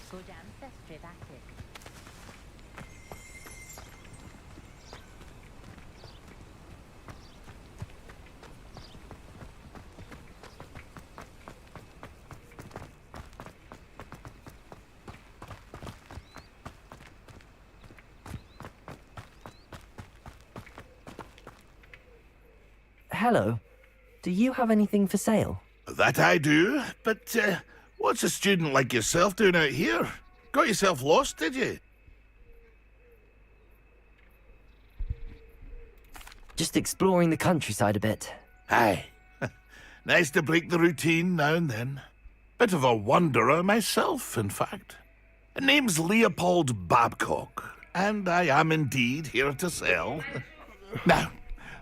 Good ancestry, that's it. Hello. Do you have anything for sale? That I do, but what's a student like yourself doing out here? Got yourself lost, did you? Just exploring the countryside a bit. Aye. Nice to break the routine now and then. Bit of a wanderer myself, in fact. Name's Leopold Babcock, and I am indeed here to sell. Now,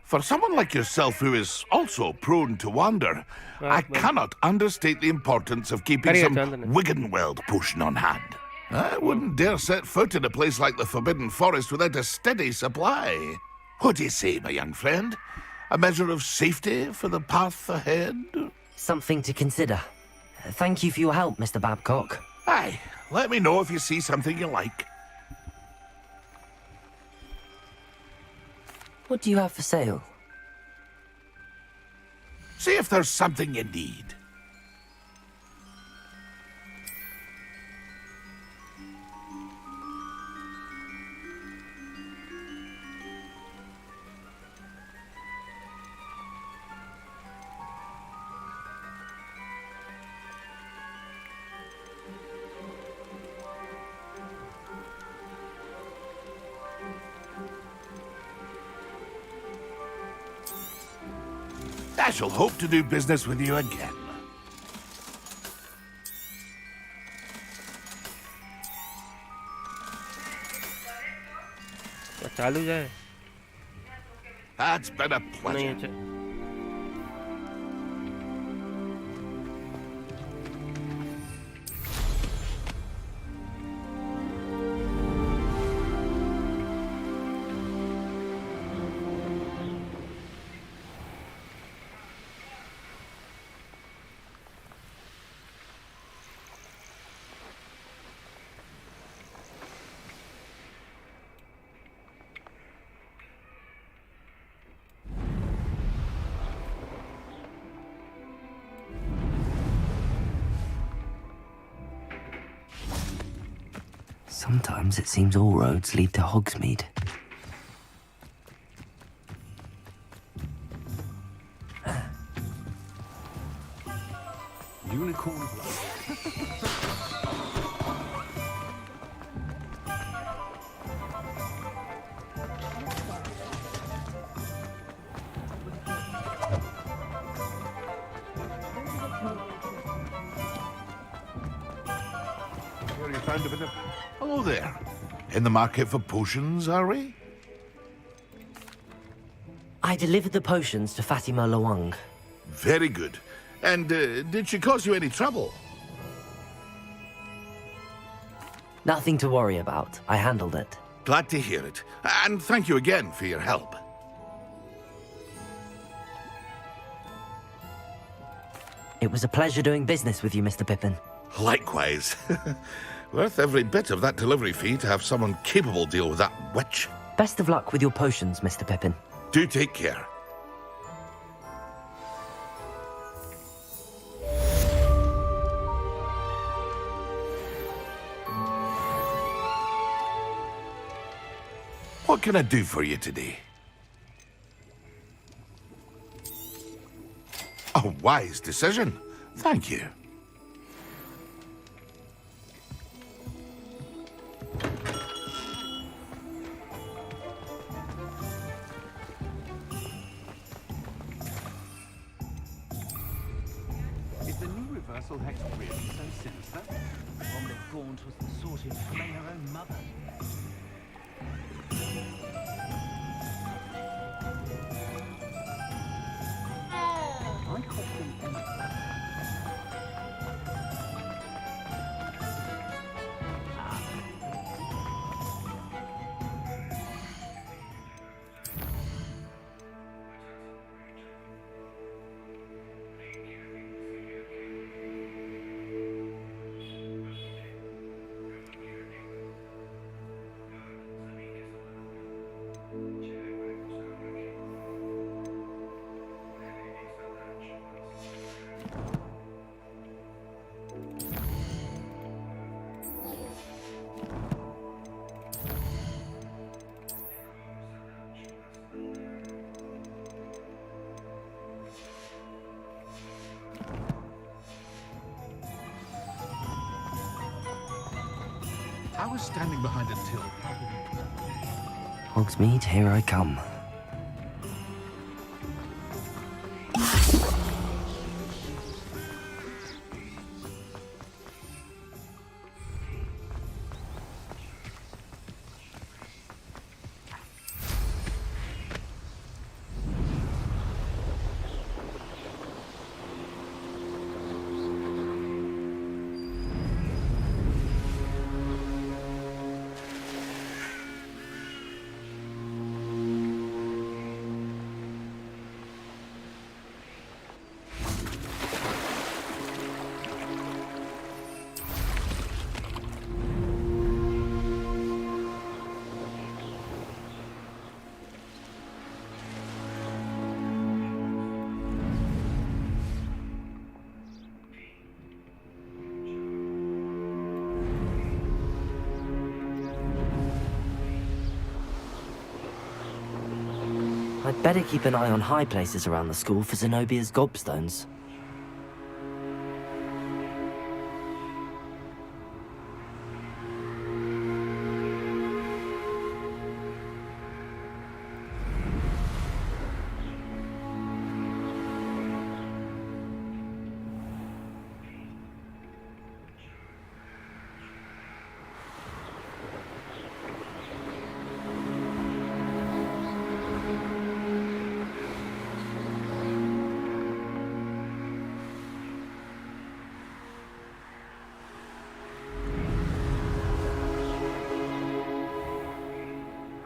for someone like yourself who is also prone to wander, I cannot understate the importance of keeping some Wiggenweld potion on hand. I wouldn't dare set foot in a place like the Forbidden Forest without a steady supply. What do you say, my young friend? A measure of safety for the path ahead? Something to consider. Thank you for your help, Mr. Babcock. Aye, let me know if you see something you like. What do you have for sale? See if there's something you need. I shall hope to do business with you again. चालू जाए. That's been a pleasure. Sometimes it seems all roads lead to Hogsmeade. Unicorn Hello there. In the market for potions, are we? I delivered the potions to Fatima Lawang. Very good. And did she cause you any trouble? Nothing to worry about. I handled it. Glad to hear it. And thank you again for your help. It was a pleasure doing business with you, Mr. Pippin. Likewise. Worth every bit of that delivery fee to have someone capable deal with that witch. Best of luck with your potions, Mr. Pippin. Do take care. What can I do for you today? A wise decision. Thank you. Is the new reversal hex really so sinister? Omni Gaunt was the sort who'd flay her own mother. I question I was standing behind a till. Hogsmeade, here I come. I'd better keep an eye on high places around the school for Zenobia's gobstones.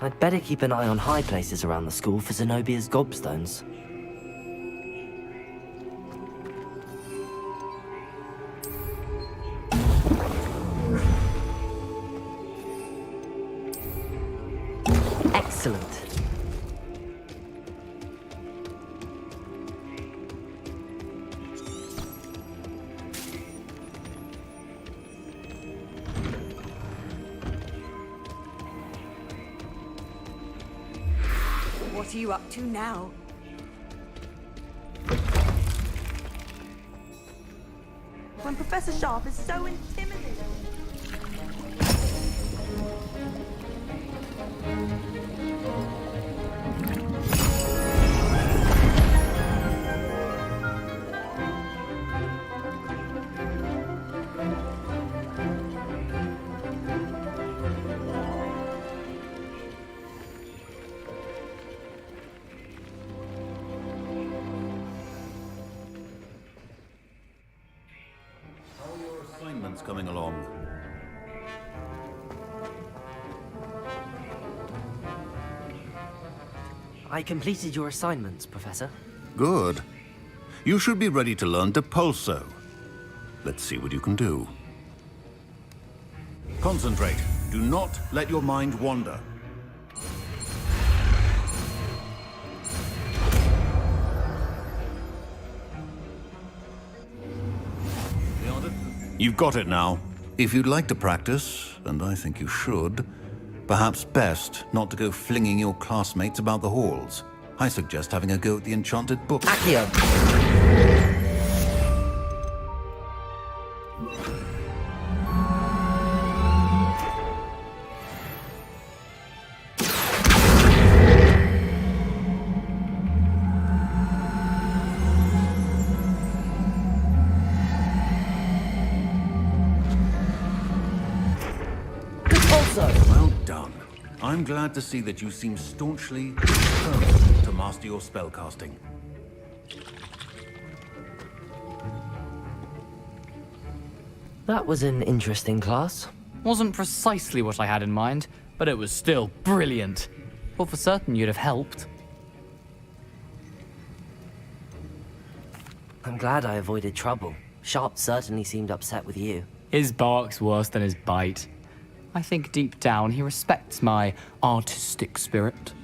I'd better keep an eye on high places around the school for Zenobia's gobstones. Excellent. What are you up to now? When Professor Sharp is so intimidating. Assignments coming along. I completed your assignments, Professor. Good. You should be ready to learn Depulso. Let's see what you can do. Concentrate. Do not let your mind wander. You've got it now. If you'd like to practice, and I think you should, perhaps best not to go flinging your classmates about the halls. I suggest having a go at the enchanted book. Accio! Well done. I'm glad to see that you seem staunchly determined to master your spellcasting. That was an interesting class. Wasn't precisely what I had in mind, but it was still brilliant. Well, for certain you'd have helped. I'm glad I avoided trouble. Sharp certainly seemed upset with you. His bark's worse than his bite. I think deep down he respects my artistic spirit.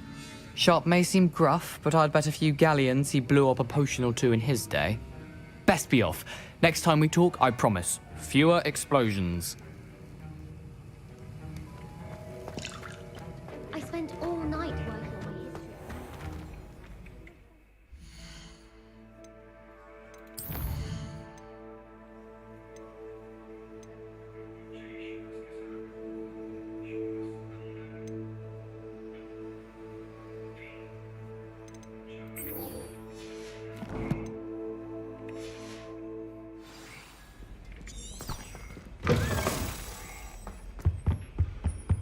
Sharp may seem gruff, but I'd bet a few galleons he blew up a potion or two in his day. Best be off. Next time we talk, I promise, fewer explosions. I spent all night working on my history.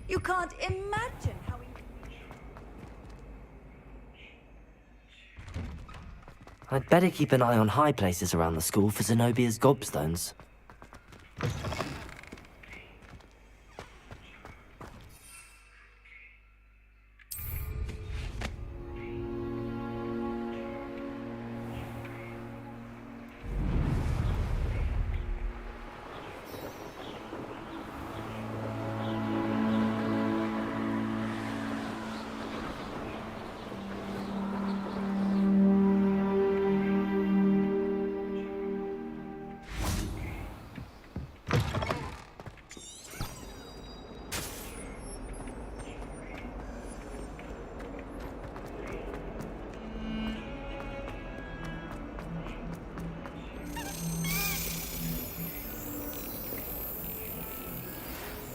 You can't imagine how I'd better keep an eye on high places around the school for Zenobia's gobstones.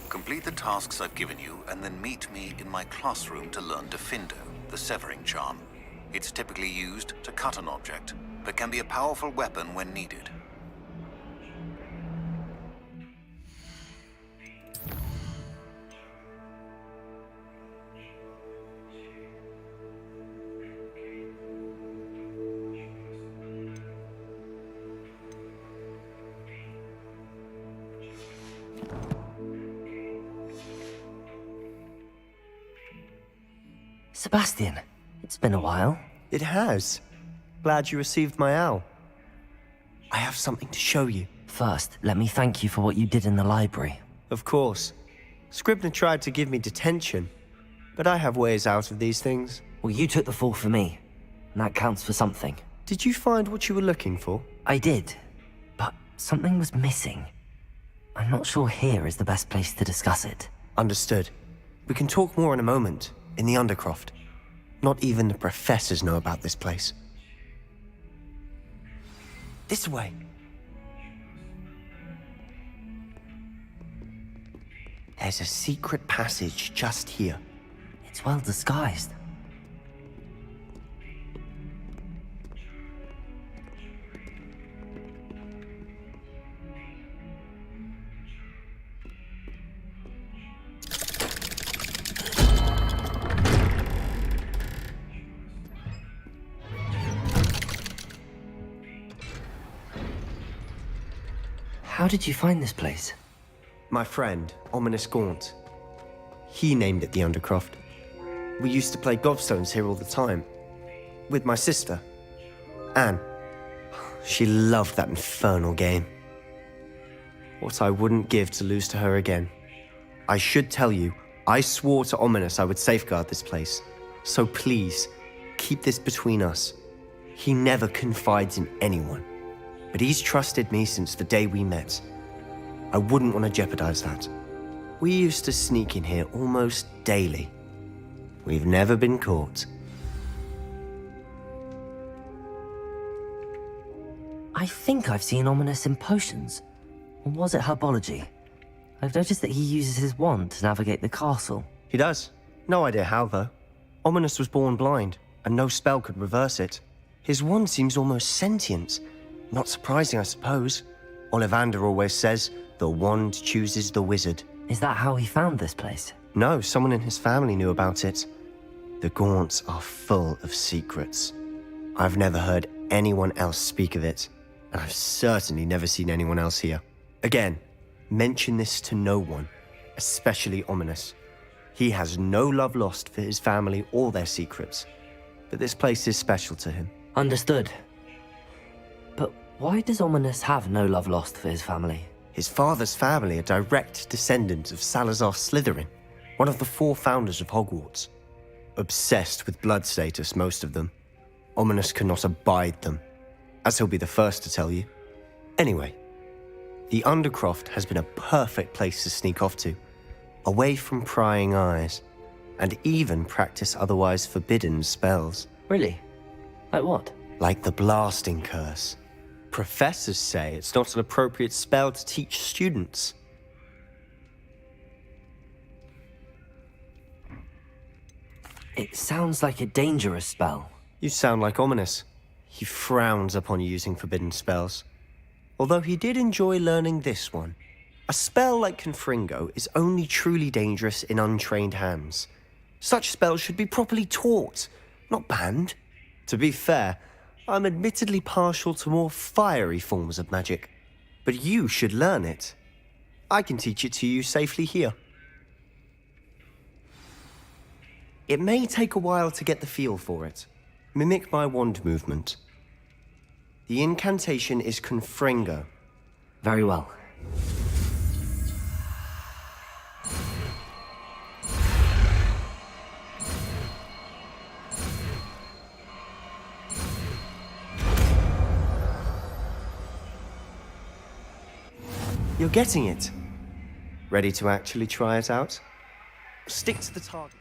Complete the tasks I've given you, and then meet me in my classroom to learn Defindo, the severing charm. It's typically used to cut an object, but can be a powerful weapon when needed. Sebastian, it's been a while. It has. Glad you received my owl. I have something to show you. First, let me thank you for what you did in the library. Of course. Scribner tried to give me detention, but I have ways out of these things. Well, you took the fall for me, and that counts for something. Did you find what you were looking for? I did, but something was missing. I'm not sure here is the best place to discuss it. Understood. We can talk more in a moment, in the Undercroft. Not even the professors know about this place. This way. There's a secret passage just here. It's well disguised. How did you find this place? My friend, Ominous Gaunt. He named it the Undercroft. We used to play gobstones here all the time. With my sister, Anne. She loved that infernal game. What I wouldn't give to lose to her again. I should tell you, I swore to Ominous I would safeguard this place. So please, keep this between us. He never confides in anyone. But he's trusted me since the day we met. I wouldn't want to jeopardize that. We used to sneak in here almost daily. We've never been caught. I think I've seen Ominous in potions. Or was it herbology? I've noticed that he uses his wand to navigate the castle. He does. No idea how, though. Ominous was born blind, and no spell could reverse it. His wand seems almost sentient. Not surprising, I suppose. Ollivander always says, the wand chooses the wizard. Is that how he found this place? No, someone in his family knew about it. The Gaunts are full of secrets. I've never heard anyone else speak of it, and I've certainly never seen anyone else here. Again, mention this to no one, especially Ominous. He has no love lost for his family or their secrets, but this place is special to him. Understood. But why does Ominous have no love lost for his family? His father's family are direct descendants of Salazar Slytherin, one of the 4 founders of Hogwarts. Obsessed with blood status, most of them. Ominous cannot abide them, as he'll be the first to tell you. Anyway, the Undercroft has been a perfect place to sneak off to, away from prying eyes, and even practice otherwise forbidden spells. Really? Like what? Like the blasting curse. Professors say it's not an appropriate spell to teach students. It sounds like a dangerous spell. You sound like Ominous. He frowns upon using forbidden spells. Although he did enjoy learning this one. A spell like Confringo is only truly dangerous in untrained hands. Such spells should be properly taught, not banned. To be fair, I'm admittedly partial to more fiery forms of magic. But you should learn it. I can teach it to you safely here. It may take a while to get the feel for it. Mimic my wand movement. The incantation is Confringo. Very well. You're getting it. Ready to actually try it out? Stick to the target.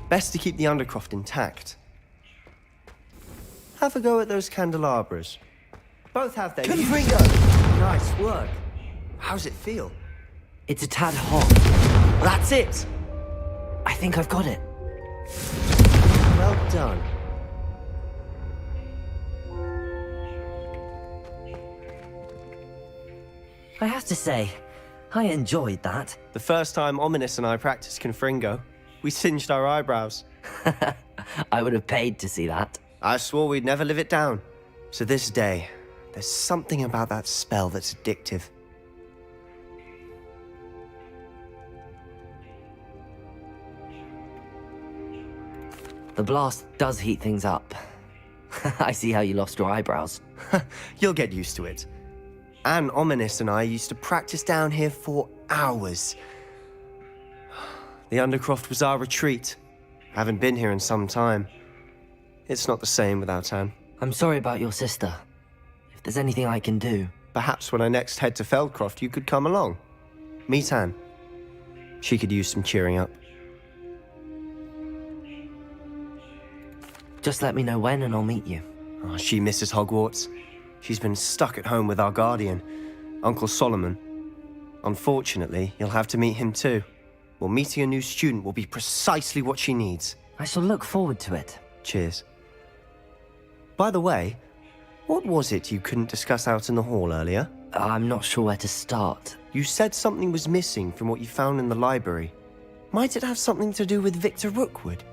Best to keep the Undercroft intact. Have a go at those candelabras. Both have their... Confringo! Nice work. How's it feel? It's a tad hot. That's it! I think I've got it. Well done. I have to say, I enjoyed that. The first time Ominous and I practiced Confringo, we singed our eyebrows. I would have paid to see that. I swore we'd never live it down. To this day, there's something about that spell that's addictive. The blast does heat things up. I see how you lost your eyebrows. You'll get used to it. Anne, Ominous and I used to practice down here for hours. The Undercroft was our retreat. Haven't been here in some time. It's not the same without Anne. I'm sorry about your sister. If there's anything I can do... Perhaps when I next head to Feldcroft, you could come along. Meet Anne. She could use some cheering up. Just let me know when and I'll meet you. Oh, she misses Hogwarts. She's been stuck at home with our guardian, Uncle Solomon. Unfortunately, you'll have to meet him too. Well, meeting a new student will be precisely what she needs. I shall look forward to it. Cheers. By the way, what was it you couldn't discuss out in the hall earlier? I'm not sure where to start. You said something was missing from what you found in the library. Might it have something to do with Victor Rookwood?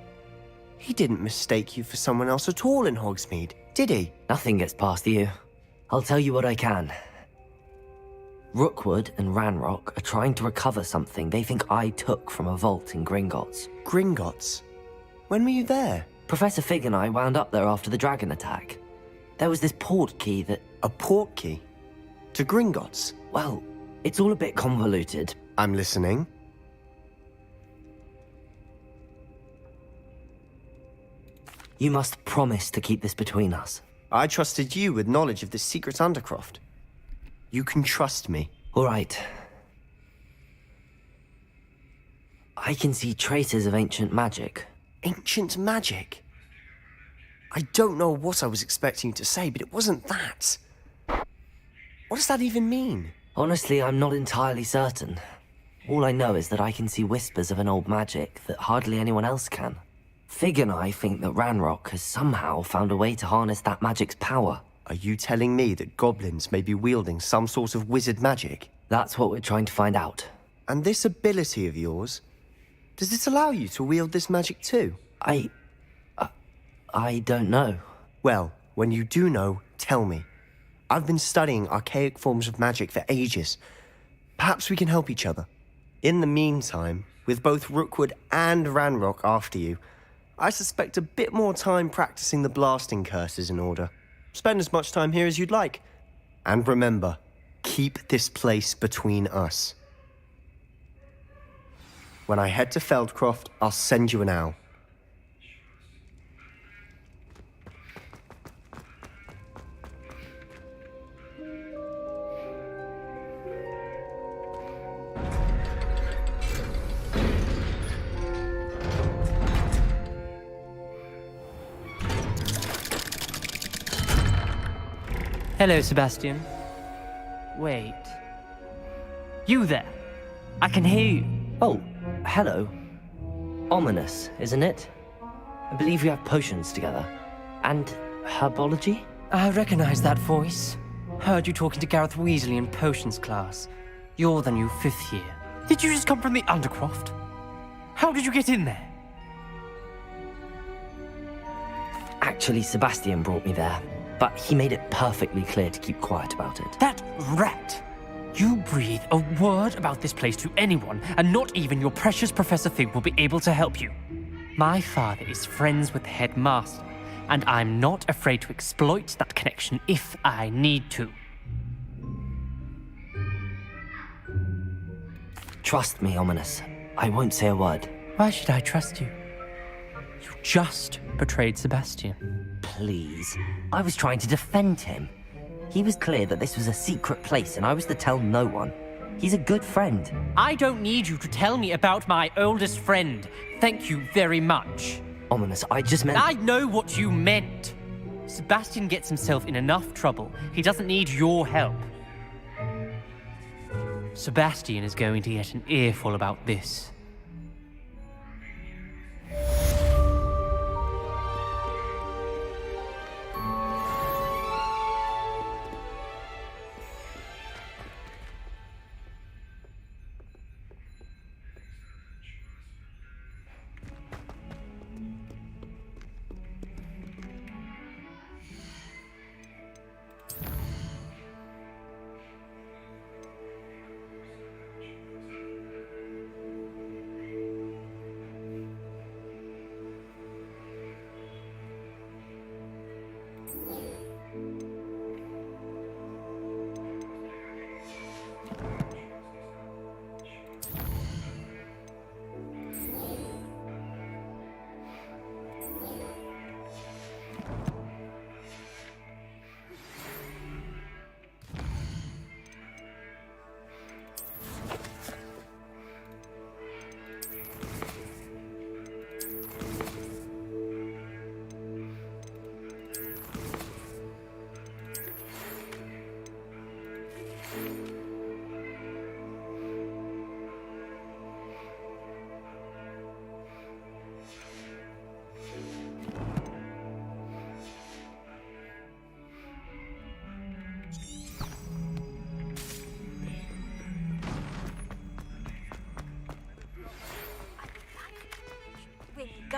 He didn't mistake you for someone else at all in Hogsmeade, did he? Nothing gets past you. I'll tell you what I can. Rookwood and Ranrock are trying to recover something they think I took from a vault in Gringotts. Gringotts? When were you there? Professor Fig and I wound up there after the dragon attack. There was this port key that... A port key? To Gringotts? Well, it's all a bit convoluted. I'm listening. You must promise to keep this between us. I trusted you with knowledge of this secret Undercroft. You can trust me. All right. I can see traces of ancient magic. Ancient magic? I don't know what I was expecting you to say, but it wasn't that. What does that even mean? Honestly, I'm not entirely certain. All I know is that I can see whispers of an old magic that hardly anyone else can. Fig and I think that Ranrock has somehow found a way to harness that magic's power. Are you telling me that goblins may be wielding some sort of wizard magic? That's what we're trying to find out. And this ability of yours, does it allow you to wield this magic too? I don't know. Well, when you do know, tell me. I've been studying archaic forms of magic for ages. Perhaps we can help each other. In the meantime, with both Rookwood and Ranrock after you, I suspect a bit more time practicing the blasting curse is in order. Spend as much time here as you'd like. And remember, keep this place between us. When I head to Feldcroft, I'll send you an owl. Hello, Sebastian. Wait. You there? I can hear you. Oh, hello. Ominous, isn't it? I believe we have potions together. And herbology? I recognize that voice. Heard you talking to Gareth Weasley in potions class. You're the new 5th year. Did you just come from the Undercroft? How did you get in there? Actually, Sebastian brought me there. But he made it perfectly clear to keep quiet about it. That rat! You breathe a word about this place to anyone, and not even your precious Professor Fig will be able to help you. My father is friends with the headmaster, and I'm not afraid to exploit that connection if I need to. Trust me, Ominous. I won't say a word. Why should I trust you? You just betrayed Sebastian. Please. I was trying to defend him. He was clear that this was a secret place and I was to tell no one. He's a good friend. I don't need you to tell me about my oldest friend. Thank you very much. Ominous, I just meant... I know what you meant. Sebastian gets himself in enough trouble. He doesn't need your help. Sebastian is going to get an earful about this.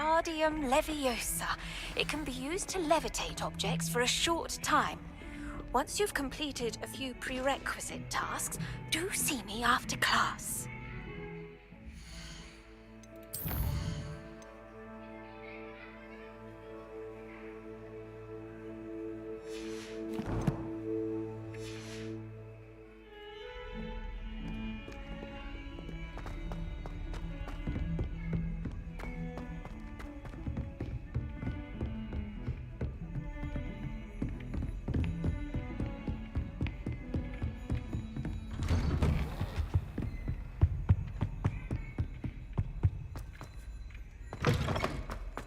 Wingardium Leviosa. It can be used to levitate objects for a short time. Once you've completed a few prerequisite tasks, do see me after class.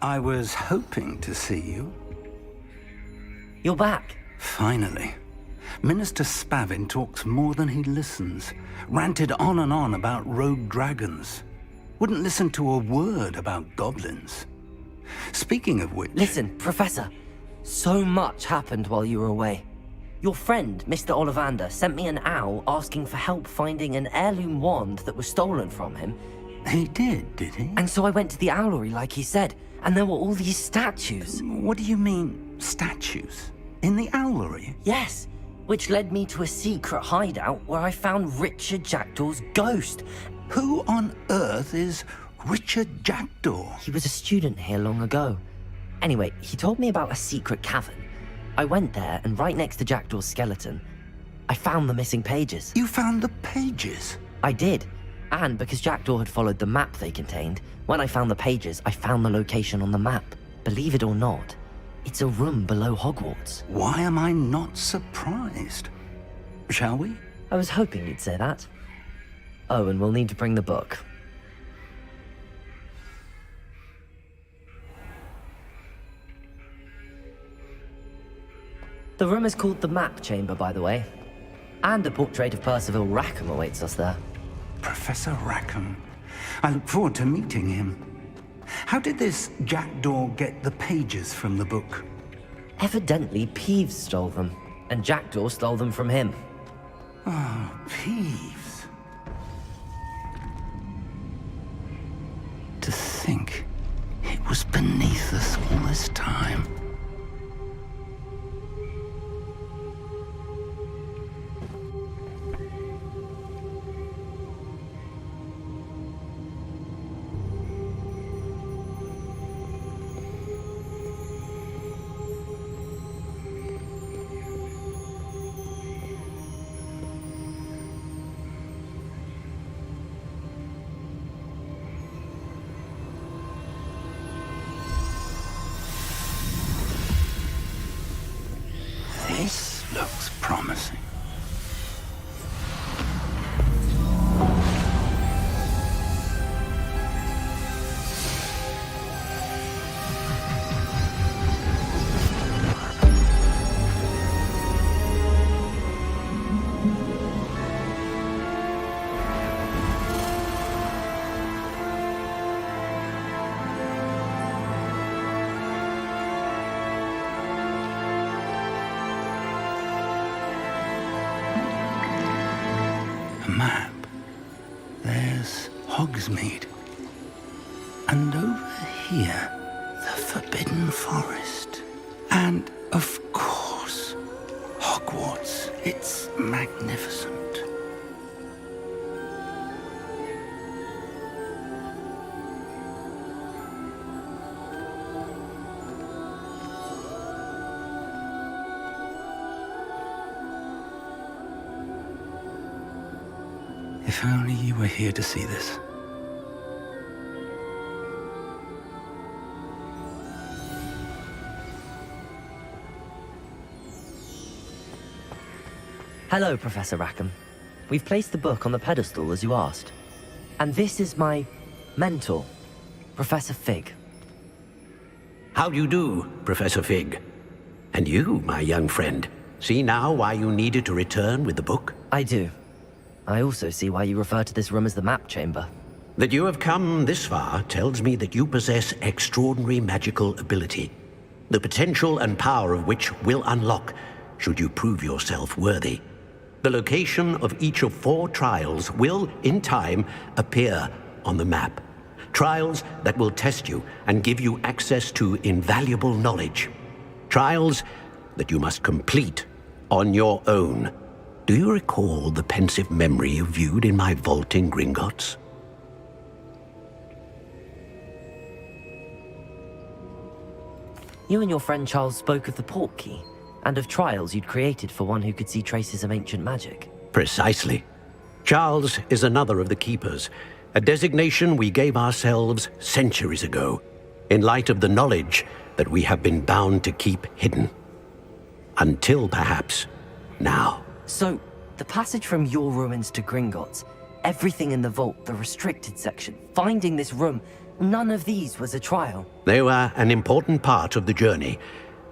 I was hoping to see you. You're back. Finally. Minister Spavin talks more than he listens. Ranted on and on about rogue dragons. Wouldn't listen to a word about goblins. Speaking of which... Listen, Professor. So much happened while you were away. Your friend, Mr. Ollivander, sent me an owl asking for help finding an heirloom wand that was stolen from him. He did he? And so I went to the owlery like he said, and there were all these statues. What do you mean, statues? In the owlery? Yes, which led me to a secret hideout where I found Richard Jackdaw's ghost. Who on earth is Richard Jackdaw? He was a student here long ago. Anyway, he told me about a secret cavern. I went there, and right next to Jackdaw's skeleton, I found the missing pages. You found the pages? I did. And because Jackdaw had followed the map they contained, when I found the pages, I found the location on the map. Believe it or not, it's a room below Hogwarts. Why am I not surprised? Shall we? I was hoping you'd say that. Oh, and we'll need to bring the book. The room is called the Map Chamber, by the way. And a portrait of Percival Rackham awaits us there. Professor Rackham. I look forward to meeting him. How did this Jackdaw get the pages from the book? Evidently, Peeves stole them, and Jackdaw stole them from him. Oh, Peeves. To think it was beneath us all this time. This looks promising. Map. There's Hogsmeade. And over here, the Forbidden Forest. And, of course, Hogwarts. It's magnificent. If only you were here to see this. Hello, Professor Rackham. We've placed the book on the pedestal as you asked. And this is my mentor, Professor Fig. How do you do, Professor Fig? And you, my young friend, see now why you needed to return with the book? I do. I also see why you refer to this room as the Map Chamber. That you have come this far tells me that you possess extraordinary magical ability, the potential and power of which will unlock should you prove yourself worthy. The location of each of 4 trials will, in time, appear on the map. Trials that will test you and give you access to invaluable knowledge. Trials that you must complete on your own. Do you recall the pensive memory you viewed in my vault in Gringotts? You and your friend Charles spoke of the port key, and of trials you'd created for one who could see traces of ancient magic. Precisely. Charles is another of the Keepers, a designation we gave ourselves centuries ago, in light of the knowledge that we have been bound to keep hidden. Until perhaps now. So, the passage from your ruins to Gringotts, everything in the vault, the restricted section, finding this room, none of these was a trial. They were an important part of the journey,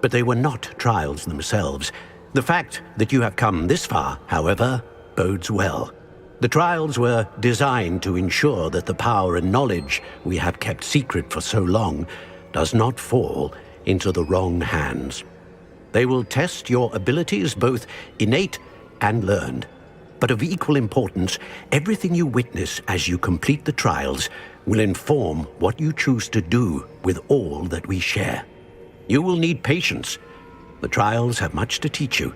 but they were not trials themselves. The fact that you have come this far, however, bodes well. The trials were designed to ensure that the power and knowledge we have kept secret for so long does not fall into the wrong hands. They will test your abilities, both innate and learned. But of equal importance, everything you witness as you complete the trials will inform what you choose to do with all that we share. You will need patience. The trials have much to teach you.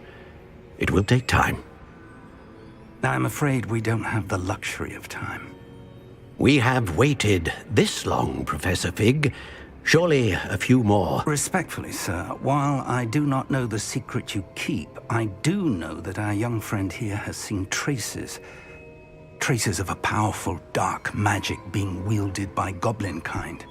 It will take time. I'm afraid we don't have the luxury of time. We have waited this long, Professor Fig. Surely a few more. Respectfully, sir, while I do not know the secret you keep, I do know that our young friend here has seen traces of a powerful dark magic being wielded by goblin kind.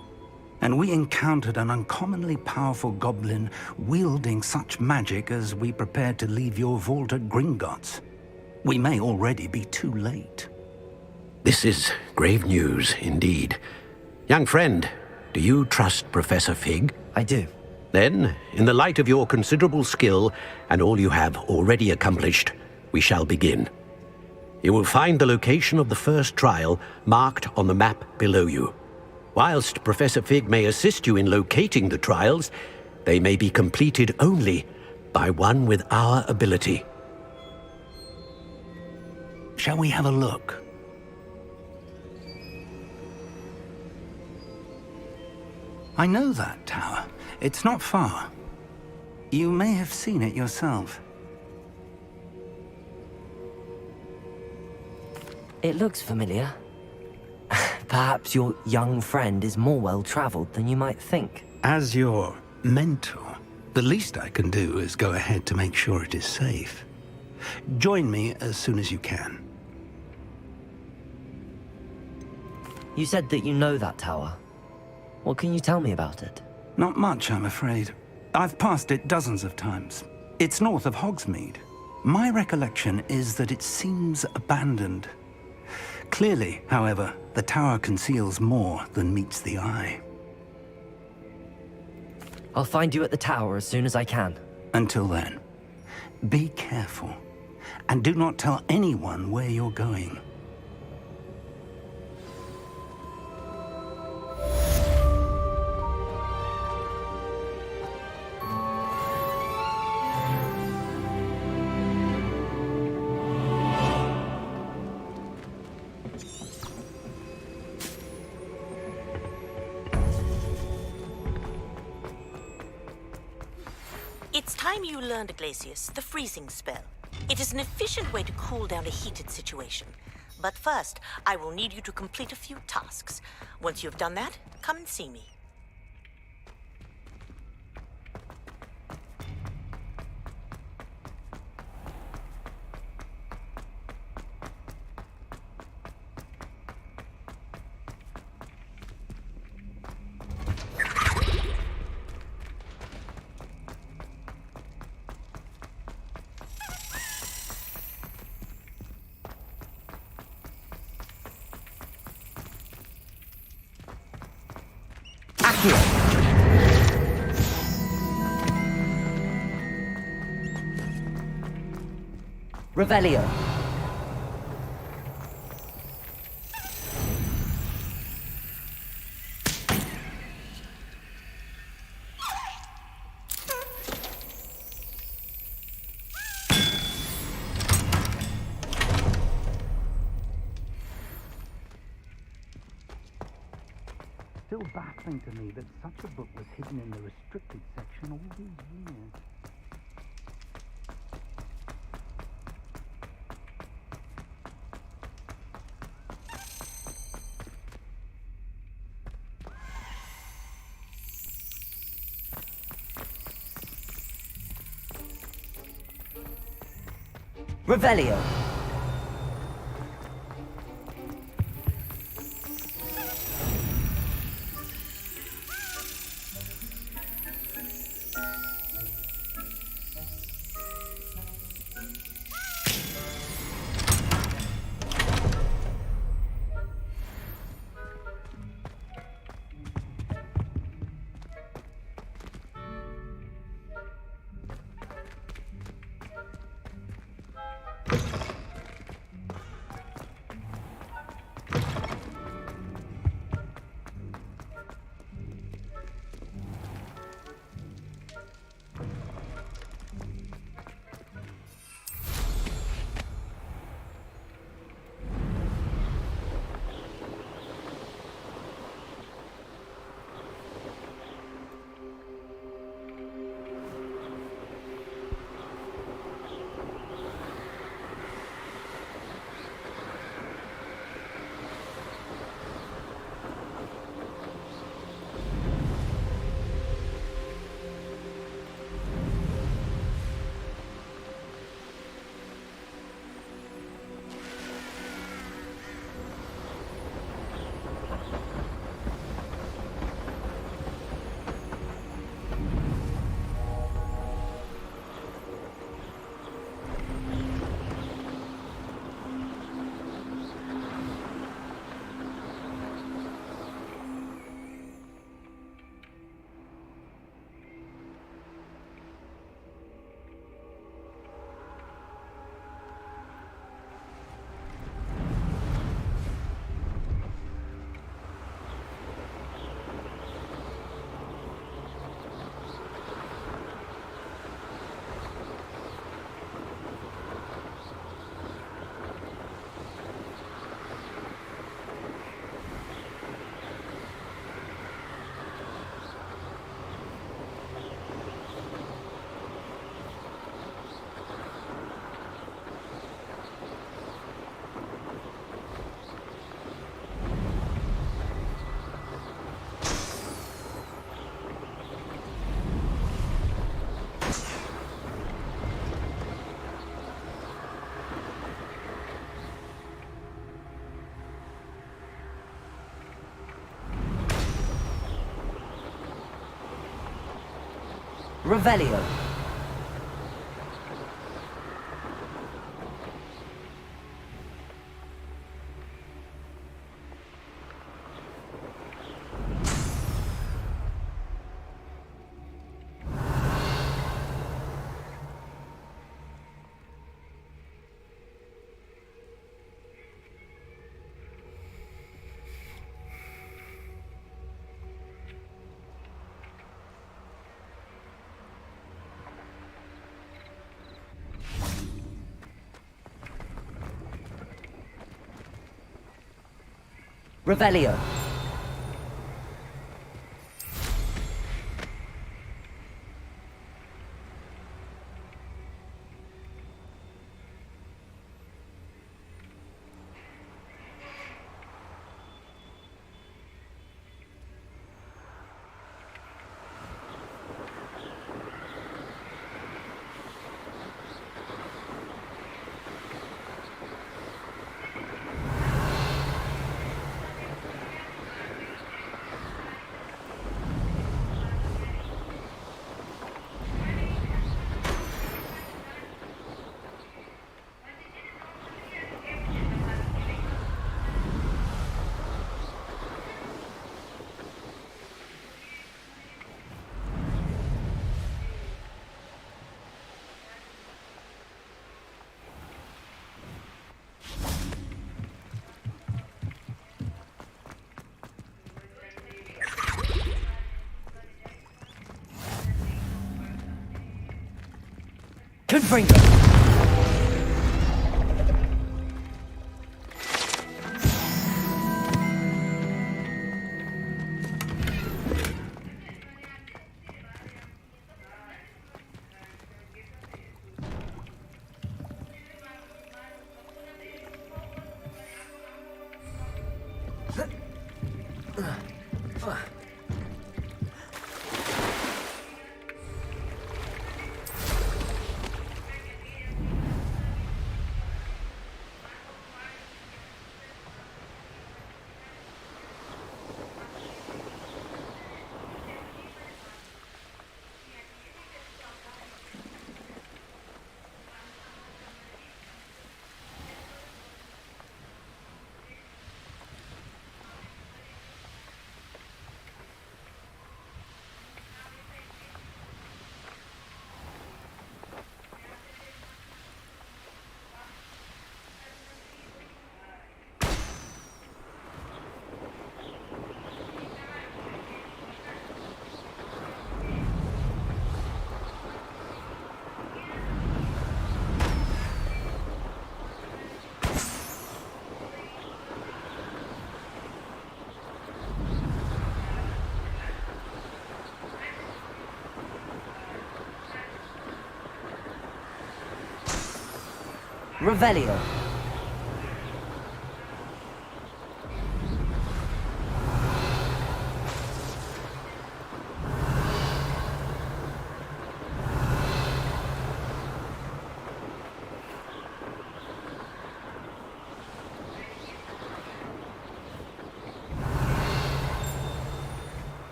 And we encountered an uncommonly powerful goblin wielding such magic as we prepared to leave your vault at Gringotts. We may already be too late. This is grave news indeed. Young friend, do you trust Professor Fig? I do. Then, in the light of your considerable skill and all you have already accomplished, we shall begin. You will find the location of the first trial marked on the map below you. Whilst Professor Fig may assist you in locating the trials, they may be completed only by one with our ability. Shall we have a look? I know that tower. It's not far. You may have seen it yourself. It looks familiar. Perhaps your young friend is more well-traveled than you might think. As your mentor, the least I can do is go ahead to make sure it is safe. Join me as soon as you can. You said that you know that tower. What can you tell me about it? Not much, I'm afraid. I've passed it dozens of times. It's north of Hogsmeade. My recollection is that it seems abandoned. Clearly, however, the tower conceals more than meets the eye. I'll find you at the tower as soon as I can. Until then, be careful, and do not tell anyone where you're going. It's time you learned, Glacius, the freezing spell. It is an efficient way to cool down a heated situation. But first, I will need you to complete a few tasks. Once you've done that, come and see me. Revelio. still baffling to me that such a book was hidden in the restricted section all these years. Revelio. Revelio. Revelio. Confringo. Revelio.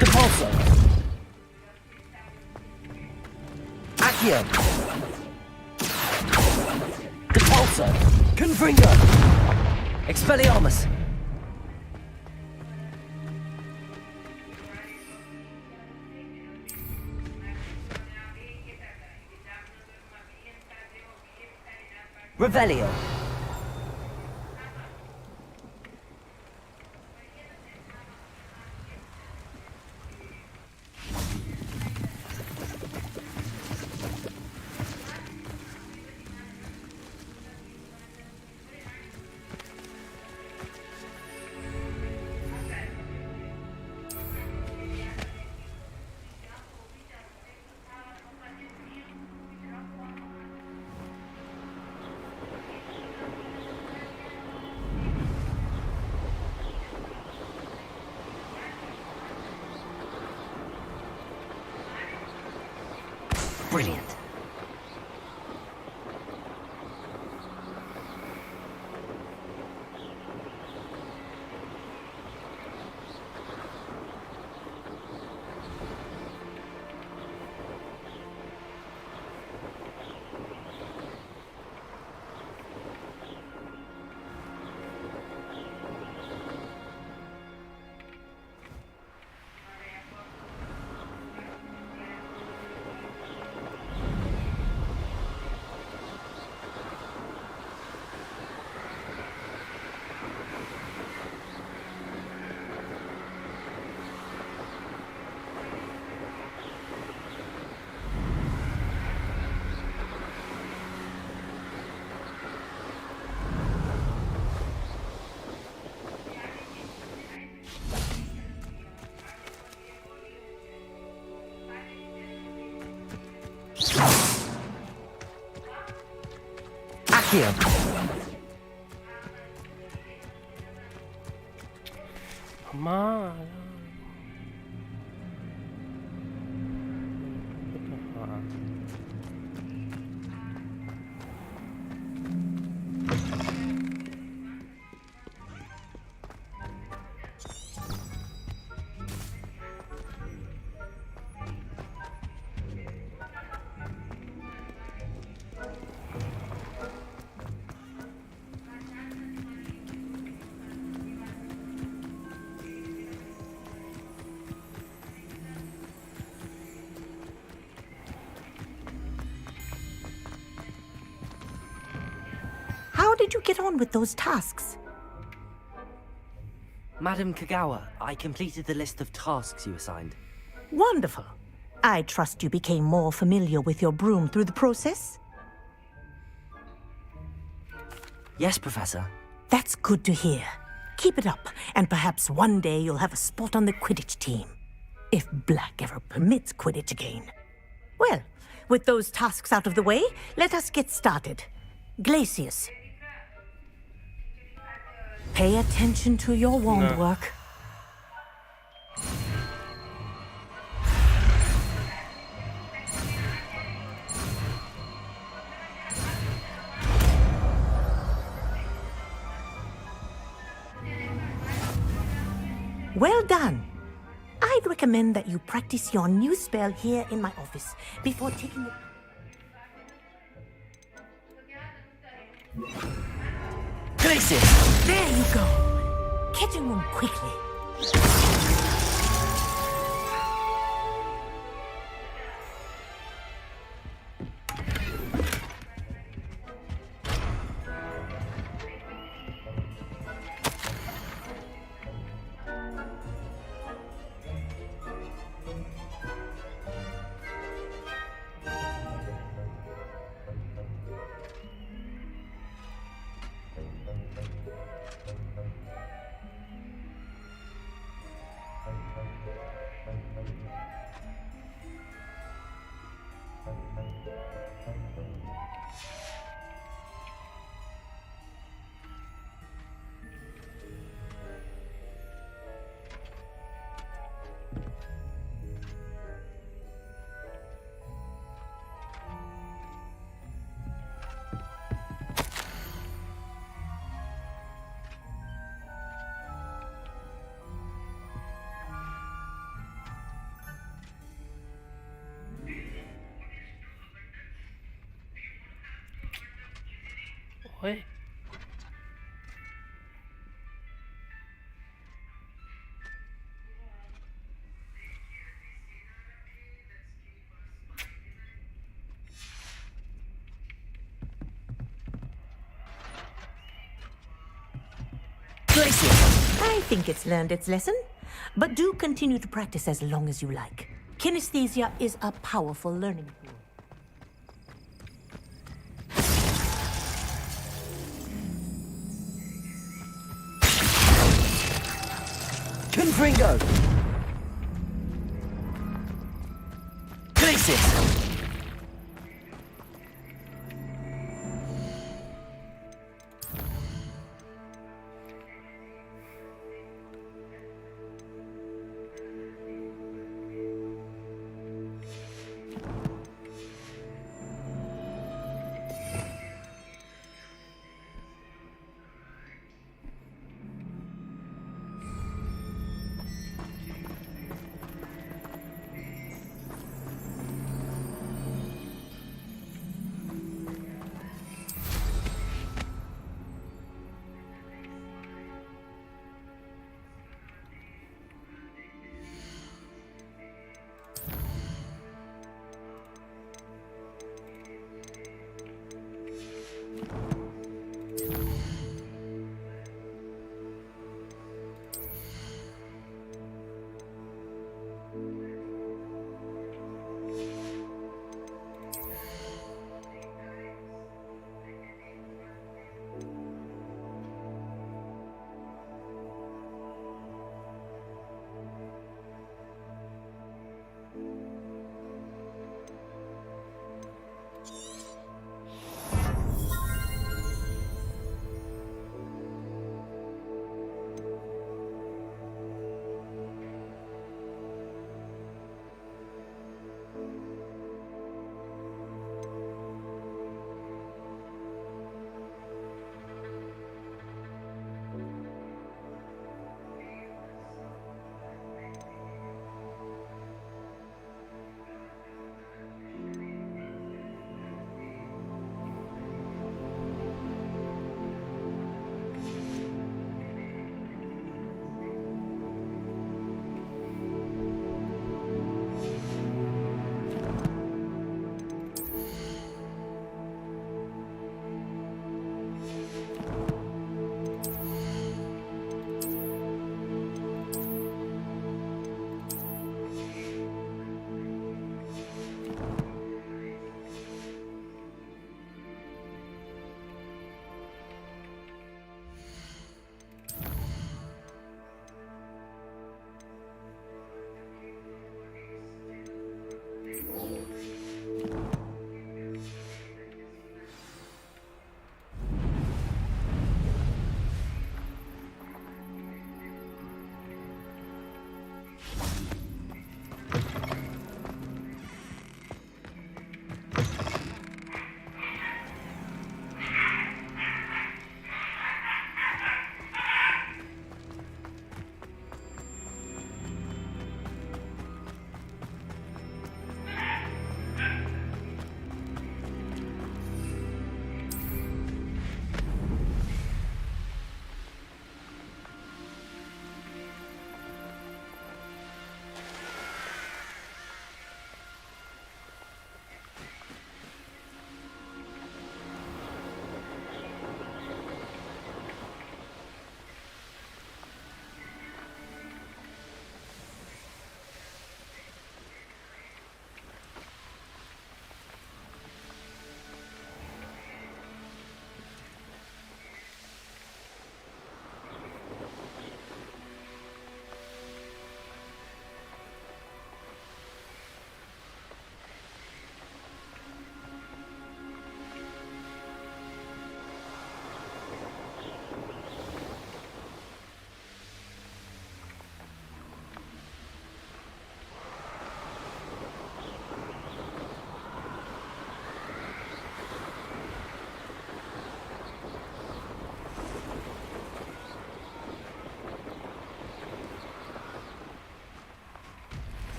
Depulso. Accio. Depulso. Confringo. Expelliarmus. Revelio. Brilliant. Accio. Ma... How did you get on with those tasks? Madam Kagawa, I completed the list of tasks you assigned. Wonderful. I trust you became more familiar with your broom through the process? Yes, Professor. That's good to hear. Keep it up, and perhaps one day you'll have a spot on the Quidditch team. If Black ever permits Quidditch again. Well, with those tasks out of the way, let us get started. Glacius. Pay attention to your wand work. Well done. I'd recommend that you practice your new spell here in my office before taking it. Glacius! There you go. Catching them quickly. Oi. I think it's learned its lesson, but do continue to practice as long as you like. Kinesthesia is a powerful learning tool. Confringo! Glacius!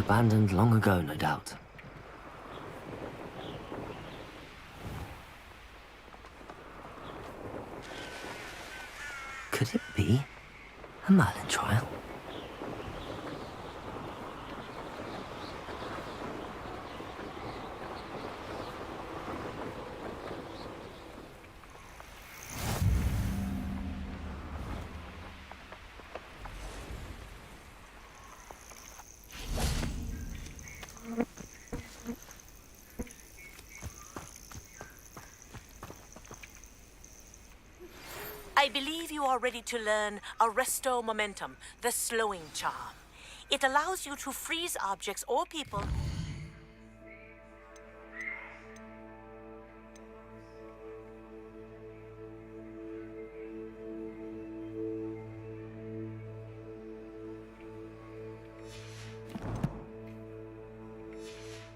abandoned long ago, no doubt. Could it be a Merlin trial? I believe you are ready to learn Arresto Momentum, the slowing charm. It allows you to freeze objects or people.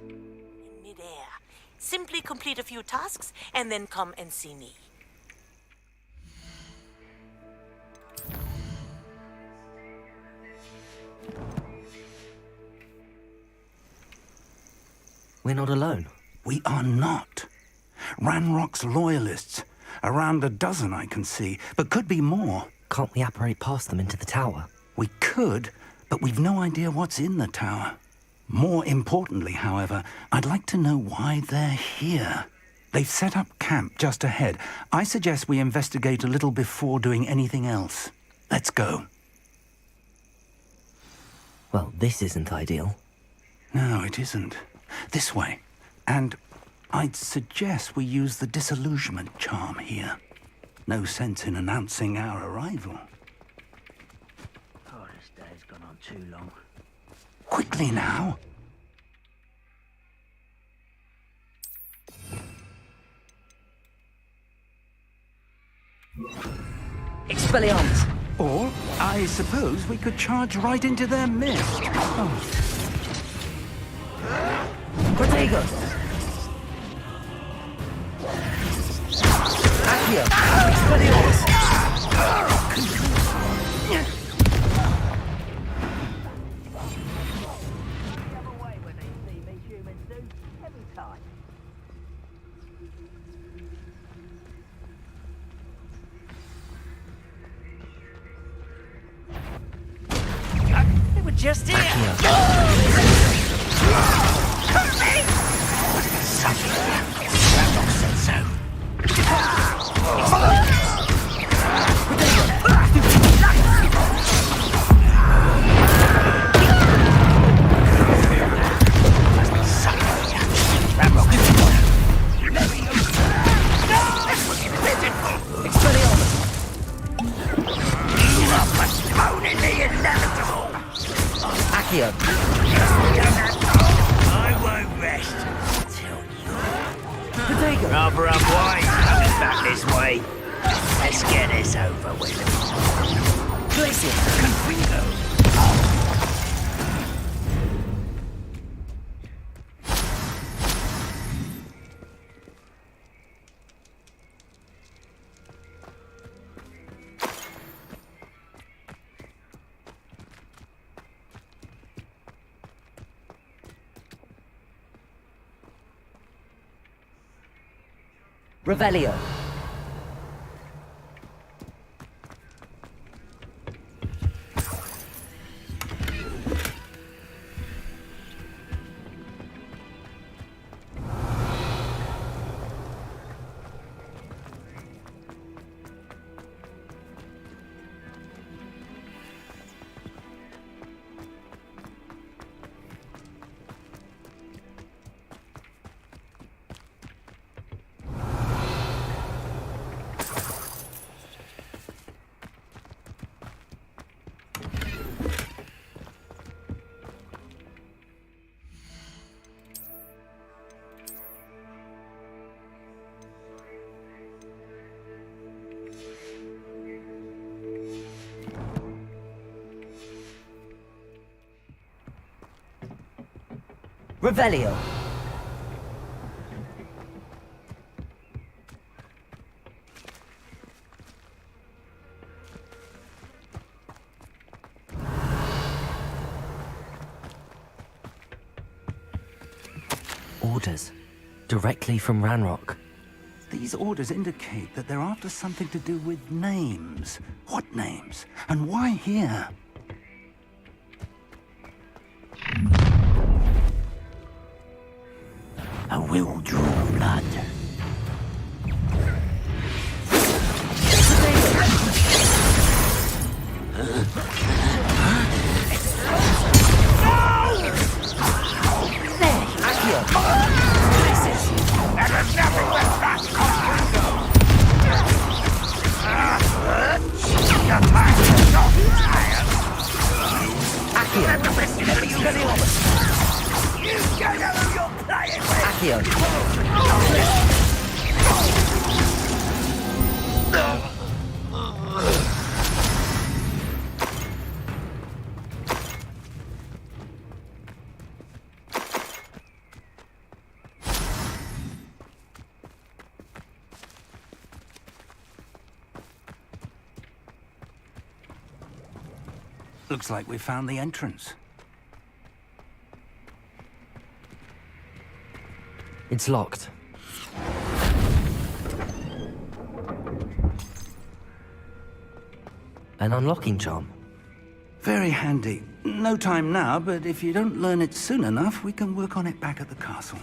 In midair. Simply complete a few tasks and then come and see me. We're not alone. We are not. Ranrock's loyalists. Around a dozen I can see, but could be more. Can't we apparate past them into the tower? We could, but we've no idea what's in the tower. More importantly, however, I'd like to know why they're here. They've set up camp just ahead. I suggest we investigate a little before doing anything else. Let's go. Well, this isn't ideal. No, it isn't. This way. And I'd suggest we use the disillusionment charm here. No sense in announcing our arrival. Oh, this day's gone on too long. Quickly now. Expelliarmus! Or, I suppose we could charge right into their midst. Oh. Protego! Accio! Expelliarmus! They were just here. Accio! I won't rest till you. Protego! Rather unwise coming back this way. Let's get this over with. Glacier! Confringo. Revelio! Revelio! orders. Directly from Ranrock. These orders indicate that they're after something to do with names. What names? And why here? A will draw blood. Looks like we found the entrance. It's locked. An unlocking charm. Very handy. No time now, but if you don't learn it soon enough, we can work on it back at the castle.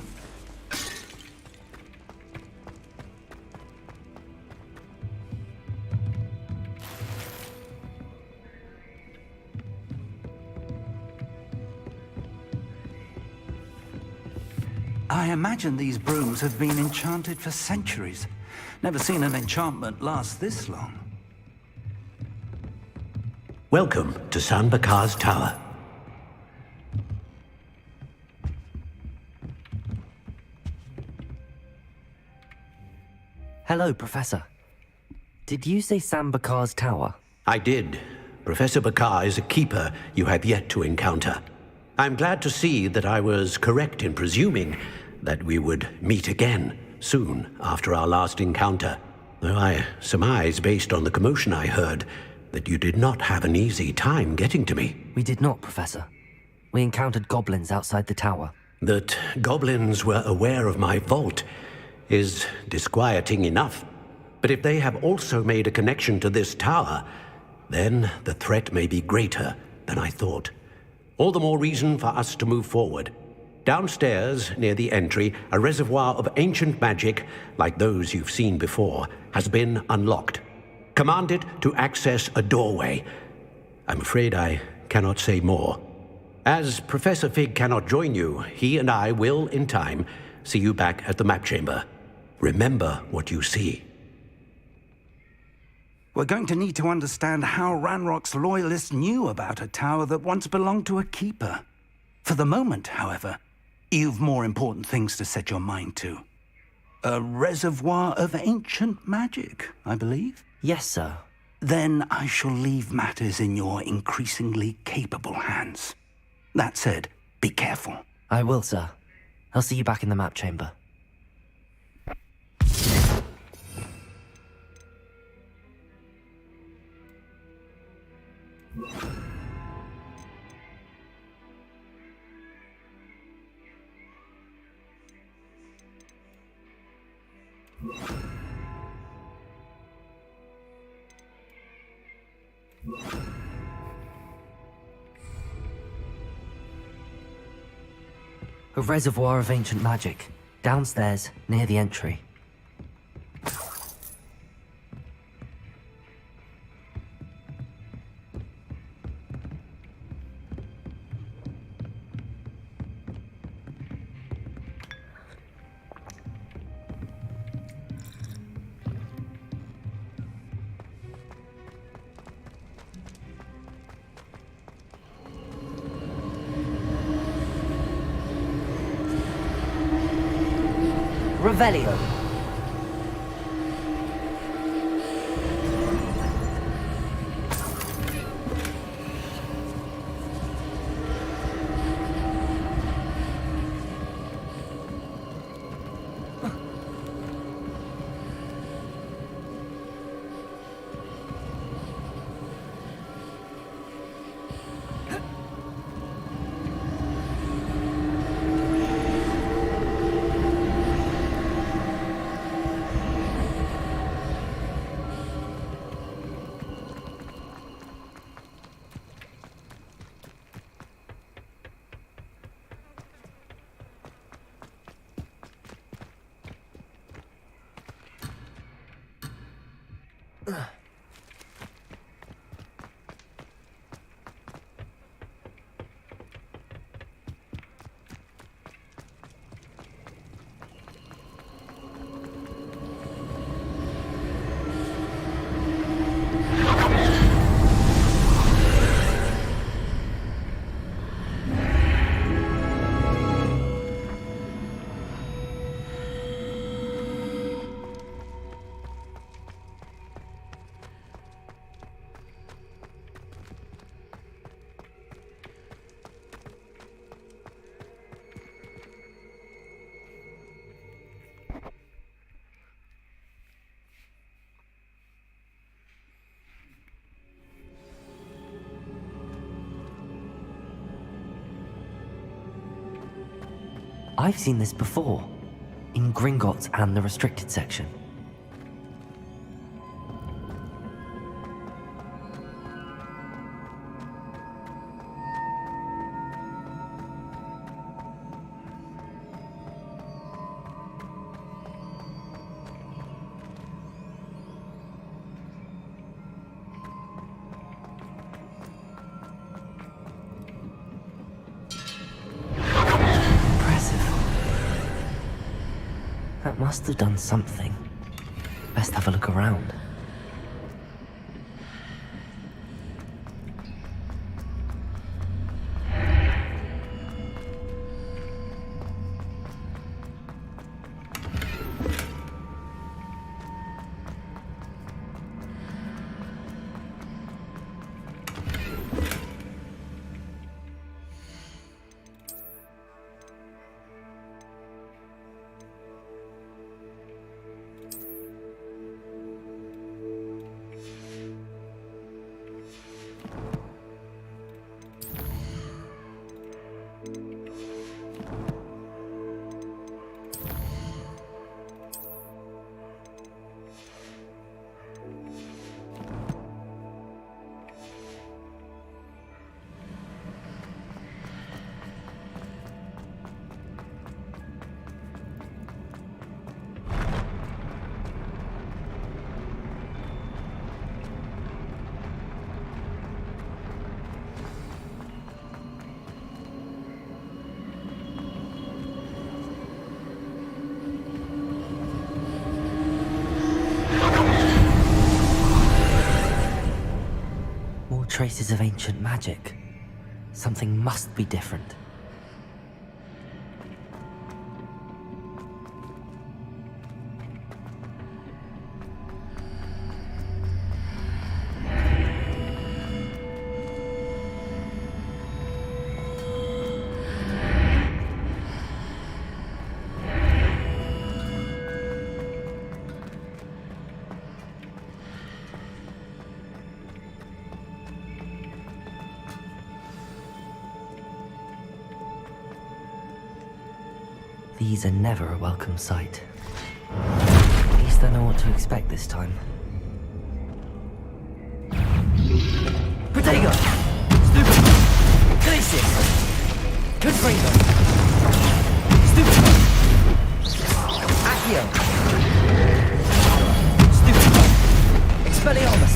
I imagine these brooms have been enchanted for centuries. Never seen an enchantment last this long. Welcome to San Bakar's Tower. Hello, Professor. Did you say Sam Bakar's tower? I did. Professor Bakar is a keeper you have yet to encounter. I'm glad to see that I was correct in presuming that we would meet again soon after our last encounter. Though I surmise, based on the commotion I heard, that you did not have an easy time getting to me. We did not, Professor. We encountered goblins outside the tower. That goblins were aware of my vault is disquieting enough. But if they have also made a connection to this tower, then the threat may be greater than I thought. All the more reason for us to move forward. Downstairs, near the entry, a reservoir of ancient magic, like those you've seen before, has been unlocked. Command it to access a doorway. I'm afraid I cannot say more. As Professor Fig cannot join you, he and I will, in time, see you back at the map chamber. Remember what you see. We're going to need to understand how Ranrock's loyalists knew about a tower that once belonged to a keeper. For the moment, however, you've more important things to set your mind to. A reservoir of ancient magic, I believe? Yes, sir. Then I shall leave matters in your increasingly capable hands. That said, be careful. I will, sir. I'll see you back in the map chamber. A reservoir of ancient magic, downstairs, near the entry. Revelio. I've seen this before, in Gringotts and the restricted section. That must have done something. Best have a look around. Traces of ancient magic. Something must be different. These are never a welcome sight. At least I know what to expect this time. Protego! Stupid! Glacius! Confringo! Stupid! Accio! Stupid! Expelliarmus!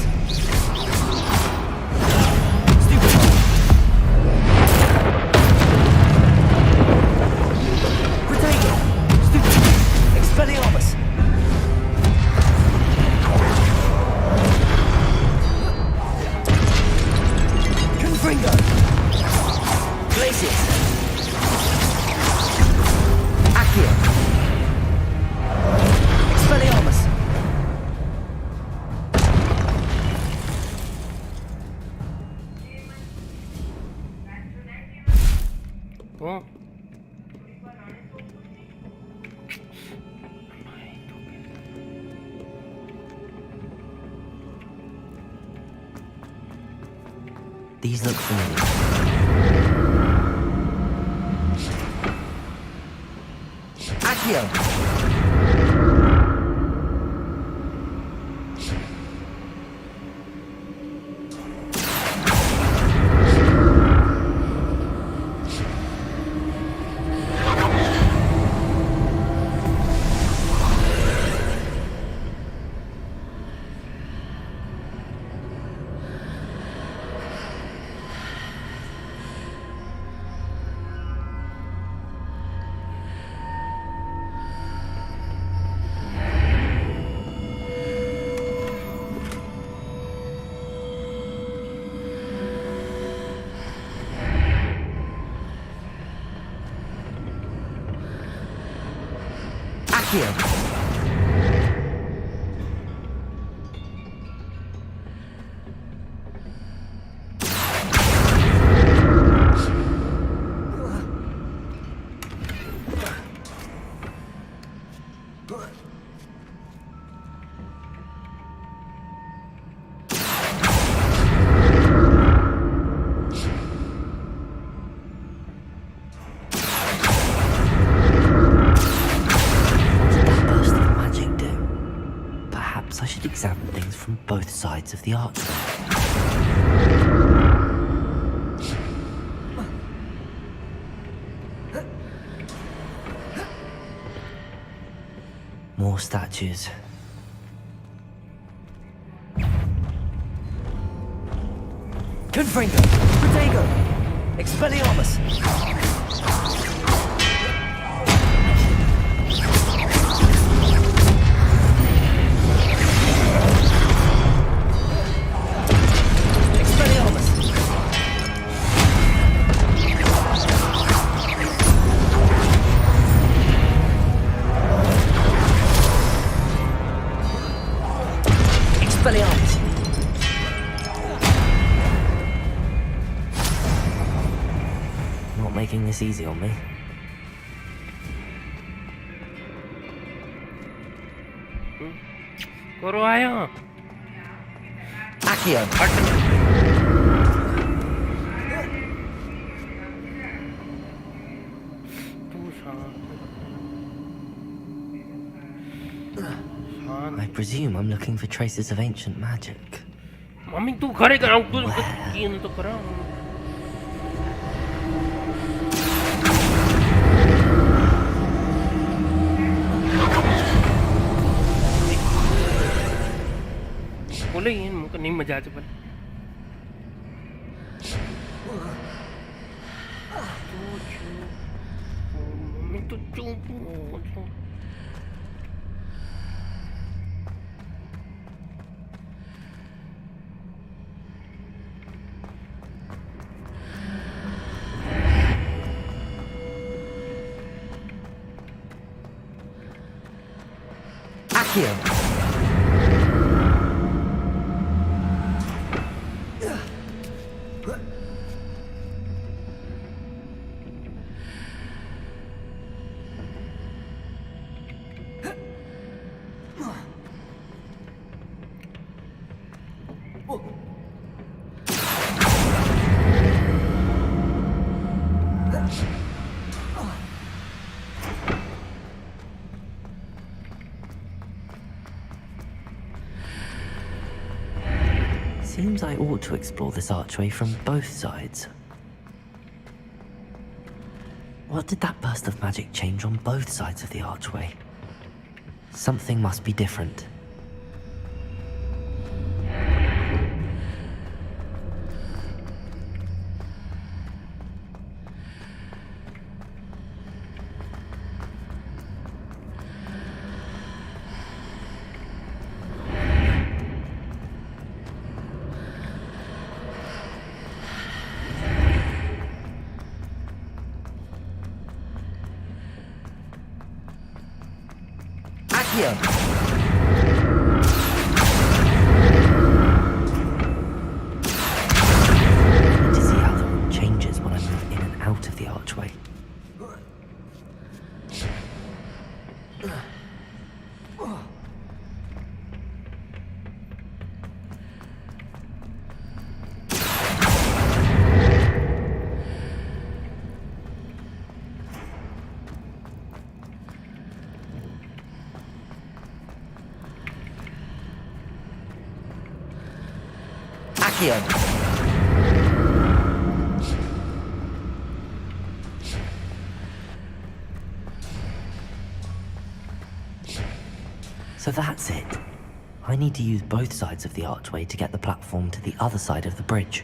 Expelliarmus! Confringo! Glacius! Accio! Expelliarmus! Oh. These look familiar. Accio! Accio! I should examine things from both sides of the archway. More statues. Confringo! Protego! Expelliarmus! Not making this easy on me. करो आया Accio! I presume I'm looking for traces of ancient magic. Mummy तू खड़े कर तू ये तो करा बोले ये मुझे नहीं मजा आता पर मम्मी तो चुप हो Accio! Seems I ought to explore this archway from both sides. What did that burst of magic change on both sides of the archway? Something must be different. Accio! I need to see how the room changes when I move in and out of the archway. So that's it. I need to use both sides of the archway to get the platform to the other side of the bridge.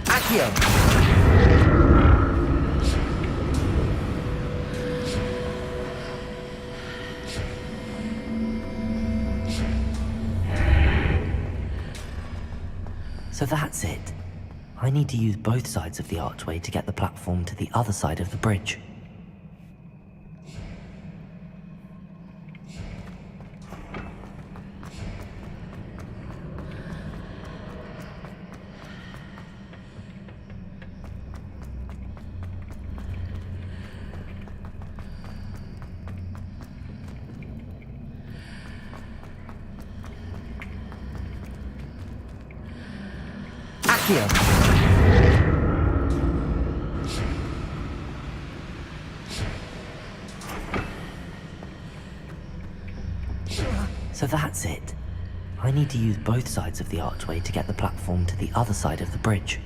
Accio! So that's it. I need to use both sides of the archway to get the platform to the other side of the bridge. So that's it. I need to use both sides of the archway to get the platform to the other side of the bridge.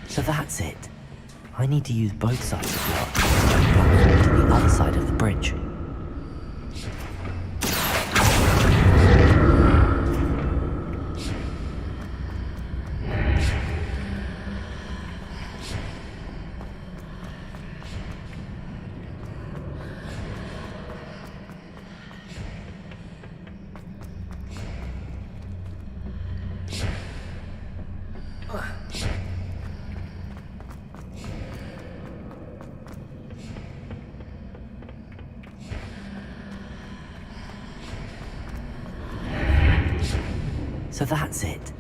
So that's it. I need to use both sides of the archway to get the platform to the other side of the bridge. So that's it.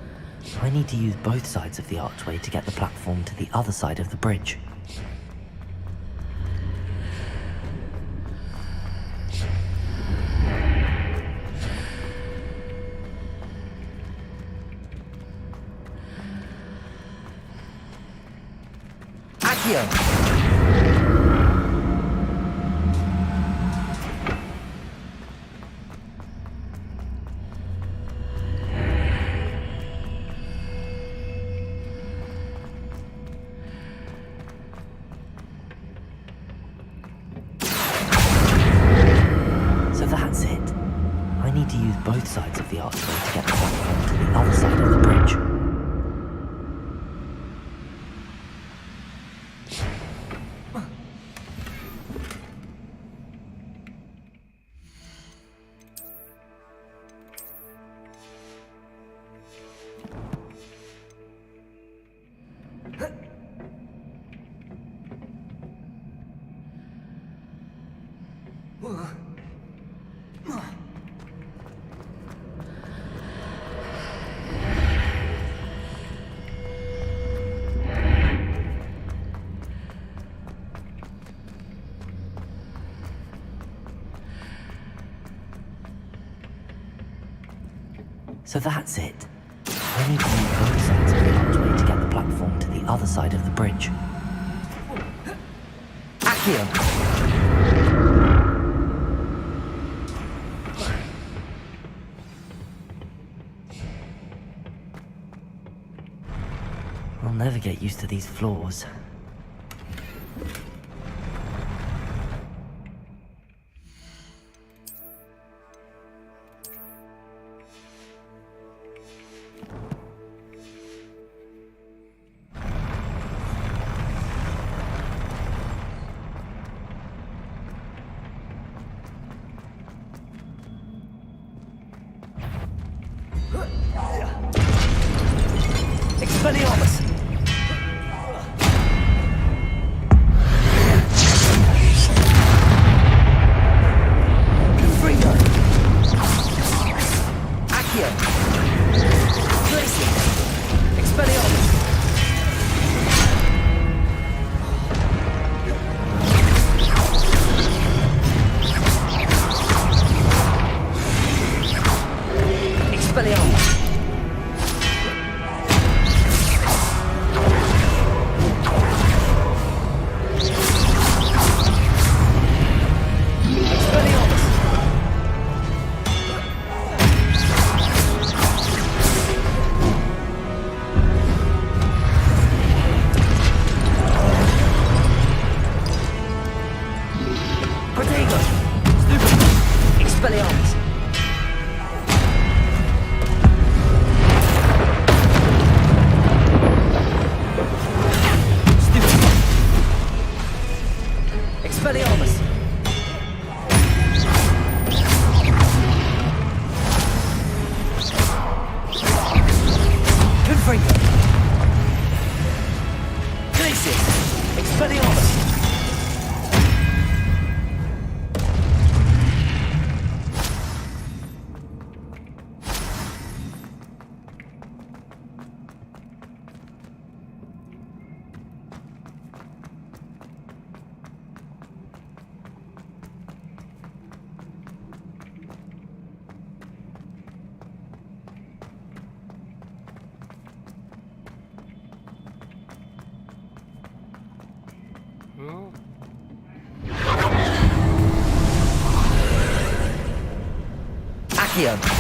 I need to use both sides of the archway to get the platform to the other side of the bridge. So that's it. I need to use both sides of the archway to get the platform to the other side of the bridge. So that's it. I need to use both sides of the archway to get the platform to the other side of the bridge. Accio! I'll never get used to these floors. Expelliarmus! Confringo! Accio! Glacier! Expelliarmus! Expelliarmus! Accio.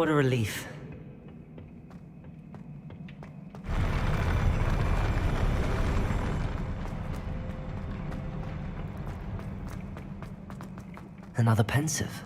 What a relief. Another pensive.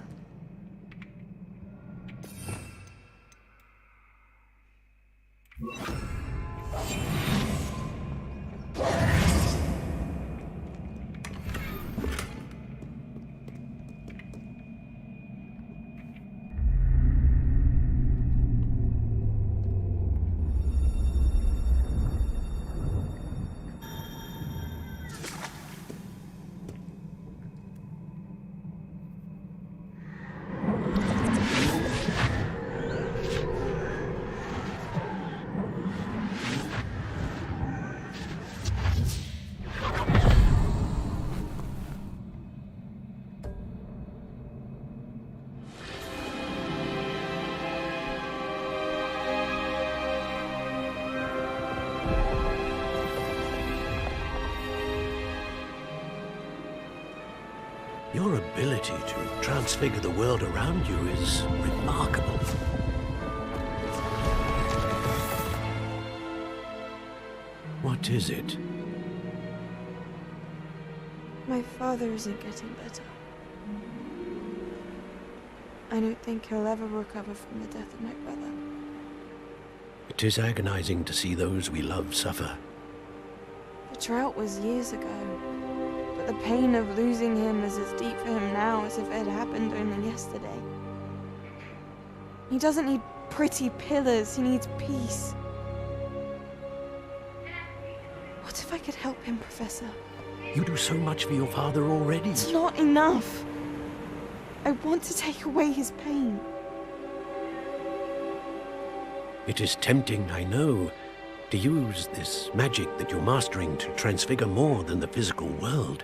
Your ability to transfigure the world around you is remarkable. What is it? My father isn't getting better. I don't think he'll ever recover from the death of my brother. It is agonizing to see those we love suffer. The drought was years ago, but the pain of losing him is as deep for him now as if it had happened only yesterday. He doesn't need pretty pillars, he needs peace. What if I could help him, Professor? You do so much for your father already. It's not enough. I want to take away his pain. It is tempting, I know, to use this magic that you're mastering to transfigure more than the physical world.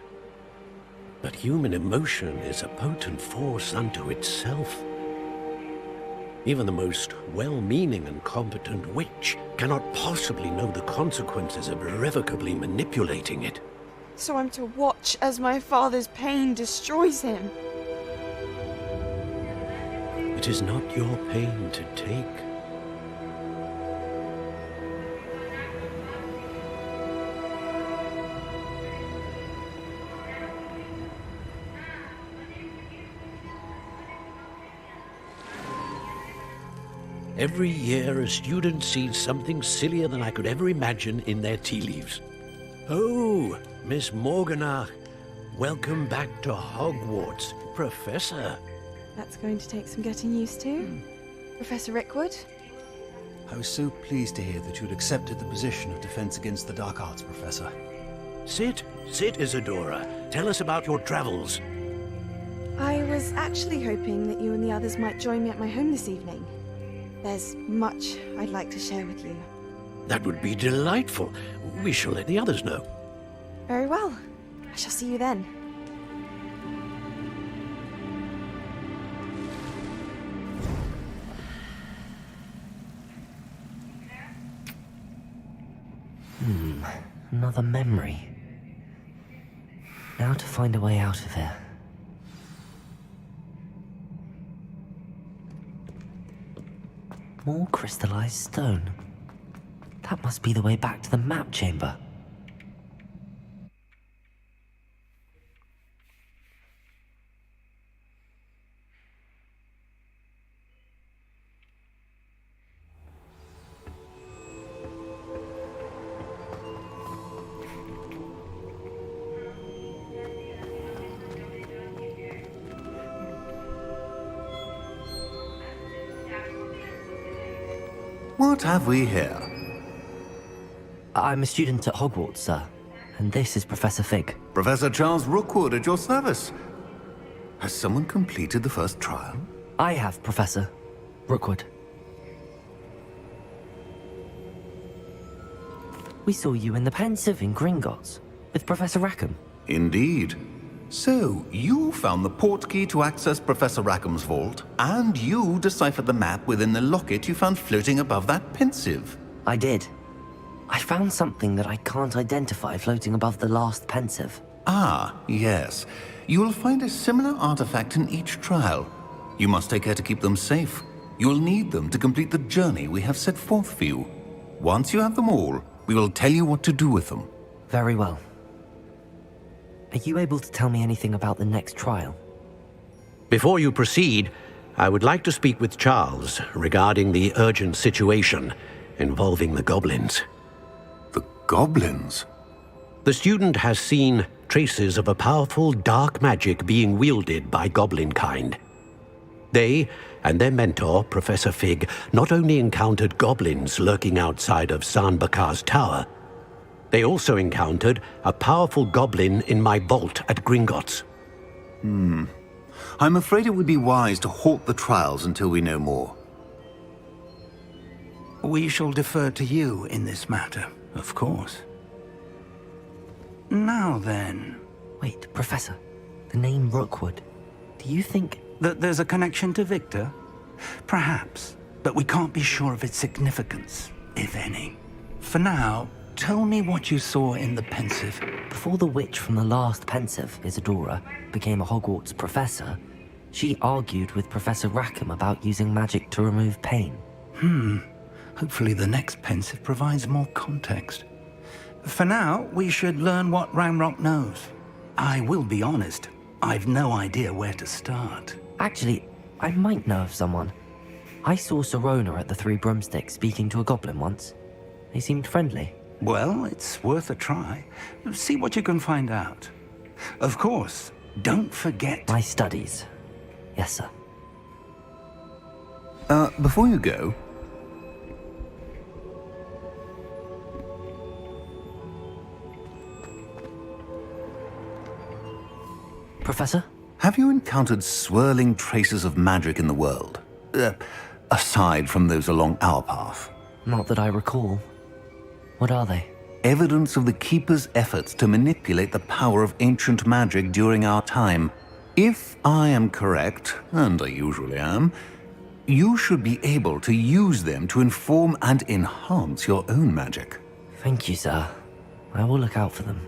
But human emotion is a potent force unto itself. Even the most well-meaning and competent witch cannot possibly know the consequences of irrevocably manipulating it. So I'm to watch as my father's pain destroys him. It is not your pain to take. Every year, a student sees something sillier than I could ever imagine in their tea leaves. Oh, Miss Morganach, welcome back to Hogwarts, Professor. That's going to take some getting used to. Professor Rickwood? I was so pleased to hear that you'd accepted the position of Defense Against the Dark Arts, Professor. Sit, Isadora. Tell us about your travels. I was actually hoping that you and the others might join me at my home this evening. There's much I'd like to share with you. That would be delightful. We shall let the others know. Very well. I shall see you then. Another memory. Now to find a way out of here. More crystallized stone. That must be the way back to the map chamber. What have we here? I'm a student at Hogwarts, sir. And this is Professor Fig. Professor Charles Rookwood at your service. Has someone completed the first trial? I have, Professor Rookwood. We saw you in the Pensive in Gringotts with Professor Rackham. Indeed. So, you found the portkey to access Professor Rackham's vault, and you deciphered the map within the locket you found floating above that Pensive. I did. I found something that I can't identify floating above the last Pensive. Ah, yes. You will find a similar artifact in each trial. You must take care to keep them safe. You'll need them to complete the journey we have set forth for you. Once you have them all, we will tell you what to do with them. Very well. Are you able to tell me anything about the next trial? Before you proceed, I would like to speak with Charles regarding the urgent situation involving the goblins. The goblins? The student has seen traces of a powerful dark magic being wielded by goblin kind. They and their mentor, Professor Fig, not only encountered goblins lurking outside of Sanbakar's tower, they also encountered a powerful goblin in my vault at Gringotts. I'm afraid it would be wise to halt the trials until we know more. We shall defer to you in this matter, of course. Now then... Wait, Professor. The name Rookwood. Do you think... that there's a connection to Victor? Perhaps, but we can't be sure of its significance, if any. For now, tell me what you saw in the pensive. Before the witch from the last pensive, Isadora, became a Hogwarts professor, she argued with Professor Rackham about using magic to remove pain. Hopefully the next pensive provides more context. For now, we should learn what Ranrock knows. I will be honest, I've no idea where to start. Actually, I might know of someone. I saw Serona at the Three Broomsticks speaking to a goblin once. They seemed friendly. Well, it's worth a try. See what you can find out. Of course, don't forget... My studies. Yes, sir. Before you go... Professor? Have you encountered swirling traces of magic in the world? Aside from those along our path? Not that I recall. What are they? Evidence of the Keeper's efforts to manipulate the power of ancient magic during our time. If I am correct, and I usually am, you should be able to use them to inform and enhance your own magic. Thank you, sir. I will look out for them.